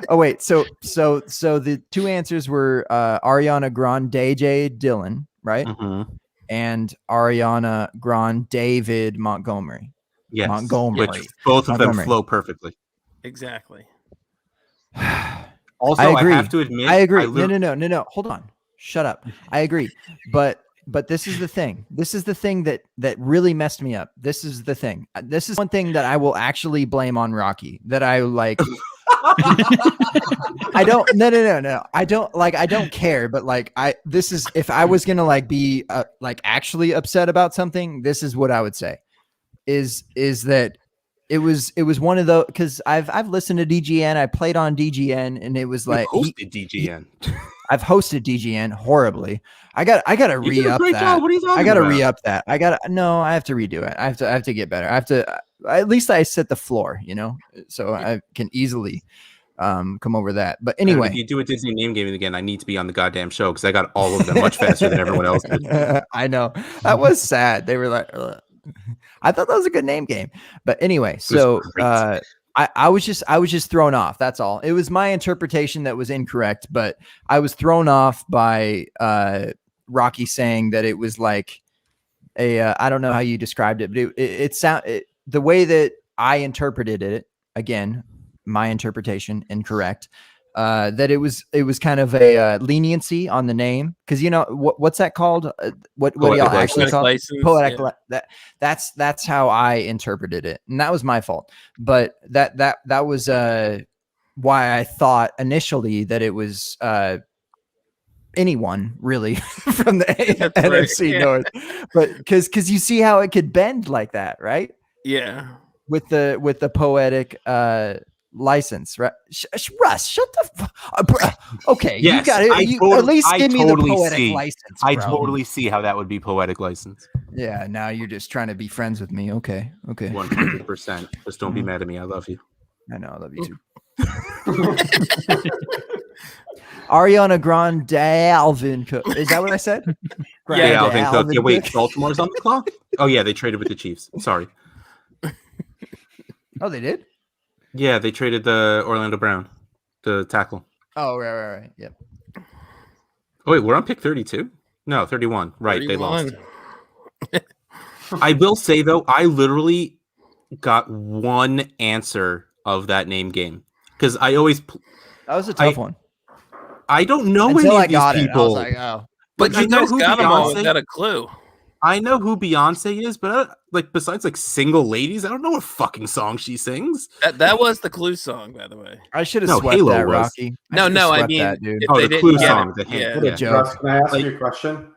Oh wait, so the two answers were Ariana Grande J. Dillon, right? Mhm. And Ariana Grande David Montgomery. Yes. Montgomery. Which both of them Montgomery. flow perfectly. Exactly. Also, I agree. I have to admit, I agree. No. Hold on. Shut up. I agree. But this is the thing. This is the thing that really messed me up. This is the thing. This is one thing that I will actually blame on Rocky. That I like. I don't. No. I don't care. But like, this is if I was gonna like be like actually upset about something. This is what I would say. Is that it was one of those, because I've listened to DGN. I played on DGN, and it was like hosted DGN. I've hosted DGN horribly. I got to re-up that. What are you talking I got to about? re-up that. I have to redo it. I have to get better. I have to at least I set the floor, so I can easily come over that. But anyway, if you do a Disney name game again, I need to be on the goddamn show because I got all of them much faster than everyone else did. I know. That was sad. They were like, ugh. I thought that was a good name game. But anyway, so I was just thrown off. That's all. It was my interpretation that was incorrect, but I was thrown off by Rocky saying that it was like I don't know how you described it, but the way that I interpreted it, again, my interpretation incorrect, that it was kind of a leniency on the name, because what's that called? What y'all actually call it? Poetic. Yeah. That's how I interpreted it, and that was my fault. But that was why I thought initially that it was anyone really from the NFC North, but because you see how it could bend like that, right? Yeah, with the poetic license, right? Russ, shut the okay. Yes, you got it. At least give me the poetic license, bro. I totally see how that would be poetic license. Yeah, now you're just trying to be friends with me. Okay 100%. Just don't be mad at me. I love you. I know, I love you too. Ariana Grande Alvin Cook. Is that what I said? Yeah, Alvin Cook. Yeah, wait, Baltimore's on the clock? Oh yeah, they traded with the Chiefs. Sorry. Oh, they did? Yeah, they traded the Orlando Brown, the tackle. Oh, right. Yep. Oh, wait, we're on pick 32? No, 31. Right, 31. They lost. I will say, though, I literally got one answer of that name game. Because I always... That was a tough one. I don't know until any of these people. I was like, oh. But you guys got them all without a clue. I know who Beyonce is, but besides single ladies, I don't know what fucking song she sings. That was the Clue song, by the way. I should have swept that, Rocky. I mean, that, dude. The Clue song. What a joke. Russ, can I ask you a question?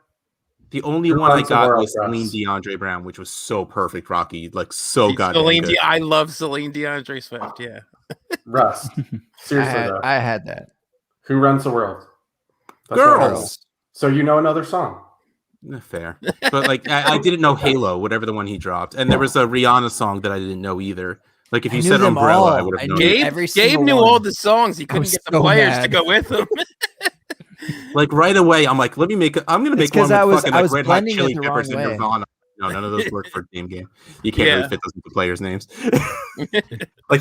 The only one I got was Celine DeAndre Brown, which was so perfect, Rocky. So goddamn good. I love Celine DeAndre Swift. Yeah. Russ, seriously, I had that. Who runs the world? That's Girls. So you know another song. Fair, but I didn't know Halo, whatever the one he dropped, and there was a Rihanna song that I didn't know either. If you said Umbrella, I would have known. Gabe knew all the songs. He couldn't get the players to go with him. Right away, I'm like, I'm gonna make one with fucking Red Hot Chili Peppers and Nirvana. No, none of those work for game. You can't really fit those into players' names.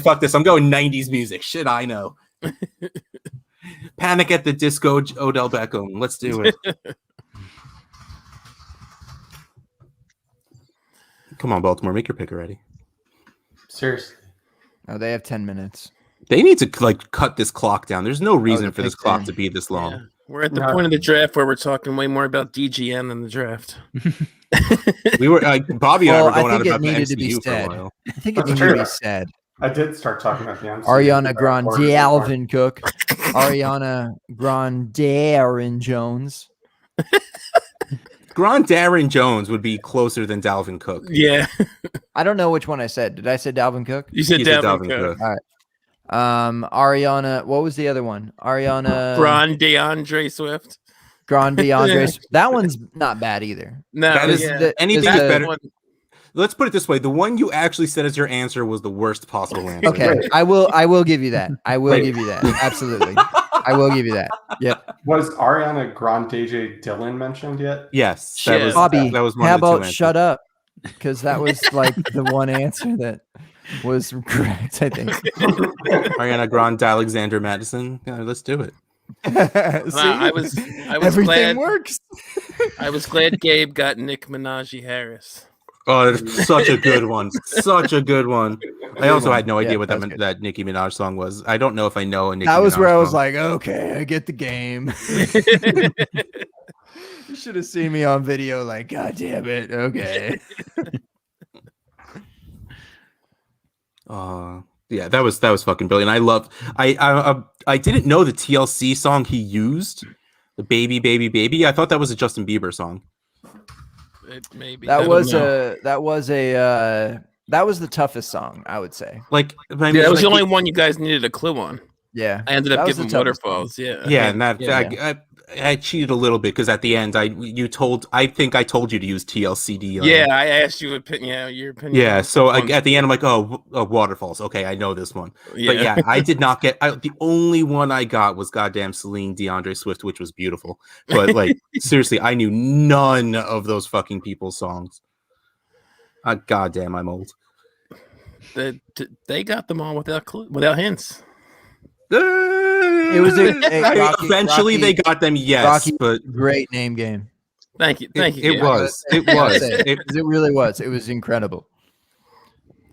Fuck this. I'm going 90s music. Shit, I know. Panic at the Disco, Odell Beckham. Let's do it. Come on, Baltimore, make your pick already. Seriously. Oh, they have 10 minutes. They need to cut this clock down. There's no reason for this clock to be this long. Yeah. We're at the point of the draft where we're talking way more about DGN than the draft. We were Bobby and I were going on about the MCU for a while. I think it needed to be said. I did start talking about the MCU. Ariana Grande Alvin Cook. Ariana Grande Aaron Jones. Darren Jones would be closer than Dalvin Cook. Yeah. I don't know which one I said. Did I say Dalvin Cook? You said Dalvin Cook. All right. Ariana, what was the other one? Ariana Grande DeAndre Swift. Grande DeAndre. That one's not bad either. No, that is anything is better. Let's put it this way: the one you actually said as your answer was the worst possible answer. Okay, I will give you that. I will give you that. Absolutely, I will give you that. Yep. Was Ariana Grande Dylan mentioned yet? Yes. That was Bobby. That was one how about shut up? Because that was the one answer that was correct. I think. Ariana Grande Alexander Madison. Yeah, let's do it. I was everything glad works. I was glad Gabe got Nick Minaj Harris. Oh, that's such a good one. Such a good one. I also had no idea what that Nicki Minaj song was. I don't know if I know a Nicki Minaj That was where I was song. like, okay, I get the game. You should have seen me on video. Like, God damn it. Okay. Yeah, that was fucking brilliant. I didn't know the TLC song he used, the Baby Baby Baby. I thought that was a Justin Bieber song. Maybe that was the toughest song, I would say. Like, that was the only one you guys needed a clue on. Yeah, I ended up giving Waterfalls. Yeah, and that I cheated a little bit because at the end I think I told you to use TLCD. Yeah, I asked you your opinion. Yeah, so at the end I'm like, Waterfalls. Okay, I know this one. Yeah. But yeah, I did not get. The only one I got was goddamn Celine DeAndre Swift, which was beautiful. But like seriously, I knew none of those fucking people's songs. Goddamn, I'm old. They got them all without hints. It was eventually they got them, yes, Rocky, but great name game. Thank you. It was. It really was. It was incredible.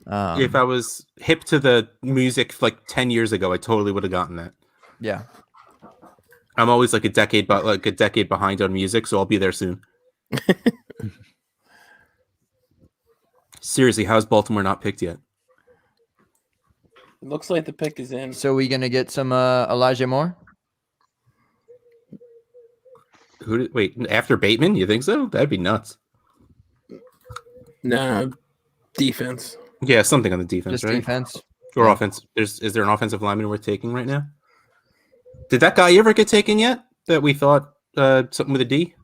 If I was hip to the music like 10 years ago, I totally would have gotten that. Yeah, I'm always like a decade behind on music, so I'll be there soon. Seriously, how's Baltimore not picked yet? It looks like the pick is in. So we gonna get some Elijah Moore? Wait, after Bateman? You think so? That'd be nuts. Nah, defense. Yeah, something on the defense, Just right? defense or offense. Is there an offensive lineman worth taking right now? Did that guy ever get taken yet? That we thought something with a D?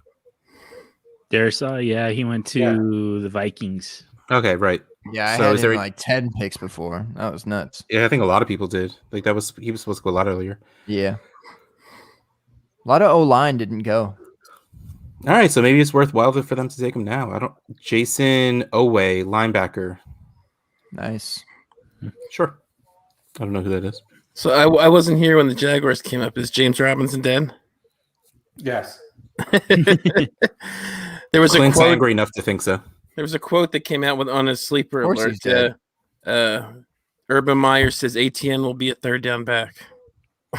Darrisaw, yeah, he went to the Vikings. Okay, right. Yeah, I had him like 10 picks before. That was nuts. Yeah, I think a lot of people did. Like he was supposed to go a lot earlier. Yeah. A lot of O-line didn't go. All right, so maybe it's worthwhile for them to take him now. Jason Oweh, linebacker. Nice. Sure. I don't know who that is. So I wasn't here when the Jaguars came up. Is James Robinson dead? Yes. There was Clint's a quote angry enough to think so. There was a quote that came out on his sleeper alert. Urban Meyer says ATN will be a third down back.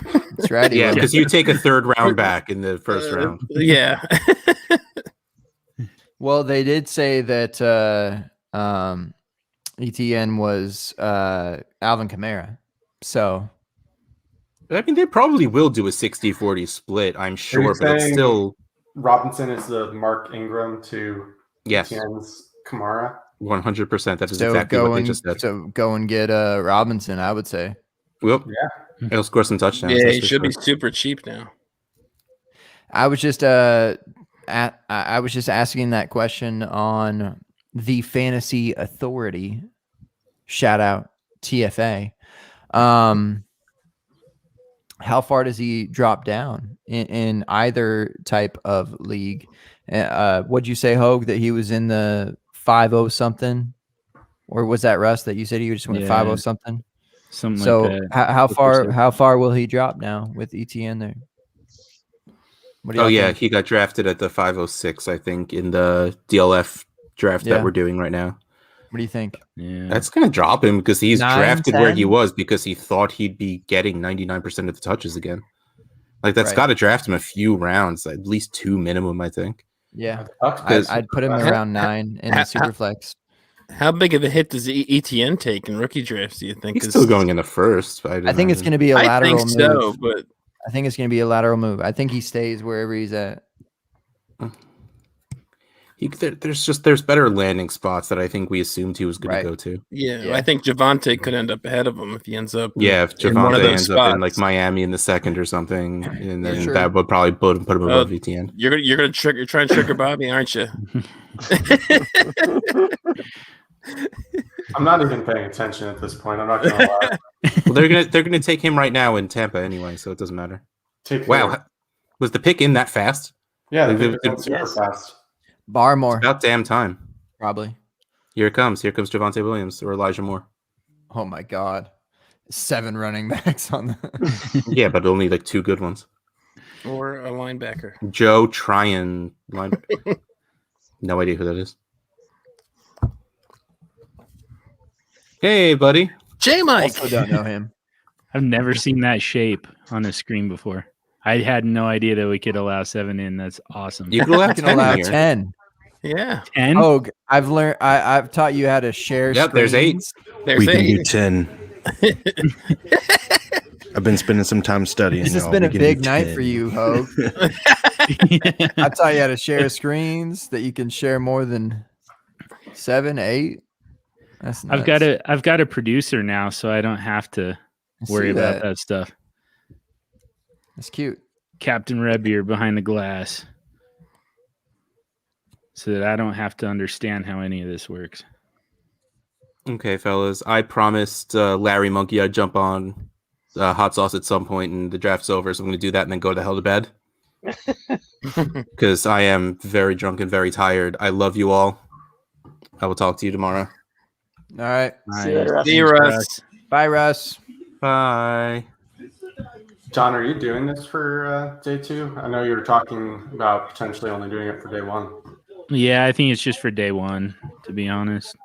That's right. Yeah, because you take a third round back in the first round. Yeah. Well, they did say that ETN was Alvin Kamara. So I mean, they probably will do a 60-40 split, I'm sure, but it's still Robinson is the Mark Ingram to yes. ETN's Kamara. 100%. That is exactly what they just said. So go and get Robinson, I would say. Well, yeah, he'll score some touchdowns. Yeah, he should be super cheap now. I was just I was just asking that question on the Fantasy Authority. Shout out TFA. How far does he drop down in either type of league? What'd you say, Hogue, that he was in the 5-0 something? Or was that Russ that you said he just went 5-0 something? Something so like that. How far will he drop now with ETN there? Think? He got drafted at the 506, I think, in the DLF draft that we're doing right now. What do you think? Yeah. That's going to drop him because he's drafted where he was because he thought he'd be getting 99% of the touches again. Like, that's got to draft him a few rounds, at least 2 minimum, I think. Yeah. I'd put him around 9 in the Superflex. How big of a hit does ETN take in rookie drafts, do you think? He's still going in the first. I think it's going to be a lateral move. So, but I think it's going to be a lateral move. I think he stays wherever he's at. There's better landing spots that I think we assumed he was going to go to. Yeah, I think Javonte could end up ahead of him if he ends up. Yeah, if Javonte ends up in like Miami in the second or something, and then that would probably put him above ETN. You're going to you're trying to trigger Bobby, aren't you? I'm not even paying attention at this point. I'm not going to lie. Well, they're gonna take him right now in Tampa anyway, so it doesn't matter. Wow, was the pick in that fast? Yeah, the pick was super fast. Barmore. It's about damn time. Probably. Here it comes. Here comes Javonte Williams or Elijah Moore. Oh my God, 7 running backs on the. Yeah, but only like 2 good ones. Or a linebacker. Joe Tryon linebacker. No idea who that is. Hey, buddy. J Mike. Also don't know him. I've never seen that shape on a screen before. I had no idea that we could allow 7 in. That's awesome. You can allow You can 10 allow here. 10. Yeah. 10? Oh, I've learned. I've taught you how to share. Yep, there's 8. screens. There's We can 8. do 10. I've been spending some time studying. This has y'all. been We a can big do night 10. for you, Hogue. I taught you how to share screens that you can share more than 7, 8. That's nuts. I've got a producer now, so I don't have to I see worry about that stuff. That's cute. Captain Redbeard behind the glass, so that I don't have to understand how any of this works. Okay, fellas. I promised Larry Monkey I'd jump on hot sauce at some point, and the draft's over, so I'm going to do that and then go to hell to bed. Because I am very drunk and very tired. I love you all. I will talk to you tomorrow. All right. See you later, Russ. See you, Russ. Bye, Russ. Bye. John, are you doing this for day 2? I know you were talking about potentially only doing it for day 1. Yeah, I think it's just for day 1, to be honest.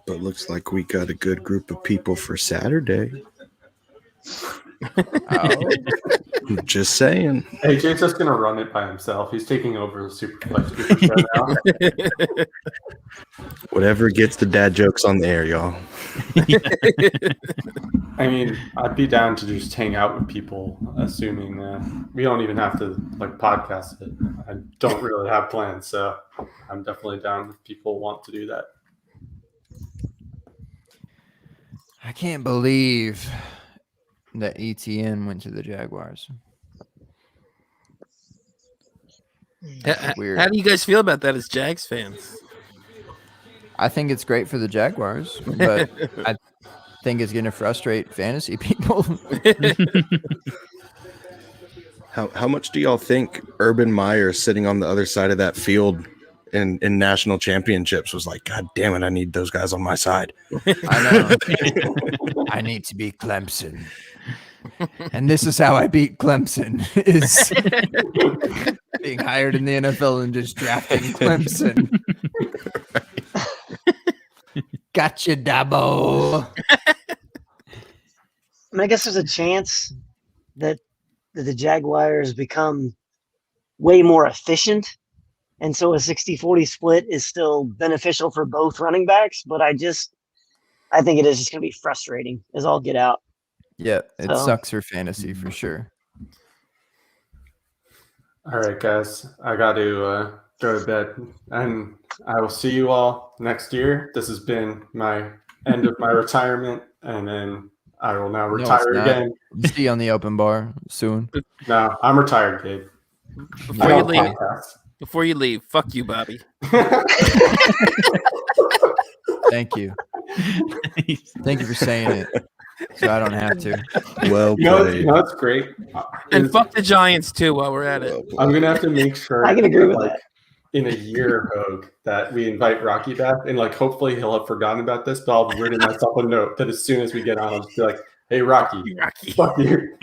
But looks like we got a good group of people for Saturday. Oh. Just saying. AJ's just going to run it by himself. He's taking over the Superflex now. Whatever gets the dad jokes on the air, y'all. I mean, I'd be down to just hang out with people, assuming we don't even have to podcast it. I don't really have plans, so I'm definitely down if people want to do that. I can't believe that ETN went to the Jaguars. Weird. How do you guys feel about that as Jags fans? I think it's great for the Jaguars, but I think it's going to frustrate fantasy people. How much do y'all think Urban Meyer sitting on the other side of that field in national championships was like, God damn it, I need those guys on my side. I know. I need to beat Clemson. And this is how I beat Clemson is being hired in the NFL and just drafting Clemson. Gotcha, Dabo. I guess there's a chance that the Jaguars become way more efficient. And so a 60-40 split is still beneficial for both running backs. But I think it is just going to be frustrating as all get out. Yeah, it sucks for fantasy for sure. All right, guys. I got to go to bed. And I will see you all next year. This has been my end of my retirement. And then I will now retire again. See you on the open bar soon. No, I'm retired, Gabe. Before you leave, fuck you, Bobby. Thank you. Thank you for saying it, so I don't have to. Well played. That's great. And fuck the Giants too while we're at it. I'm gonna have to make sure. I can agree with that. In a year, Hogue, that we invite Rocky back, and hopefully he'll have forgotten about this. But I'll have written myself a note that as soon as we get on, I'll just be like, "Hey, Rocky, fuck you."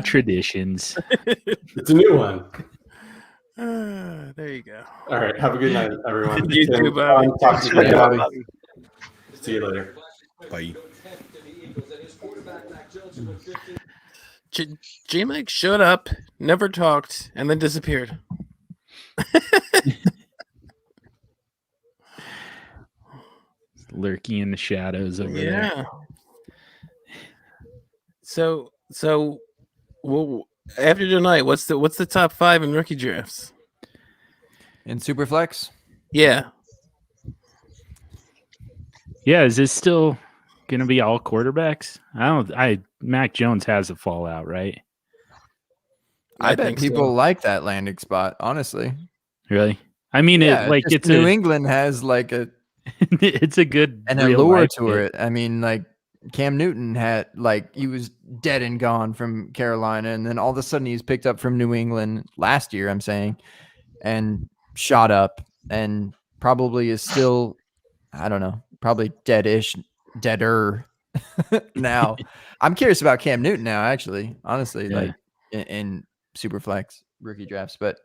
Traditions. It's a new one. There you go. All right. Have a good night, everyone. You too, Bobby. Talk to you, Bobby. See you later. Bye. J-Mike showed up, never talked, and then disappeared. Lurking in the shadows over there. So well, after tonight, what's the top 5 in rookie drafts? In Superflex? Yeah. Yeah, is this still gonna be all quarterbacks? Mac Jones has a fallout, right? I bet people like that landing spot, honestly. Really? I mean, it's New England has a it's a good allure to it. I mean, Cam Newton had he was dead and gone from Carolina, and then all of a sudden he was picked up from New England last year, I'm saying, and shot up, and probably is still, I don't know, probably deader now. I'm curious about Cam Newton now, actually, honestly, in Superflex. rookie drafts. But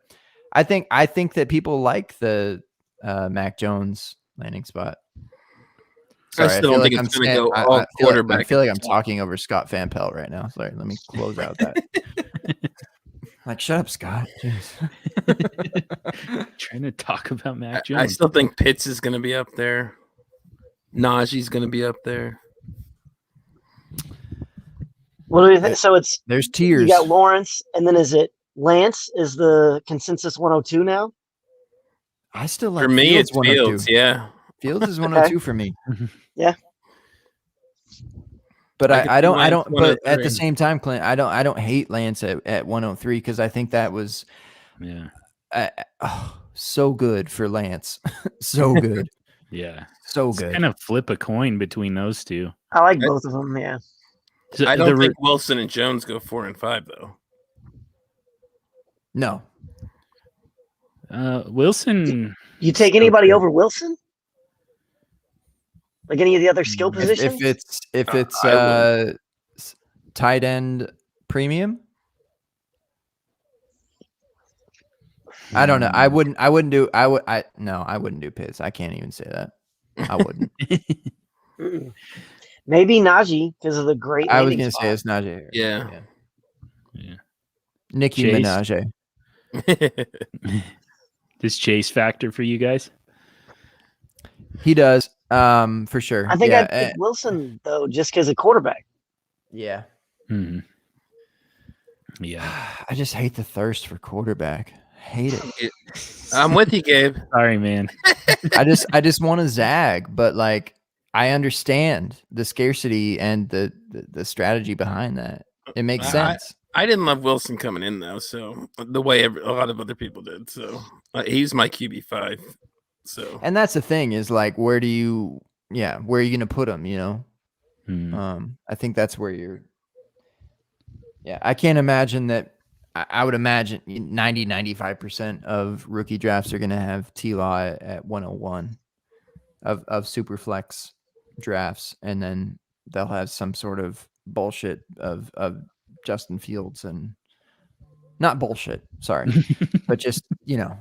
I think that people like the Mac Jones landing spot. Sorry, I still don't think it's going to go all quarterback. I feel like I'm talking over Scott Van Pelt right now. Sorry, let me close out that. Like, shut up, Scott. Jeez. Trying to talk about Mac Jones. I still think Pitts is going to be up there. Najee's going to be up there. What do you think? So there's tiers. You got Lawrence, and then is it Lance? Is the consensus 102 now? I still like for me. Fields It's Fields. Yeah, Fields is 102 for me. Yeah. But I don't. But at the same time, Clint, I don't hate Lance at 103 because I think that was, so good for Lance, so good. Yeah, so good. Kind of flip a coin between those two. I like both of them. Yeah. So I don't think Wilson and Jones go 4 and 5 though. No. Wilson. You take anybody over Wilson? Like any of the other skill positions? If it's tight end premium, I don't know. I wouldn't do. I wouldn't do Pitts. I can't even say that. I wouldn't. Maybe Najee because of the great. I was gonna say it's Najee. Yeah. Nicki Minaj. Does Chase factor for you guys? He does. For sure. I think I'd pick Wilson though, just because of quarterback. Yeah. Mm-hmm. Yeah. I just hate the thirst for quarterback. Hate it. I'm with you, Gabe. Sorry, man. I just want to zag, but like I understand the scarcity and the strategy behind that. It makes sense. I didn't love Wilson coming in though, so the way a lot of other people did. So he's my QB5. So, and that's the thing is like, where are you going to put him? You know, I think that's where you're. Yeah. I can't imagine that. I would imagine 95% of rookie drafts are going to have T-Law at 101 of Superflex drafts. And then they'll have some sort of bullshit of Justin Fields and not bullshit. Sorry, but just, you know,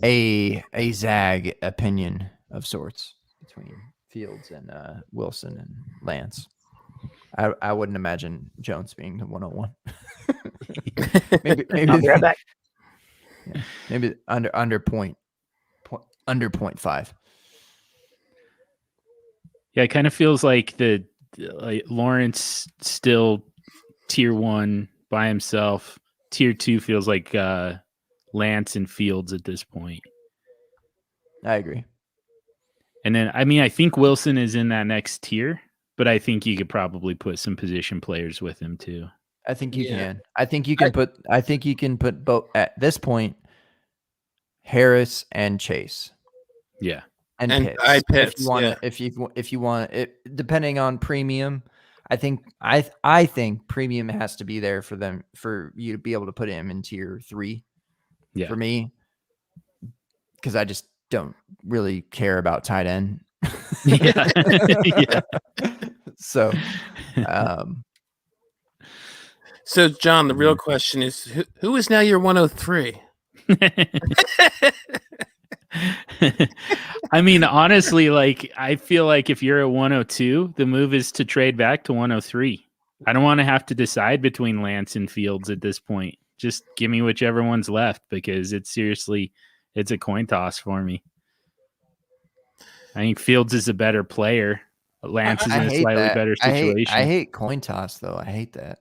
a zag opinion of sorts between Fields and Wilson and Lance. I wouldn't imagine Jones being the 101. maybe I'll be right back. Yeah, maybe under 0.5. Yeah, it kind of feels like Lawrence still tier 1 by himself. Tier 2 feels like Lance and Fields at this point. I agree. And then, I mean, I think Wilson is in that next tier, but I think you could probably put some position players with him too. I think you can. I think you can put both at this point, Harris and Chase. Yeah. And Pitts. If you want it, depending on premium, I think premium has to be there for them for you to be able to put him in tier 3. Yeah. For me, because I just don't really care about tight end. Yeah. Yeah. So, so John, the real question is who is now your 103? I mean, honestly, like I feel like if you're at 102, the move is to trade back to 103. I don't want to have to decide between Lance and Fields at this point. Just give me whichever one's left because it's a coin toss for me. I think Fields is a better player. Lance is in a slightly better situation. I hate coin toss though. I hate that.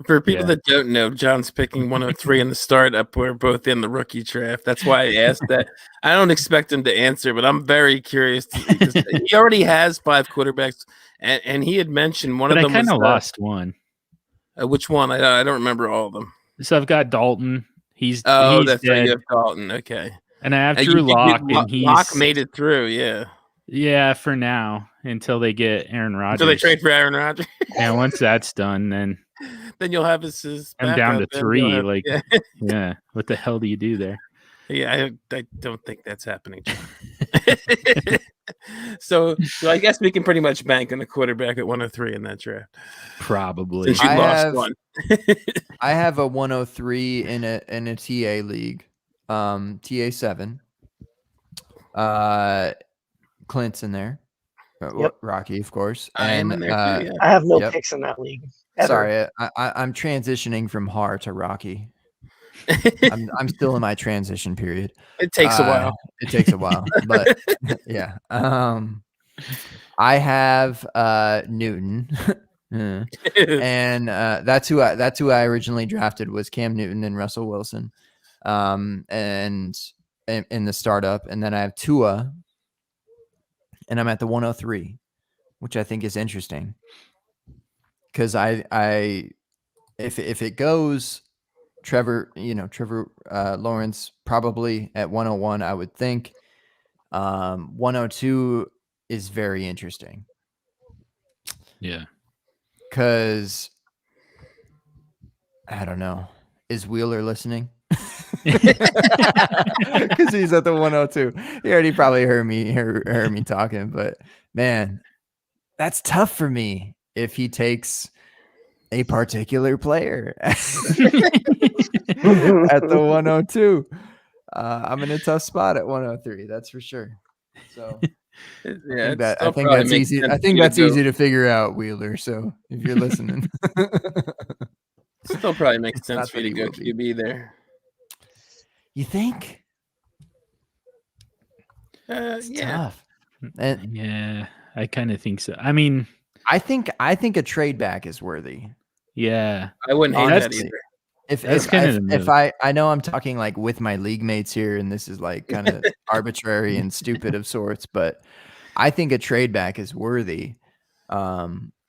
For people that don't know, John's picking 103 in the startup. We're both in the rookie draft. That's why I asked that. I don't expect him to answer, but I'm very curious. He already has 5 quarterbacks, and he had mentioned one of them. I kind of lost one. Which one? I don't remember all of them. So I've got Dalton. He's that's dead. right. You have Dalton. Okay. And I have Drew Lock, and Lock made it through. Yeah. Yeah, for now until they get Aaron Rodgers. Until they trade for Aaron Rodgers. And once that's done, then you'll have his. I'm down to 3. Yeah. What the hell do you do there? Yeah, I don't think that's happening. So I guess we can pretty much bank on a quarterback at 103 in that draft. Probably. Since you lost one. I have a 103 in a TA league, TA 7. Clint's in there. Yep. Rocky, of course. I am in there too, yeah. I have no picks in that league. Ever. Sorry, I'm transitioning from Har to Rocky. I'm still in my transition period. It takes a while. It takes a while, but yeah. I have Newton, and that's who I originally drafted was Cam Newton and Russell Wilson, and in the startup, and then I have Tua, and I'm at the 103, which I think is interesting because if it goes. Trevor Lawrence probably at 101, I would think. 102 is very interesting. Yeah. Because I don't know. Is Wheeler listening? Because he's at the 102. He already probably heard me talking, but man, that's tough for me if he takes a particular player at the 102. I'm in a tough spot at 103. That's for sure. So yeah, I think that's easy. I think that's easy to figure out, Wheeler. So if you're listening, still probably makes sense for you to go QB there. You think? Yeah. Tough. And yeah, I kind of think so. I mean, I think a trade back is worthy. Yeah, I wouldn't hate that either. If I know I'm talking like with my league mates here, and this is like kind of arbitrary and stupid of sorts, but I think a trade back is worthy,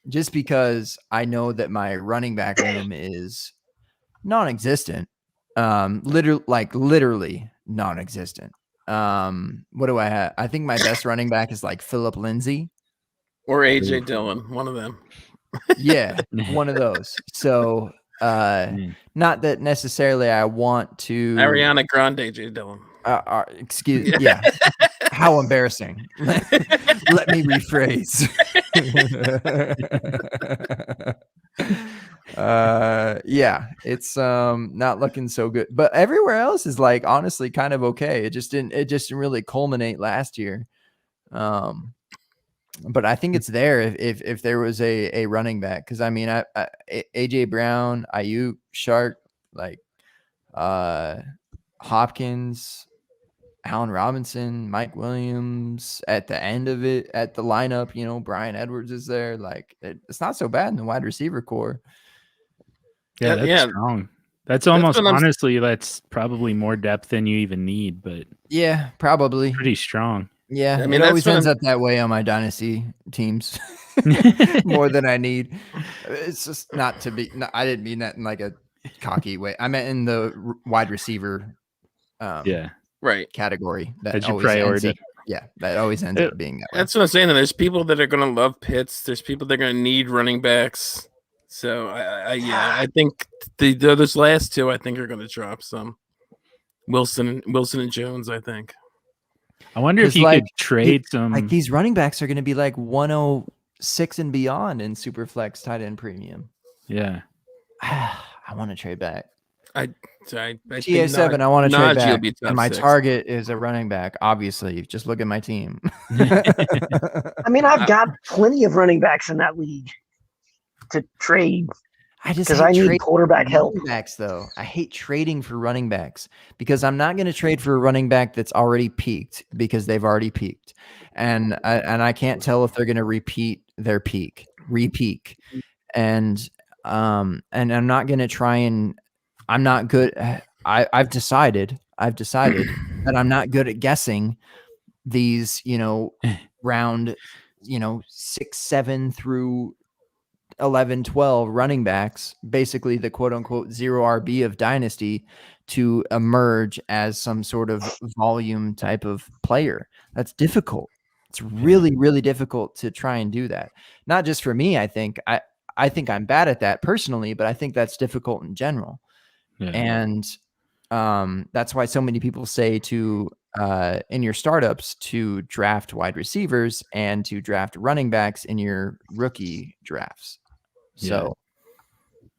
just because I know that my running back room is non-existent, literally non-existent. What do I have? I think my best running back is like Phillip Lindsay or AJ Dillon, one of them. Yeah, one of those. So not that necessarily I want to Ariana Grande, AJ Dillon. Excuse yeah. How embarrassing. Let me rephrase. Yeah, it's not looking so good. But everywhere else is like honestly kind of okay. It just didn't really culminate last year. But I think it's there if there was a running back, because I mean AJ Brown, Ayuk, Shark, like Hopkins, Allen Robinson, Mike Williams at the end of it at the lineup, Brian Edwards is there. Like it's not so bad in the wide receiver core. Yeah, that's strong. That's almost honestly, that's probably more depth than you even need, but yeah, probably pretty strong. Yeah, I mean, it always ends up that way on my dynasty teams more than I need. It's just not to be. No, I didn't mean that in like a cocky way. I meant in the wide receiver, right category. That's your priority. That always ends up being that way. That's what I'm saying. There's people that are going to love Pitts. There's people that are going to need running backs. So I think those last two I think are going to drop some. Wilson and Jones, I think. I wonder if you could trade some. Like these running backs are going to be like 106 and beyond in Superflex tight end premium. Yeah, I want to trade back. TA7. I want to trade back, and my 6. target is a running back. Obviously, just look at my team. I mean, I've got plenty of running backs in that league to trade. Because I need quarterback help. Backs, though, I hate trading for running backs because I'm not going to trade for a running back that's already peaked because they've already peaked, and I can't tell if they're going to repeat their repeak, and I'm not going to try and I'm not good. I've decided that I'm not good at guessing these, round, 6, 7 through 11, 12 running backs, basically the quote unquote 0 RB of dynasty, to emerge as some sort of volume type of player. That's difficult. It's really, really difficult to try and do that. Not just for me. I think I'm bad at that personally, but I think that's difficult in general. Yeah. And That's why so many people say to in your startups to draft wide receivers and to draft running backs in your rookie drafts. So,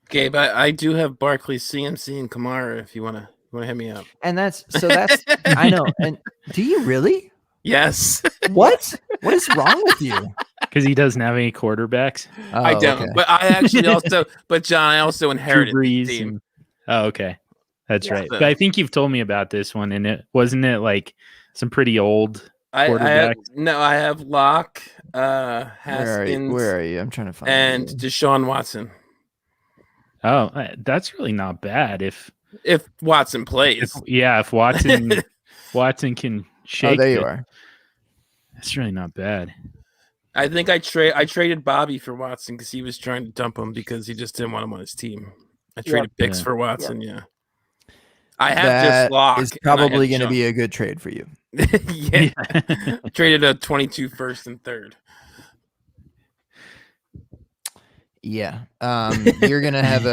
Gabe, I do have Barkley, CMC, and Kamara. If you wanna hit me up. And that's I know. And do you really? Yes. What? What is wrong with you? Because he doesn't have any quarterbacks. Oh, I don't. okay. But I actually also, John, I also inherited Drew the Brees team. Oh, okay. That's Yeah. right. But I think you've told me about this one, and it wasn't it like some pretty old quarterbacks. I have Locke, Haskins. Where are you? I'm trying to find and you. Deshaun Watson. Oh, that's really not bad. If Watson plays, if Watson can shake. Oh, there you it, are. That's really not bad. I think I traded Bobby for Watson because he was trying to dump him because he just didn't want him on his team. I traded picks for Watson. Yeah. I have just Locke. Is probably going to be a good trade for you. Yeah. Traded a 22 first and third. Yeah. You're gonna have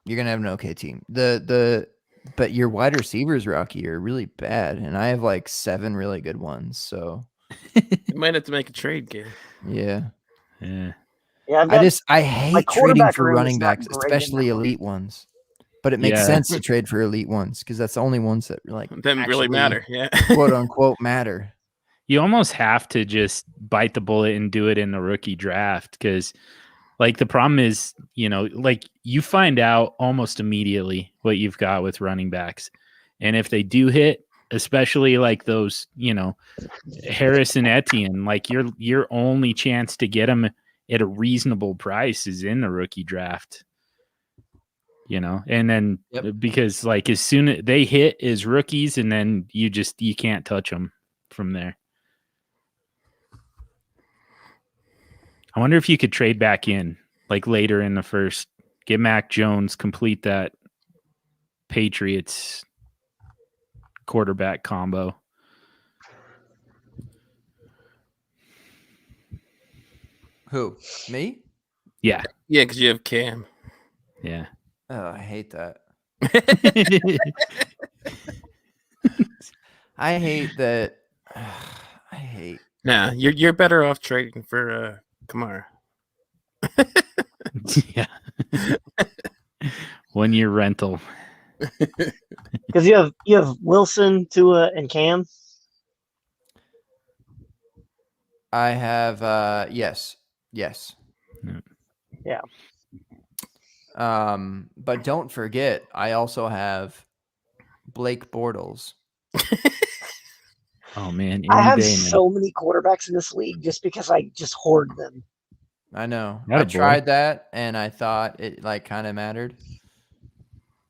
you're gonna have an okay team. But your wide receivers, Rocky, are really bad, and I have like 7 really good ones. So you might have to make a trade, Gabe. Yeah. I hate trading for running backs, especially elite ones. But it makes sense to trade for elite ones because that's the only ones that really matter. Yeah, quote unquote matter. You almost have to just bite the bullet and do it in the rookie draft because, like, the problem is, like you find out almost immediately what you've got with running backs, and if they do hit, especially like those, Harris and Etienne, like your only chance to get them at a reasonable price is in the rookie draft. And then because like as soon as they hit as rookies, and then you can't touch them from there. I wonder if you could trade back in like later in the first, get Mac Jones, complete that Patriots quarterback combo. Who? Me? Yeah. Yeah, because you have Cam. Yeah. Oh, I hate that. I hate that. I hate. Nah, you're better off trading for Kamara. Yeah. 1 year rental. Because you have Wilson, Tua, and Cam. I have yes. Yeah. But don't forget, I also have Blake Bortles. Oh man, I have so many quarterbacks in this league just because I just hoard them. I know. I tried that and I thought it like kind of mattered.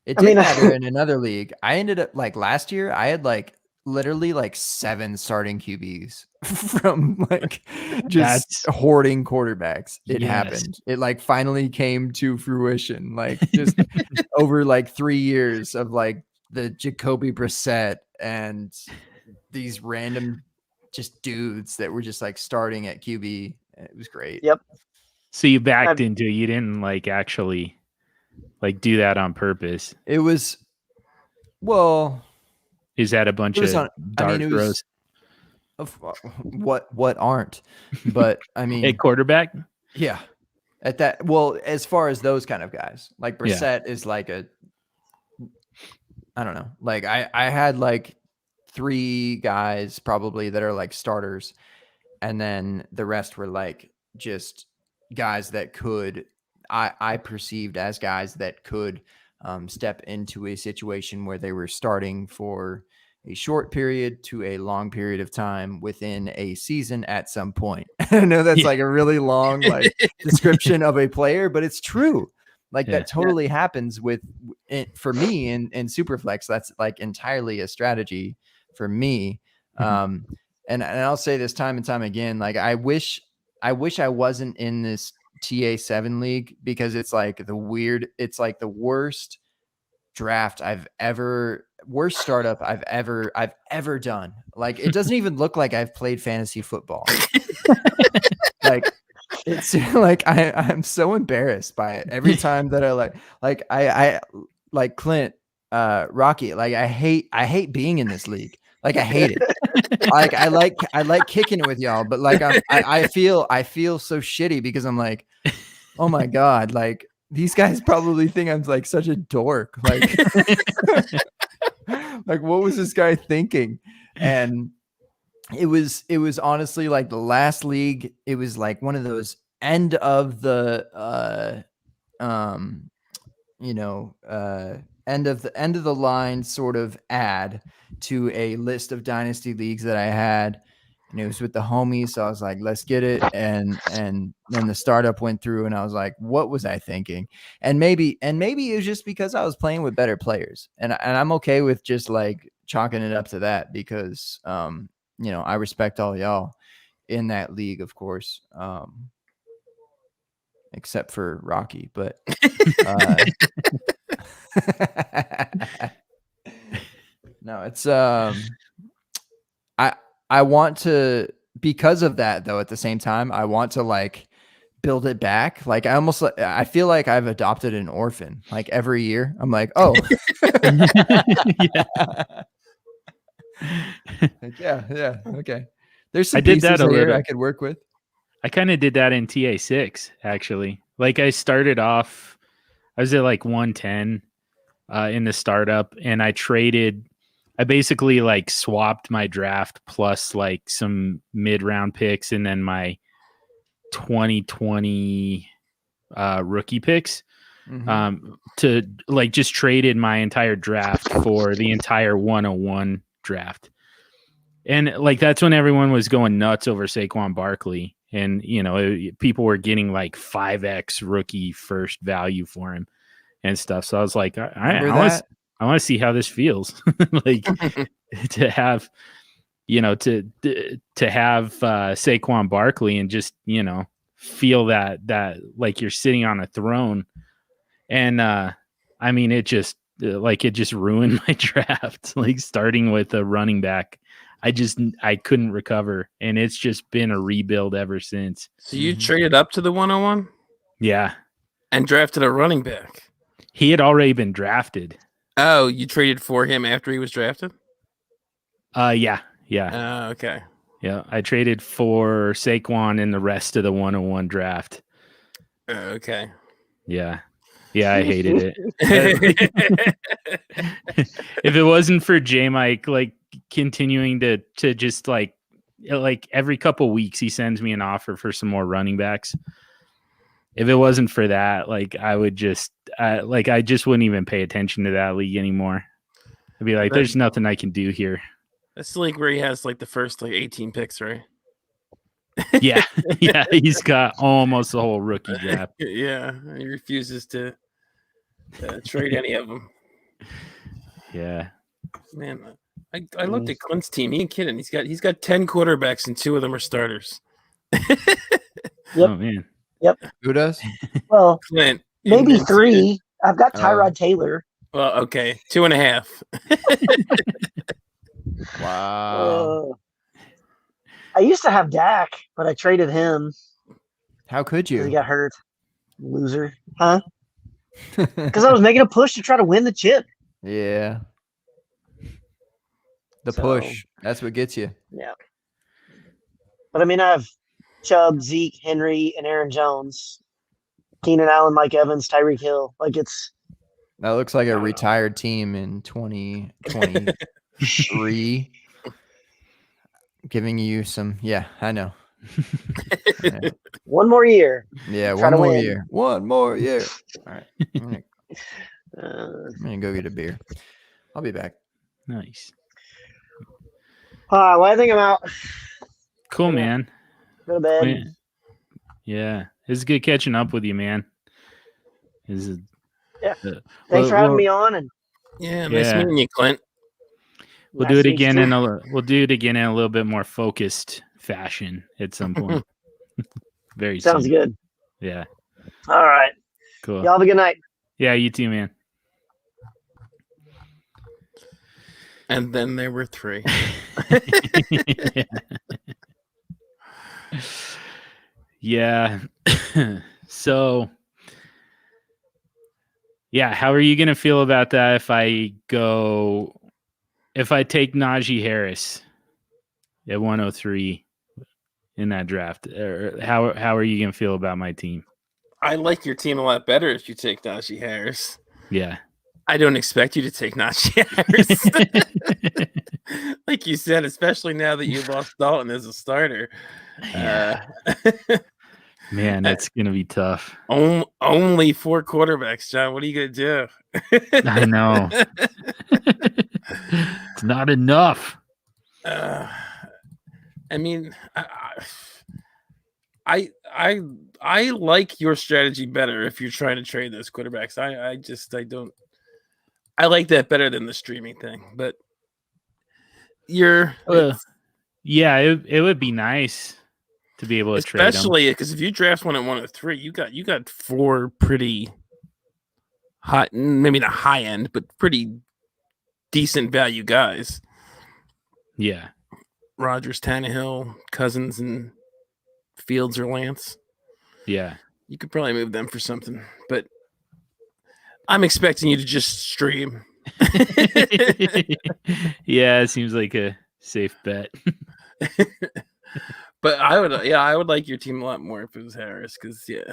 It did matter in another league. I ended up like last year, I had like literally like 7 starting QBs from like just hoarding quarterbacks. It happened. It like finally came to fruition. Like just over like 3 years of like the Jacoby Brissett and these random just dudes that were just like starting at QB. It was great. Yep. So you backed into it. You didn't like actually like do that on purpose. It was is that a bunch of dart throws? What aren't? But I mean, a quarterback. Yeah, at that. Well, as far as those kind of guys, like Brissett is like I don't know. Like I had like 3 guys probably that are like starters, and then the rest were like just guys that could. I perceived as guys that could step into a situation where they were starting for a short period to a long period of time within a season at some point. I know that's like a really long like description of a player, but it's true. Like that totally happens with it for me in Superflex. That's like entirely a strategy for me. And I'll say this time and time again, like I wish I wasn't in this TA7 league because it's like the worst draft worst startup I've ever done. Like it doesn't even look like I've played fantasy football. Like it's like I'm so embarrassed by it every time that I like I like Clint Rocky, like I hate being in this league. Like I hate it. Like I like kicking it with y'all, but like I feel so shitty because I'm like, oh my God, like these guys probably think I'm like such a dork. Like, like what was this guy thinking? And it was honestly like the last league. It was like one of those end of the end of the line sort of ad to a list of dynasty leagues that I had, and it was with the homies. So I was like, let's get it. And then the startup went through and I was like, what was I thinking? And maybe it was just because I was playing with better players, and I'm okay with just like chalking it up to that because, I respect all y'all in that league, of course. Except for Rocky, but no, it's I want to, because of that though, at the same time, I want to like build it back. Like I feel like I've adopted an orphan. Like every year I'm like, oh yeah, okay. There's some pieces here I could work with. I kind of did that in TA6 actually. Like I started off, I was at like 110 in the startup, and I basically like swapped my draft plus like some mid-round picks and then my 2020 rookie picks to like just traded my entire draft for the entire 101 draft. And like that's when everyone was going nuts over Saquon Barkley, and people were getting like 5x rookie first value for him and stuff. So I was like, I want to see how this feels. Like to have, to have Saquon Barkley and just, feel that like you're sitting on a throne. And I mean, it just ruined my draft, like starting with a running back. I couldn't recover, and it's just been a rebuild ever since. So you traded up to the 101? Yeah. And drafted a running back. He had already been drafted. Oh, you traded for him after he was drafted? Yeah. Okay. Yeah, I traded for Saquon in the rest of the 101 draft. Okay. Yeah, I hated it. If it wasn't for J-Mike, like continuing to just like every couple weeks he sends me an offer for some more running backs. If it wasn't for that, like I would just I just wouldn't even pay attention to that league anymore. I'd be like, there's nothing I can do here. That's the league where he has like the first like 18 picks, right? Yeah, he's got almost the whole rookie draft. Yeah, he refuses to trade any of them. Yeah, man, I looked at Clint's team. He ain't kidding. He's got 10 quarterbacks and 2 of them are starters. Yep. Oh man. Yep. Who does? Well, Clint. Maybe 3. I've got Tyrod Taylor. Well, okay, 2.5. Wow. I used to have Dak, but I traded him. How could you? He got hurt. Loser. Huh? Because I was making a push to try to win the chip. Yeah. The push. That's what gets you. Yeah. But I mean, I have Chubb, Zeke, Henry, and Aaron Jones. Keenan Allen, Mike Evans, Tyreek Hill. Like that looks like a retired team in 2023. Giving you some, I know. Yeah. One more year. Yeah, one more year. One more year. All right. I'm gonna go get a beer. I'll be back. Nice. Well, I think I'm out. Cool, man. Go to bed. Yeah, it's good catching up with you, man. Thanks for having me on. And nice meeting you, Clint. We'll do it again in a little bit more focused fashion at some point. Very sounds good. Yeah. All right. Cool. Y'all have a good night. Yeah, you too, man. And then there were 3. Yeah. So Yeah, how are you going to feel about that if I take Najee Harris at 103 in that draft? Or how are you going to feel about my team? I like your team a lot better if you take Najee Harris. Yeah. I don't expect you to take Najee Harris. Like you said, especially now that you lost Dalton as a starter. Yeah. Man, that's going to be tough. Only 4 quarterbacks, John. What are you going to do? I know. It's not enough. I mean, I like your strategy better if you're trying to trade those quarterbacks. I like that better than the streaming thing, but it would be nice to be able to trade them. Especially because if you draft one at 103, you got 4 pretty hot, maybe not high end, but pretty decent value guys. Yeah. Rodgers, Tannehill, Cousins, and Fields or Lance. Yeah. You could probably move them for something, but I'm expecting you to just stream. Yeah, it seems like a safe bet. But I would like your team a lot more if it was Harris, because you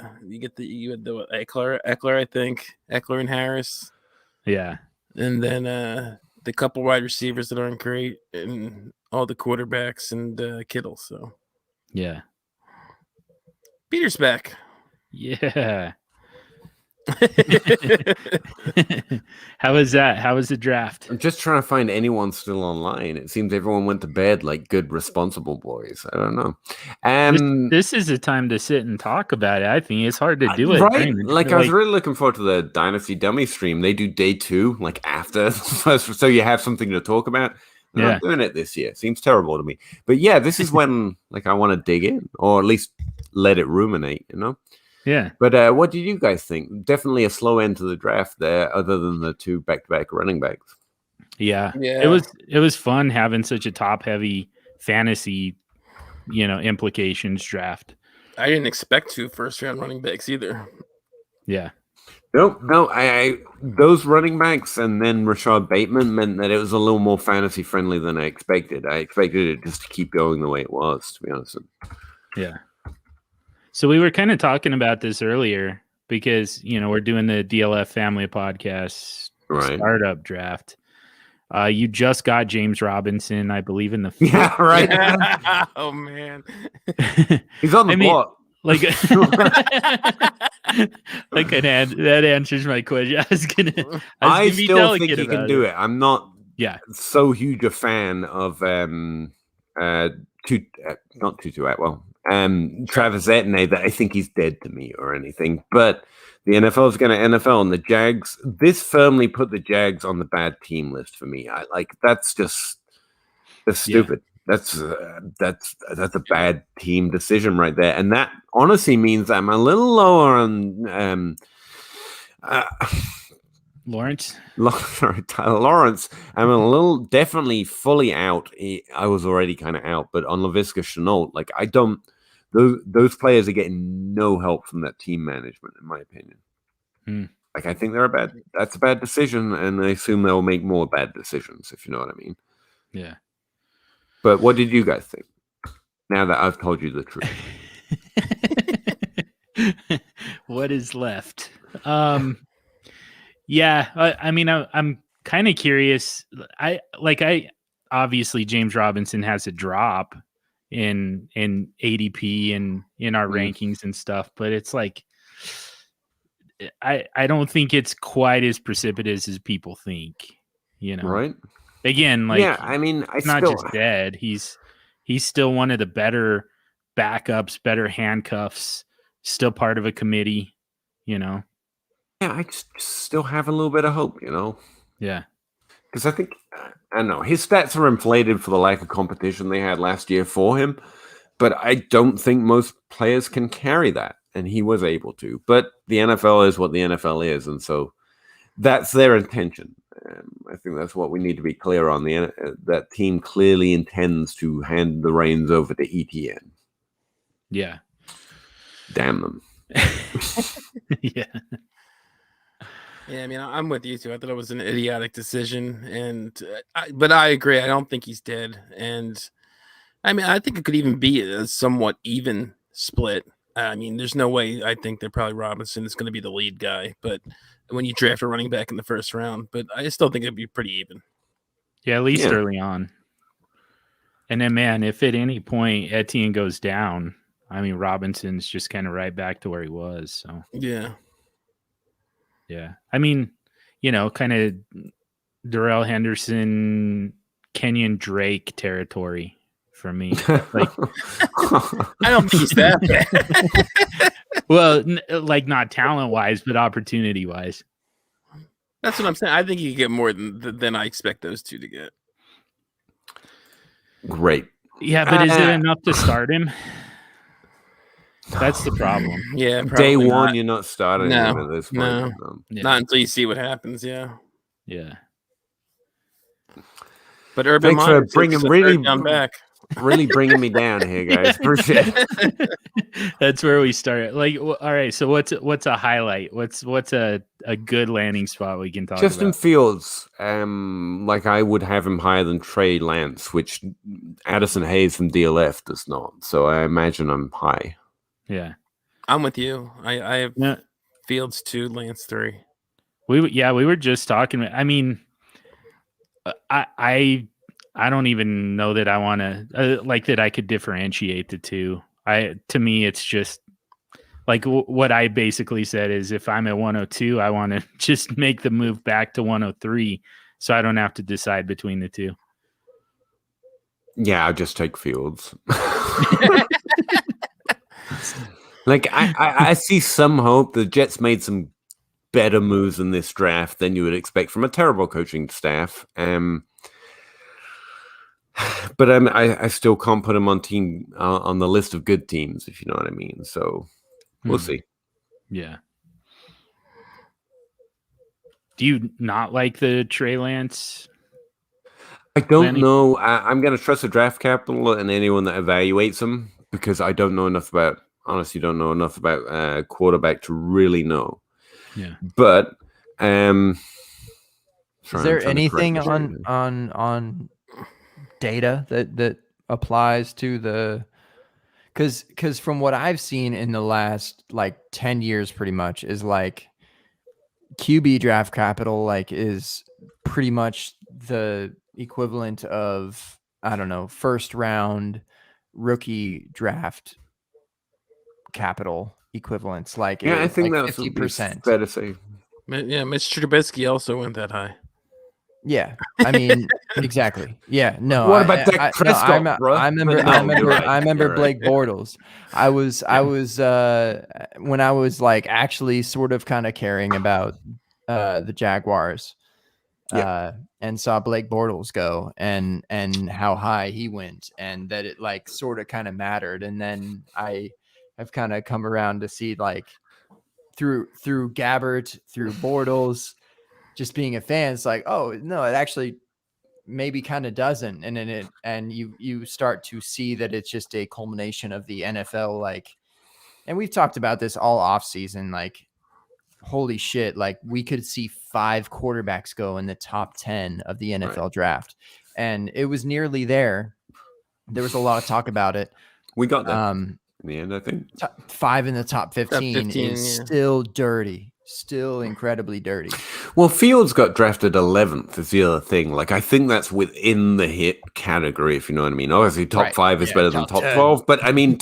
had the Eckler, I think Eckler and Harris. Yeah, and then the couple wide receivers that aren't great, and all the quarterbacks and Kittle. So yeah, Peter's back. Yeah. How was that? How was the draft? I'm just trying to find anyone still online. It seems everyone went to bed like good, responsible boys. I don't know. This is a time to sit and talk about it. I think it's hard to do it. Right? I was really looking forward to the Dynasty Dummy stream. They do day 2, like after the first, so you have something to talk about. They're not doing it this year. Seems terrible to me. But yeah, this is when I want to dig in, or at least let it ruminate, Yeah. But what did you guys think? Definitely a slow end to the draft there, other than the 2 back-to-back running backs. Yeah. It was fun having such a top-heavy fantasy, implications draft. I didn't expect 2 first-round running backs either. Yeah. No. I those running backs and then Rashad Bateman meant that it was a little more fantasy-friendly than I expected. I expected it just to keep going the way it was, to be honest. Yeah. So we were kind of talking about this earlier because, we're doing the DLF family podcast startup draft. You just got James Robinson, I believe, in the fifth. Yeah, right. Oh, man. He's on the block. That answers my question. I still think he can do it. I'm not so huge a fan of Tutu Atwell. Travis Etienne, that I think he's dead to me or anything, but the NFL is going to NFL, and the Jags. This firmly put the Jags on the bad team list for me. That's stupid. That's a bad team decision right there, and that honestly means I'm a little lower on Lawrence. Sorry, Tyler Lawrence. I'm a little definitely fully out. I was already kind of out, but on LaVisca Chenault, I don't. Those players are getting no help from that team management, in my opinion. I think that's a bad decision, and I assume they'll make more bad decisions, if you know what I mean. Yeah. But what did you guys think? Now that I've told you the truth. What is left? Yeah, I'm kind of curious. I obviously James Robinson has a drop in ADP and in our rankings and stuff, but it's I don't think it's quite as precipitous as people think, Right? Again, he's not just dead. He's still one of the better backups, better handcuffs, still part of a committee, Yeah, I just still have a little bit of hope, Yeah. Because I think, I don't know, his stats are inflated for the lack of competition they had last year for him, but I don't think most players can carry that, and he was able to. But the NFL is what the NFL is, and so that's their intention. I think that's what we need to be clear on. That team clearly intends to hand the reins over to ETN. Yeah. Damn them. Yeah. Yeah, I mean, I'm with you too. I thought it was an idiotic decision, but I agree. I don't think he's dead, and I mean, I think it could even be a somewhat even split. I mean, there's no way. I think that probably Robinson is going to be the lead guy, but when you draft a running back in the first round, but I still think it'd be pretty even. Yeah, at least early on. And then, man, if at any point Etienne goes down, I mean, Robinson's just kind of right back to where he was. So yeah. I mean, kind of Darrell Henderson, Kenyon Drake territory for me. Like, I don't think he's that bad. Well, like not talent wise, but opportunity wise. That's what I'm saying. I think you get more than I expect those two to get. Great. Yeah, but is it enough to start him? That's the problem. Yeah, day one, not. you're not starting him at this point. Not until you see what happens. Yeah. But Urban Thanks Meyer for bringing really bringing me down here, guys. Appreciate it. That's where we start. Like, all right. So what's a highlight? What's a good landing spot we can talk about? Justin Fields. Like I would have him higher than Trey Lance, which Addison Hayes from DLF does not. So I imagine I'm high. Yeah, I'm with you. I have Fields 2, Lance 3. We were just talking. I mean, I don't even know that I want to like that I could differentiate the two. To me, it's just like what I basically said is if I'm at 102, I want to just make the move back to 103, so I don't have to decide between the two. Yeah, I'll just take Fields. Like I see some hope. The Jets made some better moves in this draft than you would expect from a terrible coaching staff. But I still can't put him on the list of good teams, if you know what I mean. So we'll see. Yeah. Do you not like the Trey Lance? I don't know. I'm going to trust the draft capital and anyone that evaluates them because I don't know enough about. Honestly, don't know enough about quarterback to really know. Yeah. But is there anything on data that applies to the because from what I've seen in the last like 10 years pretty much is like QB draft capital like is pretty much the equivalent of I don't know first round rookie draft capital equivalents like I think like that's 50%. Fair to say. Yeah, Mitch Trubisky also went that high. Yeah, I mean, exactly. Yeah, no. What about Dak Prescott, bro? I remember Blake Bortles. I was when I was like actually sort of kind of caring about the Jaguars, and saw Blake Bortles go and how high he went, and that it like sort of kind of mattered. And then I have kind of come around to see like through Gabbert, through Bortles. Just being a fan, it's like, oh no, it actually maybe kind of doesn't, and then and you start to see that it's just a culmination of the NFL, like, and we've talked about this all off season, like, holy shit, like we could see 5 quarterbacks go in the top 10 of the NFL draft, and it was nearly there. There was a lot of talk about it. We got that in the end, I think. 5 in the top 15 is still dirty. Still incredibly dirty. Well, Fields got drafted 11th is the other thing. Like, I think that's within the hit category, if you know what I mean. Obviously, top 5 is better than top 10. 12, but I mean,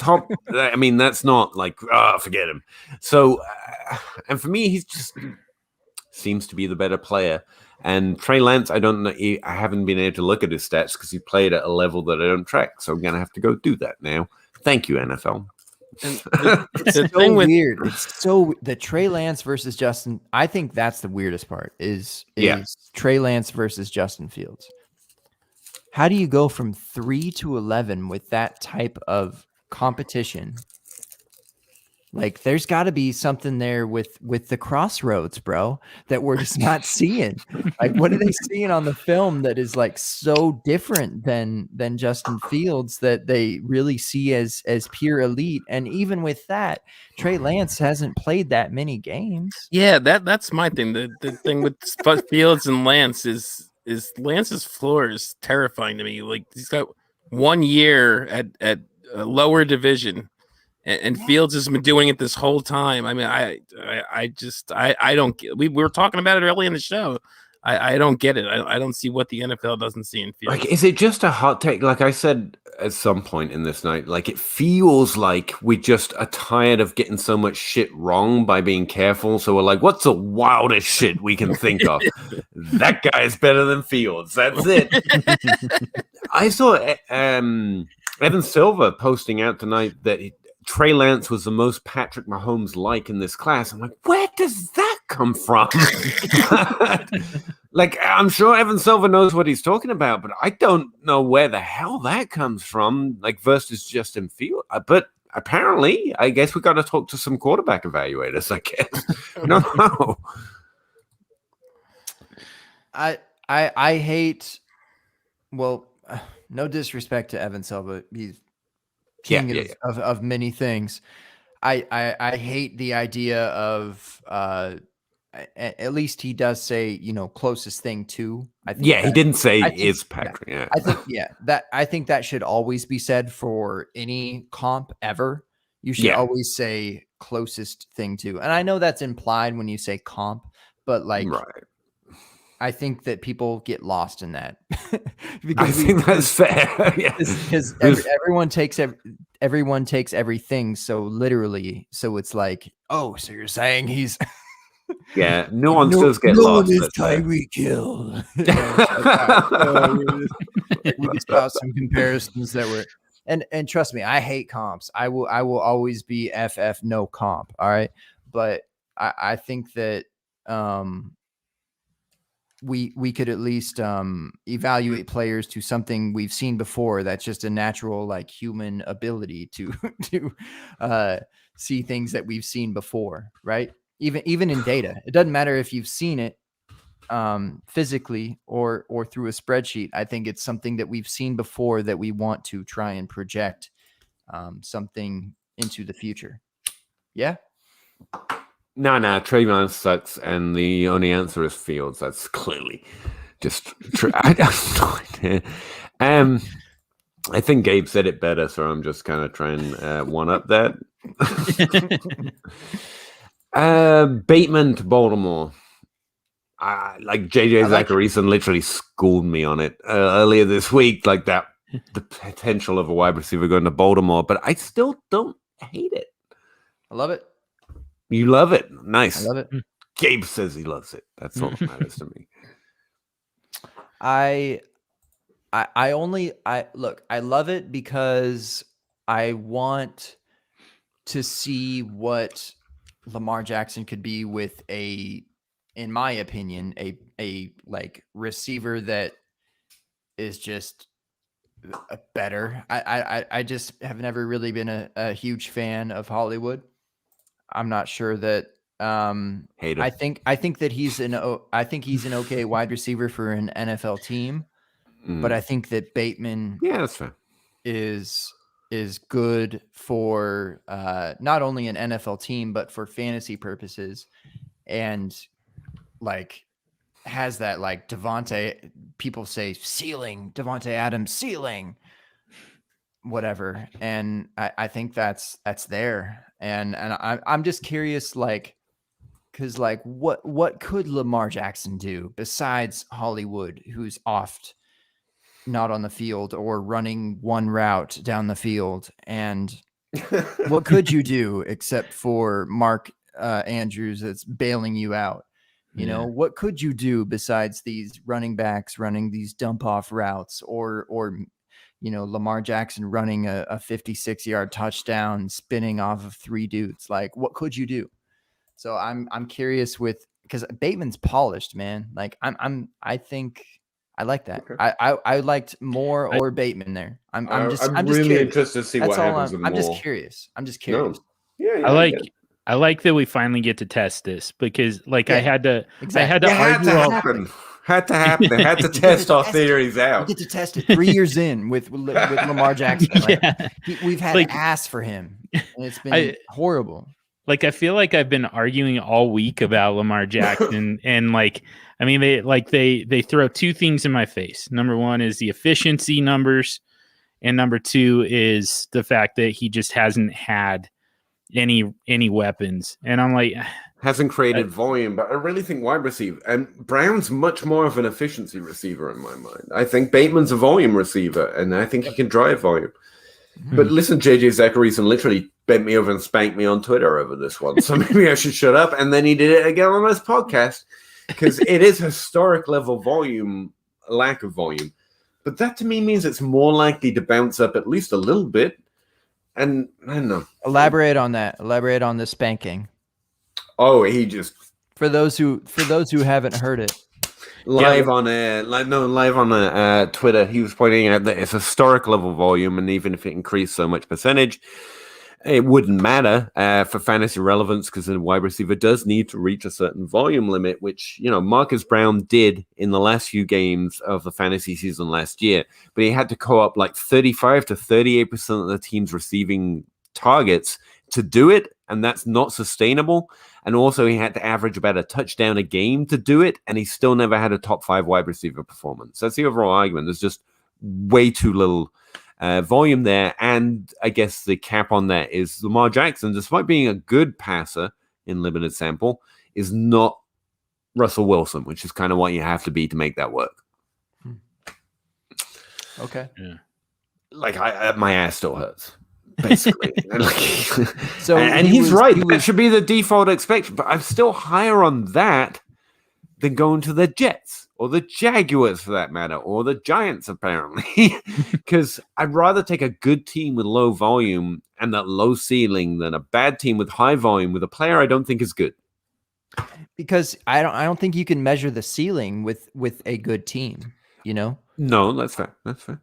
that's not like, forget him. So, and for me, he's just seems to be the better player. And Trey Lance, I don't know. I haven't been able to look at his stats because he played at a level that I don't track. So I'm going to have to go do that now. Thank you, NFL. It's so weird. It's so the Trey Lance versus Justin. I think that's the weirdest part is Trey Lance versus Justin Fields. How do you go from 3 to 11 with that type of competition Like there's got to be something there with the crossroads, bro, that we're just not seeing. Like what are they seeing on the film that is like so different than Justin Fields that they really see as pure elite? And even with that, Trey Lance hasn't played that many games. Yeah, that's my thing. The thing with Fields and Lance is Lance's floor is terrifying to me. Like he's got 1 year at a lower division. And Fields has been doing it this whole time. I mean, I don't get. We were talking about it early in the show. I don't get it. I don't see what the NFL doesn't see in Fields. Like, is it just a hot take? Like I said at some point in this night, like it feels like we just are tired of getting so much shit wrong by being careful. So we're like, what's the wildest shit we can think of? That guy is better than Fields. That's it. I saw Evan Silva posting out tonight that Trey Lance was the most Patrick Mahomes like in this class. I'm like, where does that come from? Like, I'm sure Evan Silva knows what he's talking about, but I don't know where the hell that comes from, like, versus Justin Fields. But apparently, I guess we got to talk to some quarterback evaluators, I guess. No. I hate, well, no disrespect to Evan Silva. He's king of many things. I hate the idea of at least he does say, closest thing to. I think he didn't say is Patrick. Yeah. I think that should always be said for any comp ever. You should always say closest thing to. And I know that's implied when you say comp, but like right. I think that people get lost in that. I think that's fair. Because everyone takes everything so literally. So it's like, oh, so you're saying he's nuance does get lost. No one is Tyreek Hill. We just got some comparisons that were and trust me, I hate comps. I will always be FF no comp. All right. But I think that we could at least evaluate players to something we've seen before. That's just a natural, like, human ability to see things that we've seen before, right? Even in data, it doesn't matter if you've seen it physically or through a spreadsheet. I think it's something that we've seen before that we want to try and project something into the future. Yeah. No, Trey Lance sucks, and the only answer is Fields. That's clearly just true. I have no idea. I think Gabe said it better, so I'm just kind of trying one up that. Bateman to Baltimore. Like JJ Zacharyson literally schooled me on it earlier this week, like that the potential of a wide receiver going to Baltimore, but I still don't hate it. I love it. You love it. Nice. I love it. Gabe says he loves it. That's all that matters to me. I love it because I want to see what Lamar Jackson could be with in my opinion, a like receiver that is just better. I just have never really been a huge fan of Hollywood. I'm not sure that hate him. I think that he's an okay wide receiver for an NFL team, but I think that Bateman that's fair. is good for not only an NFL team but for fantasy purposes, and like has that like Devontae, people say ceiling, Devontae Adams ceiling, whatever, and I think that's there. And I'm just curious, like, because like what could Lamar Jackson do besides Hollywood, who's oft not on the field or running one route down the field? And what could you do except for Mark Andrews that's bailing you out? You know, what could you do besides these running backs running these dump off routes or Lamar Jackson running a 56-yard touchdown, spinning off of three dudes? Like, what could you do? So I'm curious because Bateman's polished, man. Like I think I like that. Okay. I liked Moore or Bateman there. I'm just really curious. interested to see what happens with Moore. I'm just curious. No. Yeah, I like that we finally get to test this because, like, Yeah, I had to exactly. argue. Had to happen. They had to test our theories out. We get to test it 3 years in with Lamar Jackson. Like, Yeah. we've had Like, ass for him, and it's been horrible. Like, I feel like I've been arguing all week about Lamar Jackson, and like, I mean, they throw two things in my face. Number one is the efficiency numbers, and number two is the fact that he just hasn't had any weapons. And I'm like, hasn't created volume, but I really think wide receiver and Brown's much more of an efficiency receiver in my mind. I think Bateman's a volume receiver, and I think he can drive volume. But listen, JJ Zacharyson literally bent me over and spanked me on Twitter over this one, so maybe I should shut up. And then he did it again on this podcast because it is historic level volume, lack of volume. But that to me means it's more likely to bounce up at least a little bit. And I don't know. Elaborate on that. Elaborate on the spanking. Oh, he just for those who haven't heard it. Live on Twitter, he was pointing out that it's historic level volume, and even if it increased so much percentage, it wouldn't matter for fantasy relevance because the wide receiver does need to reach a certain volume limit, which, you know, Marcus Brown did in the last few games of the fantasy season last year, but he had to co-op like 35 to 38% of the team's receiving targets to do it, and that's not sustainable. And also he had to average about a touchdown a game to do it, and he still never had a top 5 wide receiver performance. That's the overall argument. There's just way too little volume there, and I guess the cap on that is Lamar Jackson, despite being a good passer in limited sample, is not Russell Wilson, which is kind of what you have to be to make that work. Okay. Yeah. Like, my ass still hurts. Basically, so and he's right. That should be the default expectation. But I'm still higher on that than going to the Jets or the Jaguars, for that matter, or the Giants, apparently. Because I'd rather take a good team with low volume and that low ceiling than a bad team with high volume with a player I don't think is good. Because I don't think you can measure the ceiling with a good team. You know? No, that's fair. That's fair.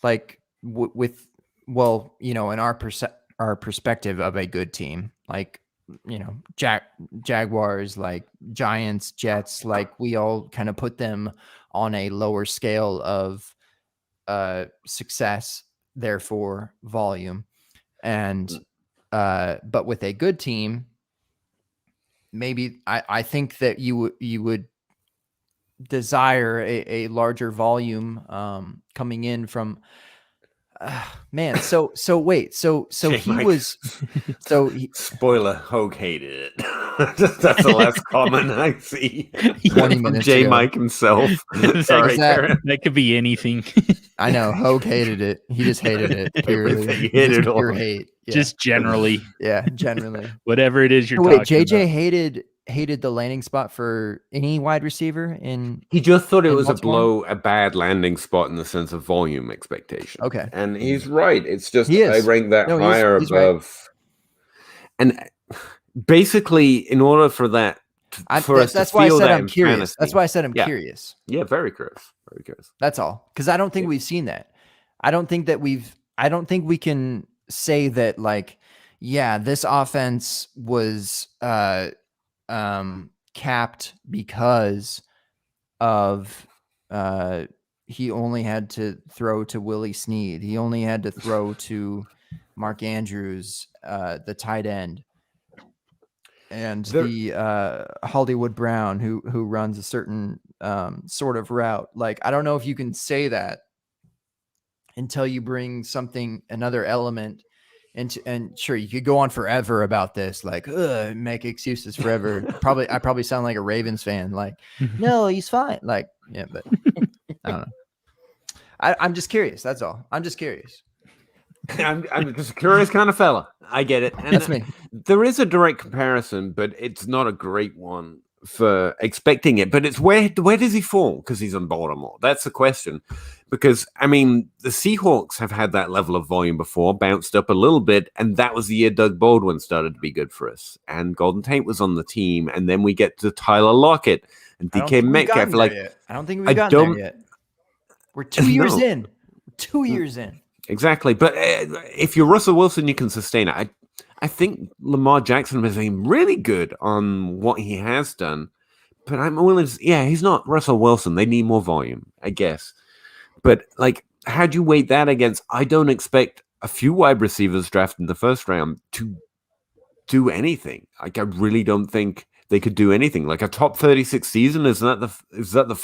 Like with. Well, you know, in our perspective of a good team, like, you know, Jaguars, like Giants, Jets, like we all kind of put them on a lower scale of success, therefore volume. And but with a good team, maybe I think that you would desire a larger volume coming in from. Man, so wait, so Jay he Mike. Was, so he, spoiler, Hogue hated it. That's the last comment I see. 20 from minutes J ago. Mike himself. Sorry, that could be anything. I know Hogue hated it. He just hated it. Purely, He hated just pure all. hate. Yeah. Just generally, yeah, generally. whatever it is you're Wait, talking JJ about. hated the landing spot for any wide receiver in. He just thought it in was Baltimore? a bad landing spot in the sense of volume expectation. Okay. And he's right. It's just He is. I rank that No, higher he's right. above. And basically, in order for that, that's why I said I'm curious. That's why I said I'm curious. Yeah, very curious. Very curious. That's all. Because I don't think we've seen that. I don't think we can say that, like, yeah, this offense was capped because of he only had to throw to Willie Snead. He only had to throw to Mark Andrews, the tight end, and the Hollywood Brown who runs a certain sort of route. Like, I don't know if you can say that until you bring another element into, and sure, you could go on forever about this, like, make excuses forever. I probably sound like a Ravens fan. Like, no, he's fine. Like, yeah, but I don't know. I'm just curious. That's all. I'm just curious. I'm just a curious kind of fella. I get it. And That's me. There is a direct comparison, but it's not a great one for expecting it. But it's where does he fall? Because he's in Baltimore. That's the question. Because, I mean, the Seahawks have had that level of volume before, bounced up a little bit, and that was the year Doug Baldwin started to be good for us. And Golden Tate was on the team, and then we get to Tyler Lockett and DK Metcalf. Like, I don't think we've gotten there yet. We're 2 years in. 2 years in. Exactly. But if you're Russell Wilson, you can sustain it. I think Lamar Jackson has been really good on what he has done. But I'm willing to, he's not Russell Wilson. They need more volume, I guess. But like, how do you weight that against? I don't expect a few wide receivers drafted in the first round to do anything. Like, I really don't think they could do anything. Like a top 36 season, is that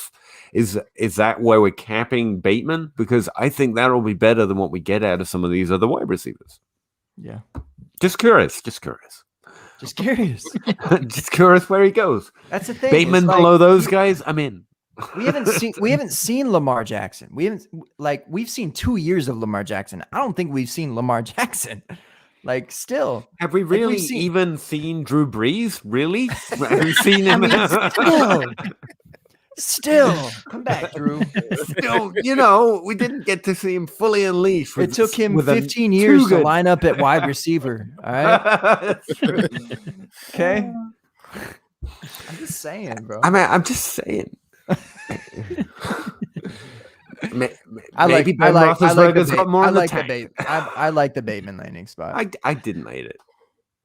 where we're capping Bateman? Because I think that'll be better than what we get out of some of these other wide receivers. Yeah. Just curious. Just curious. Just curious where he goes. That's the thing. Bateman below those guys, I'm in. We haven't seen Lamar Jackson. We've seen 2 years of Lamar Jackson. I don't think we've seen Lamar Jackson. Like, still. Have we really even seen Drew Brees? Really? Have we seen him? Still. Come back, Drew. Still, we didn't get to see him fully unleashed. It took him 15 years to line up at wide receiver. All right. Okay. I'm just saying, bro. I'm just saying. I like the Bateman landing spot. I didn't hate it.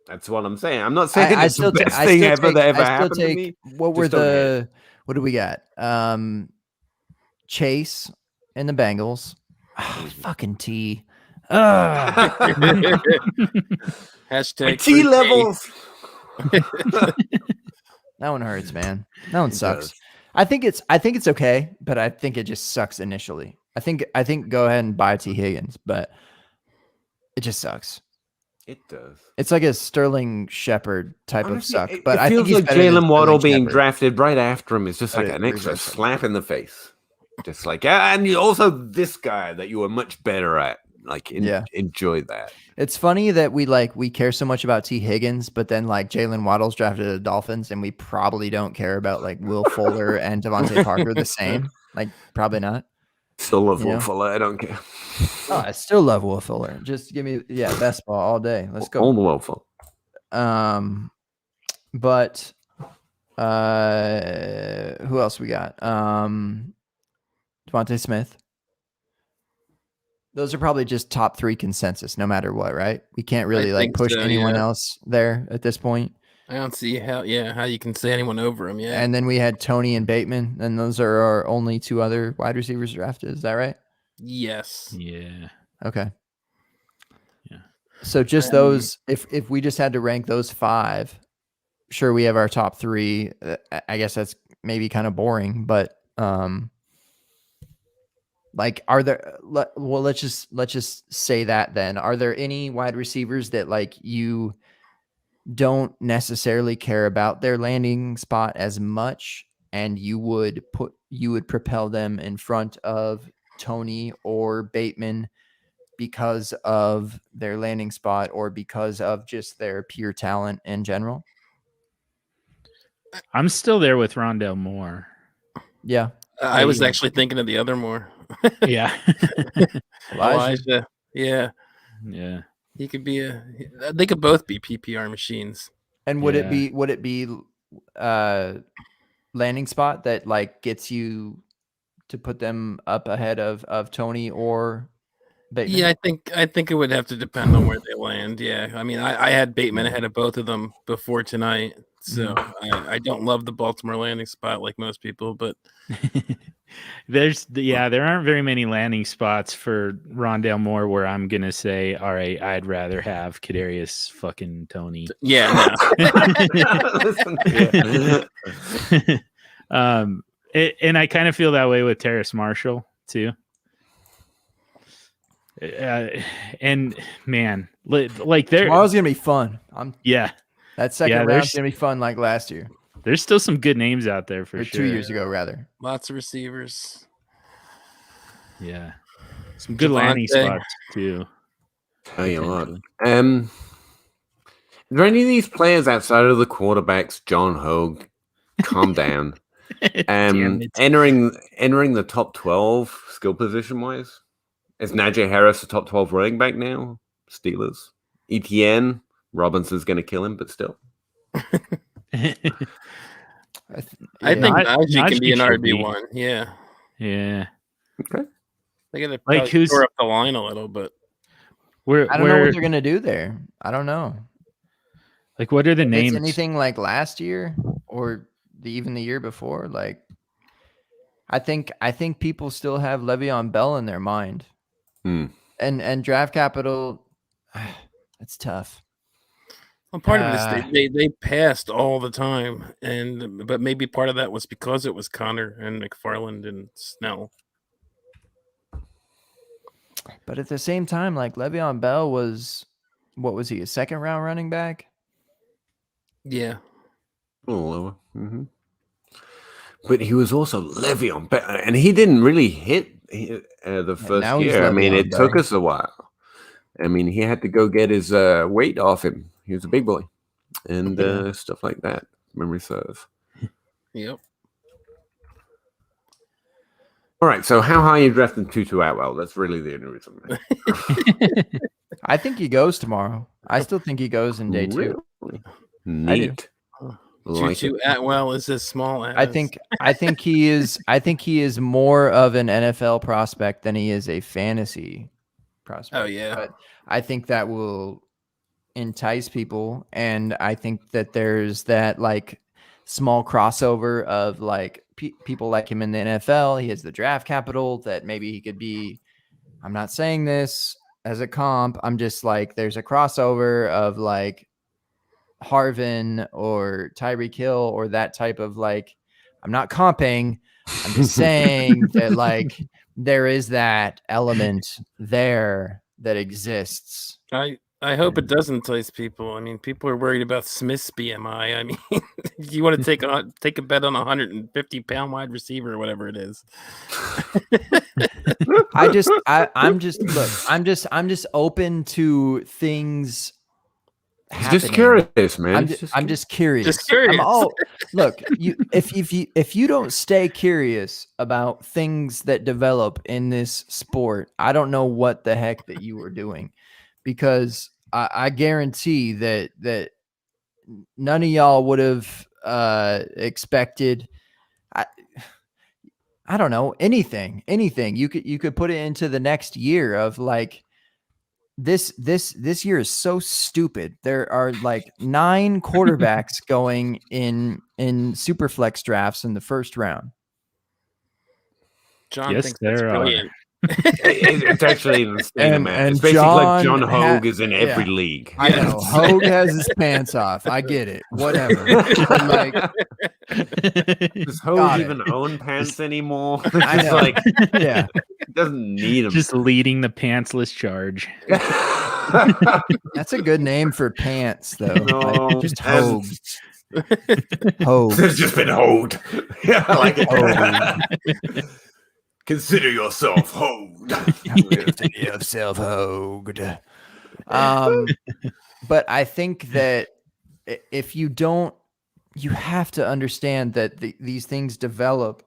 That's what I'm saying. I'm not saying it's the best thing ever that ever happened to me. What do we got? Chase and the Bengals. Fucking T. Hashtag T levels. That one hurts, man. That one sucks. I think it's okay, but I think it just sucks initially. I think go ahead and buy T Higgins, but it just sucks. It does. It's like a Sterling Shepard type of suck. But I feels like Jalen Waddle being drafted right after him is just like an extra slap in the face. Just like, and you also this guy that you were much better at. Like, enjoy that. It's funny that we care so much about T Higgins, but then like Jalen Waddle's drafted the Dolphins, and we probably don't care about like Will Fuller and Devontae Parker the same. Like, probably not. Still love Will Fuller. I don't care. Oh, I still love Will Fuller. Just give me best ball all day. Let's go. All the Will Fuller. But who else we got? Devontae Smith. Those are probably just top 3 consensus, no matter what, right? We can't really push anyone else there at this point. I don't see how you can say anyone over him. Yeah. And then we had Tony and Bateman, and those are our only 2 other wide receivers drafted. Is that right? Yes. Yeah. Okay. Yeah. So just those, if we just had to rank those 5, sure, we have our top 3. I guess that's maybe kind of boring, but like, are there? Well, let's just say that then. Are there any wide receivers that like you don't necessarily care about their landing spot as much, and you would propel them in front of Tony or Bateman because of their landing spot or because of just their pure talent in general? I'm still there with Rondale Moore. Yeah. I was actually thinking of the other Moore. Yeah. Elijah. Yeah. Yeah. He could be they could both be PPR machines. And would it be landing spot that like gets you to put them up ahead of Tony or Bateman? Yeah, I think it would have to depend on where they land. Yeah. I mean, I had Bateman ahead of both of them before tonight. So I don't love the Baltimore landing spot like most people, but there aren't very many landing spots for Rondale Moore where I'm gonna say, all right, I'd rather have Kadarius fucking Tony. Yeah. No. And I kind of feel that way with Terrace Marshall too. And man, like tomorrow's gonna be fun. That second round's gonna be fun like last year. There's still some good names out there for sure. 2 years ago, rather. Lots of receivers. Yeah. Some good landing spots too. Tell you what. Are there any of these players outside of the quarterbacks, John Hogue? Calm down. Entering the top 12 skill position wise. Is Najee Harris a top 12 running back now? Steelers. ETN. Robinson's going to kill him, but still. I think Najee can be an RB1. Yeah. Yeah. Okay. They got to shore up the line a little, but I don't know what they're going to do there. I don't know. Like, what are the If names? it's anything like last year or even the year before, like I think people still have Le'Veon Bell in their mind. And draft capital, it's tough. Well, part of it is they passed all the time, but maybe part of that was because it was Connor and McFarland and Snell. But at the same time, like Le'Veon Bell was, what was he, a second round running back? Yeah. A little lower. Mm-hmm. But he was also Le'Veon Bell, and he didn't really hit the first year. I mean, it took us a while. I mean, he had to go get his weight off him. He was a big boy, and stuff like that. Memory serves. Yep. All right. So, how high are you drafting Tutu Atwell? That's really the only reason. I think he goes tomorrow. I still think he goes in day 2. Really? Neat. Tutu Atwell is as small as. I think he is. I think he is more of an NFL prospect than he is a fantasy prospect. Oh yeah. But I think that will entice people, and I think that there's that like small crossover of like people like him in the NFL. He has the draft capital that maybe he could be. I'm not saying this as a comp. I'm just like there's a crossover of like Harvin or Tyreek Hill or that type of like, I'm not comping. I'm just saying that like there is that element there that exists. I hope it doesn't entice people. I mean, people are worried about Smith's BMI. I mean, you want to take a bet on a 150-pound wide receiver or whatever it is. I'm just open to things. Just curious, man. I'm just curious. Just curious. Look, if you don't stay curious about things that develop in this sport, I don't know what the heck that you are doing, because I guarantee that none of y'all would have expected. I don't know, anything. You could put it into the next year of like. This year is so stupid. There are like 9 quarterbacks going in Superflex drafts in the first round. John thinks that's brilliant. It's actually insane, man. And it's basically like John Hogue is in every league. I know. Hogue has his pants off. I get it. Whatever. Like, does Hogue even own pants anymore? I know. Like, yeah. Doesn't need them. Just leading the pantsless charge. That's a good name for pants, though. No, like, just Hogue. Hogue. It's just been hoed. Yeah, I like it. Consider yourself hoed. Consider yourself hoed. But I think that if you don't, you have to understand that these things develop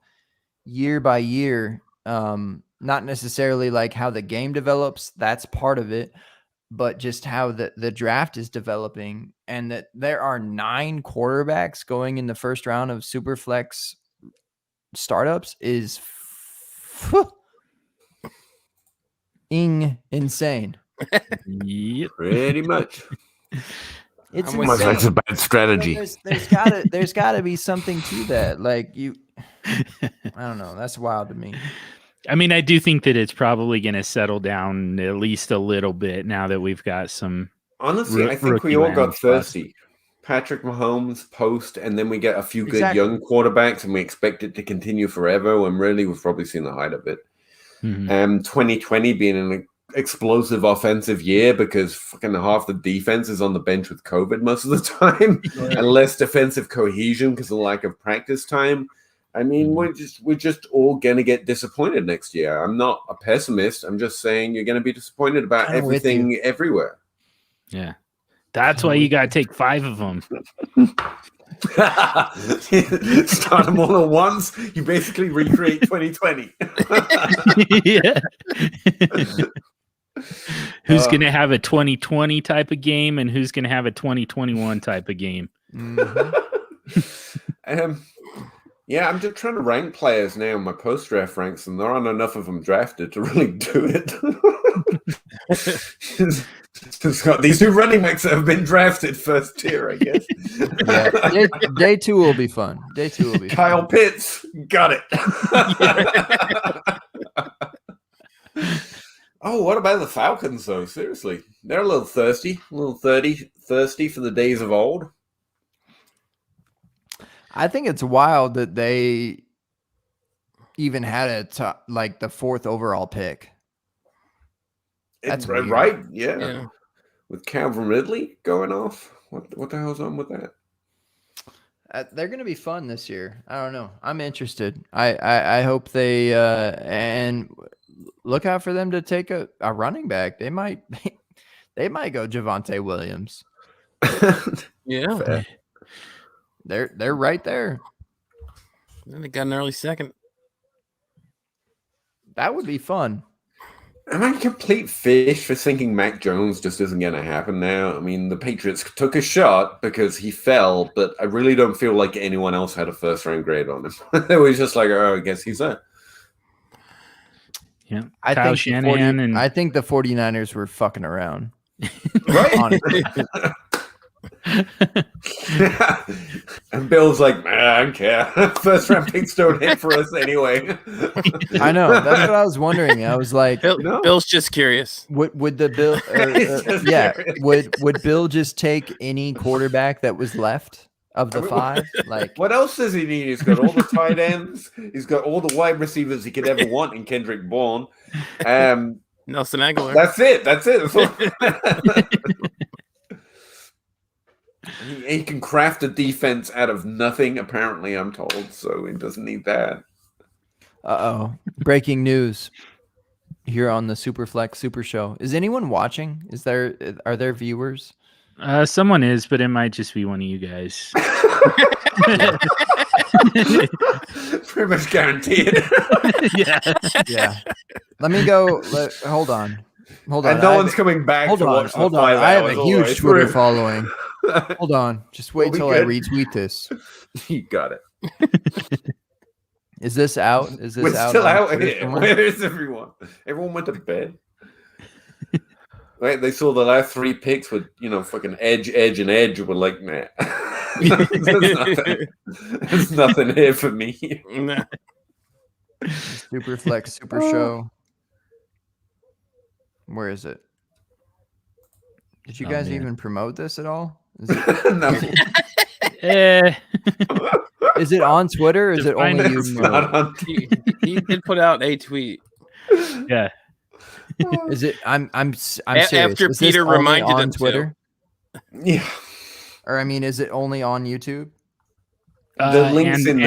year by year. Not necessarily like how the game develops. That's part of it. But just how the draft is developing, and that there are 9 quarterbacks going in the first round of Superflex startups is insane. Yep. Pretty much. It's much that's a bad strategy. There's gotta be something to that. Like I don't know. That's wild to me. I mean, I do think that it's probably going to settle down at least a little bit now that we've got some. Honestly, I think we all got thirsty. Patrick Mahomes post, and then we get a few good young quarterbacks, and we expect it to continue forever. When really we've probably seen the height of it. 2020 being an explosive offensive year because fucking half the defense is on the bench with COVID most of the time, and less defensive cohesion because of the lack of practice time. I mean, we're just all gonna get disappointed next year. I'm not a pessimist. I'm just saying you're gonna be disappointed about everything everywhere. Yeah, that's why you gotta take 5 of them. Start them all at once. You basically recreate 2020. Yeah. Who's gonna have a 2020 type of game, and who's gonna have a 2021 type of game? Yeah, I'm just trying to rank players now in my post-draft ranks, and there aren't enough of them drafted to really do it. It's got these 2 running backs that have been drafted first tier, I guess. Yeah, day 2 will be fun. Day 2 will be Kyle fun. Pitts, got it. Oh, what about the Falcons, though? Seriously, they're a little thirsty, thirsty for the days of old. I think it's wild that they even had like the 4th overall pick. That's right, yeah. With Calvin Ridley going off. What the hell's on with that? They're going to be fun this year. I don't know. I'm interested. I hope they and look out for them to take a running back. They might go Javonte Williams. Yeah. Fair. They're right there. And they got an early second. That would be fun. Am I a complete fish for thinking Mac Jones just isn't going to happen now? I mean, the Patriots took a shot because he fell, but I really don't feel like anyone else had a first-round grade on him. It was just like, oh, I guess he's there. Yeah, I Kyle think Shanahan I think the 49ers were fucking around. Right? Honestly. And Bill's like, man, I don't care. First round picks don't hit for us anyway. I know. That's what I was wondering. I was like, Bill's just curious. Would the Bill? Would Bill just take any quarterback that was left of the 5? Like, what else does he need? He's got all the tight ends. He's got all the wide receivers he could ever want in Kendrick Bourne. Nelson Aguilar. That's it. That's all. He can craft a defense out of nothing, apparently, I'm told, so he doesn't need that. Uh-oh. Breaking news here on the Superflex Super Show. Is anyone watching? Are there viewers? Someone is, but it might just be one of you guys. Pretty much guaranteed. Yeah. Let me go. Hold on. And no one's coming back to watch the 5 hours. I have a huge Twitter through. following. Hold on. Just wait till I retweet this. You got it. Is this out? Is this We're still out here. Where is everyone? Everyone went to bed. Right? They saw the last 3 picks with, fucking edge, and edge. We're like, nah. There's nothing here for me. Nah. Superflex Super Show. Where is it? Did you guys even promote this at all? Is it, No. is it on Twitter? Or is it only you? He did put out a tweet. Yeah. Is it? I'm serious. After Is Peter this reminded only on him Twitter. Yeah. Or is it only on YouTube? The links in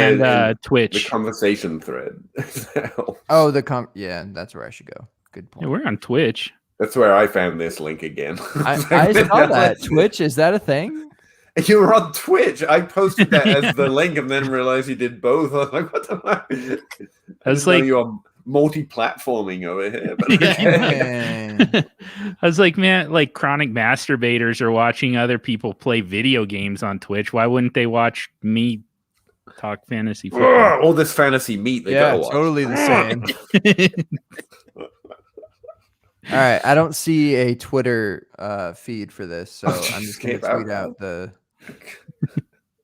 Twitch. The conversation thread. Oh, yeah, that's where I should go. Good point. Yeah, we're on Twitch. That's where I found this link again. I saw that. Twitch, is that a thing? You were on Twitch. I posted that as the link and then realized you did both. I was like, what the fuck? I was like, you're multi-platforming over here. But I was like, man, like chronic masturbators are watching other people play video games on Twitch. Why wouldn't they watch me talk fantasy football? All this fantasy meat they gotta watch. Totally the same. All right, I don't see a Twitter feed for this, so I'm just going to tweet out the.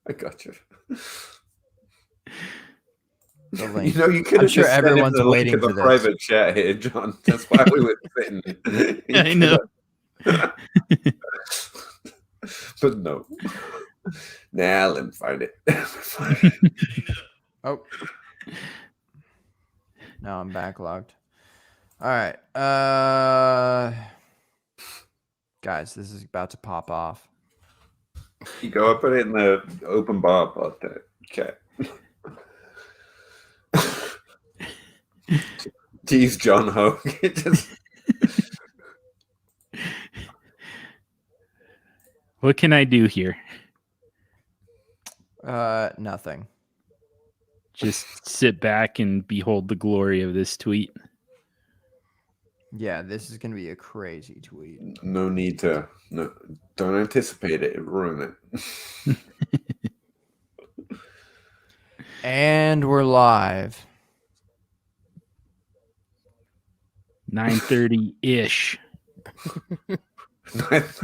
I got you. The link. You could have just everyone's the waiting link for in the this. private chat here, John. That's why we were sitting. I know. But no. Nah, let me find it. Oh. Now I'm backlogged. All right. Guys, this is about to pop off. You go up, put it in the open bar about that chat. Jeez, John Hogue. What can I do here? Nothing. Just sit back and behold the glory of this tweet. Yeah, this is going to be a crazy tweet. No need to. No, don't anticipate it. Ruin it. And we're live. 9:30-ish. that's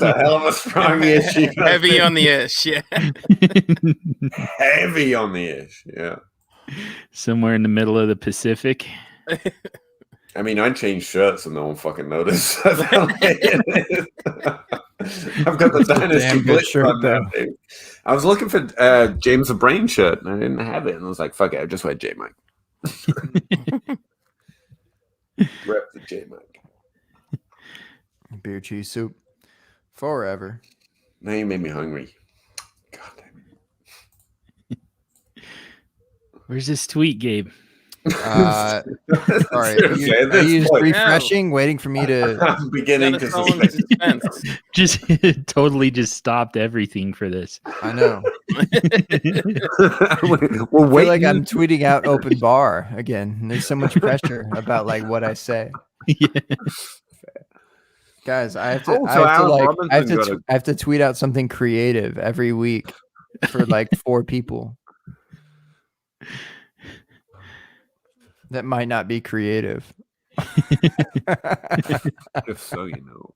a hell of a strong issue. Heavy on the ish, yeah. Heavy on the ish, yeah. Somewhere in the middle of the Pacific. I mean, I change shirts and no one fucking noticed. I've got the Dynasty Blitz shirt, on though. now, dude. I was looking for James the Brain shirt and I didn't have it. And I was like, fuck it, I just wear J Mike. Rep the J Mike. Beer cheese soup. Forever. Now you made me hungry. God damn it. Where's this tweet, Gabe? Sorry. Are you just refreshing, waiting for me to I'm beginning to suspense. Just totally just stopped everything for this. I know. We're I feel waiting. like I'm tweeting out open bar again. And there's so much pressure about like what I say. Yeah. Guys, I have Oh, to, so I have to Alan like, Robinson I have to, got a- I have to tweet out something creative every week for like 4 people. That might not be creative. Just so you know.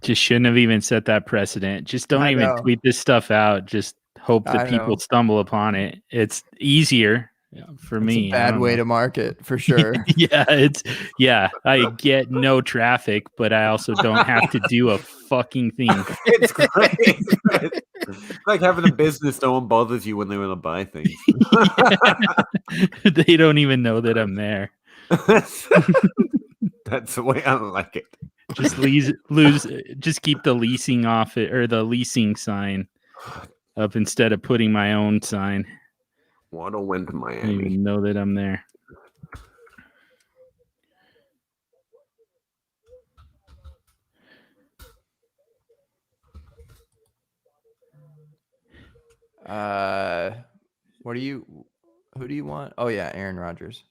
Just shouldn't have even set that precedent. Just don't I even know. tweet this stuff out. Just hope that I people know. stumble upon it. It's easier for It's me. a bad way to market for sure. I get no traffic, but I also don't have to do a fucking thing. It's great. It's like having a business, no one bothers you when they want to buy things. They don't even know that I'm there. That's the way I like it. Just just keep the leasing off it, or the leasing sign up instead of putting my own sign. Water went to I don't Miami. even know that I'm there. Who do you want? Oh yeah, Aaron Rodgers.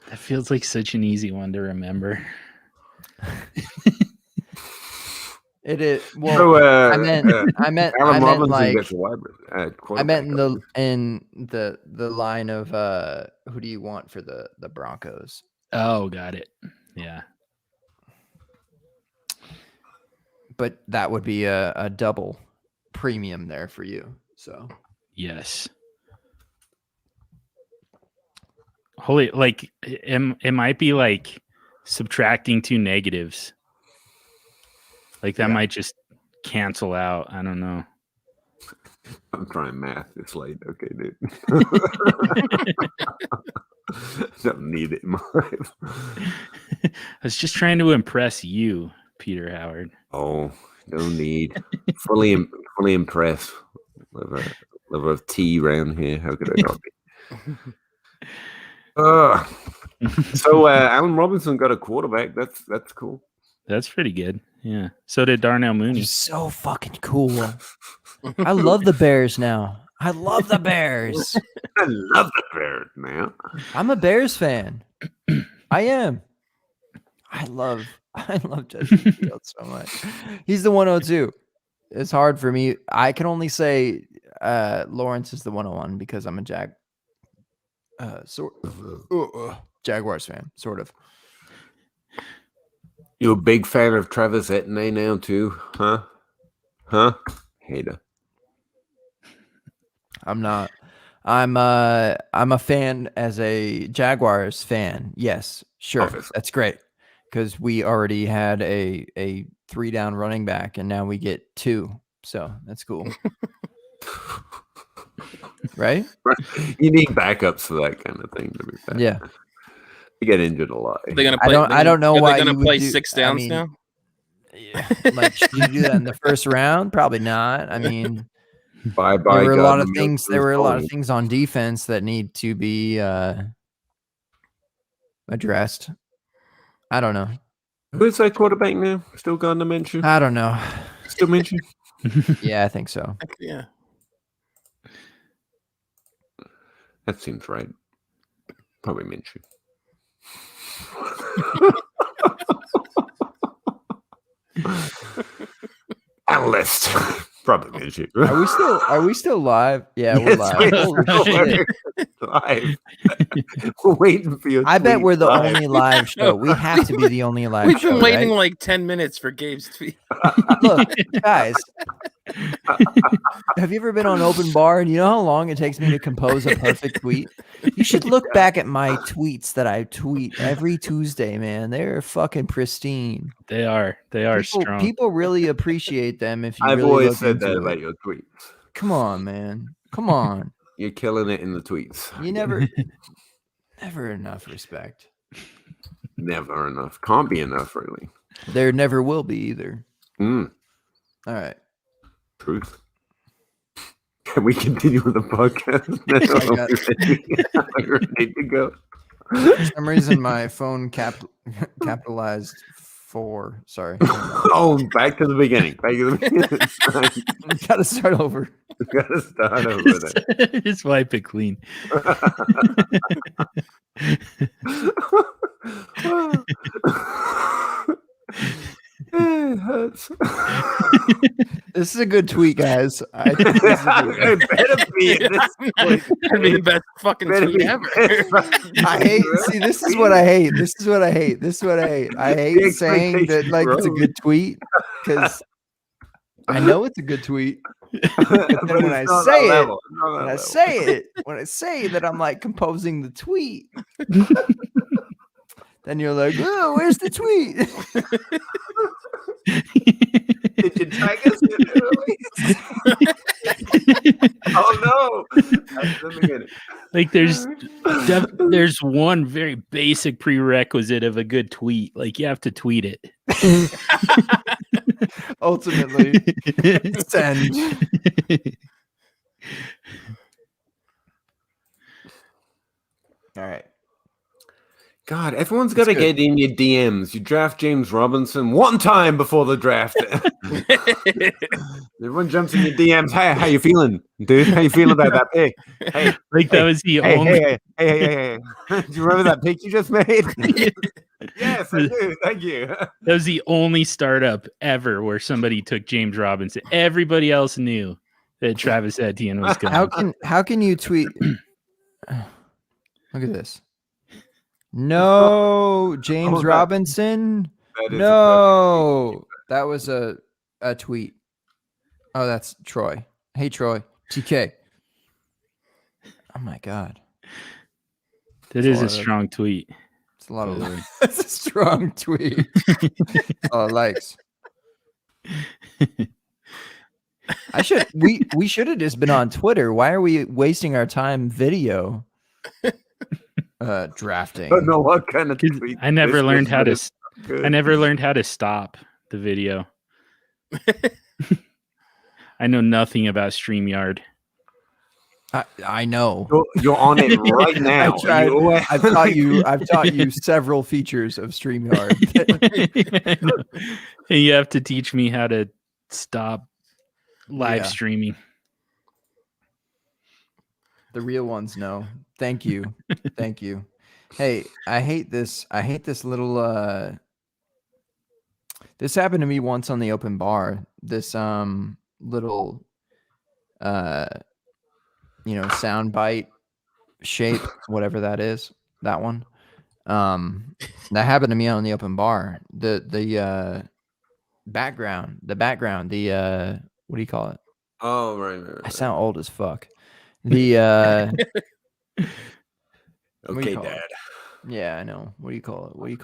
That feels like such an easy one to remember. It is. Well, So, I meant Alan Robinson like gets a wide I quarterback. meant in the line of who do you want for the Broncos? Oh, got it. Yeah. But that would be a double premium there for you. So Yes. Holy, like it might be like subtracting 2 negatives. Like that might just cancel out. I don't know. I'm trying math. It's late. Okay, dude. Don't need it in my life. I was just trying to impress you, Peter Howard. Oh, no need. fully impressed. Liver of tea around here. How could I not be? So Allen Robinson got a quarterback. That's cool. That's pretty good. Yeah. So did Darnell Mooney. you're so fucking cool. I love the Bears now. I love the Bears. I love the Bears, man. I'm a Bears fan. I am. I love Justin Fields so much. He's the 102. It's hard for me. I can only say Lawrence is the 101 because I'm a Jaguars fan, sort of. You a big fan of Travis Etienne now too, huh? Hater. I'm not. I'm a fan as a Jaguars fan. Yes, sure. Obviously. That's great. Because we already had a 3-down running back and now we get 2. So that's cool. Right? You need backups for that kind of thing to be fair. Yeah. You get injured a lot. They're gonna play, I don't know why they're gonna you would play do- 6 I downs mean, now. Yeah. Like, should you do that in the first round? Probably not. I mean, Bye. there were a lot of things. There were a lot of things on defense that need to be addressed. I don't know. Who's that quarterback now? Still Gardner Minshew? I don't know. Still Minshew? Yeah, I think so. Yeah. That seems right. Probably Minshew. Analyst. probably gonna shoot. Are we still live? Yeah, we're live. Holy shit. Live. We're waiting for you. I bet we're the only live show. We have to be the only live We've show. been waiting right? like 10 minutes for Gabe's tweet. Look, guys. Have you ever been on open bar and you know how long it takes me to compose a perfect tweet? You should look back at my tweets that I tweet every Tuesday, man. They're fucking pristine. They are strong. People really appreciate them if you I've really always look said into that it. about your tweets. Come on, man. Come on. You're killing it in the tweets. You never enough respect. Never enough. Can't be enough, really. There never will be either. All right. Truth. Can we continue with the podcast now? Are you ready to go? For some reason, my phone capitalized 4. Sorry. Oh, back to the beginning. Back to the beginning. Gotta start over. Gotta start over there. Just wipe it clean. It hurts. This is a good tweet, guys. I think this is a good It better be at this point. That'd be the best fucking tweet ever. I hate. See, this is what I hate. This is what I hate. This is what I hate. I hate saying that like it's a good tweet because I know it's a good tweet. But then when I say it, that I'm like composing the tweet. Then you're like, oh, where's the tweet? Did you tag us in early? Oh no! That's the beginning. Like there's one very basic prerequisite of a good tweet. Like you have to tweet it. Ultimately, send. All right. God, everyone's got to get in your DMs. You draft James Robinson one time before the draft. Everyone jumps in your DMs. Hey, how you feeling, dude? How you feeling about that pick? Hey, like that was the only. Hey. Do you remember that pick you just made? Yes, I do. Thank you. That was the only startup ever where somebody took James Robinson. Everybody else knew that Travis Etienne was going. How can you tweet? Look at this. No, James Robinson. No, that was a tweet. Oh, that's Troy. Hey, Troy. TK. Oh my God. That is a strong tweet. It's a lot of. That's a strong tweet. Oh, likes. We should have just been on Twitter. Why are we wasting our time video? Drafting. I don't know what kind of tweet. I never learned how to stop the video. I know nothing about StreamYard. I know. You're on it right now. I've taught you several features of StreamYard. You have to teach me how to stop live streaming. The real ones know. Thank you. Thank you. Hey, I hate this little this happened to me once on the open bar. This little sound bite shape, whatever that is. That one. That happened to me on the open bar. The background, what do you call it? Oh, right. I sound old as fuck. The okay, Dad. It? Yeah, I know. What do you call it? What do you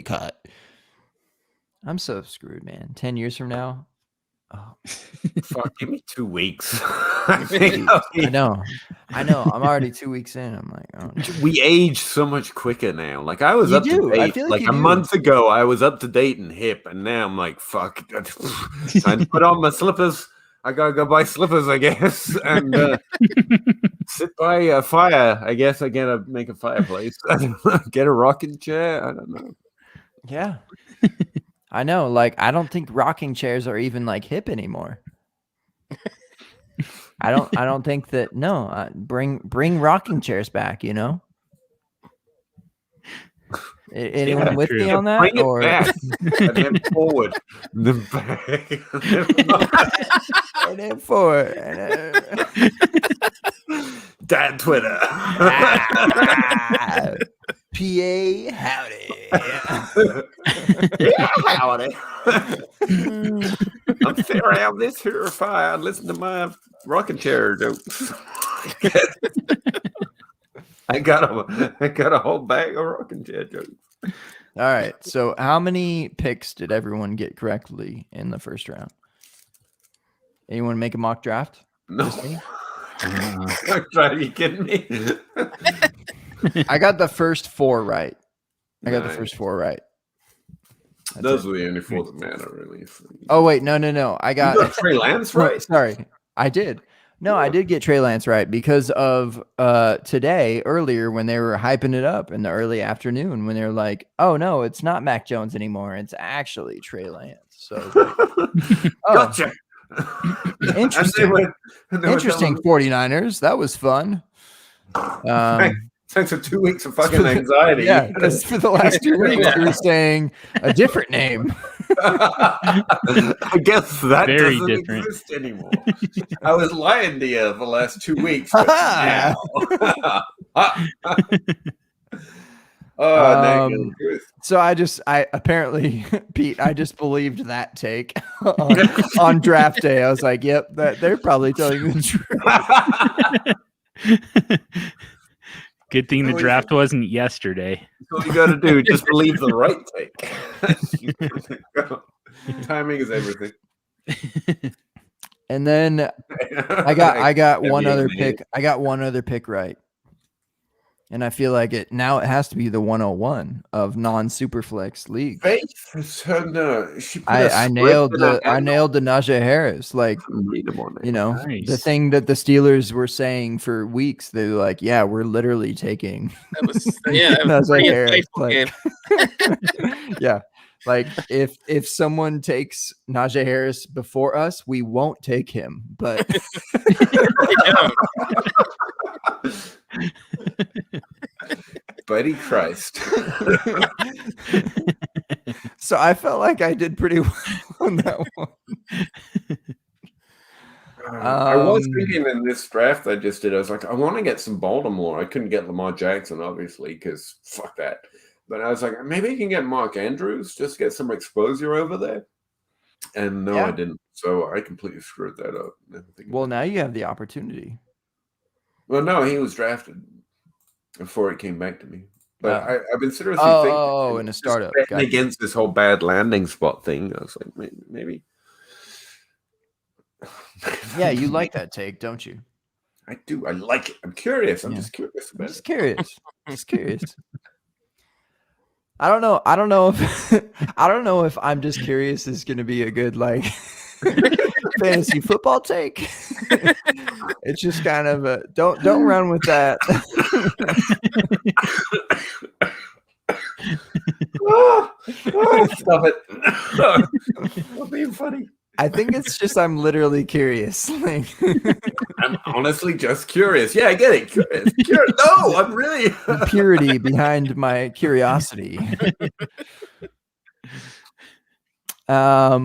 call it? I'm so screwed, man. 10 years from now. Oh, fuck! Give me 2 weeks. I know. I'm already 2 weeks in. I'm like, oh, no. We age so much quicker now. Like I was up to date. I feel like a month ago, I was up to date and hip, and now I'm like, fuck. Time to put on my slippers. I gotta go buy slippers, I guess, and sit by a fire. I guess I gotta make a fireplace. I don't know. Get a rocking chair. I don't know. Yeah, I know. Like, I don't think rocking chairs are even like hip anymore. I don't think that. No, bring rocking chairs back. You know. Anyone with me on that? Bring it Or back and then forward. Then back. and then forward. Dad Twitter. PA howdy. Yeah, howdy. I'm sitting around this here fire and listen to my rocking chair jokes. I got a whole bag of rocking chair jokes. All right. So how many picks did everyone get correctly in the first round? Anyone make a mock draft? No. Are you kidding me? I got the first 4 right. Nice. That's Those it. were the only 4 that matter, really. Oh wait, no. I got, you got Trey Lance right. Sorry, I did. No, I did get Trey Lance right because of today earlier when they were hyping it up in the early afternoon when they were like, "Oh no, it's not Mac Jones anymore. It's actually Trey Lance." So Gotcha. Interesting. Interesting 49ers. That was fun. Thanks for 2 weeks of fucking anxiety. Yeah, because for the last 2 weeks you were saying a different name. I guess that Very doesn't different. exist anymore. I was lying to you the last 2 weeks. But now. So I apparently Pete, I just believed that take on draft day. I was like, yep, they're probably telling the truth. Good thing the draft wasn't yesterday. That's all you got to do. Just believe the right take. Timing is everything. And then I got one other pick. I got one other pick right. And I feel like it has to be the 101 of non-Superflex league. I nailed the Najee Harris. Like, Nice. the thing that the Steelers were saying for weeks, they were like, yeah, we're literally taking That was Najee pretty Harris. insightful game. Yeah. Like if someone takes Najee Harris before us, we won't take him. But Buddy Christ. So I felt like I did pretty well on that one. I was thinking in this draft I just did, I was like, I want to get some Baltimore. I couldn't get Lamar Jackson, obviously, because fuck that. But I was like, maybe I can get Mark Andrews, just get some exposure over there. And no, I didn't. So I completely screwed that up. Well, now you have the opportunity. Well, no, he was drafted before it came back to me. But I've been seriously thinking. In a startup. Against this whole bad landing spot thing. I was like, maybe. Yeah, you like that take, don't you? I do. I like it. I'm curious. I'm just curious about it. Just curious. I don't know if I'm just curious is going to be a good like fantasy football take. It's just kind of a don't run with that. Stop it. I'm being funny. I think it's just I'm literally curious. Like, I'm honestly just curious. Yeah, I get it. Curious. No, I'm really the purity behind my curiosity. Yeah,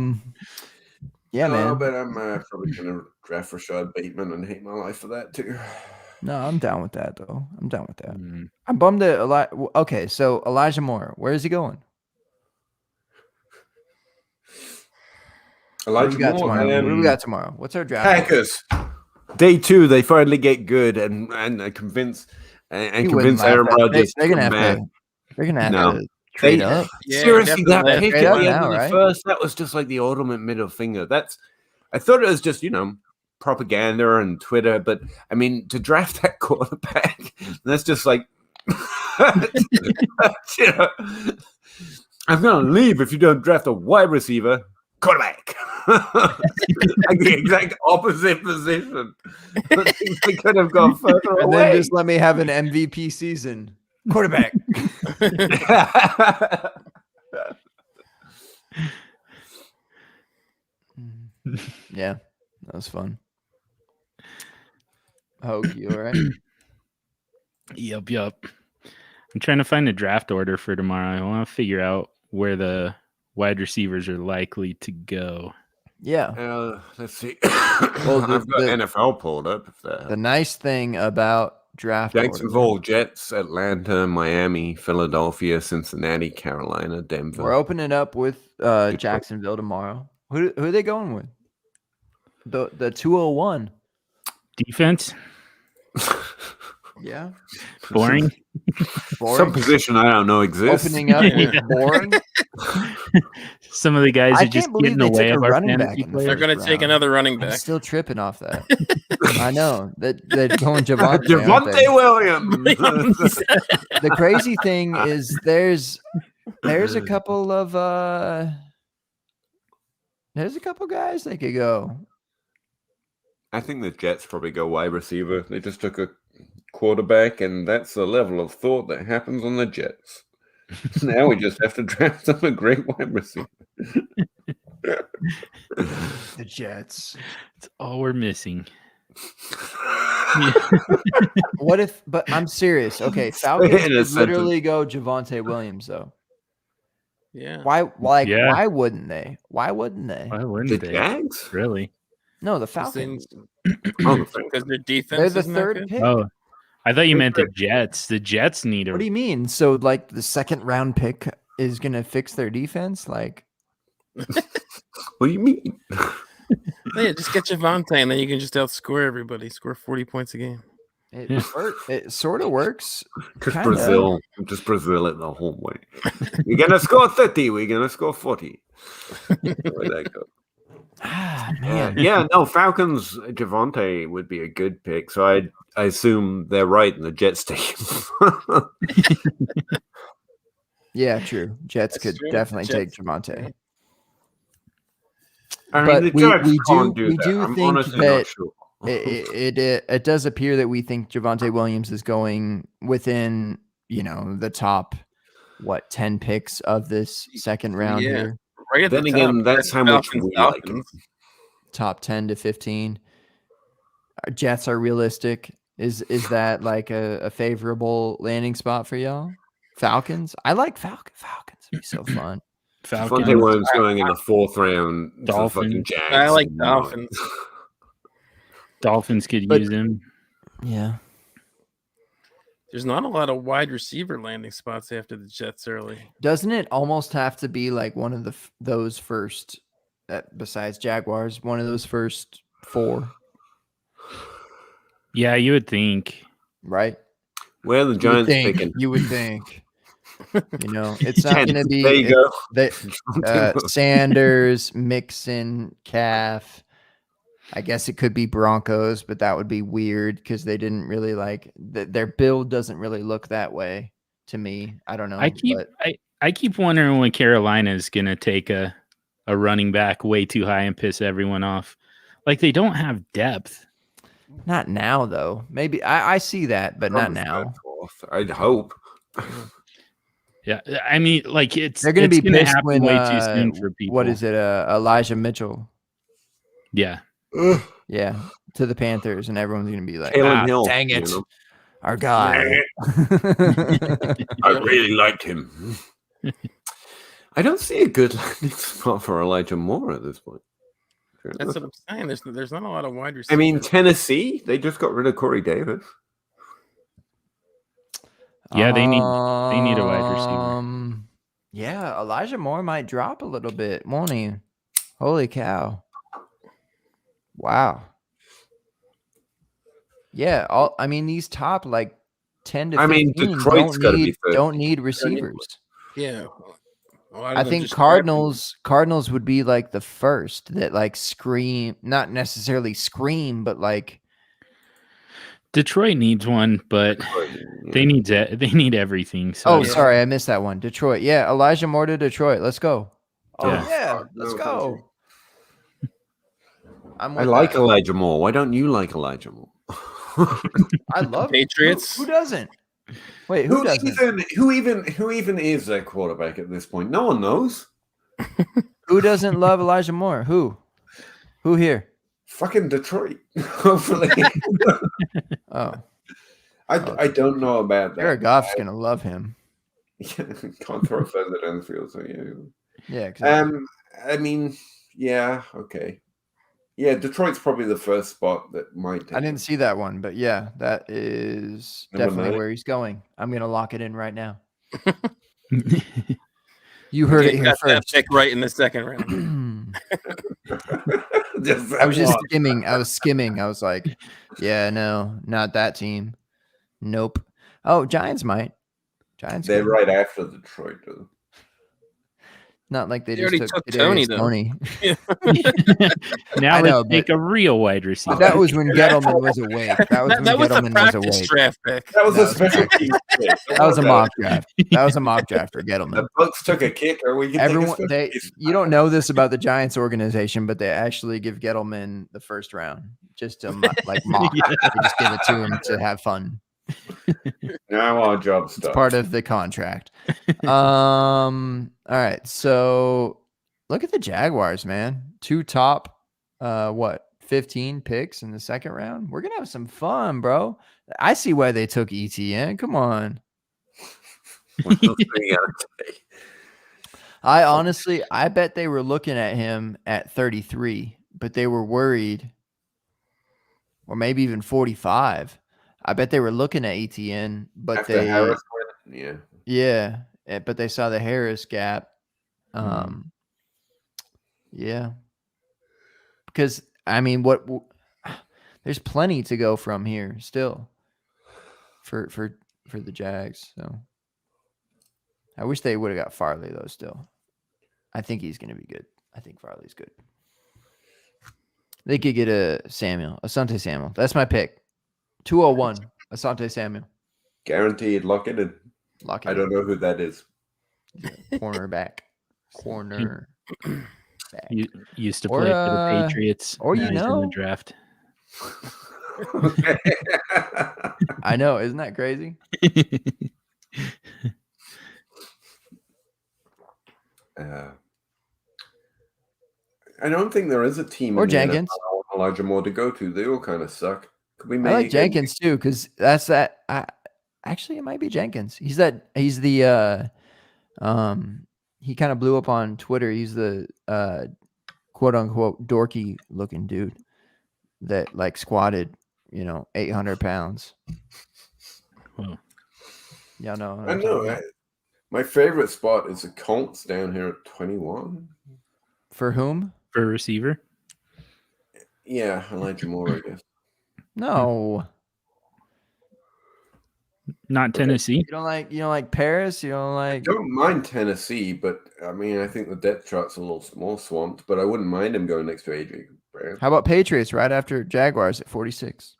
man. But I'm probably gonna draft Rashad Bateman and hate my life for that too. No, I'm down with that though. I'm down with that. I'm bummed that okay, so Elijah Moore, where is he going? Elijah Moore. Tomorrow? What do we got tomorrow? What's our draft? Packers. Day 2, they finally get good and convince Aaron Rodgers. They're gonna have to trade up. Yeah, seriously, that pick at the end of right? the first, that was just like the ultimate middle finger. I thought it was just, propaganda and Twitter, but I mean, to draft that quarterback, that's just like, I'm gonna leave if you don't draft a wide receiver. Quarterback. Like the exact opposite position. They could have gone further away. And then just let me have an MVP season. Quarterback. Yeah, that was fun. Hogue, you all right? Yup. I'm trying to find a draft order for tomorrow. I want to figure out where the wide receivers are likely to go. Yeah. Let's see. Well, I've got NFL pulled up. The nice thing about draft Jacksonville, Jets, Atlanta, Miami, Philadelphia, Cincinnati, Carolina, Denver. We're opening up with Jacksonville tomorrow. Who are they going with? The 201 defense. Yeah. Boring. Some position I don't know exists. Opening up with boring. Some of the guys I are just can't believe getting they away took a of our running fantasy back in the players. They're going to take another running I'm back. still tripping off that. I know that they're going Javonte. Javonte Williams. The crazy thing is there's a couple of guys they could go. I think the Jets probably go wide receiver. They just took a quarterback, and that's the level of thought that happens on the Jets. Now we just have to draft them a great wide receiver. The Jets. It's all we're missing. What if? But I'm serious. Okay, Falcons could literally go Javonte Williams though. Yeah. Why? Why wouldn't they? Why wouldn't they? Why wouldn't The they? Jags? Really? No, the Falcons. Because their defense. They're the third pick. Oh, I thought you meant the Jets. The Jets need a. What do you mean? So like the second round pick is gonna fix their defense? Like, what do you mean? Yeah, just get Javonte, and then you can just outscore everybody. Score 40 points a game. It sort of works. Just Brazil it the whole way. You're gonna score 30. We're gonna score 40. Where'd that go? Man. Yeah, no, Falcons Javonte would be a good pick. So I assume they're right in the Jets take him. Yeah, true. Jets could definitely take Jets. Javonte. I mean, But the we Jags do can't do that. think I'm honestly not that sure. it does appear that we think Javonte Williams is going within, the top 10 picks of this second round here. Right at Then the again, top. that's how much we like him. Top 10 to 15. Our Jets are realistic. Is that like a favorable landing spot for y'all? Falcons? I like Falcons. It'd be so fun. Javonte Williams going in the fourth round. Dolphins. Jags. I like Dolphins. Dolphins could use him. Yeah. There's not a lot of wide receiver landing spots after the Jets early. Doesn't it almost have to be like one of those first, besides Jaguars, one of those first four? Yeah, you would think. Right? Where the Giants picking? You would think. It's not going to be There you go. Sanders, Mixon, Calf. I guess it could be Broncos, but that would be weird because they didn't really their build doesn't really look that way to me. I don't know. I keep wondering when Carolina is going to take a running back way too high and piss everyone off. Like they don't have depth. Not now, though. Maybe I see that, but not now. I'd hope. Yeah, I mean, like they're going to be pissed when way too soon for people. What is it? Elijah Mitchell. Yeah. Yeah, to the Panthers, and everyone's going to be like, Hill, dang it, our guy. I really liked him. I don't see a good landing spot for Elijah Moore at this point. That's what I'm saying. There's not a lot of wide receivers. I mean, Tennessee, they just got rid of Corey Davis. Yeah, they need a wide receiver. Yeah, Elijah Moore might drop a little bit, won't he? Holy cow. Wow. Yeah, these top 10 to 15 Detroit's don't need receivers. Yeah. I think Cardinals would be the first that scream, not necessarily scream, but Detroit needs one, but they need everything. So. Sorry, I missed that one. Detroit. Yeah, Elijah Moore to Detroit. Let's go. Let's go. I like Elijah Moore. Why don't you like Elijah Moore? I love Patriots. Who doesn't? Wait, who doesn't? Who even is their quarterback at this point? No one knows. Who doesn't love Elijah Moore? Who here? Fucking Detroit. Hopefully. Oh. I don't know about that. Jared Goff's gonna love him. Can't throw further down the field, so yeah. Yeah, exactly. I mean, yeah, okay. Yeah, Detroit's probably the first spot that might take I didn't see that one, but yeah, that is Number definitely 9. where he's going. I'm gonna lock it in right now. You heard it here got that first. pick right in the second round. I was just skimming. I was skimming. I was like, yeah, no, not that team. Nope. Oh, Giants might. Giants. They're could. right after Detroit, though. Not like they They just already took took Tony, though. Tony. Now I know, let's take a real wide receiver. But that was when Gettleman was awake. That was when That was a Gettleman was practice awake. draft pick. That was That a was special team pick. That was a mock draft. That was a mock draft for The Gettleman. Bucks took a kicker. We can Everyone, take a they, you don't know this about the Giants organization, but they actually give Gettleman the first round just to like mock. Yeah. They just give it to him to have fun. Now our job It's stuff. part of the contract. All right. So look at the Jaguars, man. 2 top 15 picks in the second round. We're gonna have some fun, bro. I see why they took ETN. Come on. I bet they were looking at him at 33, but they were worried, or maybe even 45. I bet they were looking at ETN, but After Harris went, but they saw the Harris gap. Yeah, because I mean, there's plenty to go from here still for the Jags. So I wish they would have got Farley though. Still, I think he's going to be good. I think Farley's good. They could get Asante Samuel. That's my pick. 201, Asante Samuel. guaranteed. Lock it in. Lock it I don't know who that is. Cornerback. Corner. You used to Or, play for the Patriots. or Now you he's in know- the draft. I know, isn't that crazy? I don't think there is a team Or in the Jenkins. NFL I want Elijah Moore to go to. They all kind of suck. Could we I maybe like Jenkins too, because that's that. Actually, it might be Jenkins. He's the he kind of blew up on Twitter. He's the quote unquote dorky looking dude that like squatted, 800 pounds. Wow. Y'all know. what I I'm talking know. about. My favorite spot is the Colts down here at 21. For whom? For a receiver? Yeah, Elijah Moore, I guess. No. Not Tennessee. You don't like Paris? You don't I like don't mind Tennessee, but I mean, I think the depth chart's a little more swamped, but I wouldn't mind him going next to AJ Brown. How about Patriots right after Jaguars at 46?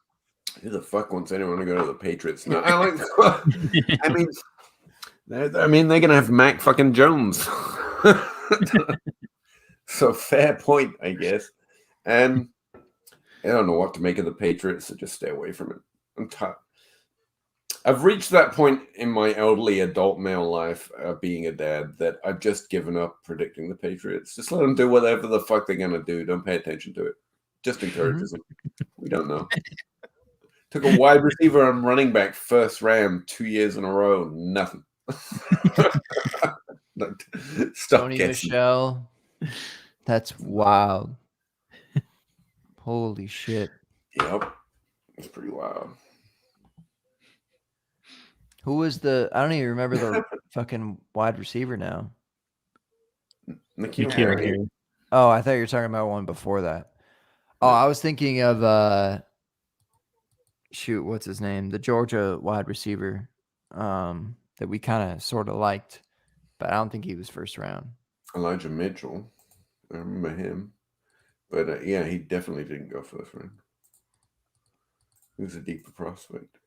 Who the fuck wants anyone to go to the Patriots? No, I like. I mean, they're gonna have Mac fucking Jones. So fair point, I guess. I don't know what to make of the Patriots, so just stay away from it. I'm tired. I've reached that point in my elderly adult male life, being a dad, that I've just given up predicting the Patriots. Just let them do whatever the fuck they're gonna do. Don't pay attention to it. Just encourages them. We don't know. Took a wide receiver and running back first round 2 years in a row. Nothing. Stop Tony guessing. Michelle. That's wild. Holy shit. Yep. It's pretty wild. Who was I don't even remember the fucking wide receiver now. N'Keal N'Keal Harry. Harry. Oh, I thought you were talking about one before that. Oh, I was thinking of what's his name? The Georgia wide receiver that we kind of sort of liked, but I don't think he was first round. Elijah Mitchell. I remember him. But yeah, he definitely didn't go first round. He was a deeper prospect.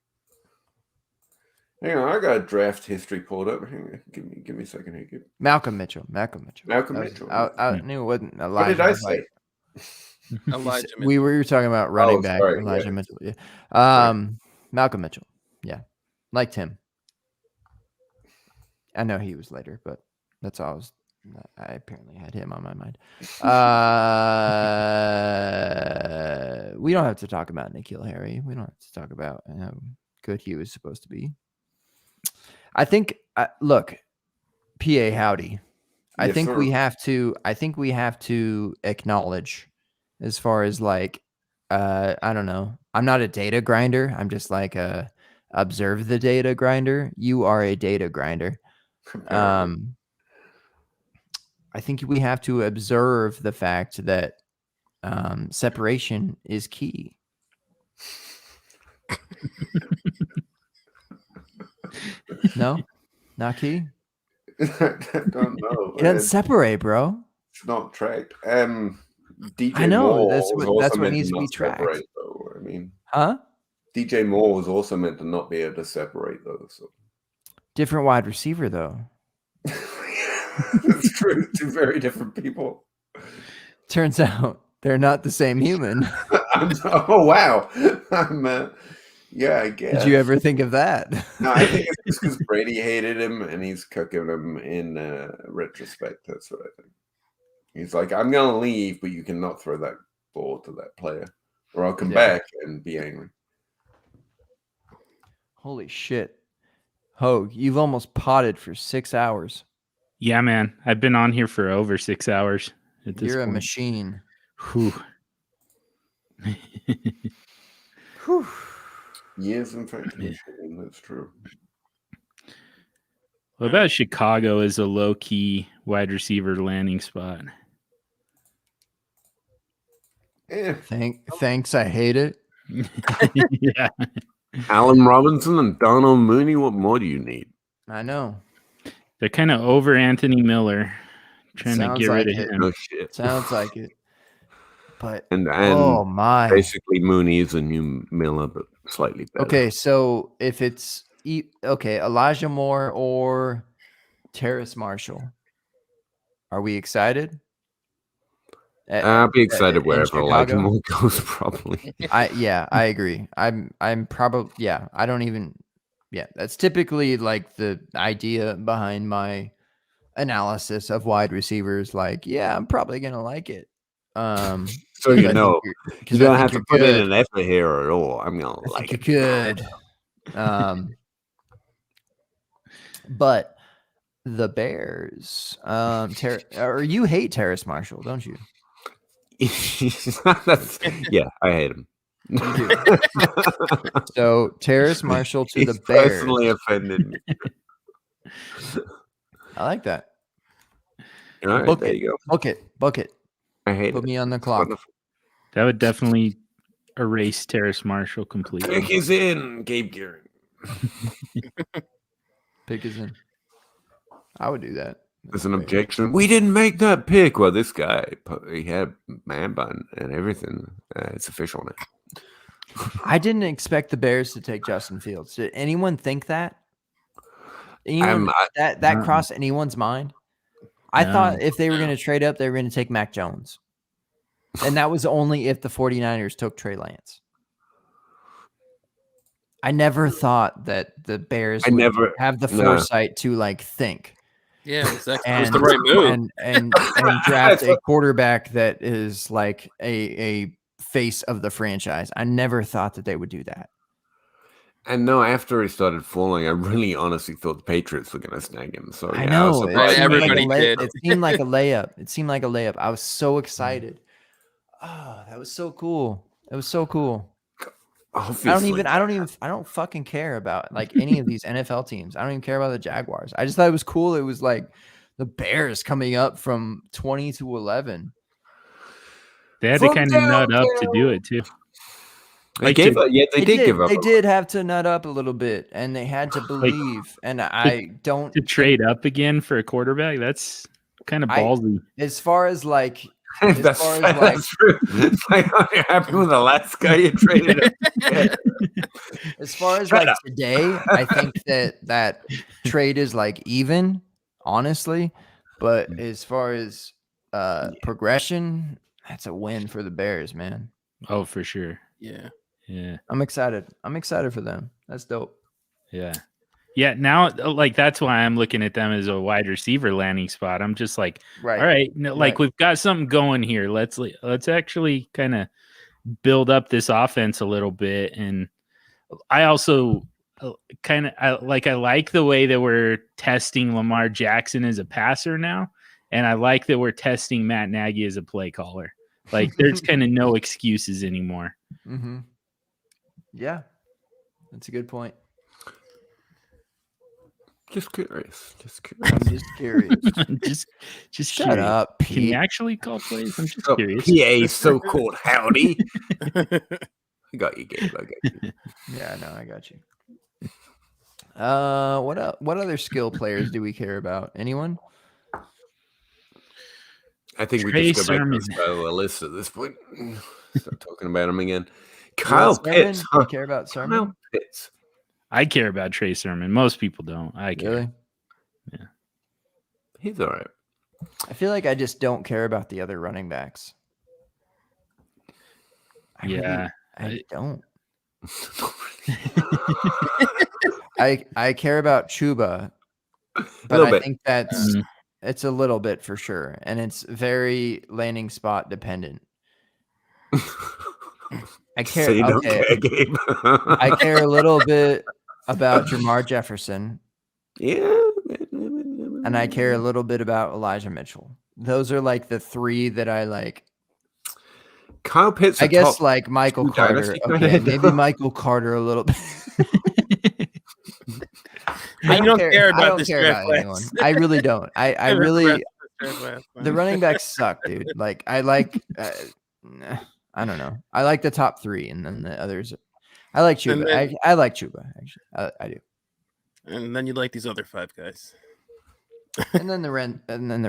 Hang on, I got a draft history pulled up. Hang on, give me a second here. Malcolm Mitchell. Malcolm That was- Mitchell. I knew it wasn't Elijah. What did I was say? Elijah Mitchell. We were talking about running back sorry, Elijah yeah. Mitchell. Yeah. Malcolm Mitchell. Yeah. Liked him. I know he was later, but that's all I apparently had him on my mind. We don't have to talk about N'Keal Harry. We don't have to talk about good he was supposed to be. I think look, PA howdy. I think we have to acknowledge, as far as like I don't know. I'm not a data grinder. I'm just like a observe the data grinder. You are a data grinder. I think we have to observe the fact that separation is key. No, not key. I don't know. It doesn't separate, bro. It's not tracked. DJ I know Moore that's was what also meant needs to be not tracked. separate, though. I mean, Huh? DJ Moore was also meant to not be able to separate those. So. Different wide receiver, though. That's true. Two very different people. Turns out they're not the same human. Oh wow! Yeah, I guess. Did you ever think of that? No, I think it's just because Brady hated him and he's cooking him in retrospect. That's what I think. He's like, I'm going to leave, but you cannot throw that ball to that player, or I'll come back and be angry. Holy shit. Hogue, you've almost potted for 6 hours. Yeah, man. I've been on here for over 6 hours at this You're point. a machine. Whew. Whew. Yes, in fact, that's true. What about Chicago as a low-key wide receiver landing spot? Thanks, I hate it. Yeah. Allen Robinson and Donald Mooney, what more do you need? I know. They're kind of over Anthony Miller, trying to get rid of him. No shit. Sounds like it. But and oh my, basically Mooney is a new Miller, but slightly better. Okay, so if it's Elijah Moore or Terrace Marshall, are we excited? I'll be excited wherever Elijah Moore goes. Probably. I agree. I'm probably I don't even. Yeah, that's typically like the idea behind my analysis of wide receivers. Like, yeah, I'm probably gonna like it. So you don't have to put in an effort here at all. I'm gonna like it. Good. But the Bears, or you hate Terrace Marshall, don't you? Yeah, I hate him. So Terrace Marshall to the Bears. Personally offended me. I like that. All right, there you go. Bucket. I hate Put me on the clock. That would definitely erase Terrace Marshall completely. Pick is in, Gabe Gearing. Pick is in. I would do that. There's an objection. We didn't make that pick. Well, this guy, he had man bun and everything. It's official now. I didn't expect the Bears to take Justin Fields. Did anyone think that? That crossed anyone's mind? I thought if they were going to trade up, they were going to take Mac Jones. And that was only if the 49ers took Trey Lance. I never thought that the Bears would have the foresight to like think. Yeah, it was the right move. And draft a quarterback that is like a face of the franchise. I never thought that they would do that. And no, after he started falling, I really honestly thought the Patriots were going to snag him. So I know. Everybody did. It seemed like a layup. I was so excited. Oh, that was so cool. It was so cool. Obviously. I don't fucking care about like any of these NFL teams. I don't even care about the Jaguars. I just thought it was cool. It was like the Bears coming up from 20 to 11. They had to kind of nut up to do it too. They did give up. They did have to nut up a little bit, and they had to believe. And I don't to trade up again for a quarterback. That's kind of ballsy. As far as like. That's true. It's like, are you happy with the last guy you traded? As far as like today, I think that trade is like even, honestly. But as far as progression, that's a win for the Bears, man. Oh, for sure. Yeah. I'm excited for them. That's dope. Yeah, now like that's why I'm looking at them as a wide receiver landing spot. I'm just like, all right, we've got something going here. Let's actually kind of build up this offense a little bit. And I also I like the way that we're testing Lamar Jackson as a passer now, and I like that we're testing Matt Nagy as a play caller. Like there's kind of no excuses anymore. Mm-hmm. Yeah, that's a good point. Just curious. I'm just curious. just Shut curious. up, Pete. Can you actually call plays? I'm just curious. PA so-called howdy. I got you, Gabe. I got you. Yeah, no, I got you. What other skill players do we care about? Anyone? I think we Trey just go back Sermon. to the style of the list at this point. Start talking about him again. Kyle Pitts. Do you care about Sermon? Kyle Pitts. I care about Trey Sermon. Most people don't. I care. Really? Yeah. He's all right. I feel like I just don't care about the other running backs. I don't. I care about Chuba, but I think it's a little bit for sure, and it's very landing spot dependent. I care. So you don't care, Gabe. I care a little bit about Jamar Jefferson. Yeah. And I care a little bit about Elijah Mitchell. Those are like the three that I like. Kyle Pitts. I guess like Michael Carter. Okay, maybe Michael Carter a little bit. I don't care about this draft class. Anyone. I really don't. I really. The running backs suck, dude. Like I like. I don't know. I like the top three, and then the others. I like Chuba. Then, I like Chuba. Actually, I do. And then you like these other five guys. and then the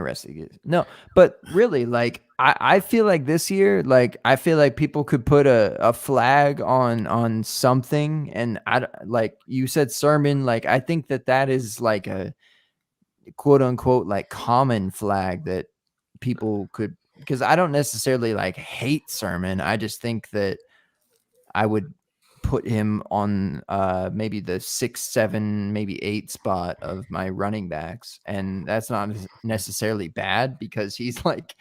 rest of you. No, but really, like I feel like this year, like I feel like people could put a flag on something, and I like you said Sermon. Like I think that is like a quote unquote like common flag that people could, because I don't necessarily like hate Sermon. I just think that I would put him on maybe the 6, 7, maybe 8 spot of my running backs, and that's not necessarily bad because he's like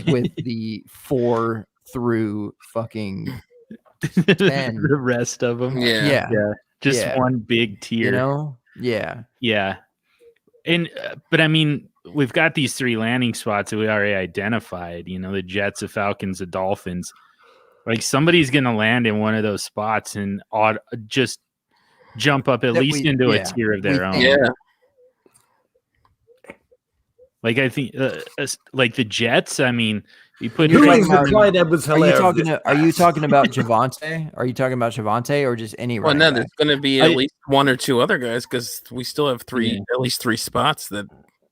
with the 4 through fucking 10. The rest of them, yeah. Just one big tier, you know. Yeah. And but I mean, we've got these 3 landing spots that we already identified. You know, the Jets, the Falcons, the Dolphins. Like somebody's going to land in one of those spots and just jump up at least into a tier of their own. Yeah. Like I think, like the Jets. I mean, you put. Are you talking about Javonte? Are you talking about Javonte or just any? Well, no, there's going to be at least 1 or 2 other guys because we still have at least 3 spots that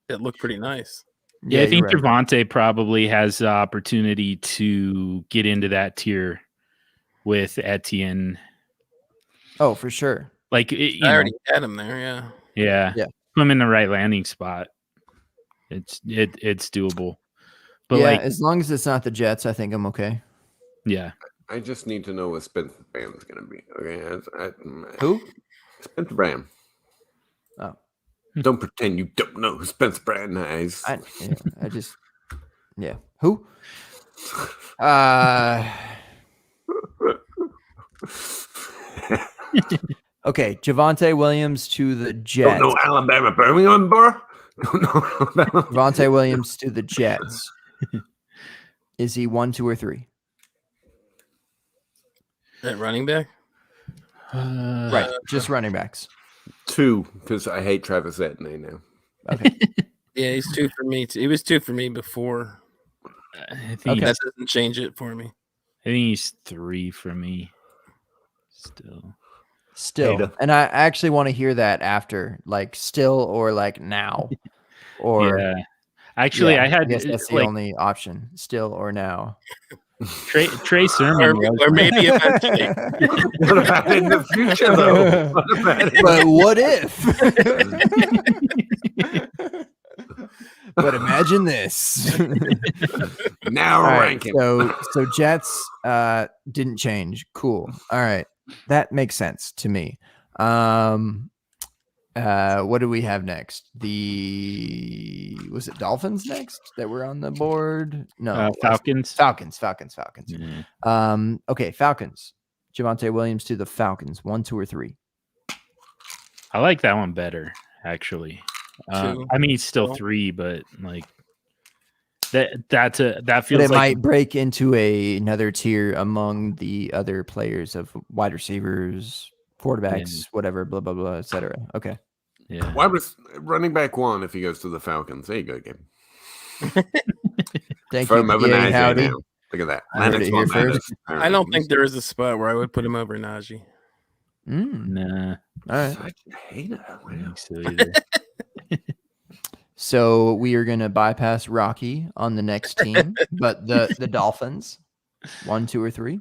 look pretty nice. Yeah, I think Javonte probably has the opportunity to get into that tier with Etienne. Oh, for sure. Like I already had him there. Yeah. Put him in the right landing spot. It's doable. But yeah, as long as it's not the Jets, I think I'm okay. Yeah. I just need to know what Spencer Bram's going to be. Okay. Who? Spencer Bram. Oh. Don't pretend you don't know who Spencer Bram is. Who? Okay, Javonte Williams to the Jets. Don't know Alabama Birmingham, bro. Javonte Williams to the Jets. Is he 1, 2, or 3? At running back? Right, just running backs. 2, because I hate Travis Etienne now. Okay. Yeah, he's 2 for me. He was 2 for me before. I think that doesn't change it for me. I think he's 3 for me. Still. And I actually want to hear that after, like still or like now. Or actually, I guess that's the only option. Still or now. Trey Sermon, or maybe eventually. What about in the future, though? But what if? But imagine this. Now right, ranking. So Jets didn't change. Cool. All right, that makes sense to me. What do we have next? Was it Dolphins next that were on the board? No, Falcons. Falcons. Mm-hmm. Okay, Falcons. Javonte Williams to the Falcons. 1, 2, or 3? I like that one better, actually. I mean, it's still 3, but like that feels. But it like might break into another tier among the other players of wide receivers, quarterbacks, whatever, blah blah blah, etc. Okay. Yeah. Why was running back 1 if he goes to the Falcons? There you go, Gabe. Thank Throw you, him over PA Najee Howdy. now. Look at that. I heard it here first. I don't think there is a spot where I would put him over Najee. Nah. All right. Such a hater. Wow. So we are going to bypass Rocky on the next team, but the Dolphins, 1, 2, or 3.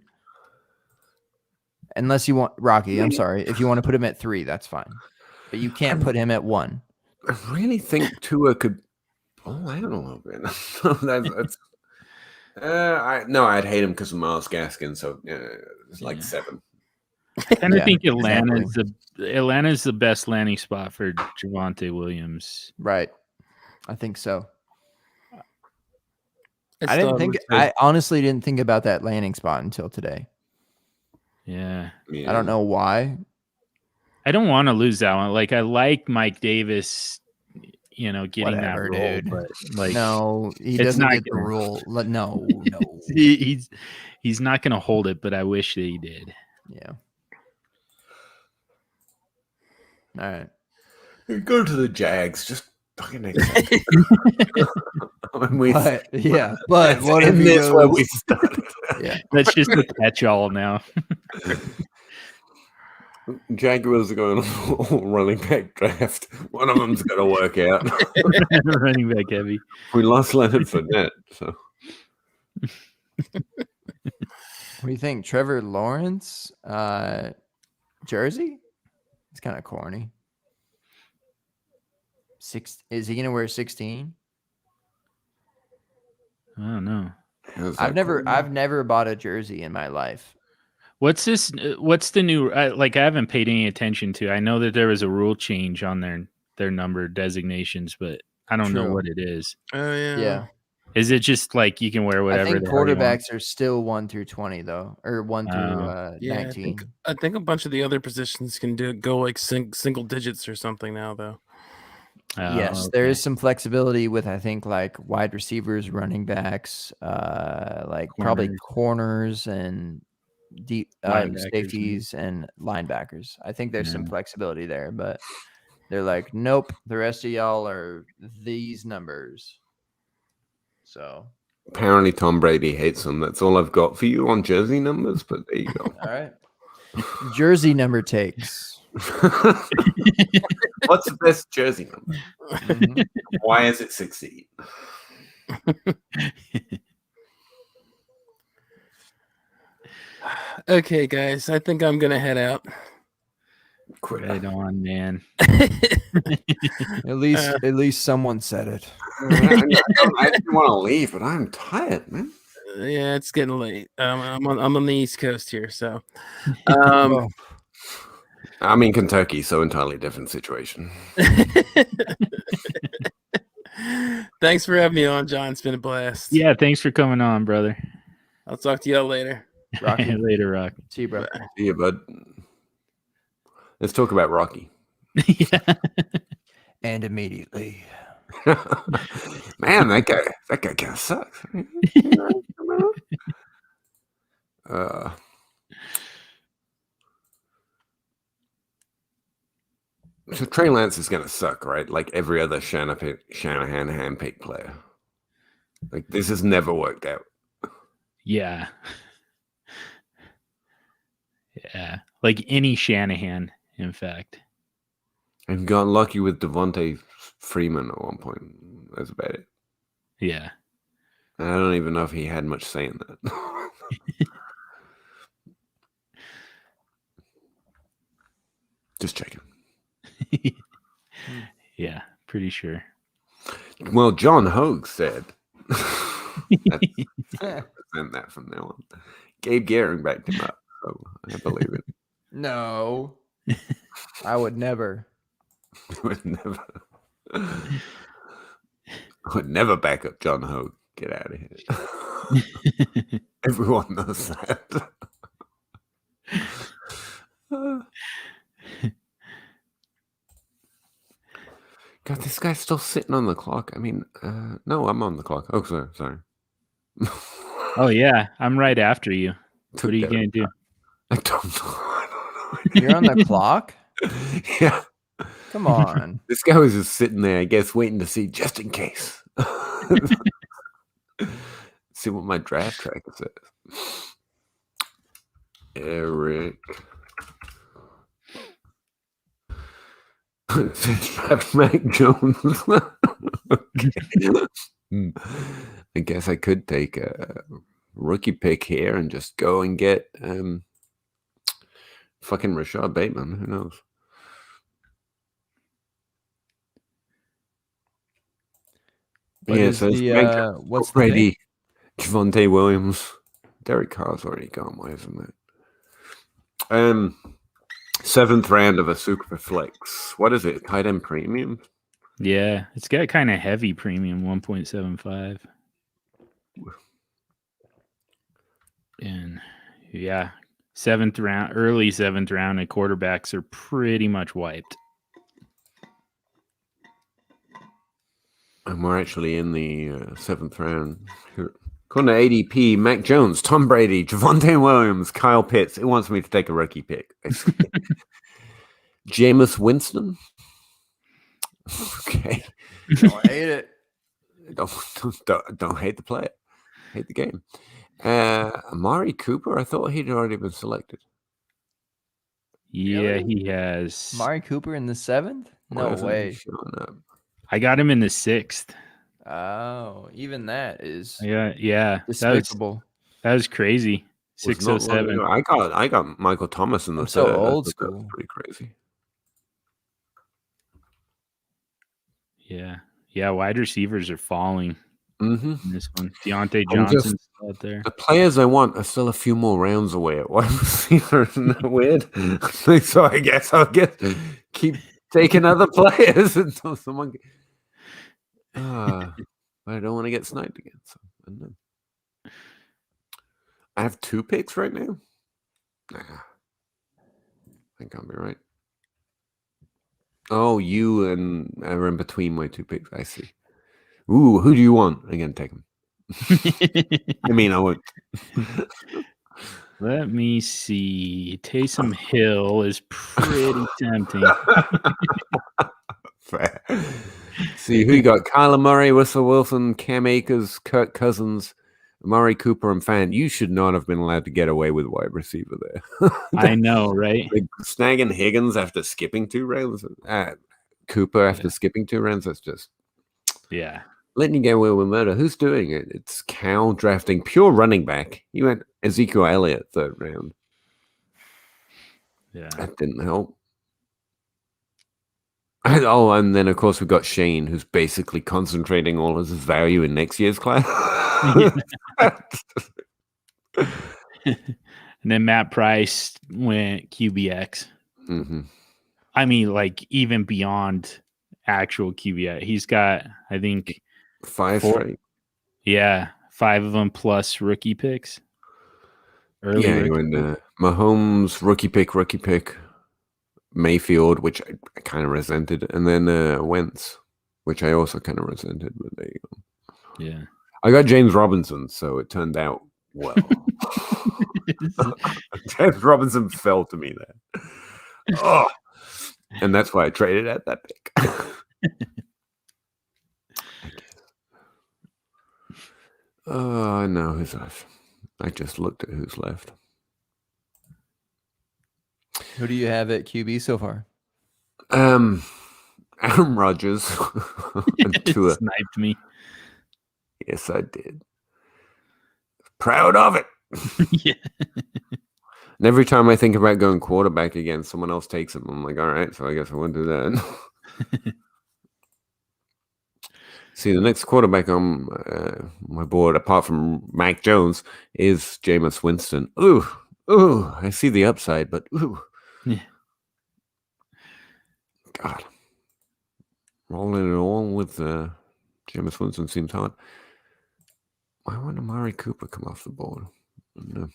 Unless you want Rocky, I'm sorry. If you want to put him at 3, that's fine. But you can't put him at 1. I really think Tua could. Oh, I don't know, man. I'd hate him because of Miles Gaskin. So it's like 7. And I think Atlanta's the best landing spot for Javonte Williams. Right. I think so. I I honestly didn't think about that landing spot until today. Yeah. I don't know why. I don't want to lose that one. Like I like Mike Davis, getting Whatever, that role, dude. but like no, he doesn't get the rule. No. he's not going to hold it, but I wish that he did. Yeah. All right. Go to the Jags. Just fucking but what if this where we started? Yeah, that's just a catch-all now. Jaguars are going all running back draft. One of them's going to work out. Running back heavy. We lost Leonard Fournette, so. What do you think, Trevor Lawrence? Jersey? It's kind of corny. Is he gonna wear 16? I don't know. I've never bought a jersey in my life. What's this? What's the new? I haven't paid any attention to. I know that there was a rule change on their number designations, but I don't know what it is. Oh yeah. Yeah. Is it just like you can wear whatever? I think quarterbacks are still 1 through 20 though, or 1 through 19. I think a bunch of the other positions can go like single digits or something now though. Yes, there is some flexibility with I think like wide receivers, running backs, like probably corners and deep safeties and linebackers. I think there's some flexibility there, but they're like, nope, the rest of y'all are these numbers. So apparently Tom Brady hates them. That's all I've got for you on jersey numbers, but there you go. All right. Jersey number takes. What's the best jersey number? Mm-hmm. Why is it 16? Okay, guys, I think I'm gonna head out. Quit right on, man. At least someone said it. I didn't want to leave, but I'm tired, man. Yeah, it's getting late. I'm on the East Coast here, so. I'm in Kentucky, so entirely different situation. Thanks for having me on, John. It's been a blast. Yeah, thanks for coming on, brother. I'll talk to y'all later. Rocky. Later, Rock. See you, bro. See you, bud. Let's talk about Rocky. Yeah. And immediately. Man, that guy kind of sucks. So Trey Lance is going to suck, right? Like every other Shanahan handpicked player. Like this has never worked out. Yeah. Yeah. Like any Shanahan, in fact. And got lucky with Devontae Freeman at one point. That's about it. Yeah. I don't even know if he had much say in that. Just checking. Yeah, pretty sure. Well, John Hogue said send that from now on. Gabe Gehring backed him up, so I believe it. No. I would never. I would never back up John Hogue. Get out of here. Everyone knows that. God, this guy's still sitting on the clock. I mean, no, I'm on the clock. Oh, sorry. Oh yeah, I'm right after you. What are you gonna do? I don't know. You're on the clock? Yeah. Come on. This guy was just sitting there, I guess, waiting to see just in case. See what my draft tracker says. Eric. Draft Mac Jones. I guess I could take a rookie pick here and just go and get fucking Rashad Bateman. Who knows? What's the Brady, Javonte Williams, Derek Carr's already gone. Why isn't that? 7th round of a Superflex. What is it? Tight end premium? Yeah, it's got kind of heavy premium, 1.75. And yeah, 7th round, early 7th round, and quarterbacks are pretty much wiped. And we're actually in the 7th round. According to ADP, Mac Jones, Tom Brady, Javonte Williams, Kyle Pitts. It wants me to take a rookie pick. Jameis Winston. Okay. Don't hate it. Don't hate the player. Hate the game. Amari Cooper, I thought he'd already been selected. Yeah, Really? he has. Amari Cooper in the 7th? No way. I got him in the 6th. Oh, even that is Yeah. despicable. That was crazy. 607. I got Michael Thomas in the 3rd. So old school. Pretty crazy. Yeah. Wide receivers are falling in this one. Deontay I'm Johnson's out there. The players I want are still a few more rounds away at wide receiver. Isn't that weird? So I guess I'll keep taking other players until someone. But I don't want to get sniped again. So I don't know. I have 2 picks right now. Nah, I can't be right. Oh, you and I are in between my 2 picks. I see. Ooh, who do you want? I'm gonna take him. I mean, I would. Let me see. Taysom Hill is pretty tempting. Fair. See who you got: Kyler Murray, Russell Wilson, Cam Akers, Kirk Cousins, Amari Cooper, and Fan. You should not have been allowed to get away with wide receiver there. I know, right? Like snagging Higgins after skipping 2 rounds. Cooper after skipping 2 rounds. That's just letting you get away with murder. Who's doing it? It's Cal drafting pure running back. You went Ezekiel Elliott 3rd round. Yeah, that didn't help. And then of course we've got Shane, who's basically concentrating all of his value in next year's class. And then Matt Price went QBX. Mm-hmm. I mean, like even beyond actual QBX, he's got I think 5 straight. Yeah, 5 of them plus rookie picks. He went Mahomes rookie pick. Mayfield, which I kind of resented, and then Wentz, which I also kind of resented. But there you go. Yeah, I got James Robinson, so it turned out well. James Robinson fell to me there. Oh, and that's why I traded at that pick. I know who's left. I just looked at who's left. Who do you have at QB so far? Aaron Rodgers. Sniped me. Yes, I did. Proud of it. Yeah. And every time I think about going quarterback again, someone else takes him. I'm like, all right, so I guess I won't do that. See, the next quarterback on my board, apart from Mac Jones, is Jameis Winston. Ooh, I see the upside, but ooh. Yeah. God. Rolling it all with Jameis Winston seems hard. Why wouldn't Amari Cooper come off the board? No.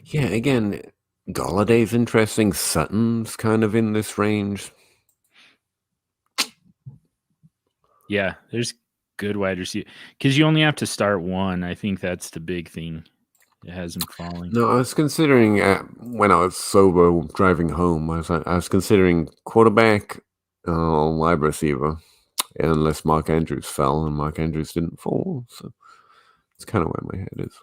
Yeah, again, Galladay's interesting. Sutton's kind of in this range. Yeah, there's good wide receiver because you only have to start one. I think that's the big thing. It has him falling. No, I was considering when I was sober driving home. I was considering quarterback, wide receiver, unless Mark Andrews fell, and Mark Andrews didn't fall. So it's kind of where my head is.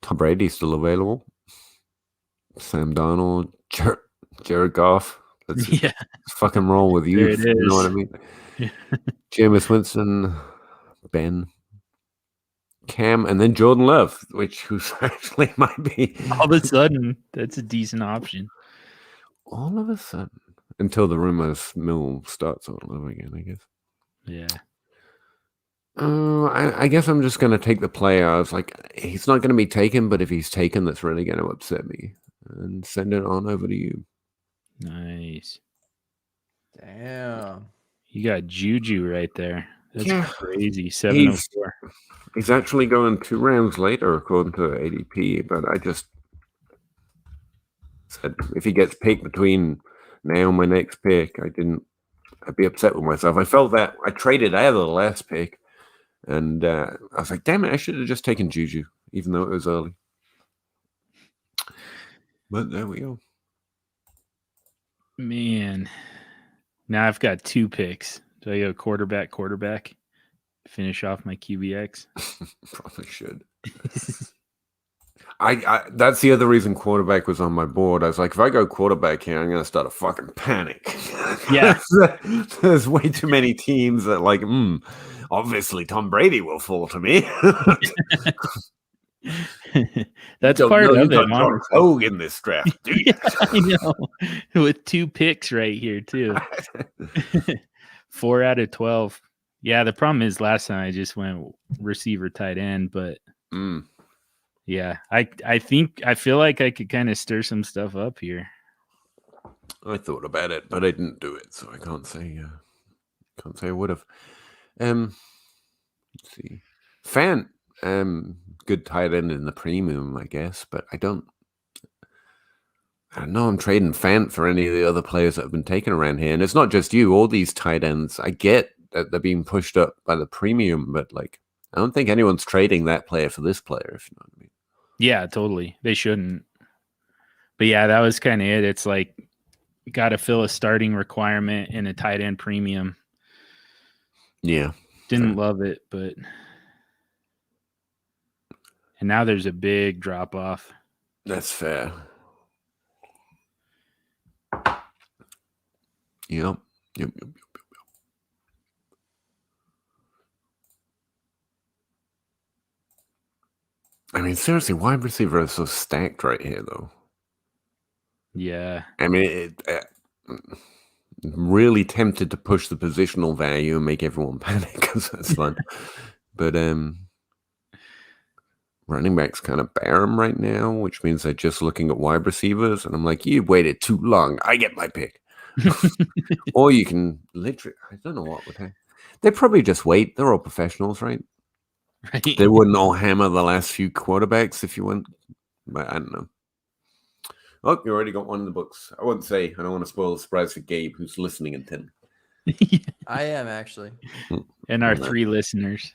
Tom Brady's still available. Sam Darnold, Jared Goff. Let's fucking roll with you. You know what I mean? Jameis Winston, Ben, Cam, and then Jordan Love, who's actually might be all of a sudden. That's a decent option. All of a sudden, until the rumors mill starts all over again, I guess. Yeah. I guess I'm just going to take the player. I was like, he's not going to be taken, but if he's taken, that's really going to upset me. And send it on over to you. Nice. Damn. You got Juju right there. That's crazy. 704. He's actually going 2 rounds later, according to ADP, but I just said if he gets picked between now and my next pick, I'd be upset with myself. I felt that I traded out of the last pick, and I was like, damn it, I should have just taken Juju, even though it was early. But there we go. Man. Now I've got 2 picks. Do I go quarterback? Finish off my QBX? Probably should. I that's the other reason quarterback was on my board. I was like, if I go quarterback here, I'm going to start a fucking panic. Yeah. There's way too many teams that like, obviously Tom Brady will fall to me. That's part of it. John Hogue in this draft, dude. Yeah, I know. With 2 picks right here too. 4 out of 12. Yeah, the problem is last time I just went receiver tight end, but yeah, I feel like I could kind of stir some stuff up here. I thought about it, but I didn't do it, so I can't say I would have. Let's see. Fant, good tight end in the premium, I guess, but I don't know I'm trading Fant for any of the other players that have been taken around here. And it's not just you, all these tight ends, I get that they're being pushed up by the premium, but like I don't think anyone's trading that player for this player, if you know what I mean. Yeah, totally. They shouldn't. But yeah, that was kind of it. It's like you got to fill a starting requirement in a tight end premium. Yeah. Didn't love it, but and now there's a big drop off. That's fair. Yep. I mean, seriously, wide receiver is so stacked right here, though. Yeah. I mean, really tempted to push the positional value and make everyone panic because that's fun. But running backs kind of barren right now, which means they're just looking at wide receivers. And I'm like, you waited too long. I get my pick. Or you can literally, I don't know what would happen. They probably just wait. They're all professionals, right? Right. They wouldn't all hammer the last few quarterbacks if you went, but I don't know. Oh, you already got one in the books. I wouldn't say, I don't want to spoil the surprise for Gabe, who's listening in 10. I am actually. And our 3 listeners.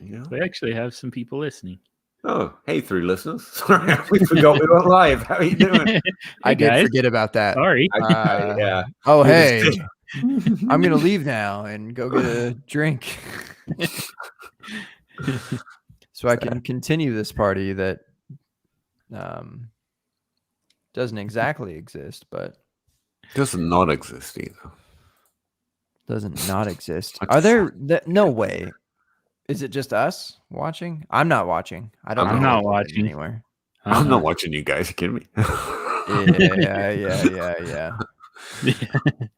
Yeah. We actually have some people listening. Oh, hey, 3 listeners. Sorry, we forgot we were live. How are you doing? I did forget about that. Sorry. Yeah. Oh, hey. I'm going to leave now and go get a drink. So I can continue this party that doesn't exactly exist, but does not exist either. Doesn't not exist. Are there no way? Is it just us watching? I'm not watching. I'm not watching anywhere. I'm not watching you guys. Are you kidding me? Yeah.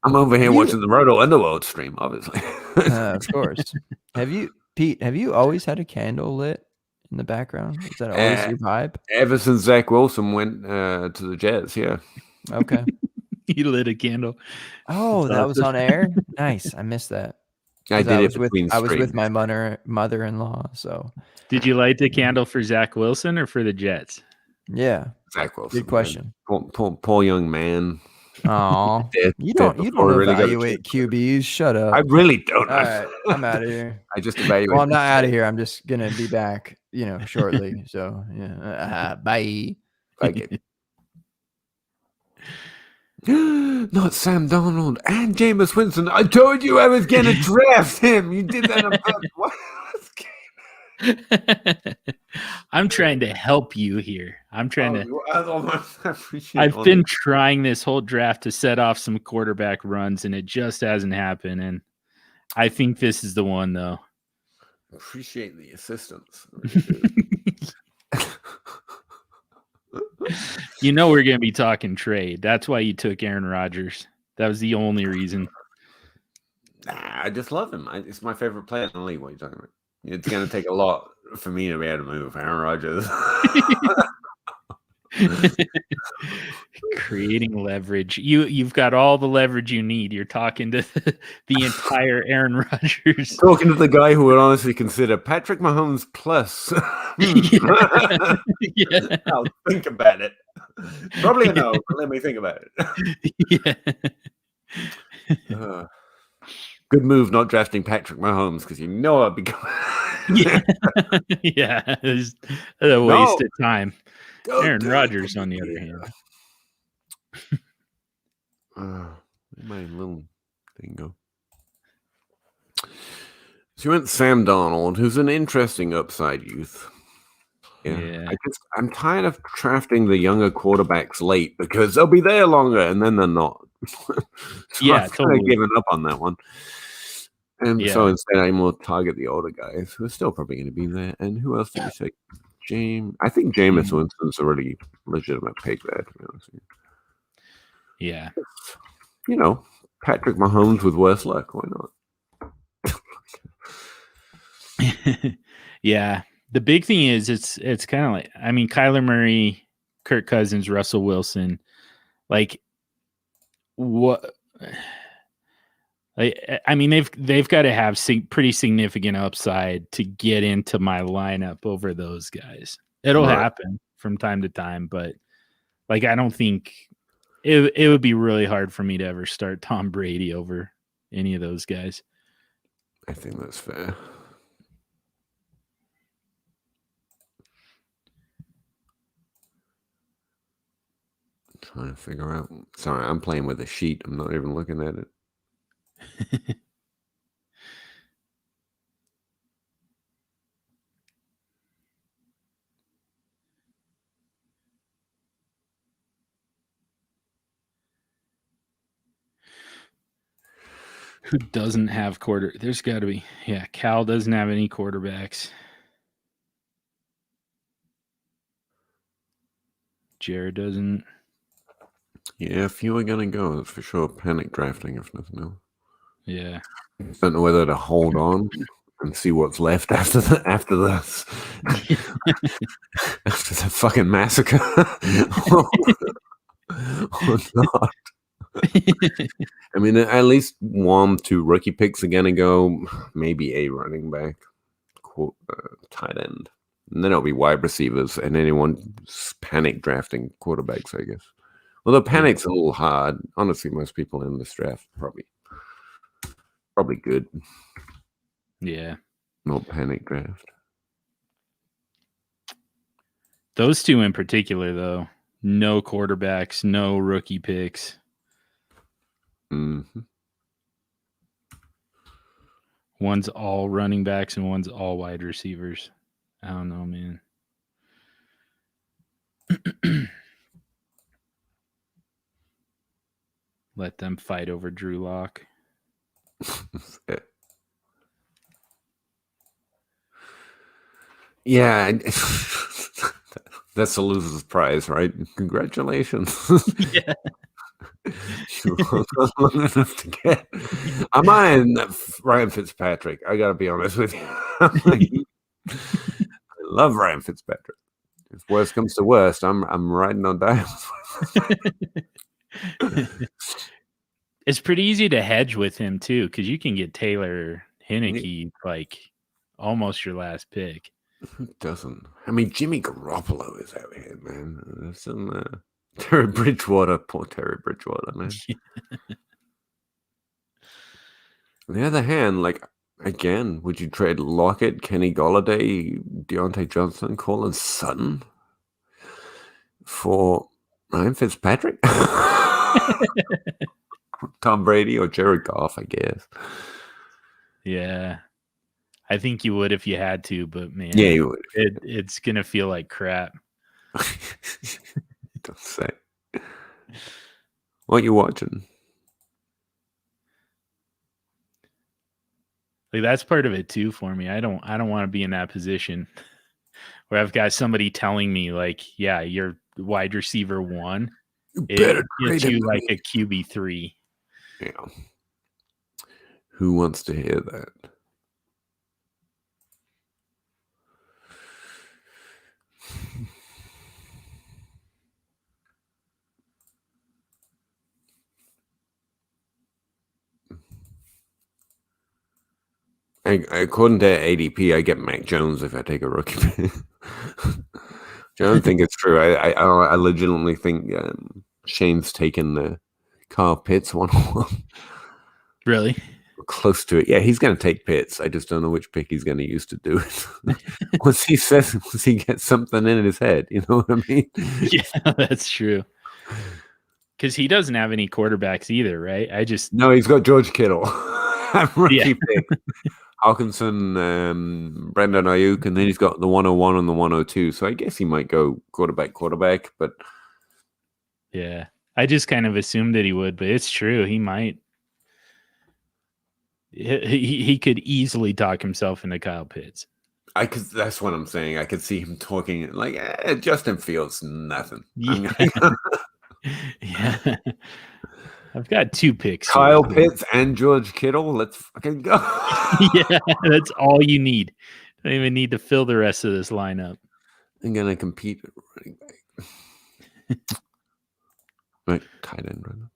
I'm over here watching the Roto Underworld stream, obviously. Of course. Pete, have you always had a candle lit in the background? Is that always your vibe? Ever since Zach Wilson went to the Jets, yeah. Okay. He lit a candle. Oh, that was on air? Nice. I missed that. I did it I was with my mother-in-law. So, did you light the candle for Zach Wilson or for the Jets? Yeah, Zach Wilson. Good question. Poor young man. Oh, you don't evaluate QBs. Shut up. I really don't. All right, I'm out of here. I just evaluate. Well, I'm not out of here. I'm just gonna be back, shortly. So yeah, bye. Bye. Not Sam Darnold and Jameis Winston. I told you I was gonna draft him. You did that on purpose. I'm trying to help you here. I'm trying to. I've been trying this whole draft to set off some quarterback runs, and it just hasn't happened. And I think this is the one, though. Appreciate the assistance. We're going to be talking trade. That's why you took Aaron Rodgers. That was the only reason. Nah, I just love him. It's my favorite player in the league. What are you talking about? It's going to take a lot for me to be able to move Aaron Rodgers. Creating leverage. You've got all the leverage you need. You're talking to the entire Aaron Rodgers. Talking to the guy who would honestly consider Patrick Mahomes plus. Yeah. I'll think about it. Probably a no, but let me think about it. Yeah. Good move not drafting Patrick Mahomes because I'd be yeah, it's a waste of time. Aaron Rodgers, on the other hand. My little thing go. So you went Sam Darnold, who's an interesting upside youth. Yeah. I'm tired of drafting the younger quarterbacks late because they'll be there longer and then they're not. So yeah, I've kind of given up on that one. And so instead, I will target the older guys who are still probably going to be there. And who else did you say? I think Jameis Winston's a really legitimate pick there, to be honest with you. Yeah. Patrick Mahomes with worse luck. Why not? Yeah. The big thing is it's kind of like, Kyler Murray, Kirk Cousins, Russell Wilson. Like, what? They've got to have pretty significant upside to get into my lineup over those guys. It'll happen from time to time, but I don't think it would be really hard for me to ever start Tom Brady over any of those guys. I think that's fair. Trying to figure out. Sorry, I'm playing with a sheet. I'm not even looking at it. Who doesn't have There's got to be. Yeah, Cal doesn't have any quarterbacks. Jared doesn't. Yeah, if you were going to go, that's for sure. Panic drafting, if nothing else. Yeah. Don't know whether to hold on and see what's left after the fucking massacre or not. At least 1-2 rookie picks are gonna go. Maybe a running back, tight end, and then it'll be wide receivers and anyone panic drafting quarterbacks, I guess. Although panic's a little hard. Honestly, most people in this draft probably good. Yeah. No panic draft. Those two in particular, though, no quarterbacks, no rookie picks. Mm-hmm. One's all running backs and one's all wide receivers. I don't know, man. Let them fight over Drew Lock. Yeah, that's a loser's prize, right? Congratulations. Yeah. You were long enough to get. I'm eyeing Ryan Fitzpatrick. I gotta be honest with you. I love Ryan Fitzpatrick. If worst comes to worst, I'm riding on dials. It's pretty easy to hedge with him too, because you can get Taylor Heineke, like almost your last pick. Who doesn't? I mean, Jimmy Garoppolo is out here, man. There's some Terry Bridgewater, poor Terry Bridgewater, man. On the other hand, like, again, would you trade Lockett, Kenny Golladay, Deontay Johnson, Cortland Sutton for Ryan Fitzpatrick? Tom Brady or Jared Goff, I guess. Yeah. I think you would if you had to, but man, yeah, you would. It's going to feel like crap. Don't say. What you watching? Like that's part of it too for me. I don't want to be in that position where I've got somebody telling me like, yeah, you're wide receiver 1. It gets you like a QB3. Yeah. Who wants to hear that? According to ADP, I get Mac Jones if I take a rookie. I don't think it's true. I legitimately think Shane's taken the Kyle Pitts 101. Really? Close to it. Yeah, he's going to take Pitts. I just don't know which pick he's going to use to do it. once he gets something in his head, you know what I mean? Yeah, that's true. Because he doesn't have any quarterbacks either, right? No, he's got George Kittle. Rookie pick. Hawkinson, Brandon Ayuk, and then he's got the 101 and the 102. So I guess he might go quarterback, but yeah, I just kind of assumed that he would, but it's true. He might. He could easily talk himself into Kyle Pitts. That's what I'm saying. I could see him talking like Justin Fields, nothing. Yeah. Yeah. I've got 2 picks. Kyle Pitts and George Kittle. Let's fucking go. Yeah, that's all you need. Don't even need to fill the rest of this lineup. I'm gonna compete at running back. Right, tight end right now.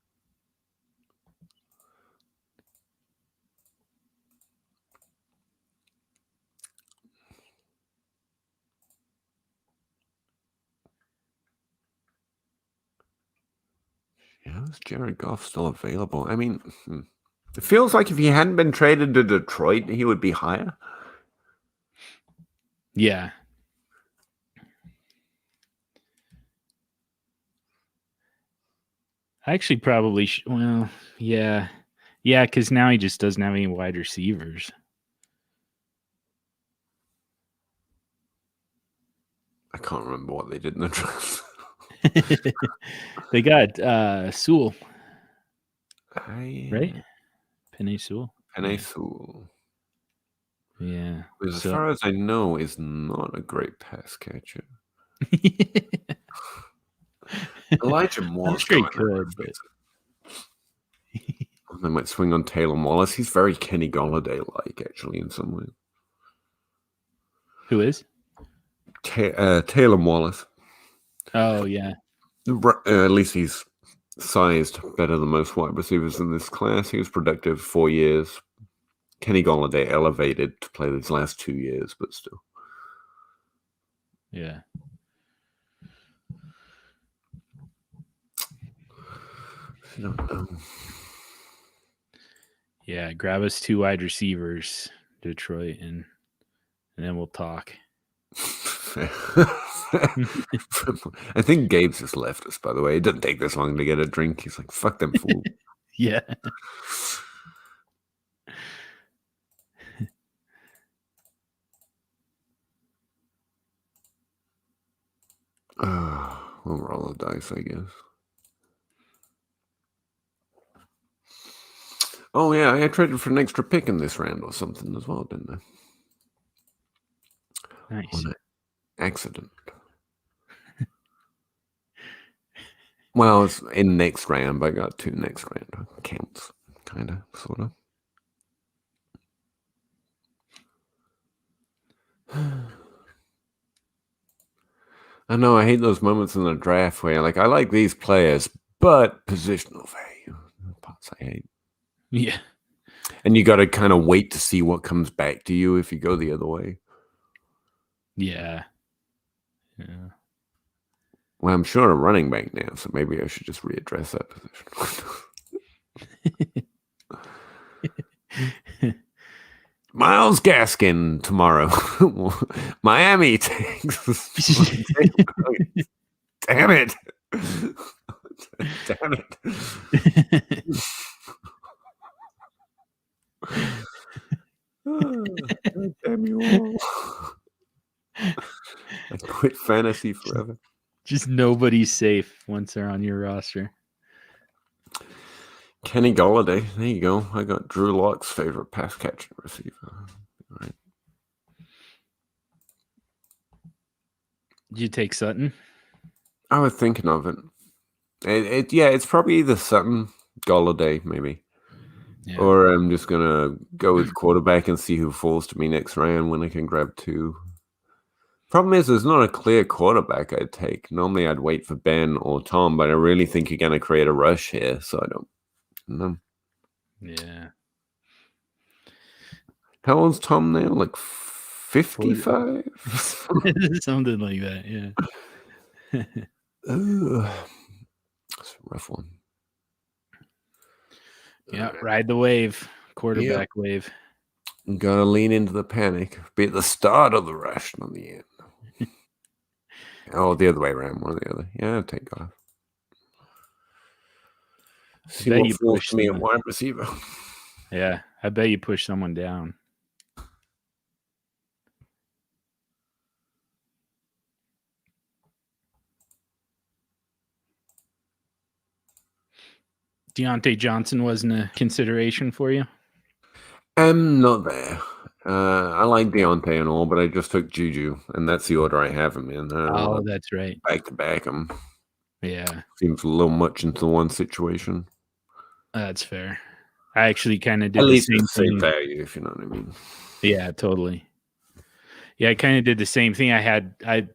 Yeah, is Jared Goff still available? I mean, it feels like if he hadn't been traded to Detroit, he would be higher. Yeah. I actually probably well, yeah. Yeah, because now he just doesn't have any wide receivers. I can't remember what they did in the draft. They got Sewell. Right? Penei Sewell. Penei Sewell. Yeah. As far as I know, is not a great pass catcher. Elijah Moore's pretty good, but they might swing on Taylor Wallace. He's very Kenny Golladay-like, actually, in some ways. Who is? Taylor Wallace. Oh, yeah. At least he's sized better than most wide receivers in this class. He was productive 4 years. Kenny Golladay elevated to play these last 2 years, but still. Yeah. I don't know. Yeah, grab us 2 wide receivers, Detroit, and then we'll talk. I think Gabe's just left us, by the way. It doesn't take this long to get a drink. He's like, fuck them fools. Yeah. We'll roll the dice, I guess. Oh, yeah, I traded for an extra pick in this round or something as well, didn't I? Nice. On an accident. Well, it's in next round, but I got 2 next round. Counts, kind of, sort of. I know, I hate those moments in the draft where, like, I like these players, but positional value. Parts I hate. Yeah. And you got to kind of wait to see what comes back to you if you go the other way. Yeah. Well, I'm short a running back now, so maybe I should just readdress that position. Myles Gaskin tomorrow. Miami takes. Damn it. Damn it. Damn you all. I quit fantasy forever. Just nobody's safe once they're on your roster. Kenny Golladay. There you go. I got Drew Lock's favorite pass catching receiver. All right. Did you take Sutton? I was thinking of it. It's probably either Sutton, Golladay, maybe. Yeah. Or I'm just going to go with quarterback and see who falls to me next round when I can grab two. Problem is, there's not a clear quarterback I'd take. Normally, I'd wait for Ben or Tom, but I really think you're going to create a rush here, so I don't know. Yeah. How old's Tom now? Like 55? Something like that, yeah. That's a rough one. Yeah, ride the wave. Quarterback wave. Gotta lean into the panic. Be at the start of the rush, not the end. Oh, the other way around, one or the other. Yeah, take Goff. See what falls me at wide receiver. Yeah, I bet you push someone down. Deontay Johnson wasn't a consideration for you? I'm not there. I like Deontay and all, but I just took Juju, and that's the order I have him in. That's right. Back to back him. Yeah. Seems a little much into one situation. That's fair. I actually kind of did at least the same value, if you know what I mean. Yeah, totally. Yeah, I kind of did the same thing. I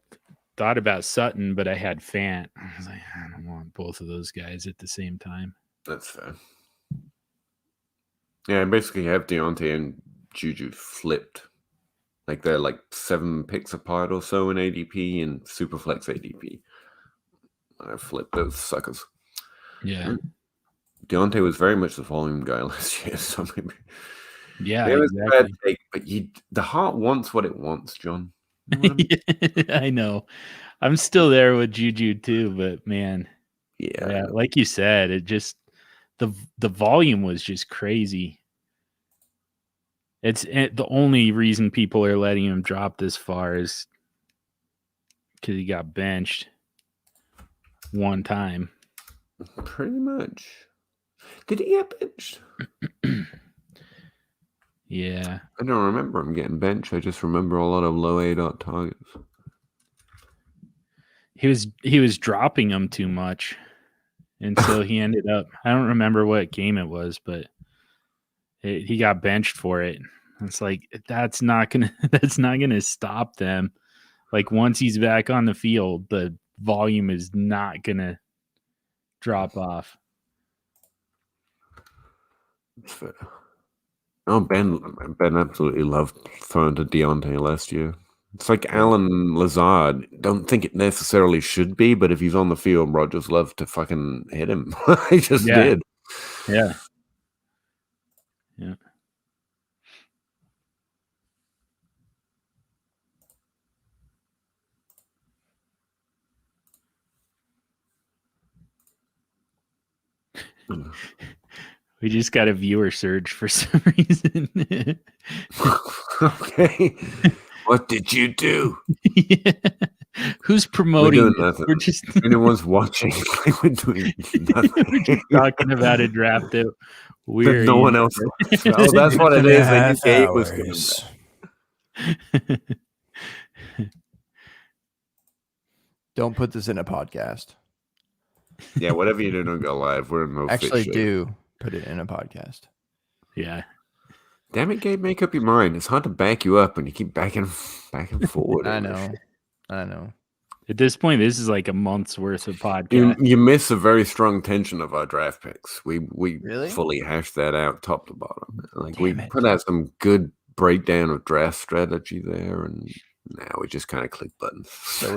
thought about Sutton, but I had Fant. I was like, I don't want both of those guys at the same time. That's fair. Yeah, I basically have Deontay and Juju flipped. Like they're like 7 picks apart or so in ADP and Superflex ADP. I flipped those suckers. Yeah. Deontay was very much the volume guy last year, so maybe. Yeah, it was exactly. a bad take, but the heart wants what it wants, John. You know what I mean? I know. I'm still there with Juju too, but man, yeah, like you said, it just the volume was just crazy. It's the only reason people are letting him drop this far is because he got benched one time. Pretty much. Did he get benched? Yeah. I don't remember him getting benched. I just remember a lot of low A-dot targets. He was dropping them too much. And so he ended up, I don't remember what game it was, but he got benched for it. It's like that's not gonna stop them. Like once he's back on the field, the volume is not gonna drop off. Fair. Oh, Ben absolutely loved throwing to Deontay last year. It's like Alan Lazard. Don't think it necessarily should be, but if he's on the field, Rodgers loved to fucking hit him. He just did. Yeah. Yeah. We just got a viewer surge for some reason. Okay. What did you do? Yeah. Who's promoting? We're just anyone's watching. We're doing nothing. We're just talking about a draft that we're no one else. Oh, that's what it is. I think Gabe was giving. Don't put this in a podcast. Yeah, whatever you do, don't go live. We're in no actually do put it in a podcast. Yeah. Damn it, Gabe, make up your mind. It's hard to back you up and you keep backing forward. I know. At this point, this is like a month's worth of podcast. You miss a very strong tension of our draft picks. We Really? fully hashed that out top to bottom. Like Damn we it. put out some good breakdown of draft strategy there, and now we just kind of click buttons. So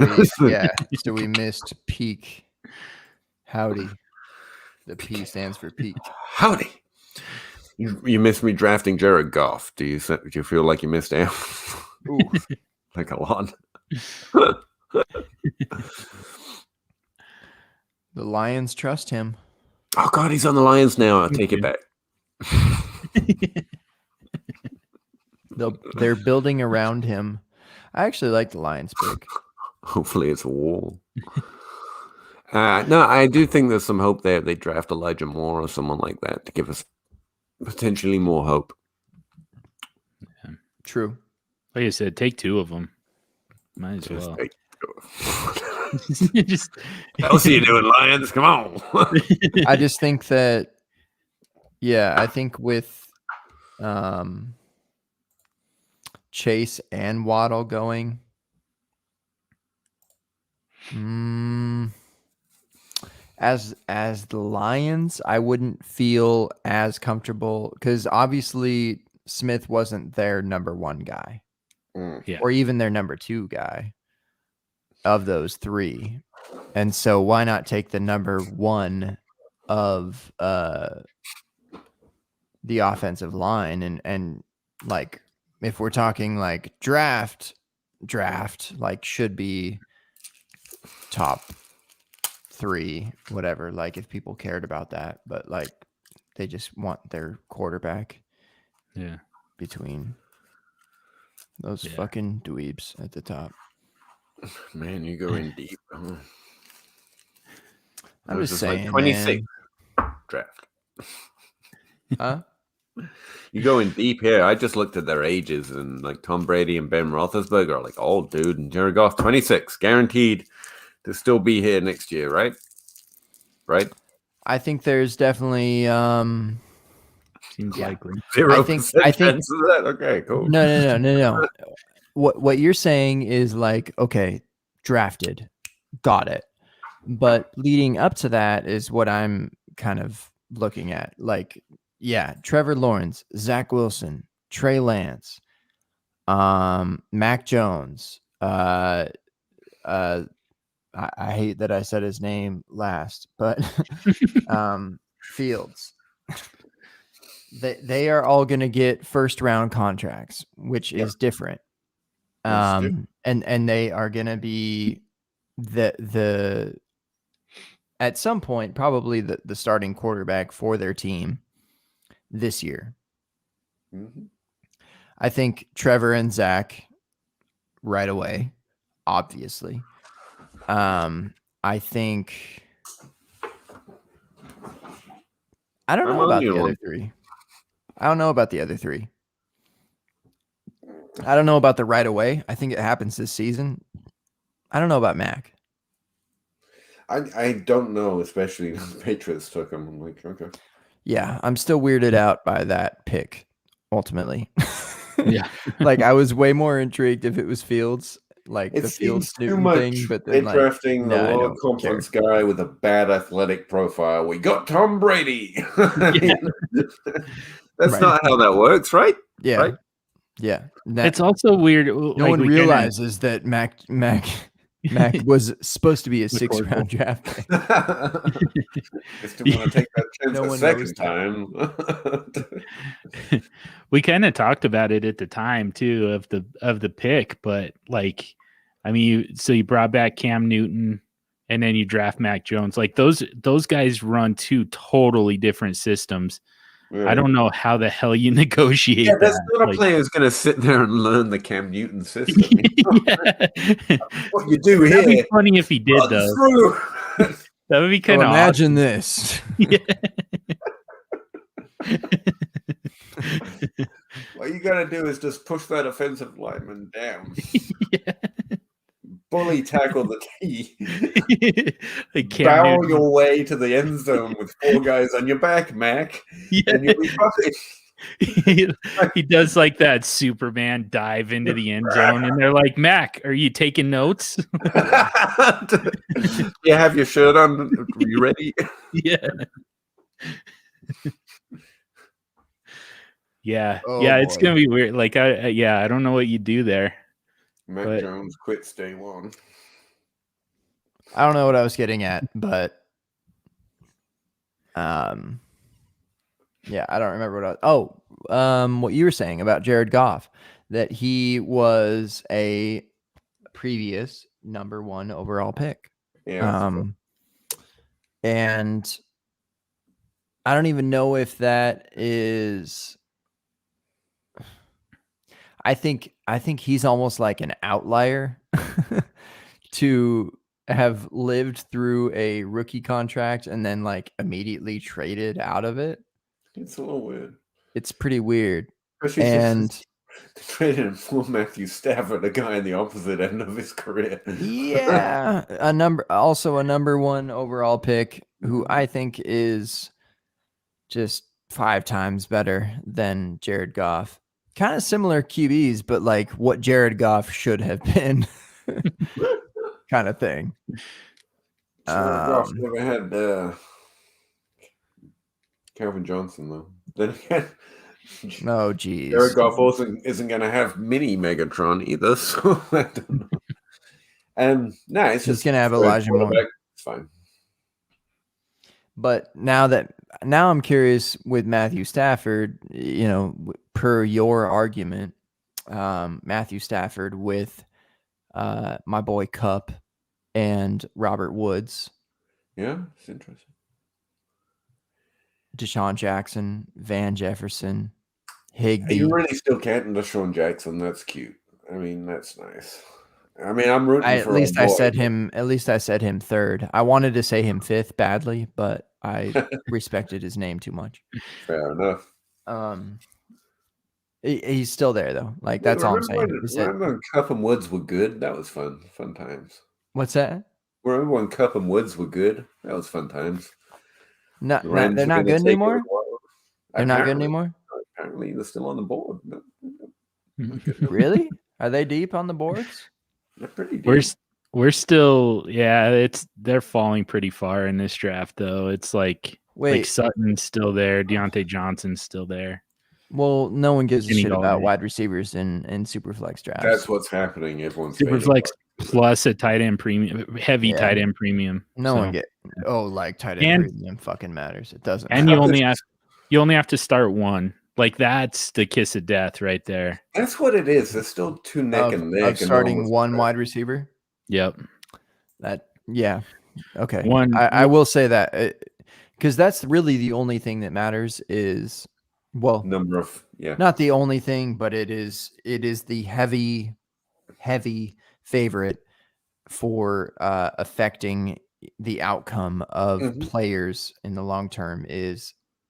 we missed peak. Howdy. The P stands for peak. Howdy. You missed me drafting Jared Goff. Do you feel like you missed out? Ooh. Like a lot. The Lions trust him. Oh God, he's on the Lions now. I'll take it back. They're building around him. I actually like the Lions pick. Hopefully it's a wall. No, I do think there's some hope there. They draft Elijah Moore or someone like that to give us potentially more hope. Yeah. True. Like I said, take 2 of them. Might as Just well. take- Just Else you doing, Lions? Come on. I just think that, I think with Chase and Waddle going, as the Lions, I wouldn't feel as comfortable because obviously Smith wasn't their number 1 guy, or even their number 2 guy of those 3. And so why not take the number 1 of the offensive line and like if we're talking like draft like should be top 3, whatever, like if people cared about that, but like they just want their quarterback between those fucking dweebs at the top. Man, you go in deep. Huh? I'm just saying, like 26 draft. Huh? You go in deep here. I just looked at their ages, and like Tom Brady and Ben Roethlisberger are like old dude, and Jared Goff 26, guaranteed to still be here next year, right? Right. I think there's definitely seems likely. 0% chance of that. Okay, cool. No. What you're saying is like, okay, drafted, got it. But leading up to that is what I'm kind of looking at. Like, Trevor Lawrence, Zach Wilson, Trey Lance, Mac Jones. I hate that I said his name last, but Fields. They are all going to get first round contracts, which is different. And they are going to be the at some point probably the starting quarterback for their team this year. I think Trevor and Zach right away, obviously. I think I don't know about the other 3. I don't know about the other 3. I don't know about the right away. I think it happens this season. I don't know about Mac. I don't know, especially the Patriots took him. I'm like, okay. Yeah, I'm still weirded out by that pick, ultimately. Yeah. Like, I was way more intrigued if it was Fields, like it the Fields too much thing, but then drafting the lower conference guy with a bad athletic profile. We got Tom Brady. That's not how that works, right? Yeah. Right? Yeah. It's also weird. No one realizes that Mac was supposed to be a 6th round draft pick. Just didn't want to take that chance a second time. We kind of talked about it at the time too of the pick, but like, I mean, you brought back Cam Newton and then you draft Mac Jones. Like those guys run 2 totally different systems. Yeah. I don't know how the hell you negotiate that. That's not a player who's going to sit there and learn the Cam Newton system. What you do here. That'd be funny if he did, though. That would be kind of imagine this. What you got to do is just push that offensive lineman down. Bully tackle the tee. Barrel your way to the end zone with 4 guys on your back, Mac. And you'll be fine. he does like that Superman dive into the end zone, and they're like, Mac, are you taking notes? You have your shirt on. Are you ready? Yeah. Yeah. Oh, yeah, it's boy. gonna be weird. Like I don't know what you do there. Mac But- Jones quits day one. I don't know what I was getting at, but yeah, I don't remember what what you were saying about Jared Goff, that he was a previous number 1 overall pick. Yeah. And I don't even know if that is. I think he's almost like an outlier to have lived through a rookie contract and then like immediately traded out of it. It's a little weird. It's pretty weird. Especially And since they traded him for Matthew Stafford, a guy in the opposite end of his career. yeah, a number 1 overall pick who I think is just 5 times better than Jared Goff. Kind of similar QBs, but like what Jared Goff should have been, kind of thing. Jared Goff never had Calvin Johnson though. Then again, Oh, geez. Jared Goff also isn't going to have mini Megatron either, so I don't know. No, it's He's just gonna have Elijah Moore. It's fine. But now I'm curious with Matthew Stafford, per your argument, Matthew Stafford with my boy Cup and Robert Woods, Yeah, it's interesting. Deshaun Jackson, Van Jefferson, Higbee. You really still counting Deshaun Jackson? That's cute. I mean, that's nice. I mean, I'm rooting for. At least I said him 3rd. I wanted to say him 5th badly, but I respected his name too much. Fair enough. He's still there though. Like that's all I'm saying. Remember when Cup and Woods were good? That was fun. Fun times. What's that? Remember when Cup and Woods were good? That was fun times. No, they're not good anymore. They're not good anymore. Apparently, they're still on the board. Really? Are they deep on the boards? They're pretty deep. We're still, they're falling pretty far in this draft though. It's like Sutton's still there, Deontay Johnson's still there. Well, no one gives a shit about wide receivers in Superflex drafts. That's what's happening. Everyone's Superflex plus a tight end premium, heavy tight end premium. No one tight end premium fucking matters. It doesn't. And you only have to start one. Like that's the kiss of death right there. That's what it is. There's still two neck and neck. Of starting one wide receiver. Yep. Okay. I will say that because that's really the only thing that matters is number of not the only thing, but it is the heavy favorite for affecting the outcome of players in the long term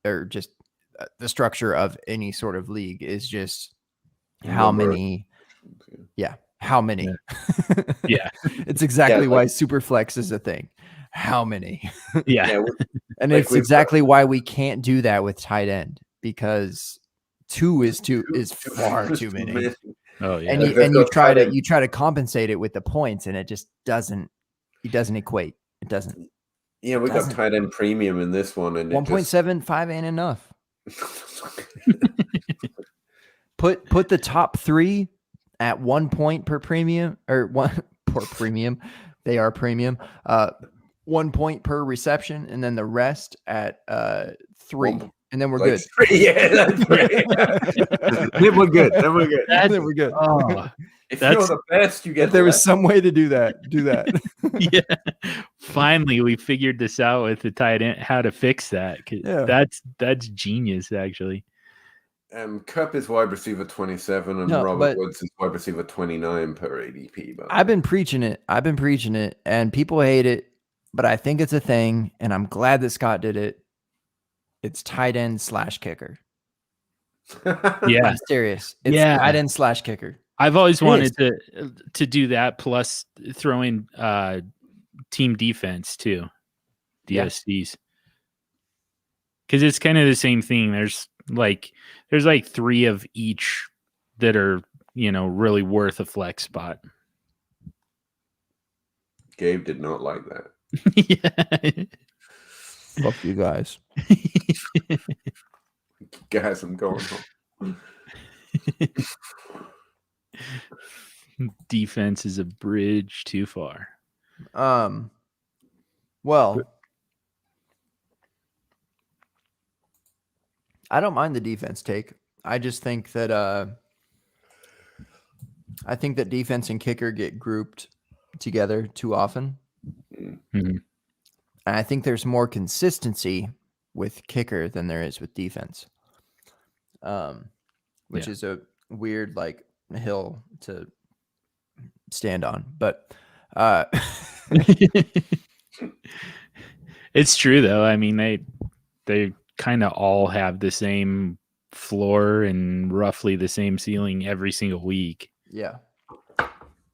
or just the structure of any sort of league is just how many. Yeah. It's exactly why Superflex is a thing. How many? Yeah. And it's exactly why we can't do that with tight end because 2 is far too many. Oh yeah. And you try to compensate it with the points and it just doesn't equate. It doesn't. Yeah, we got tight end premium in this one and 1.75 ain't enough. Put the top 3 at 1 point per premium or 1 per premium. They are premium. 1 point per reception, and then the rest at 3. And then we're good. Yeah, that's great. Then we're good. Then we're good. Oh, if you're the best, you get. If there was some way to do that. Yeah. Finally, we figured this out with the tight end, how to fix that. That's genius, actually. Cup is wide receiver 27 and Robert Woods is wide receiver 29 per ADP. I've been preaching it and people hate it, but I think it's a thing and I'm glad that Scott did it. It's tight end / kicker. Yeah. I'm serious. It's tight end / kicker. I've always wanted to do that plus throw in team defense too. DSCs. Because it's kind of the same thing. There's like there's like 3 of each that are, really worth a flex spot. Gabe did not like that. Yeah. Fuck you guys. Guys, I'm going home. Defense is a bridge too far. Well, I don't mind the defense take. I just think that defense and kicker get grouped together too often. Mm-hmm. And I think there's more consistency with kicker than there is with defense. Which is a weird hill to stand on, but it's true though. I mean, they kind of all have the same floor and roughly the same ceiling every single week. Yeah.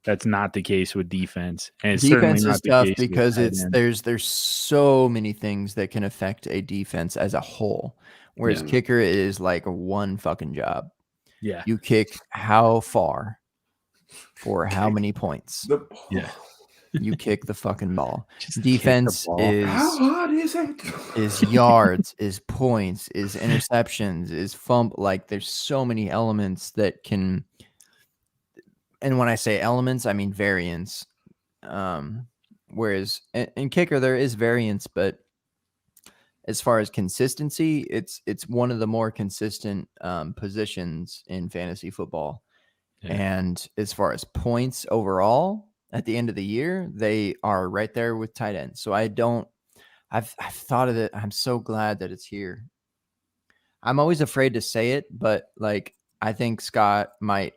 That's not the case with defense. And it's defense certainly not is tough the case because with there's so many things that can affect a defense as a whole. Whereas kicker is like one fucking job. Yeah. You kick how far for how many points. Yeah. You kick the fucking ball. Defense is how hard is it? Is yards, is points, is interceptions, is fumble. Like there's so many elements that can. And when I say elements, I mean variance. Whereas in kicker there is variance, but as far as consistency, it's one of the more consistent positions in fantasy football. Yeah. And as far as points overall, at the end of the year, they are right there with tight ends. So I've thought of it. I'm so glad that it's here. I'm always afraid to say it, but I think Scott might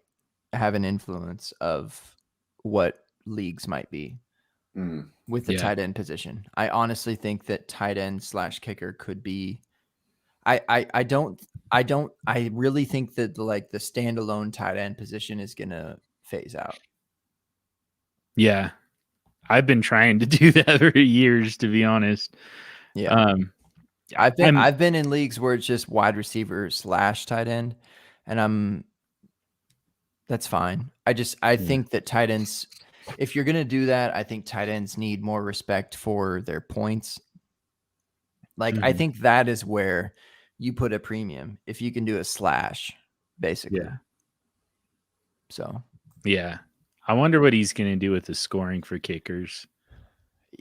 have an influence of what leagues might be with the tight end position. I honestly think that tight end / kicker could be. I really think that the standalone tight end position is gonna phase out. Yeah, I've been trying to do that for years, to be honest. Yeah, I've been in leagues where it's just wide receiver / tight end, and that's fine. I think that tight ends, if you're gonna do that, I think tight ends need more respect for their points. I think that is where you put a premium if you can do a / basically. Yeah. So. Yeah. I wonder what he's going to do with the scoring for kickers.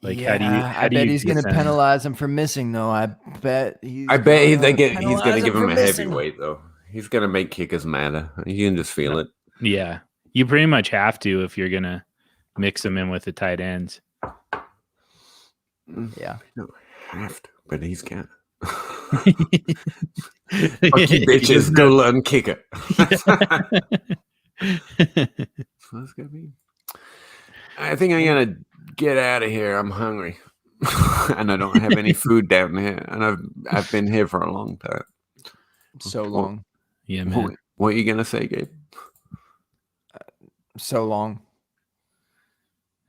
I bet he's going to penalize him for missing, though. I bet he's going to give him a heavyweight, though. He's going to make kickers matter. You can just feel it. Yeah. You pretty much have to if you're going to mix them in with the tight ends. Yeah. No, have to, but he's got. Fuck you bitches, go learn kicker. That's gonna be. I think I'm gonna get out of here. I'm hungry, and I don't have any food down here. And I've been here for a long time. So long. Yeah, man. What are you gonna say, Gabe? So long.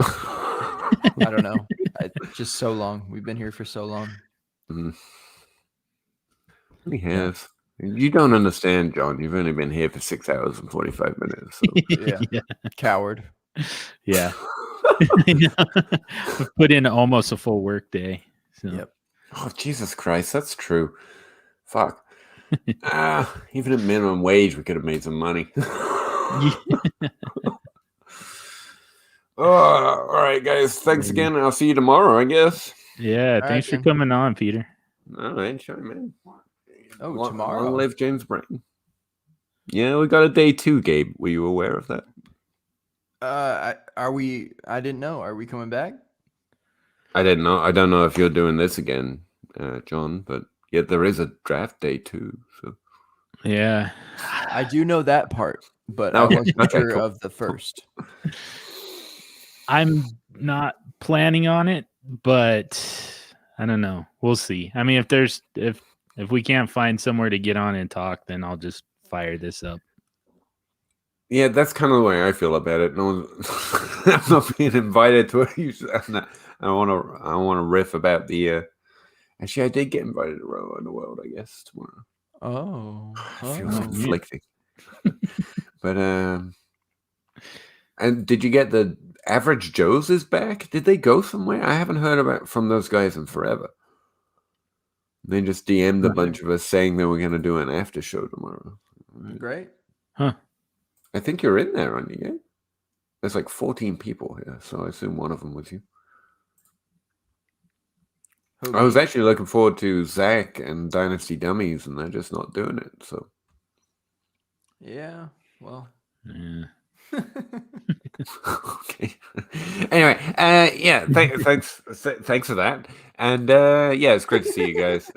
I don't know. Just so long. We've been here for so long. We have. You don't understand, John. You've only been here for 6 hours and 45 minutes. So. Yeah. Coward. Yeah. Put in almost a full work day. So. Yep. Oh, Jesus Christ. That's true. Fuck. Even at minimum wage, we could have made some money. All right, guys. Thanks again. I'll see you tomorrow, I guess. Yeah. Thanks for coming on, Peter. All right. Sure, man. Oh, tomorrow. Long live James Brain. Yeah, we got a day 2, Gabe. Were you aware of that? Are we? I didn't know. Are we coming back? I didn't know. I don't know if you're doing this again, John. But yeah, there is a draft day 2. So yeah, I do know that part, but I wasn't sure of the first. I'm not planning on it, but I don't know. We'll see. I mean, if we can't find somewhere to get on and talk, then I'll just fire this up. Yeah, that's kind of the way I feel about it. No, I'm not being invited to it. I want to riff about the. Actually, I did get invited to Row in the World, I guess, tomorrow. Oh, It feels oh. conflicting. But and did you get the Average Joe's is back? Did they go somewhere? I haven't heard about from those guys in forever. They just DM'd a bunch of us saying they were going to do an after show tomorrow. Great. Huh. I think you're in there, aren't you? Yeah? There's like 14 people here, so I assume one of them was you. I was actually looking forward to Zach and Dynasty Dummies, and they're just not doing it. So, yeah, well, Yeah. okay. Anyway, yeah, thanks for that, and yeah, it's great to see you guys.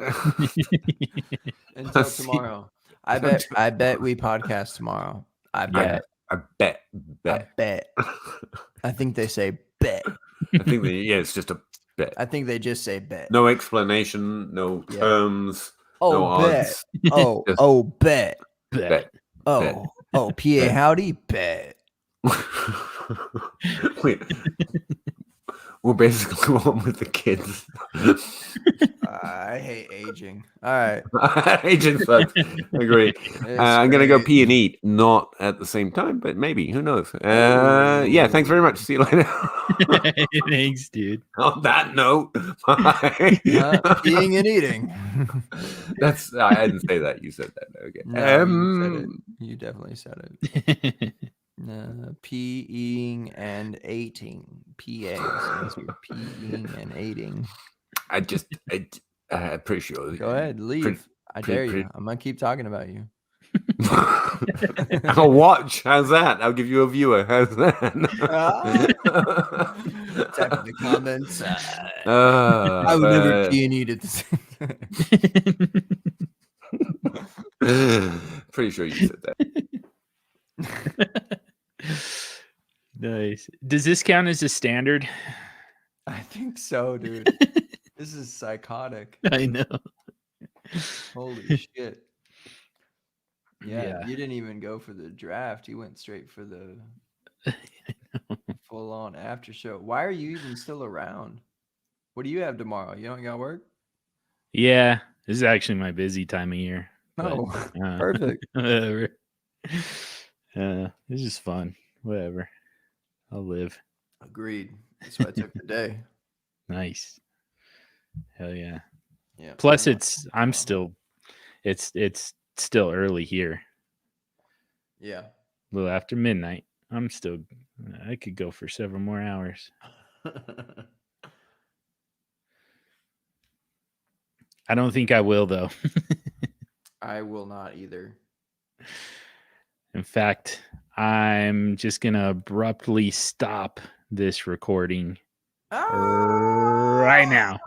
Until tomorrow. I bet we podcast tomorrow. I bet. I think they say bet. I think it's just a bet. I think they just say bet. No explanation, no terms, no bet. odds. Bet. Bet. PA howdy, bet. We're basically one with the kids. I hate aging. All right. Aging sucks. Agree. I'm going to go pee and eat, not at the same time, but maybe. Who knows? Yeah, thanks very much. See you later. Thanks, dude. On that note, bye. Peeing and eating. I didn't say that. You said that. Okay. No, you said it. You definitely said it. Peeing and eating. PA. So peeing and eating. I'm pretty sure. Go ahead, leave. I dare you. I'm gonna keep talking about you. I'll watch. How's that? I'll give you a viewer. How's that? Type in the comments. I would never pee and eat at the same time. Pretty sure you said that. Nice. Does this count as a standard? I think so, dude. This is psychotic. I know. Holy shit. Yeah, you didn't even go for the draft. You went straight for the full-on after show. Why are you even still around? What do you have tomorrow? You don't got work? Yeah, this is actually my busy time of year. Oh, perfect. Whatever. It's just fun. Whatever. I'll live. Agreed. That's why I took the day. Nice. Hell yeah. Yeah. Plus it's still early here. Yeah. A little after midnight. I could go for several more hours. I don't think I will though. I will not either. In fact, I'm just going to abruptly stop this recording right now.